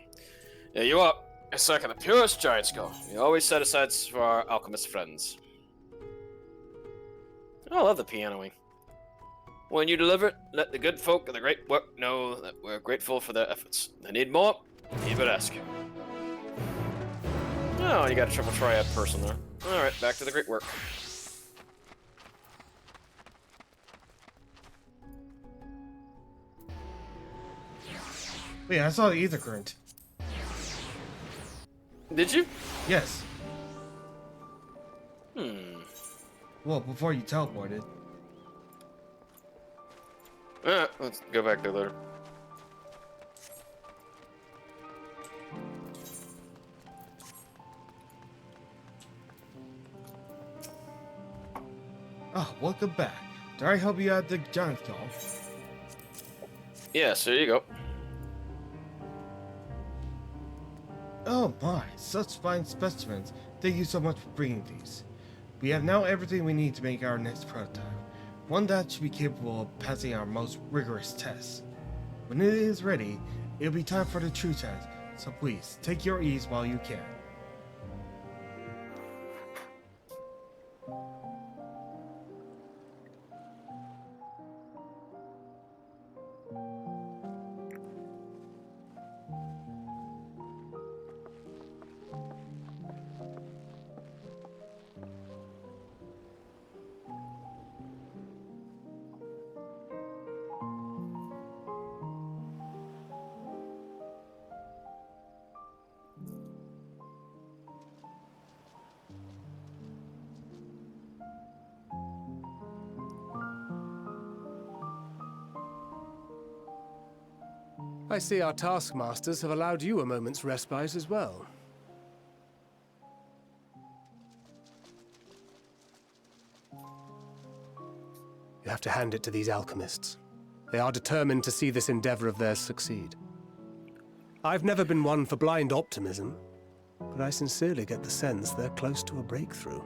Yeah, you are a sack of the purest giant skull. We always set aside for our alchemist friends. I love the pianoing. When you deliver it, let the good folk of the great work know that we're grateful for their efforts. They need more, need but ask. Oh, you got a triple triad person there. Alright, back to the great work. Wait, I saw the ether current. Did you? Yes. Well, before you teleported. Let's go back there later. Oh, welcome back. Did I help you out the giant skull? Yes, there you go. Oh my, such fine specimens. Thank you so much for bringing these. We have now everything we need to make our next prototype. One that should be capable of passing our most rigorous tests. When it is ready, it'll be time for the true test, so please, take your ease while you can. I see our taskmasters have allowed you a moment's respite as well. You have to hand it to these alchemists. They are determined to see this endeavor of theirs succeed. I've never been one for blind optimism, but I sincerely get the sense they're close to a breakthrough.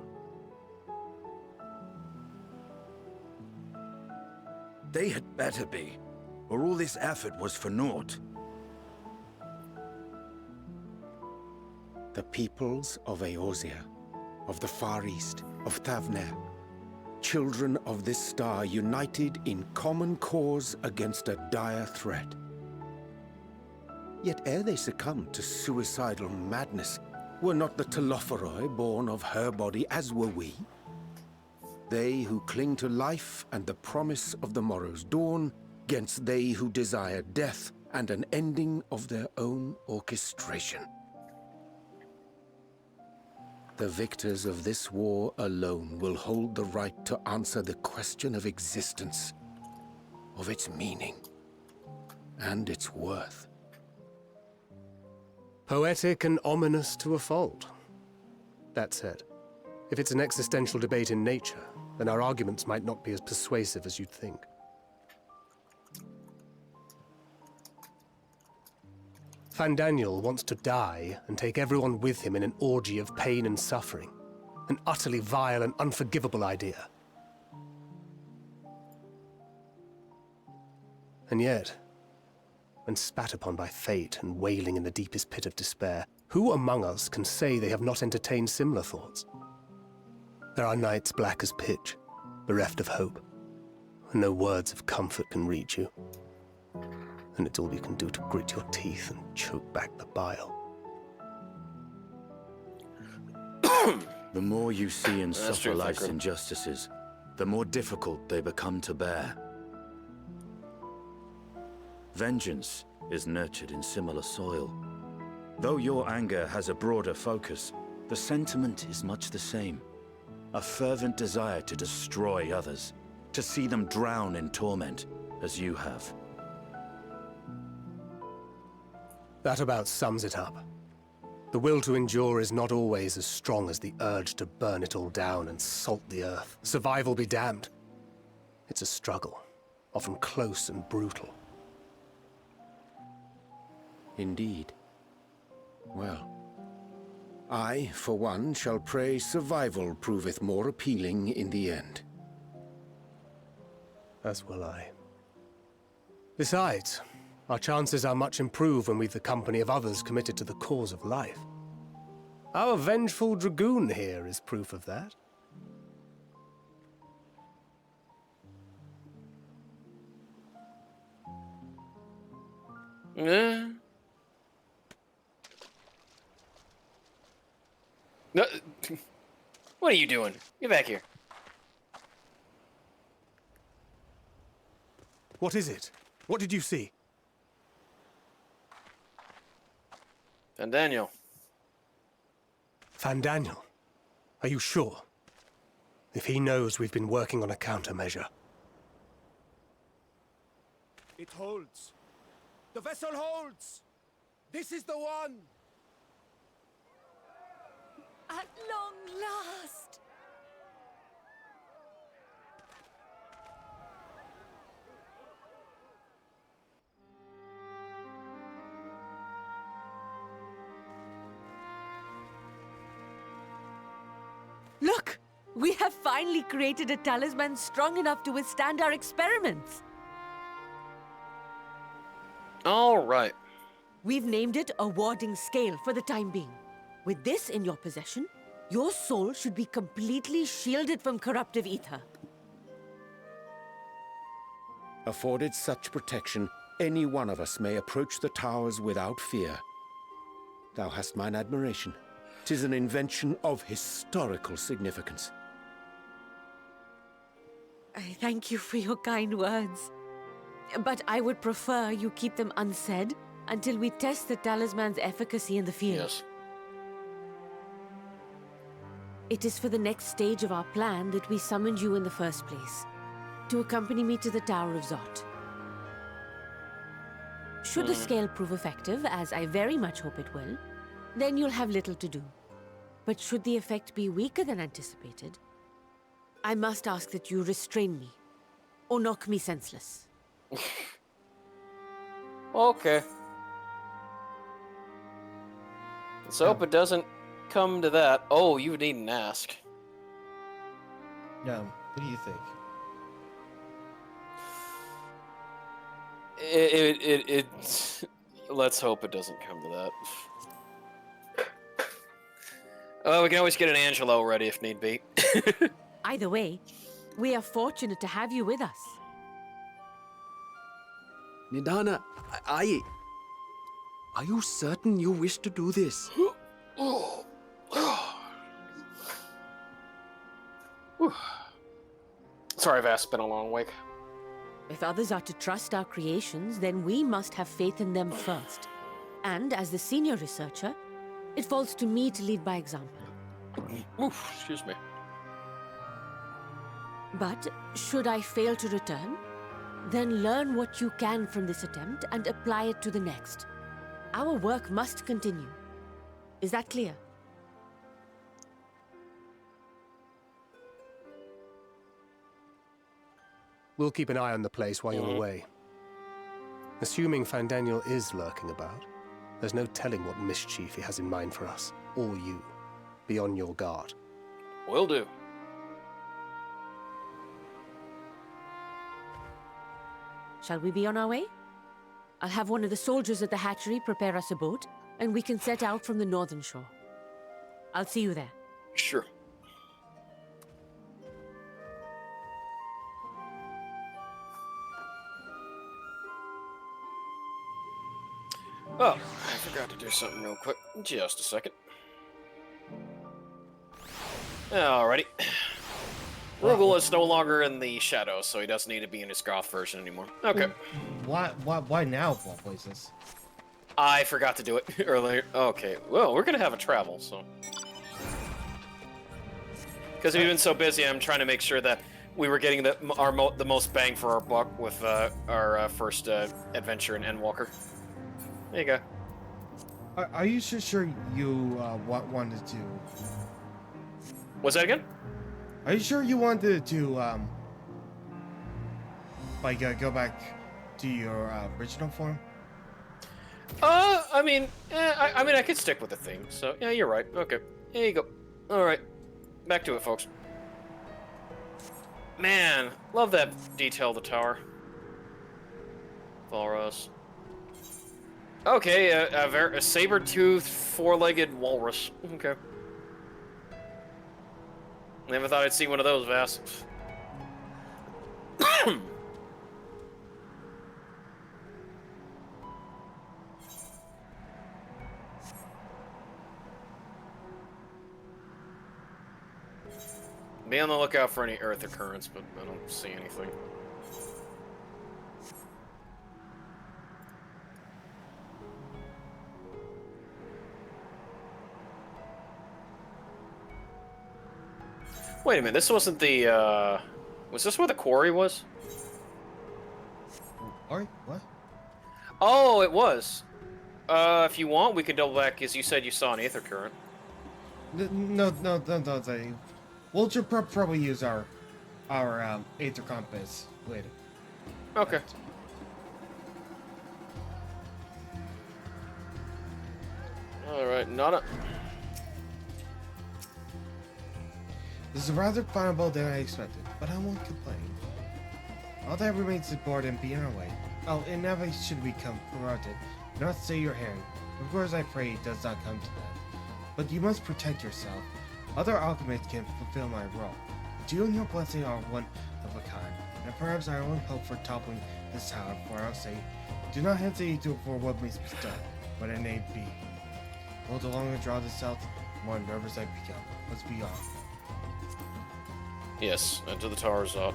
They had better be, or all this effort was for naught. The peoples of Eorzea, of the Far East, of Thavner, children of this star united in common cause against a dire threat. Yet ere they succumbed to suicidal madness, were not the Telophoroi born of her body as were we? They who cling to life and the promise of the morrow's dawn, against they who desire death and an ending of their own orchestration. The victors of this war alone will hold the right to answer the question of existence, of its meaning, and its worth. Poetic and ominous to a fault. That said, if it's an existential debate in nature, then our arguments might not be as persuasive as you'd think. Fandaniel wants to die and take everyone with him in an orgy of pain and suffering. An utterly vile and unforgivable idea. And yet, when spat upon by fate and wailing in the deepest pit of despair, who among us can say they have not entertained similar thoughts? There are nights black as pitch, bereft of hope, and no words of comfort can reach you. And it's all you can do to grit your teeth and choke back the bile. The more you see and suffer life's injustices, the more difficult they become to bear. Vengeance is nurtured in similar soil. Though your anger has a broader focus, the sentiment is much the same. A fervent desire to destroy others, to see them drown in torment, as you have. That about sums it up. The will to endure is not always as strong as the urge to burn it all down and salt the earth. Survival be damned. It's a struggle, often close and brutal. Indeed. Well, I, for one, shall pray survival proveth more appealing in the end. As will I. Besides, our chances are much improved when we've the company of others committed to the cause of life. Our vengeful dragoon here is proof of that. No. What are you doing? Get back here. What is it? What did you see? And Daniel. Fandaniel, are you sure? If he knows we've been working on a countermeasure. It holds. The vessel holds. This is the one. At long last! Look! We have finally created a talisman strong enough to withstand our experiments! All right. We've named it a warding scale for the time being. With this in your possession, your soul should be completely shielded from corruptive ether. Afforded such protection, any one of us may approach the towers without fear. Thou hast mine admiration. 'Tis an invention of historical significance. I thank you for your kind words. But I would prefer you keep them unsaid until we test the talisman's efficacy in the field. Yes. It is for the next stage of our plan that we summoned you in the first place, to accompany me to the Tower of Zot. Should the scale prove effective, as I very much hope it will, then you'll have little to do. But should the effect be weaker than anticipated, I must ask that you restrain me, or knock me senseless. Okay. Let's hope it doesn't come to that. Oh, you needn't ask. Yeah, what do you think? Let's hope it doesn't come to that. We can always get an Angelo ready if need be. Either way, we are fortunate to have you with us. Nidana, are you certain you wish to do this? Sorry, Vas, it's been a long week. If others are to trust our creations, then we must have faith in them first. And as the senior researcher, it falls to me to lead by example. Oof, excuse me. But should I fail to return, then learn what you can from this attempt and apply it to the next. Our work must continue. Is that clear? We'll keep an eye on the place while you're away. Assuming Fandaniel is lurking about, there's no telling what mischief he has in mind for us, or you. Be on your guard. Will do. Shall we be on our way? I'll have one of the soldiers at the hatchery prepare us a boat, and we can set out from the northern shore. I'll see you there. Sure. Oh, I forgot to do something real quick. Just a second. Alrighty. Rugal is no longer in the shadows, so he doesn't need to be in his goth version anymore. Okay. Why now of all places? I forgot to do it earlier. Okay, well, we're gonna have a travel, so... Because we've been so busy, I'm trying to make sure that we were getting the most bang for our buck with our first adventure in Endwalker. There you go. Are you sure you wanted to... What's that again? Are you sure you wanted to, go back to your original form? I mean, I could stick with the theme, so yeah, you're right. Okay, here you go. Alright, back to it, folks. Man, love that detail of the tower. Walrus. Okay, a saber-toothed, four-legged walrus. Okay. Never thought I'd see one of those, Vas. Be on the lookout for any Earth occurrence, but I don't see anything. Wait a minute, this wasn't the, was this where the quarry was? Quarry? What? Oh, it was. If you want, we could double back, because you said you saw an aether current. No. We'll probably use our aether compass later. Okay. Alright, not a... This is rather findable than I expected, but I won't complain. All that remains is board and be in our way. Oh, and never should we become corrupted. Do not stay your hand. Of course I pray it does not come to that. But you must protect yourself. Other alchemists can fulfill my role. But you and your blessing are one of a kind, and perhaps our only hope for toppling this tower for our sake. Do not hesitate for what may be done, but it may be. Well, the longer I draw this out, the more nervous I become. Let's be off. Yes, enter the tower's up.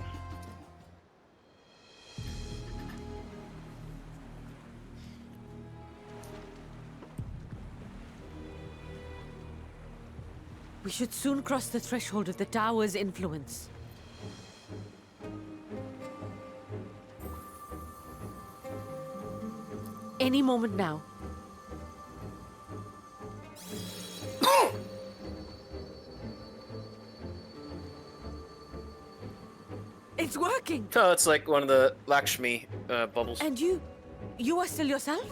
We should soon cross the threshold of the tower's influence. Any moment now. It's working! Oh, it's like one of the Lakshmi bubbles. And you are still yourself?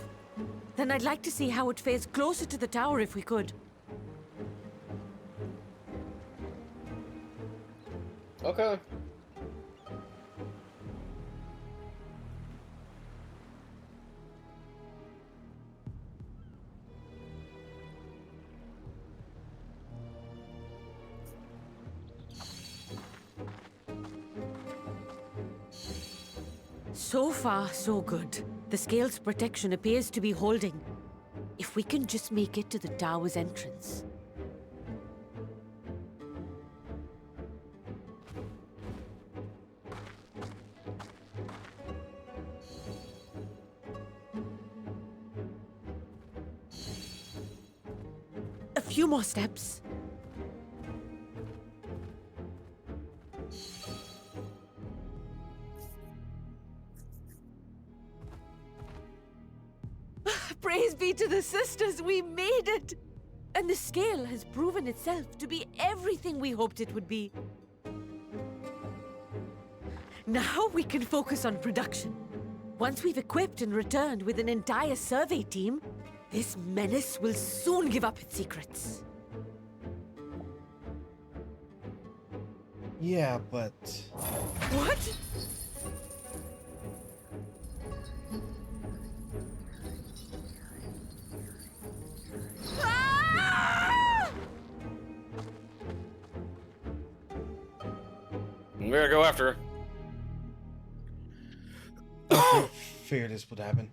Then I'd like to see how it fares closer to the tower if we could. Okay. So far, so good. The scale's protection appears to be holding. If we can just make it to the tower's entrance. A few more steps. Praise be to the sisters, we made it! And the scale has proven itself to be everything we hoped it would be. Now we can focus on production. Once we've equipped and returned with an entire survey team, this menace will soon give up its secrets. Yeah, but... What? We gotta go after her. I figured this would happen.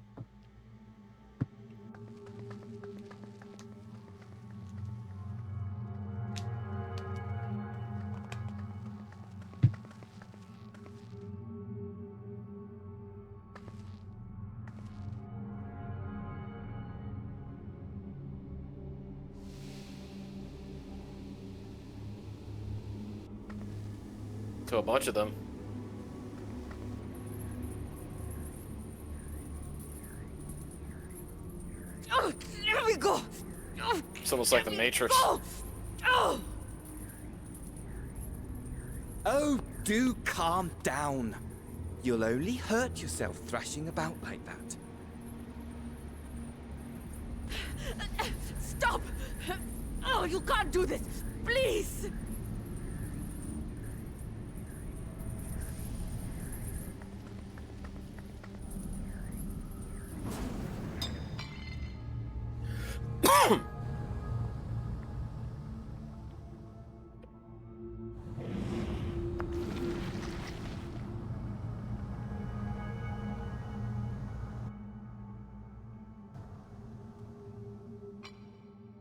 To a bunch of them. Oh, there we go. Oh, it's almost like the Matrix. Oh, do calm down. You'll only hurt yourself thrashing about like that. Stop! Oh, you can't do this. Please.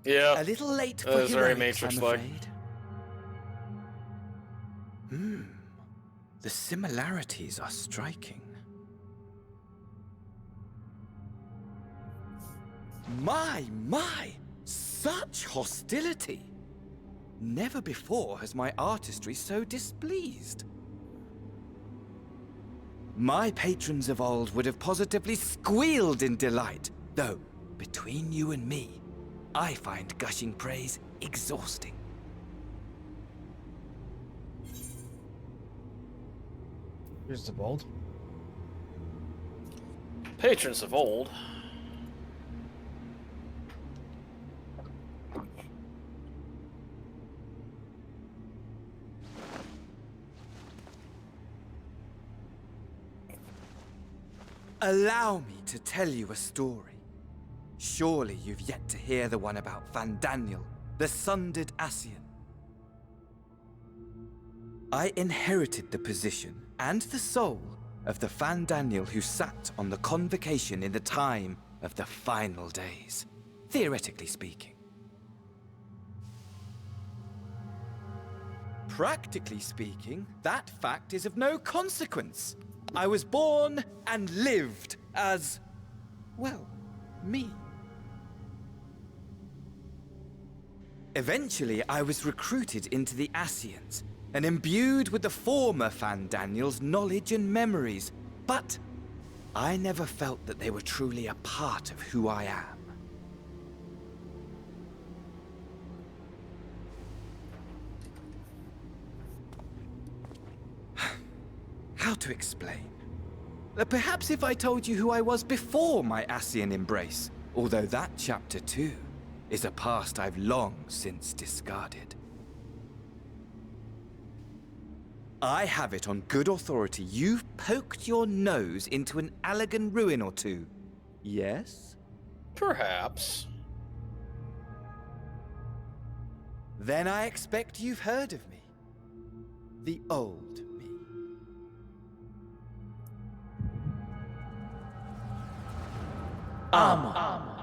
Yeah. A little late for heroics, very Matrix-like. The similarities are striking. My! Such hostility! Never before has my artistry so displeased. My patrons of old would have positively squealed in delight, though, between you and me, I find gushing praise exhausting. Here's the bold. Patrons of old. Allow me to tell you a story. Surely you've yet to hear the one about Van Daniel, the sundered Ascian. I inherited the position and the soul of the Van Daniel who sat on the convocation in the time of the final days, theoretically speaking. Practically speaking, that fact is of no consequence. I was born and lived as, well, me. Eventually, I was recruited into the Ascians and imbued with the former Van Daniel's knowledge and memories, but I never felt that they were truly a part of who I am. How to explain? Perhaps if I told you who I was before my Ascian embrace, although that chapter too is a past I've long since discarded. I have it on good authority you've poked your nose into an Allegan ruin or two. Yes? Perhaps. Then I expect you've heard of me. The old me.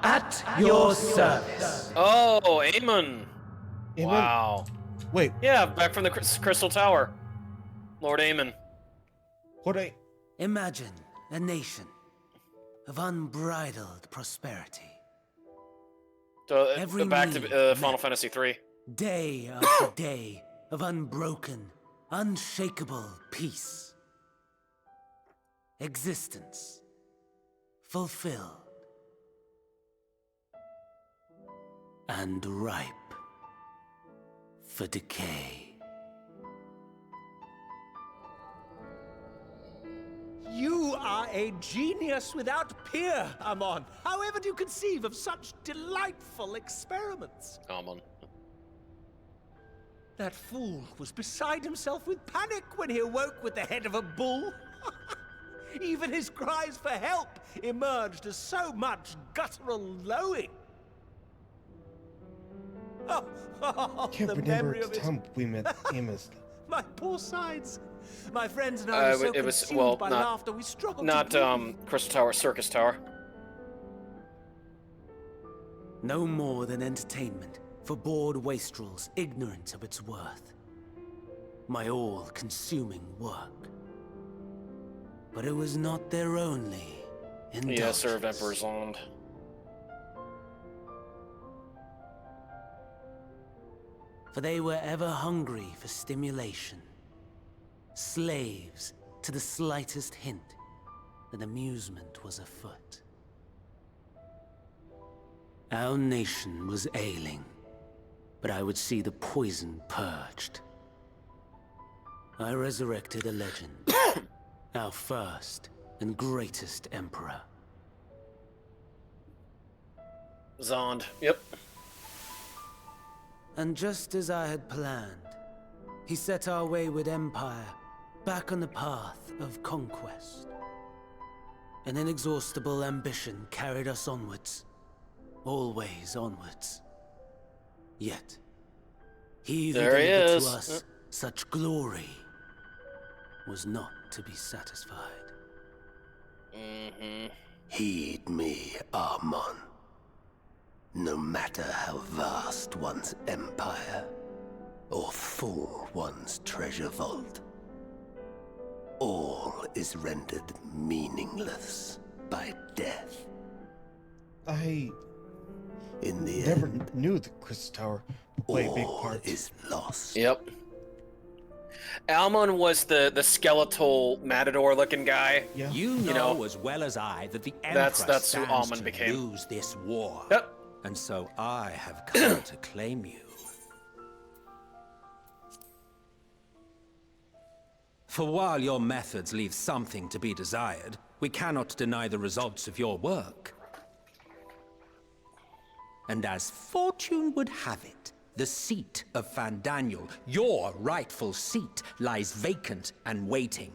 At your service. Oh, Aemon. Wow. Wait. Yeah, back from the Crystal Tower. Lord Aemon. Imagine a nation of unbridled prosperity. So, Every back need to Final Fantasy III. Day after day of unbroken, unshakable peace. Existence fulfilled and ripe for decay. You are a genius without peer, Amon. However do you conceive of such delightful experiments? Amon. That fool was beside himself with panic when he awoke with the head of a bull. Even his cries for help emerged as so much guttural lowing. Can't The remember memory the of his time we met Amos. My poor sides. My friends and I were so consumed by laughter we struggled not Crystal Tower, Circus Tower. No more than entertainment for bored wastrels ignorant of its worth. My all-consuming work. But it was not their only indulgence. Yeah, served Emperor Zond. For they were ever hungry for stimulation. Slaves to the slightest hint that amusement was afoot. Our nation was ailing, but I would see the poison purged. I resurrected a legend. Our first and greatest emperor. Zond, yep. And just as I had planned, he set our wayward empire back on the path of conquest. An inexhaustible ambition carried us onwards. Always onwards. Yet, he who delivered to us such glory was not to be satisfied. Heed me, Armon. No matter how vast one's empire, or full one's treasure vault, all is rendered meaningless by death. In the never end, knew the Crystal Tower played a big part. Is lost. Yep. Almon was the skeletal matador-looking guy. Yeah. You know as well as I that the Emperor that's who stands Almon to became. lose this war. Yep. And so I have come to claim you. For while your methods leave something to be desired, we cannot deny the results of your work. And as fortune would have it, the seat of Fandaniel, your rightful seat, lies vacant and waiting.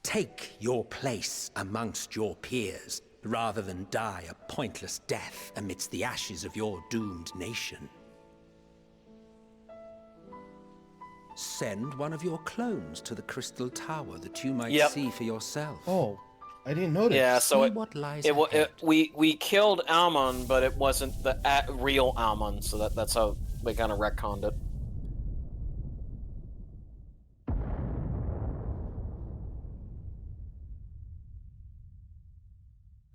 Take your place amongst your peers, rather than die a pointless death amidst the ashes of your doomed nation. Send one of your clones to the Crystal Tower that you might see for yourself. Oh, I didn't notice. Yeah, so See we killed Almon, but it wasn't the real Almon, so that's how we kind of retconned it.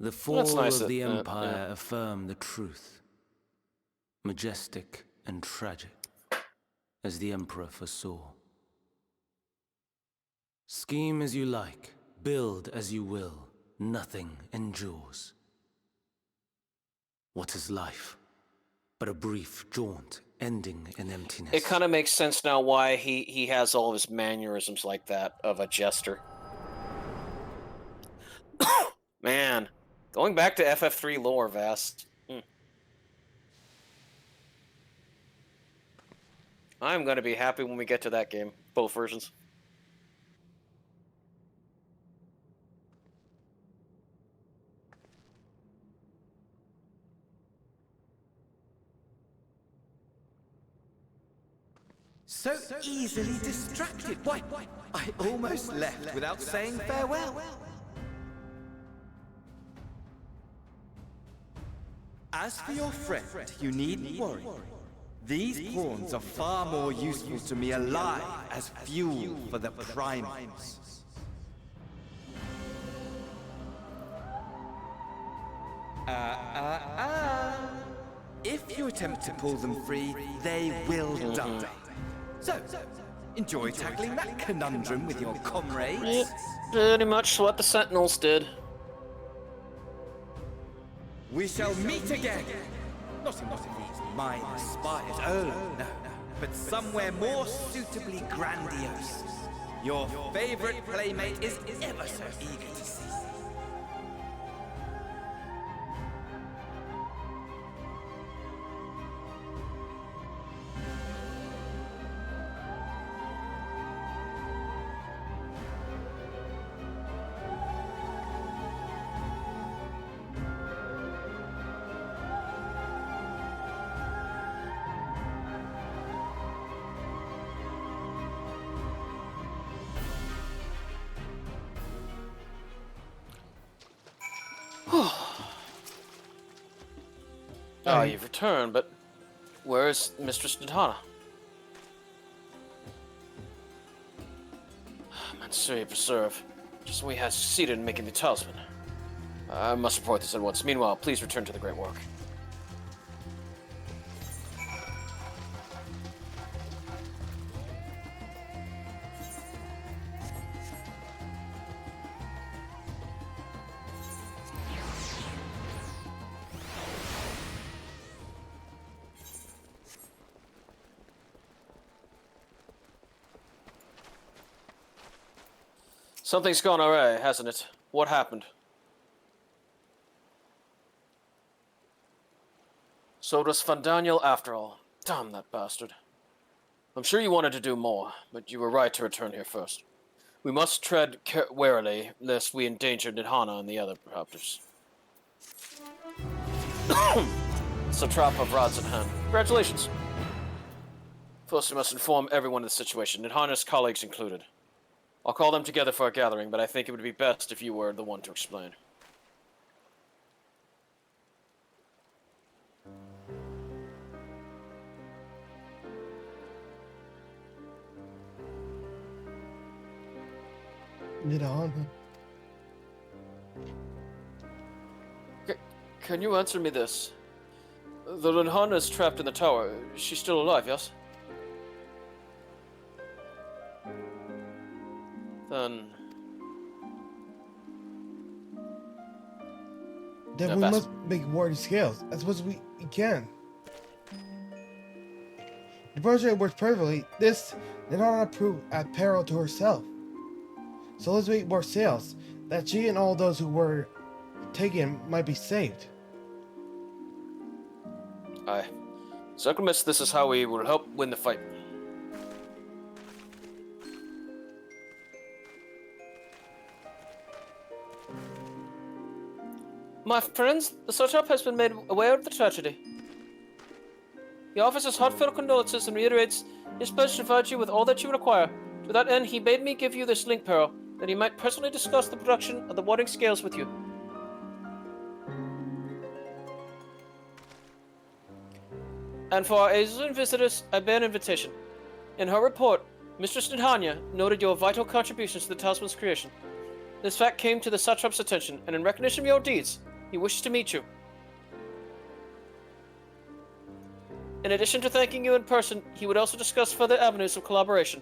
The fall of the Empire affirmed the truth. Majestic and tragic, as the Emperor foresaw. Scheme as you like, build as you will, nothing endures. What is life but a brief jaunt ending in emptiness? It kind of makes sense now why he has all of his mannerisms like that of a jester. Man, going back to FF3 lore, Vast. I'm going to be happy when we get to that game, both versions. So easily distracted. Why, I almost left without saying farewell. As for your friend, you needn't worry. These pawns are far more useful to me alive as fuel for the primals. If you attempt to pull them free, they will die. So, enjoy tackling that conundrum with your comrades. Yep, pretty much what the Sentinels did. We shall meet again! Not in one of these minor spires, oh no, but somewhere more suitably grandiose. Your favorite playmate is ever so eager to see. Ah, you've returned, but where is Mistress Nadana? Mansuri preserve. Just when we had succeeded in making the talisman. I must report this at once. Meanwhile, please return to the great work. Something's gone awry, hasn't it? What happened? So it was Fandaniel after all. Damn that bastard. I'm sure you wanted to do more, but you were right to return here first. We must tread warily, lest we endanger Nidhana and the other captives. Satrap of rods in hand. Congratulations. First, we must inform everyone of the situation, Nidhana's colleagues included. I'll call them together for a gathering, but I think it would be best if you were the one to explain. Nidhana. Can you answer me this? The Nidhana is trapped in the tower. She's still alive, yes? Then we must make warrior scales as much as we can. The project works perfectly. This did not prove at peril to herself. So let's make more sales, that she and all those who were taken might be saved. Aye. Circumvents, this is how we will help win the fight. My friends, the Satrap has been made aware of the tragedy. He offers his heartfelt condolences and reiterates his pledge to provide you with all that you require. To that end, he bade me give you this link pearl, that he might personally discuss the production of the watering scales with you. And for our Asian visitors, I bear an invitation. In her report, Mistress Nidhana noted your vital contributions to the talisman's creation. This fact came to the Satrap's attention, and in recognition of your deeds, he wishes to meet you. In addition to thanking you in person, he would also discuss further avenues of collaboration.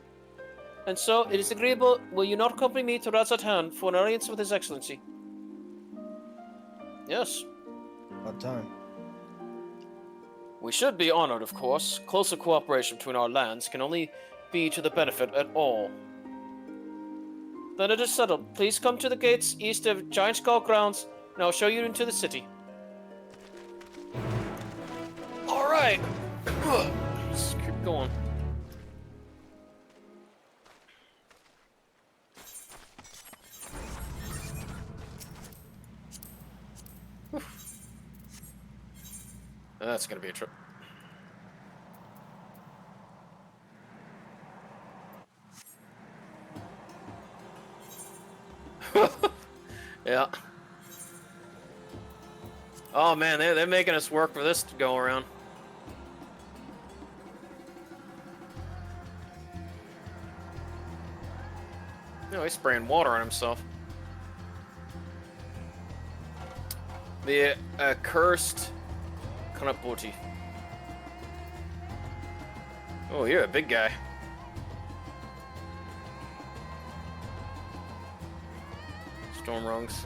And so, it is agreeable, will you not accompany me to Razatan for an audience with His Excellency? Yes. What time? We should be honored, of course. Closer cooperation between our lands can only be to the benefit at all. Then it is settled. Please come to the gates east of Giant Skull Grounds, and I'll show you into the city. Alright! Let's keep going. That's gonna be a trip. Yeah. Oh man, they're making us work for this to go around. No, he's spraying water on himself. The accursed Kanapoti. Oh, you're a big guy. Storm rungs.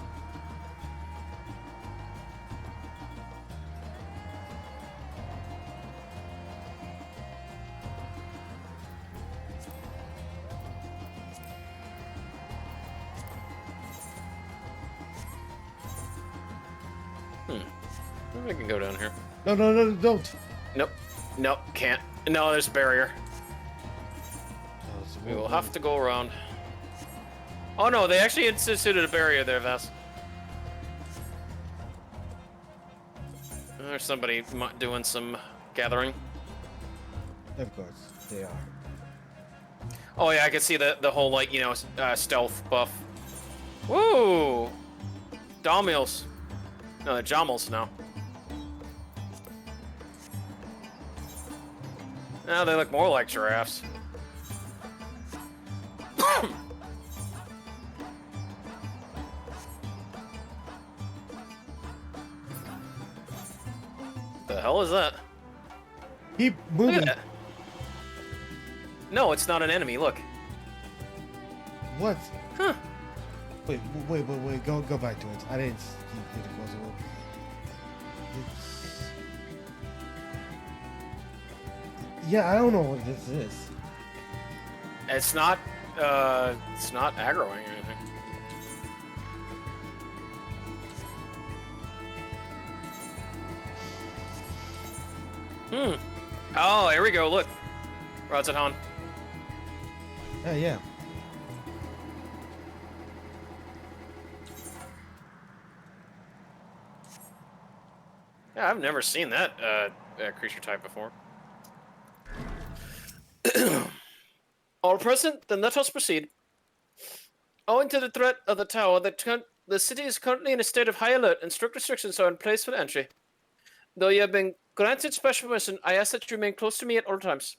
I can go down here. No, don't. Nope. Nope, can't. No, there's a barrier. We will have to go around. Oh no, they actually instituted a barrier there, Vas. There's somebody doing some gathering. Of course, they are. Oh yeah, I can see the whole, like, you know, stealth buff. Woo! Domils. No, they're Jomels now. Now they look more like giraffes. The hell is that? Keep moving. No, it's not an enemy. Look. What? Huh. Wait. Go back to it. I didn't see it was Yeah, I don't know what this is. It's not aggroing or anything. Oh, here we go. Look. Rods at Han. Yeah. Yeah, I've never seen that creature type before. All present, then let us proceed. Owing to the threat of the tower, the city is currently in a state of high alert and strict restrictions are in place for entry. Though you have been granted special permission, I ask that you remain close to me at all times.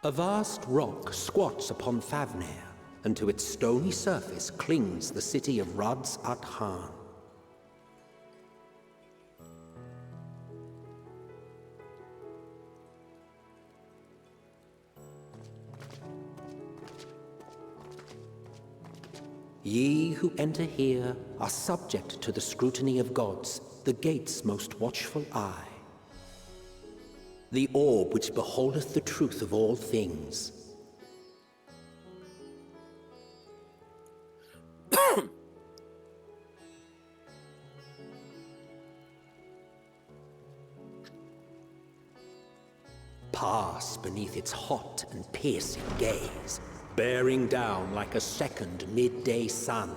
A vast rock squats upon Favnir, and to its stony surface clings the city of Ruds at Han. Ye who enter here are subject to the scrutiny of gods, the gate's most watchful eye. The orb which beholdeth the truth of all things. Pass beneath its hot and piercing gaze, bearing down like a second midday sun.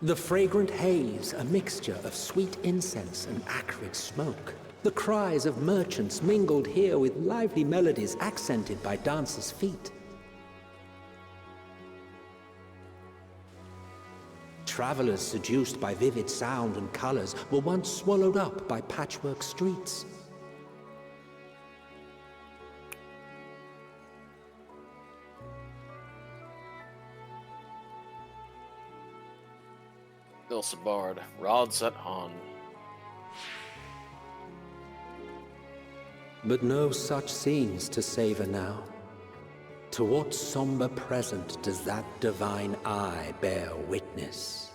The fragrant haze, a mixture of sweet incense and acrid smoke. The cries of merchants mingled here with lively melodies accented by dancers' feet. Travelers seduced by vivid sound and colors were once swallowed up by patchwork streets. Bard, Rods at Han. But no such scenes to savor now. To what somber present does that divine eye bear witness?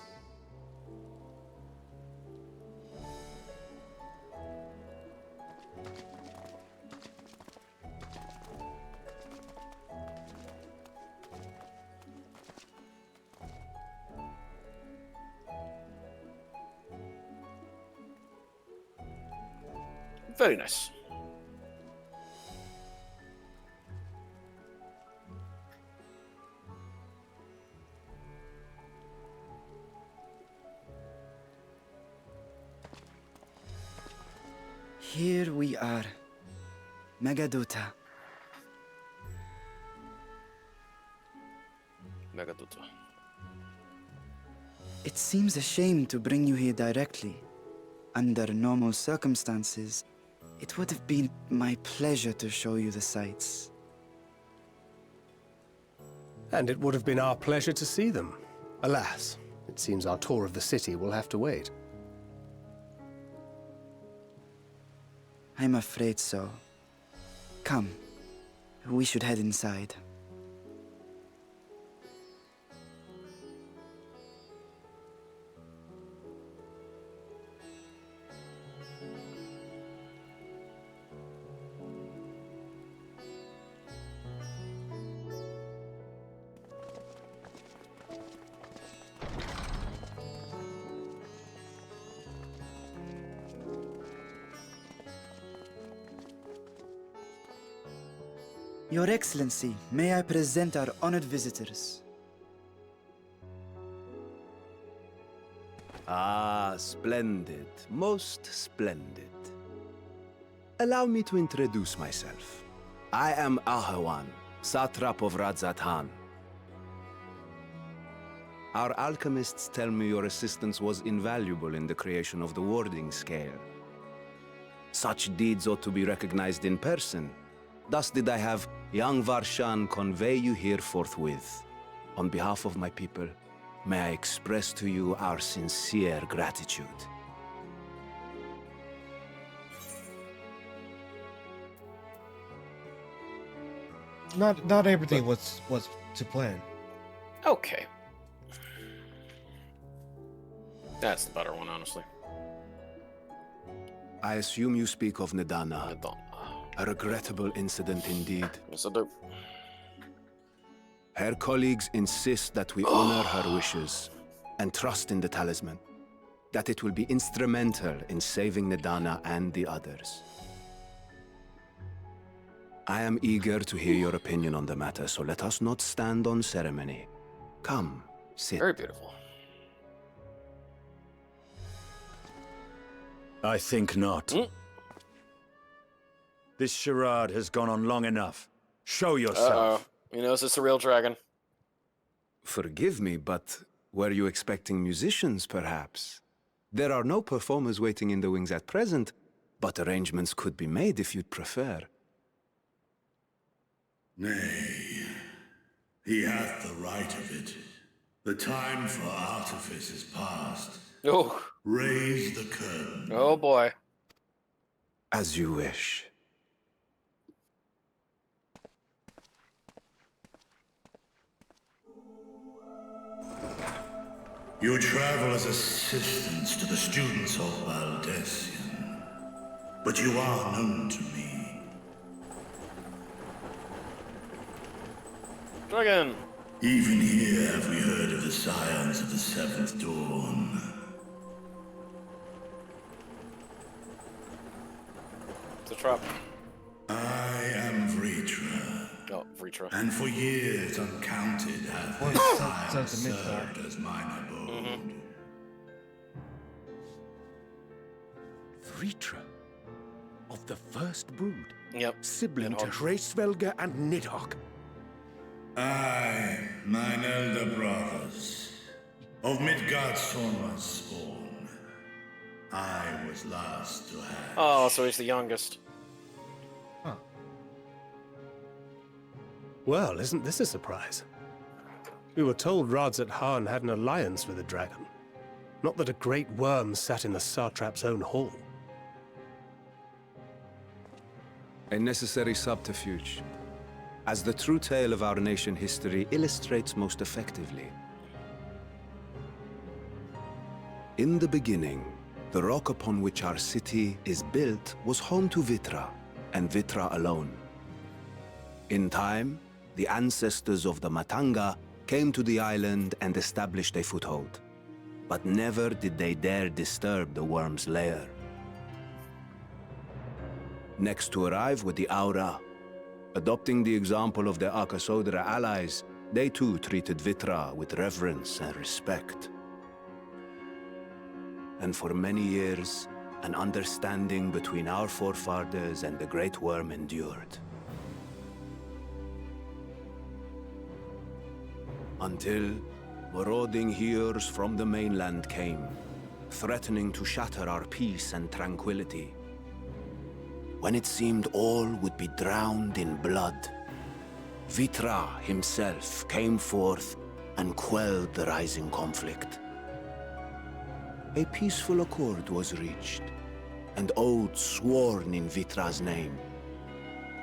Very nice. Here we are. Megaduta. Megaduta. It seems a shame to bring you here directly. Under normal circumstances, it would have been my pleasure to show you the sights. And it would have been our pleasure to see them. Alas, it seems our tour of the city will have to wait. I'm afraid so. Come, we should head inside. Your Excellency, may I present our honored visitors? Ah, splendid. Most splendid. Allow me to introduce myself. I am Ahawan, satrap of Radzat-Han. Our alchemists tell me your assistance was invaluable in the creation of the warding scale. Such deeds ought to be recognized in person. Thus did I have young Varshan convey you here forthwith. On behalf of my people, may I express to you our sincere gratitude. Not everything was to plan. Okay. That's the better one, honestly. I assume you speak of Nidana. A regrettable incident indeed. Yes, I do. Her colleagues insist that we honor her wishes and trust in the talisman, that it will be instrumental in saving Nidana and the others. I am eager to hear your opinion on the matter, so let us not stand on ceremony. Come, sit. Very beautiful. I think not. This charade has gone on long enough. Show yourself. You know, is this a real dragon? Forgive me, but were you expecting musicians, perhaps? There are no performers waiting in the wings at present, but arrangements could be made if you'd prefer. Nay, he hath the right of it. The time for artifice is past. Oh. Raise the curtain. Oh boy. As you wish. You travel as assistants to the students of Valdesian, but you are known to me. Dragon! Even here have we heard of the scions of the Seventh Dawn. It's a trap. I am Vritra. Oh, Vritra. And for years uncounted have my sires served as mine abode. Vritra, of the first brood. Yep. Sibling to Hraesvelga and Nidhogg. I, mine elder brothers, of Midgardsormr's spawn. I was last to hatch. Oh, so he's the youngest. Huh. Well, isn't this a surprise? We were told Radzat-Han had an alliance with a dragon. Not that a great worm sat in the satrap's own hall. A necessary subterfuge, as the true tale of our nation history illustrates most effectively. In the beginning, the rock upon which our city is built was home to Vitra, and Vitra alone. In time, the ancestors of the Matanga came to the island and established a foothold. But never did they dare disturb the worm's lair. Next to arrive were the Aura. Adopting the example of their Akasodra allies, they too treated Vitra with reverence and respect. And for many years, an understanding between our forefathers and the Great Worm endured. Until marauding heroes from the mainland came, threatening to shatter our peace and tranquility. When it seemed all would be drowned in blood, Vitra himself came forth and quelled the rising conflict. A peaceful accord was reached, and oaths sworn in Vitra's name.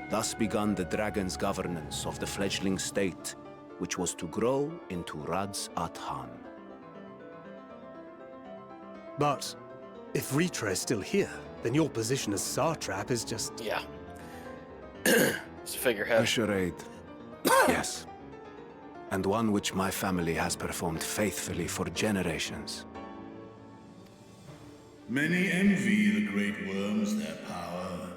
Thus began the dragon's governance of the fledgling state, which was to grow into Radzat-Han. But if Vritra is still here, then your position as satrap is just... Yeah. It's a figurehead. A charade. Yes. And one which my family has performed faithfully for generations. Many envy the great worms their power.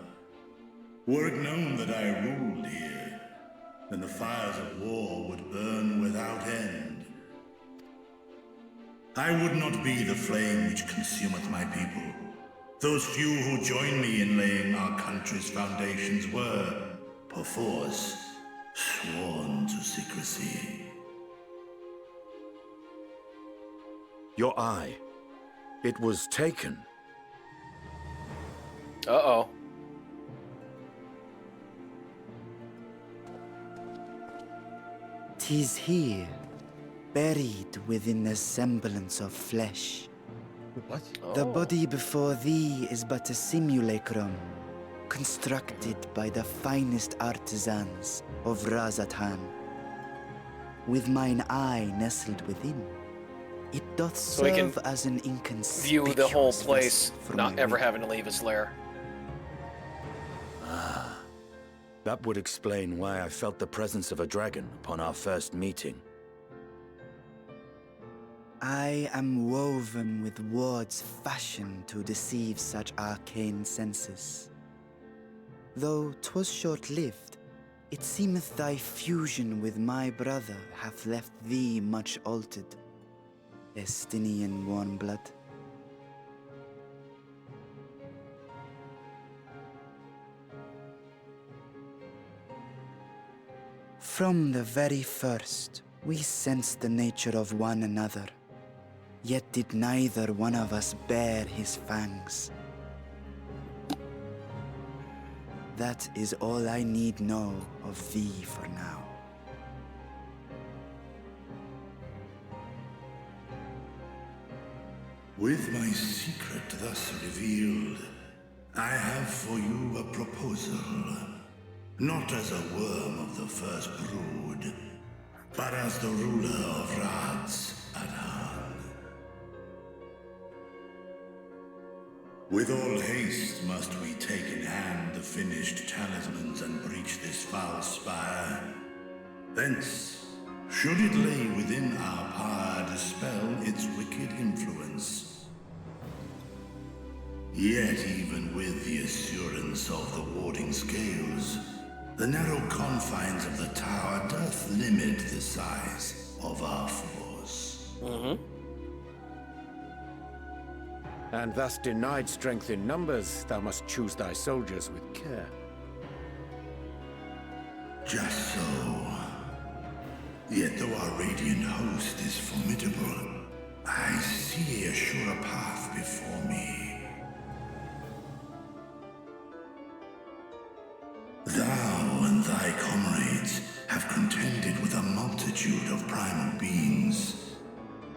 Were it known that I ruled here, then the fires of war would burn without end. I would not be the flame which consumeth my people. Those few who join me in laying our country's foundations were, perforce, sworn to secrecy. Your eye. It was taken. Uh-oh. 'Tis here, buried within the semblance of flesh. What? The body before thee is but a simulacrum, constructed by the finest artisans of Razathan. With mine eye nestled within, it doth So we can serve as an inconspicuous view the whole place, vessel for not my ever wit. having to leave his lair. Ah, that would explain why I felt the presence of a dragon upon our first meeting. I am woven with words fashioned to deceive such arcane senses. Though 'twas short-lived, it seemeth thy fusion with my brother hath left thee much altered, Estinian warm-blood. From the very first, we sensed the nature of one another. Yet did neither one of us bare his fangs. That is all I need know of thee for now. With my secret thus revealed, I have for you a proposal. Not as a worm of the first brood, but as the ruler of Razathan. With all haste must we take in hand the finished talismans and breach this foul spire. Thence, should it lay within our power, dispel its wicked influence. Yet even with the assurance of the warding scales, the narrow confines of the tower doth limit the size of our force. And thus denied strength in numbers, thou must choose thy soldiers with care. Just so. Yet though our radiant host is formidable, I see a surer path before me. Thou and thy comrades have contended with a multitude of primal beings.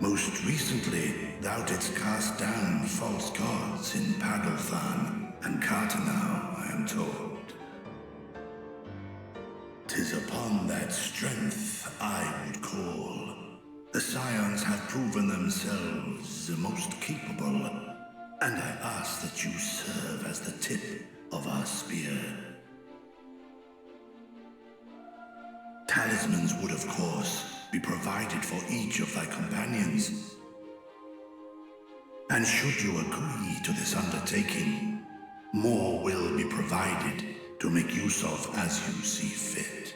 Most recently, thou didst cast down false gods in Pagalthan and Cartanau, I am told. 'Tis upon that strength I would call. The Scions have proven themselves the most capable, and I ask that you serve as the tip of our spear. Talismans would, of course, be provided for each of thy companions. And should you agree to this undertaking, more will be provided to make use of as you see fit.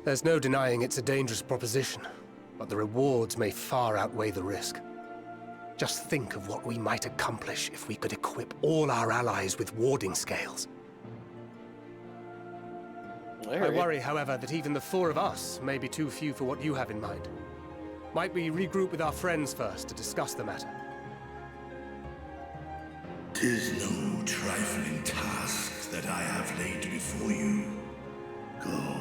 There's no denying it's a dangerous proposition, but the rewards may far outweigh the risk. Just think of what we might accomplish if we could equip all our allies with warding scales. I worry, however, that even the four of us may be too few for what you have in mind. Might we regroup with our friends first to discuss the matter? 'Tis no trifling task that I have laid before you. Go,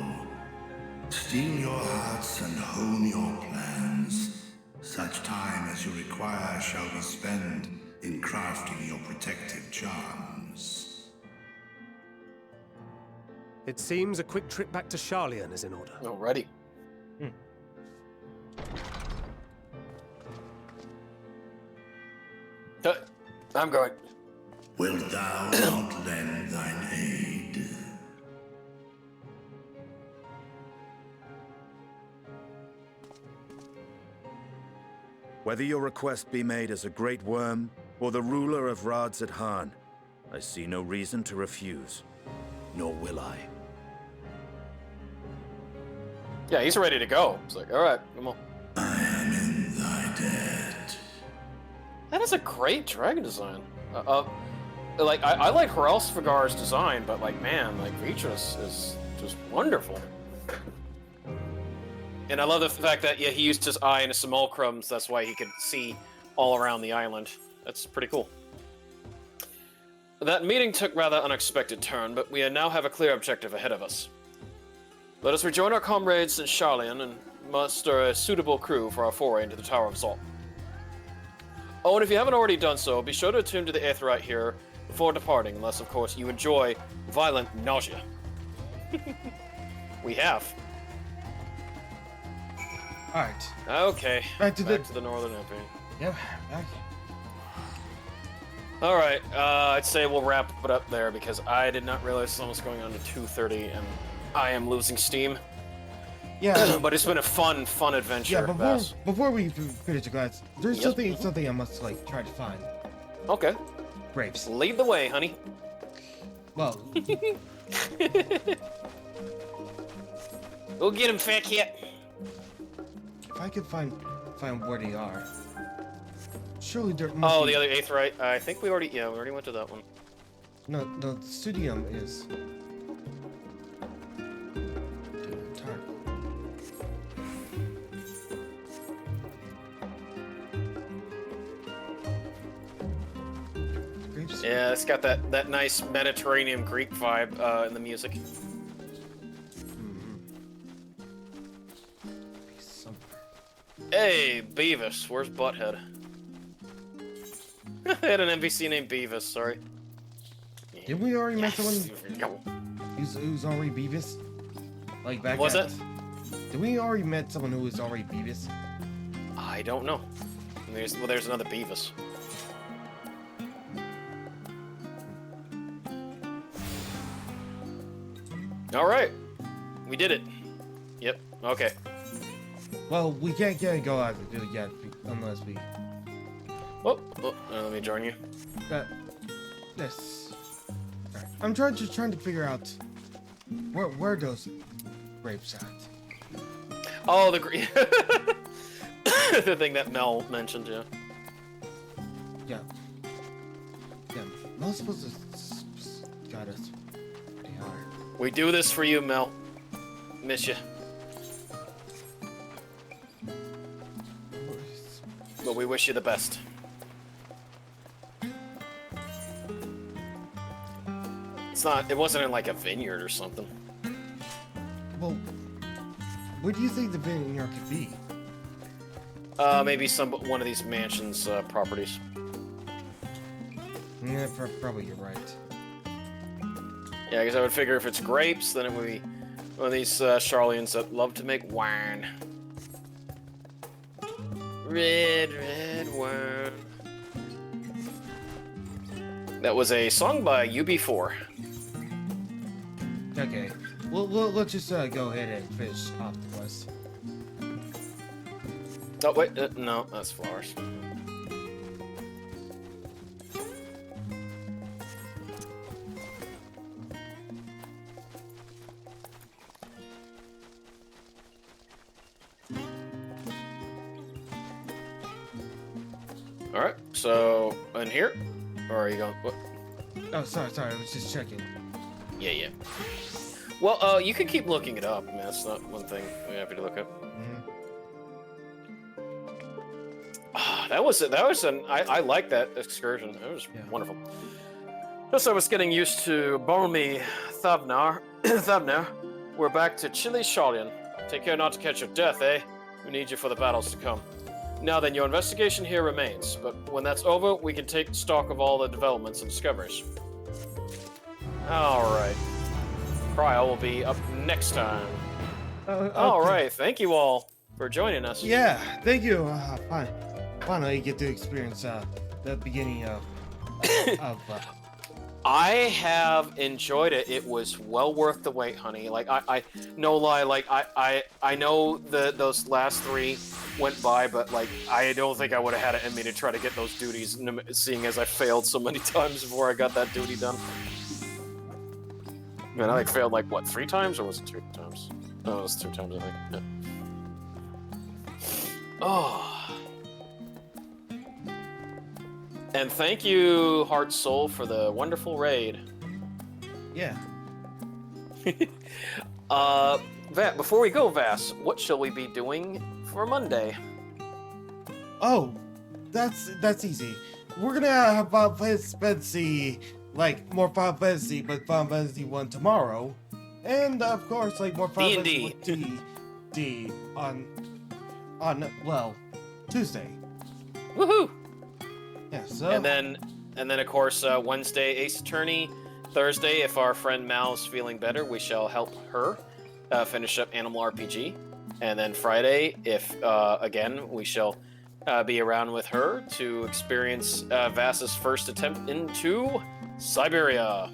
steel your hearts and hone your plans. Such time as you require shall be spent in crafting your protective charms. It seems a quick trip back to Sharlayan is in order. Alrighty. I'm going. Wilt thou not lend thine aid? Whether your request be made as a great worm or the ruler of Razathan, I see no reason to refuse, nor will I. Yeah, he's ready to go. It's like, all right, come on. I am in thy debt. That is a great dragon design. Like I like Hrolsvagar's design, but like man, like Vitras is just wonderful. And I love the fact that yeah, he used his eye and his simulacrums. That's why he could see all around the island. That's pretty cool. That meeting took rather unexpected turn, but we now have a clear objective ahead of us. Let us rejoin our comrades in Charlian and muster a suitable crew for our foray into the Tower of Zalt. Oh, and if you haven't already done so, be sure to attune to the Aetheryte here before departing, unless, of course, you enjoy violent nausea. We have. Alright. Okay. Back to the Northern Empire. Yep, back. Alright, I'd say we'll wrap it up there because I did not realize this was going on to 2:30 and I am losing steam. Yeah. But it's been a fun adventure. Yeah, before we finish the class, there's something I must like try to find. Okay. Grapes. Lead the way, honey. Well. Go get him, fat cat. If I could find where they are. Surely there must Oh, be... the other Aetheryte. I think we already went to that one. No, the studium is. Yeah, it's got that nice Mediterranean Greek vibe in the music. Hey, Beavis, where's Butthead? I had an NPC named Beavis, sorry. Didn't we already met someone who's already Beavis? Like back Was it? Did we already met someone who was already Beavis? I don't know. There's another Beavis. Alright. We did it. Yep, okay. Well, we can't go out to do it yet unless we... Oh, let me join you. Yes. Right. I'm trying to figure out where those grapes at. Oh, the the thing that Mel mentioned, yeah. Yeah. Yeah. Mel's supposed to got us pretty hard. We do this for you, Mel. Miss you. But we wish you the best. It wasn't in like a vineyard or something. Well, where do you think the vineyard could be? Maybe one of these mansions properties. Yeah, probably you're right. Yeah, because I would figure if it's grapes, then it would be one of these Charlians that love to make wine. Red wine. That was a song by UB4. Okay, let's just go ahead and finish off the quest. Oh wait, no, that's flowers. All right, so in here, or are you going? What? Oh, sorry, I was just checking. Yeah. Well, you can keep looking it up. I mean, that's not one thing we're happy to look up. That was I like that excursion. It was wonderful. Just I was getting used to balmy Thabnar. We're back to chilly Charlian. Take care not to catch your death, eh? We need you for the battles to come. Now then, your investigation here remains, but when that's over, we can take stock of all the developments and discoveries. Alright. Cryo will be up next time. Okay. Alright, thank you all for joining us. Yeah, thank you. Finally get to experience the beginning of... I have enjoyed it. It was well worth the wait, honey. Like, I no lie, like, I know those last 3 went by, but, like, I don't think I would have had it in me to try to get those duties, seeing as I failed so many times before I got that duty done. Man, I, like, failed, like, what, 3 times, or was it 2 times? Oh, it's 2 times, I think. Yeah. Oh. And thank you, Heart Soul, for the wonderful raid. Yeah. Before we go, Vass, what shall we be doing for Monday? Oh, that's easy. We're gonna have Final Fantasy, like more Final Fantasy, but Final Fantasy 1 tomorrow, and of course, like more Final Fantasy D on well Tuesday. Woohoo! Yeah. So. And then of course Wednesday Ace Attorney. Thursday, if our friend Mal's feeling better, we shall help her finish up Animal RPG. And then Friday, if again we shall be around with her to experience Vass's first attempt into Siberia.